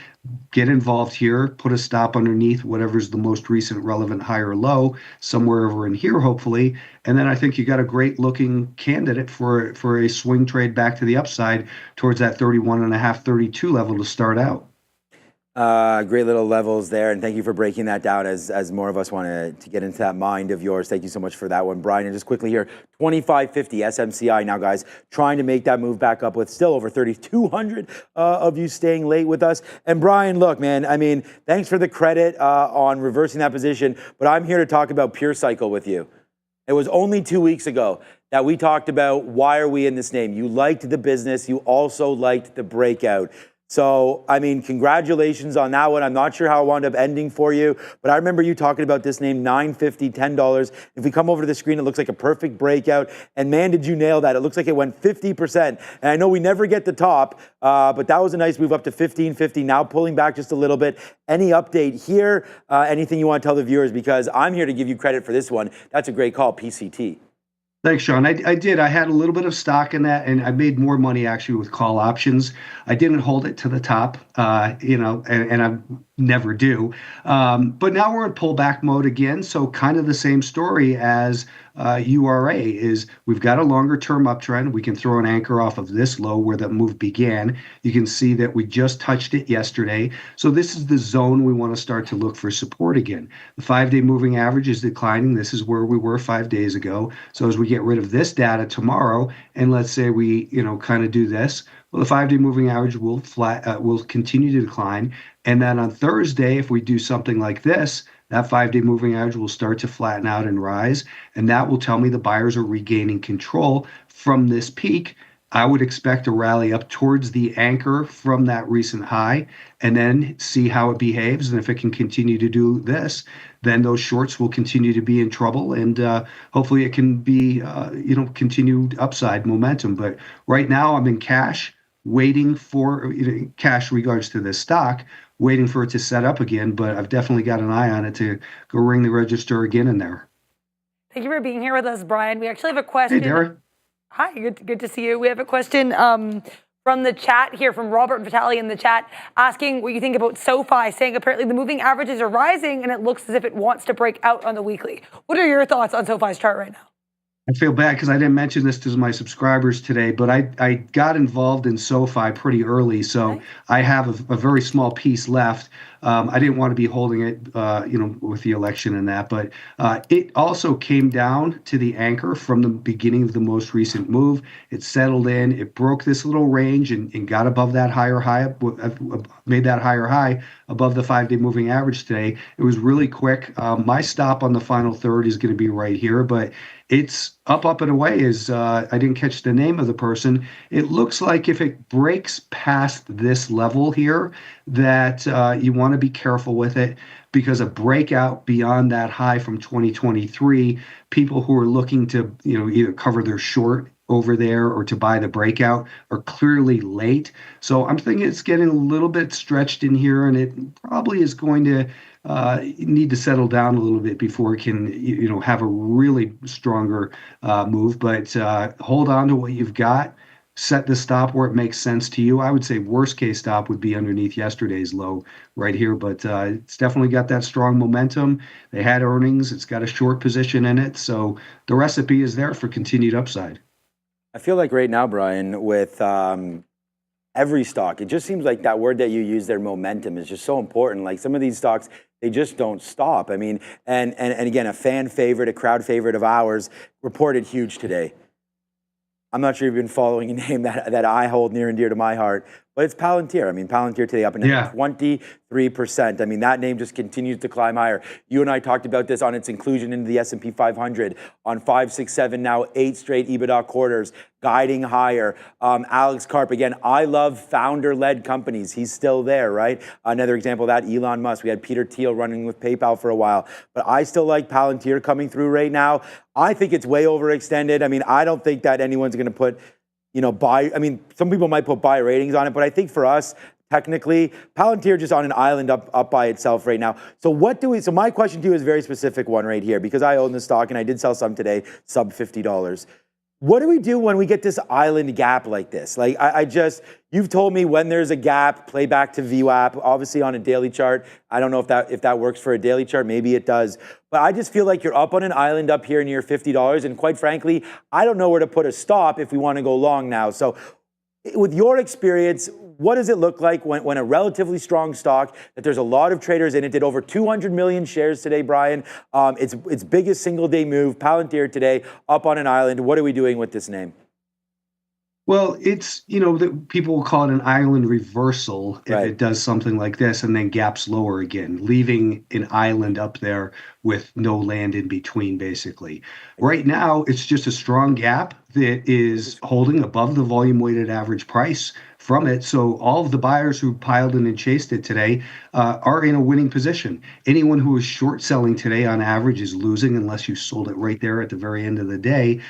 Get involved here, put a stop underneath whatever's the most recent relevant high or low, somewhere over in here, hopefully. And then I think you got a great looking candidate for a swing trade back to the upside towards that 31.5, 32 level to start out. Great little levels there, and thank you for breaking that down as more of us want to get into that mind of yours. Thank you so much for that one, Brian. And just quickly here, 25.50 SMCI now, guys, trying to make that move back up with still over 3,200 of you staying late with us. And Brian, look, man, thanks for the credit on reversing that position, but I'm here to talk about Pure Cycle with you. It was only 2 weeks ago that we talked about why are we in this name. You liked the business. You also liked the breakout. So, I mean, congratulations on that one. I'm not sure how it wound up ending for you, but I remember you talking about this name, $9.50, $10. If we come over to the screen, it looks like a perfect breakout. And man, did you nail that. It looks like it went 50%. And I know we never get the top, but that was a nice move up to $15.50. Now pulling back just a little bit. Any update here? Anything you want to tell the viewers? Because I'm here to give you credit for this one. That's a great call, PCT. Thanks, Sean. I did. I had a little bit of stock in that, and I made more money actually with call options. I didn't hold it to the top, and I never do. But now we're in pullback mode again. So kind of the same story as URA is we've got a longer term uptrend. We can throw an anchor off of this low where the move began. You can see that we just touched it yesterday. So this is the zone we want to start to look for support again. The 5-day moving average is declining. This is where we were 5 days ago. So as we get rid of this data tomorrow, and let's say we, kind of do this, well, the 5-day moving average will will continue to decline. And then on Thursday, if we do something like this, that 5-day moving average will start to flatten out and rise. And that will tell me the buyers are regaining control from this peak. I would expect a rally up towards the anchor from that recent high and then see how it behaves. And if it can continue to do this, then those shorts will continue to be in trouble. And hopefully it can be, continued upside momentum. But right now I'm in cash, waiting for cash regards to this stock, waiting for it to set up again, but I've definitely got an eye on it to go ring the register again in there. Thank you for being here with us, Brian. We actually have a question. Hey, Darren. Hi, good to see you. We have a question from the chat here, from Robert Vitale in the chat, asking what you think about SoFi, saying apparently the moving averages are rising and it looks as if it wants to break out on the weekly. What are your thoughts on SoFi's chart right now? I feel bad because I didn't mention this to my subscribers today, but I got involved in SoFi pretty early, so okay. I have a very small piece left. I didn't want to be holding it, with the election and that, but it also came down to the anchor from the beginning of the most recent move. It settled in, it broke this little range and got above that higher high, made that higher high above the 5-day moving average today. It was really quick. My stop on the final third is going to be right here, but it's up and away. I didn't catch the name of the person. It looks like if it breaks past this level here, that you want to be careful with it, because a breakout beyond that high from 2023, people who are looking to either cover their short over there or to buy the breakout are clearly late. So I'm thinking it's getting a little bit stretched in here, and it probably is going to need to settle down a little bit before it can have a really stronger move. But hold on to what you've got. Set the stop where it makes sense to you. I would say worst case stop would be underneath yesterday's low right here, but it's definitely got that strong momentum. They had earnings. It's got a short position in it. So the recipe is there for continued upside. I feel like right now, Brian, with every stock, it just seems like that word that you use there, momentum, is just so important. Like some of these stocks, they just don't stop. I mean, and again, a fan favorite, a crowd favorite of ours reported huge today. I'm not sure you've been following a name that I hold near and dear to my heart, but it's Palantir. I mean, Palantir today up in 23%. I mean, that name just continues to climb higher. You and I talked about this on its inclusion into the S&P 500 on 5, 6, 7, now 8 straight EBITDA quarters, guiding higher. Alex Karp, again, I love founder-led companies. He's still there, right? Another example of that, Elon Musk. We had Peter Thiel running with PayPal for a while, but I still like Palantir coming through right now. I think it's way overextended. I mean, I don't think that anyone's going to put, some people might put buy ratings on it, but I think for us, technically, Palantir just on an island up by itself right now. So so my question to you is a very specific one right here, because I own the stock and I did sell some today, sub $50. What do we do when we get this island gap like this? Like you've told me when there's a gap, play back to VWAP, obviously on a daily chart. I don't know if that works for a daily chart, maybe it does. But I just feel like you're up on an island up here near $50. And quite frankly, I don't know where to put a stop if we want to go long now. So with your experience, what does it look like when a relatively strong stock that there's a lot of traders in it did over 200 million shares today, Brian? Its biggest single day move, Palantir today, up on an island. What are we doing with this name? Well, it's, people will call it an island reversal if it does something like this and then gaps lower again, leaving an island up there with no land in between, basically. Right now, it's just a strong gap that is holding above the volume weighted average price from it. So all of the buyers who piled in and chased it today are in a winning position. Anyone who is short selling today on average is losing unless you sold it right there at the very end of the day.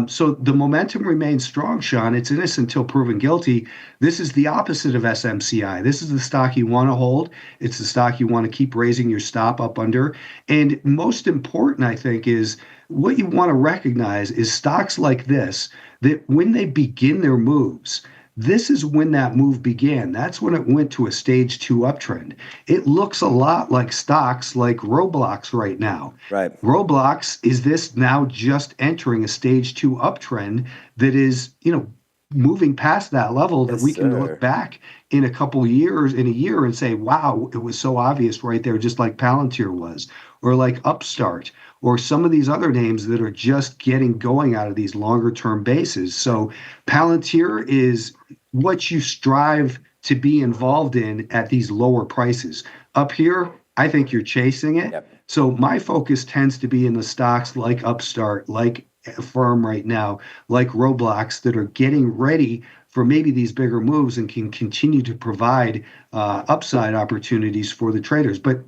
So the momentum remains strong, Sean. It's innocent until proven guilty. This is the opposite of SMCI. This is the stock you want to hold. It's the stock you want to keep raising your stop up under. And most important, I think, is what you want to recognize is stocks like this, that when they begin their moves, this is when that move began. That's when it went to a stage 2 uptrend. It looks a lot like stocks like Roblox right now. Right. Roblox is this now just entering a stage 2 uptrend that is, moving past that level that we can look back in a couple years, in a year, and say, wow, it was so obvious right there, just like Palantir was, or like Upstart, or some of these other names that are just getting going out of these longer term bases. So Palantir is what you strive to be involved in at these lower prices. Up here, I think you're chasing it. Yep. So my focus tends to be in the stocks like Upstart, like Firm right now, like Roblox, that are getting ready for maybe these bigger moves and can continue to provide upside opportunities for the traders. But,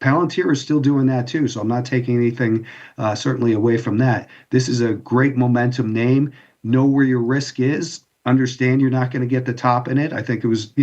Palantir is still doing that too, so I'm not taking anything certainly away from that. This is a great momentum name. Know where your risk is. Understand you're not going to get the top in it. I think it was,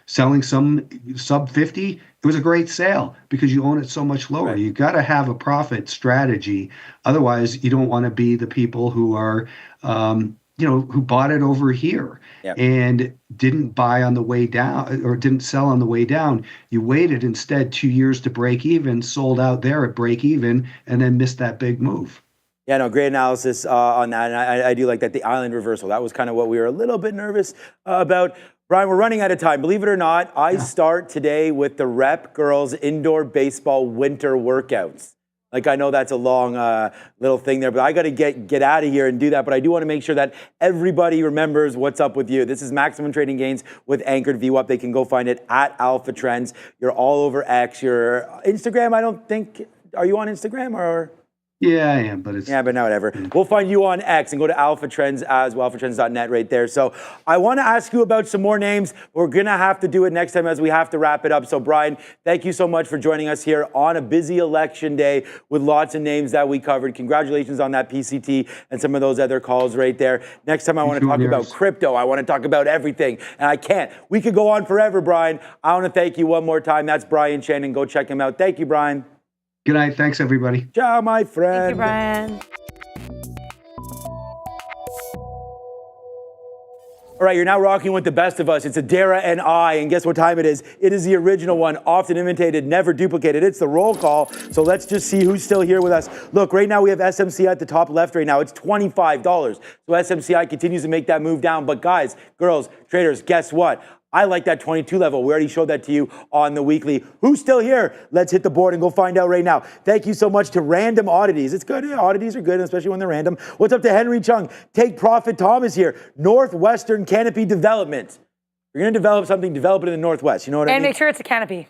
selling some sub 50. It was a great sale because you own it so much lower. Right. You got to have a profit strategy. Otherwise, you don't want to be the people who are, who bought it over here and didn't buy on the way down or didn't sell on the way down. You waited instead 2 years to break even, sold out there at break even, and then missed that big move. Yeah, no, great analysis on that. And I do like that, the island reversal. That was kind of what we were a little bit nervous about. Brian, we're running out of time. Believe it or not, I start today with the Rep Girls Indoor Baseball Winter Workouts. Like, I know that's a long little thing there, but I got to get out of here and do that. But I do want to make sure that everybody remembers what's up with you. This is Maximum Trading Gains with Anchored VWAP. They can go find it at Alpha Trends. You're all over X. Your Instagram, I don't think, are you on Instagram or? Yeah, I am, but it's... Yeah, but no, whatever. We'll find you on X and go to Alpha Trends as well, alphatrends.net right there. So I want to ask you about some more names. We're going to have to do it next time as we have to wrap it up. So Brian, thank you so much for joining us here on a busy election day with lots of names that we covered. Congratulations on that PCT and some of those other calls right there. Next time I want to talk about crypto. I want to talk about everything. And I can't. We could go on forever, Brian. I want to thank you one more time. That's Brian Shannon. Go check him out. Thank you, Brian. Good night. Thanks, everybody. Ciao, my friend. Thank you, Brian. All right, you're now rocking with the best of us. It's Adara and I, and guess what time it is? It is the original one, often imitated, never duplicated. It's the roll call, so let's just see who's still here with us. Look, right now we have SMCI at the top left right now. It's $25. So SMCI continues to make that move down. But guys, girls, traders, guess what? I like that 22 level. We already showed that to you on the weekly. Who's still here? Let's hit the board and go find out right now. Thank you so much to Random Oddities. It's good. Oddities are good, especially when they're random. What's up to Henry Chung? Take Profit Tom is here. Northwestern Canopy Development. You're going to develop something, develop it in the Northwest. You know what I mean? And make sure it's a canopy.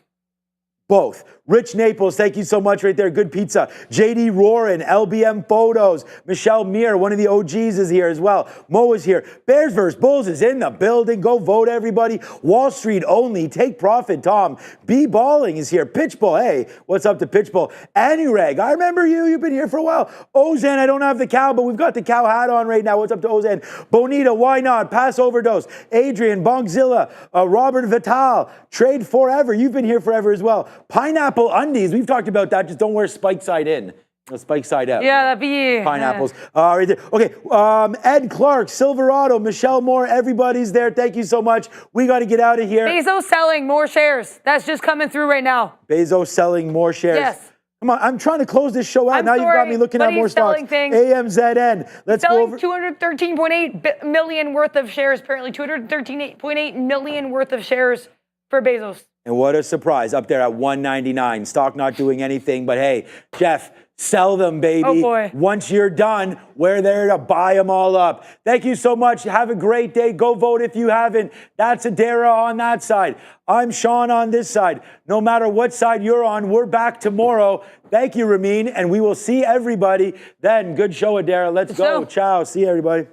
Both. Rich Naples, thank you so much right there. Good pizza. JD Roarin, LBM Photos. Michelle Meir, one of the OGs, is here as well. Mo is here. Bears vs. Bulls is in the building. Go vote, everybody. Wall Street only. Take Profit, Tom. B Balling is here. Pitchbull, hey, what's up to Pitchbull? Anurag, I remember you. You've been here for a while. Ozan, I don't have the cow, but we've got the cow hat on right now. What's up to Ozan? Bonita, why not? Pass Overdose. Adrian, Bongzilla, Robert Vital. Trade Forever. You've been here forever as well. Pineapple Undies, we've talked about that. Just don't wear spike side in. Spike side out. Yeah, that'd be... Pineapples. Right there. Okay, Ed Clark, Silverado, Michelle Moore, everybody's there. Thank you so much. We got to get out of here. Bezos selling more shares. That's just coming through right now. Bezos selling more shares. Yes. Come on, I'm trying to close this show out. Now you've got me looking at more stocks. AMZN. Let's go over. 213.8 million worth of shares, apparently. 213.8 million worth of shares for Bezos. And what a surprise, up there at 199. Stock not doing anything, but hey, Jeff, sell them, baby. Oh, boy. Once you're done, we're there to buy them all up. Thank you so much. Have a great day. Go vote if you haven't. That's Adara on that side. I'm Sean on this side. No matter what side you're on, we're back tomorrow. Thank you, Ramin, and we will see everybody then. Good show, Adara. Let's go. Ciao. See you, everybody.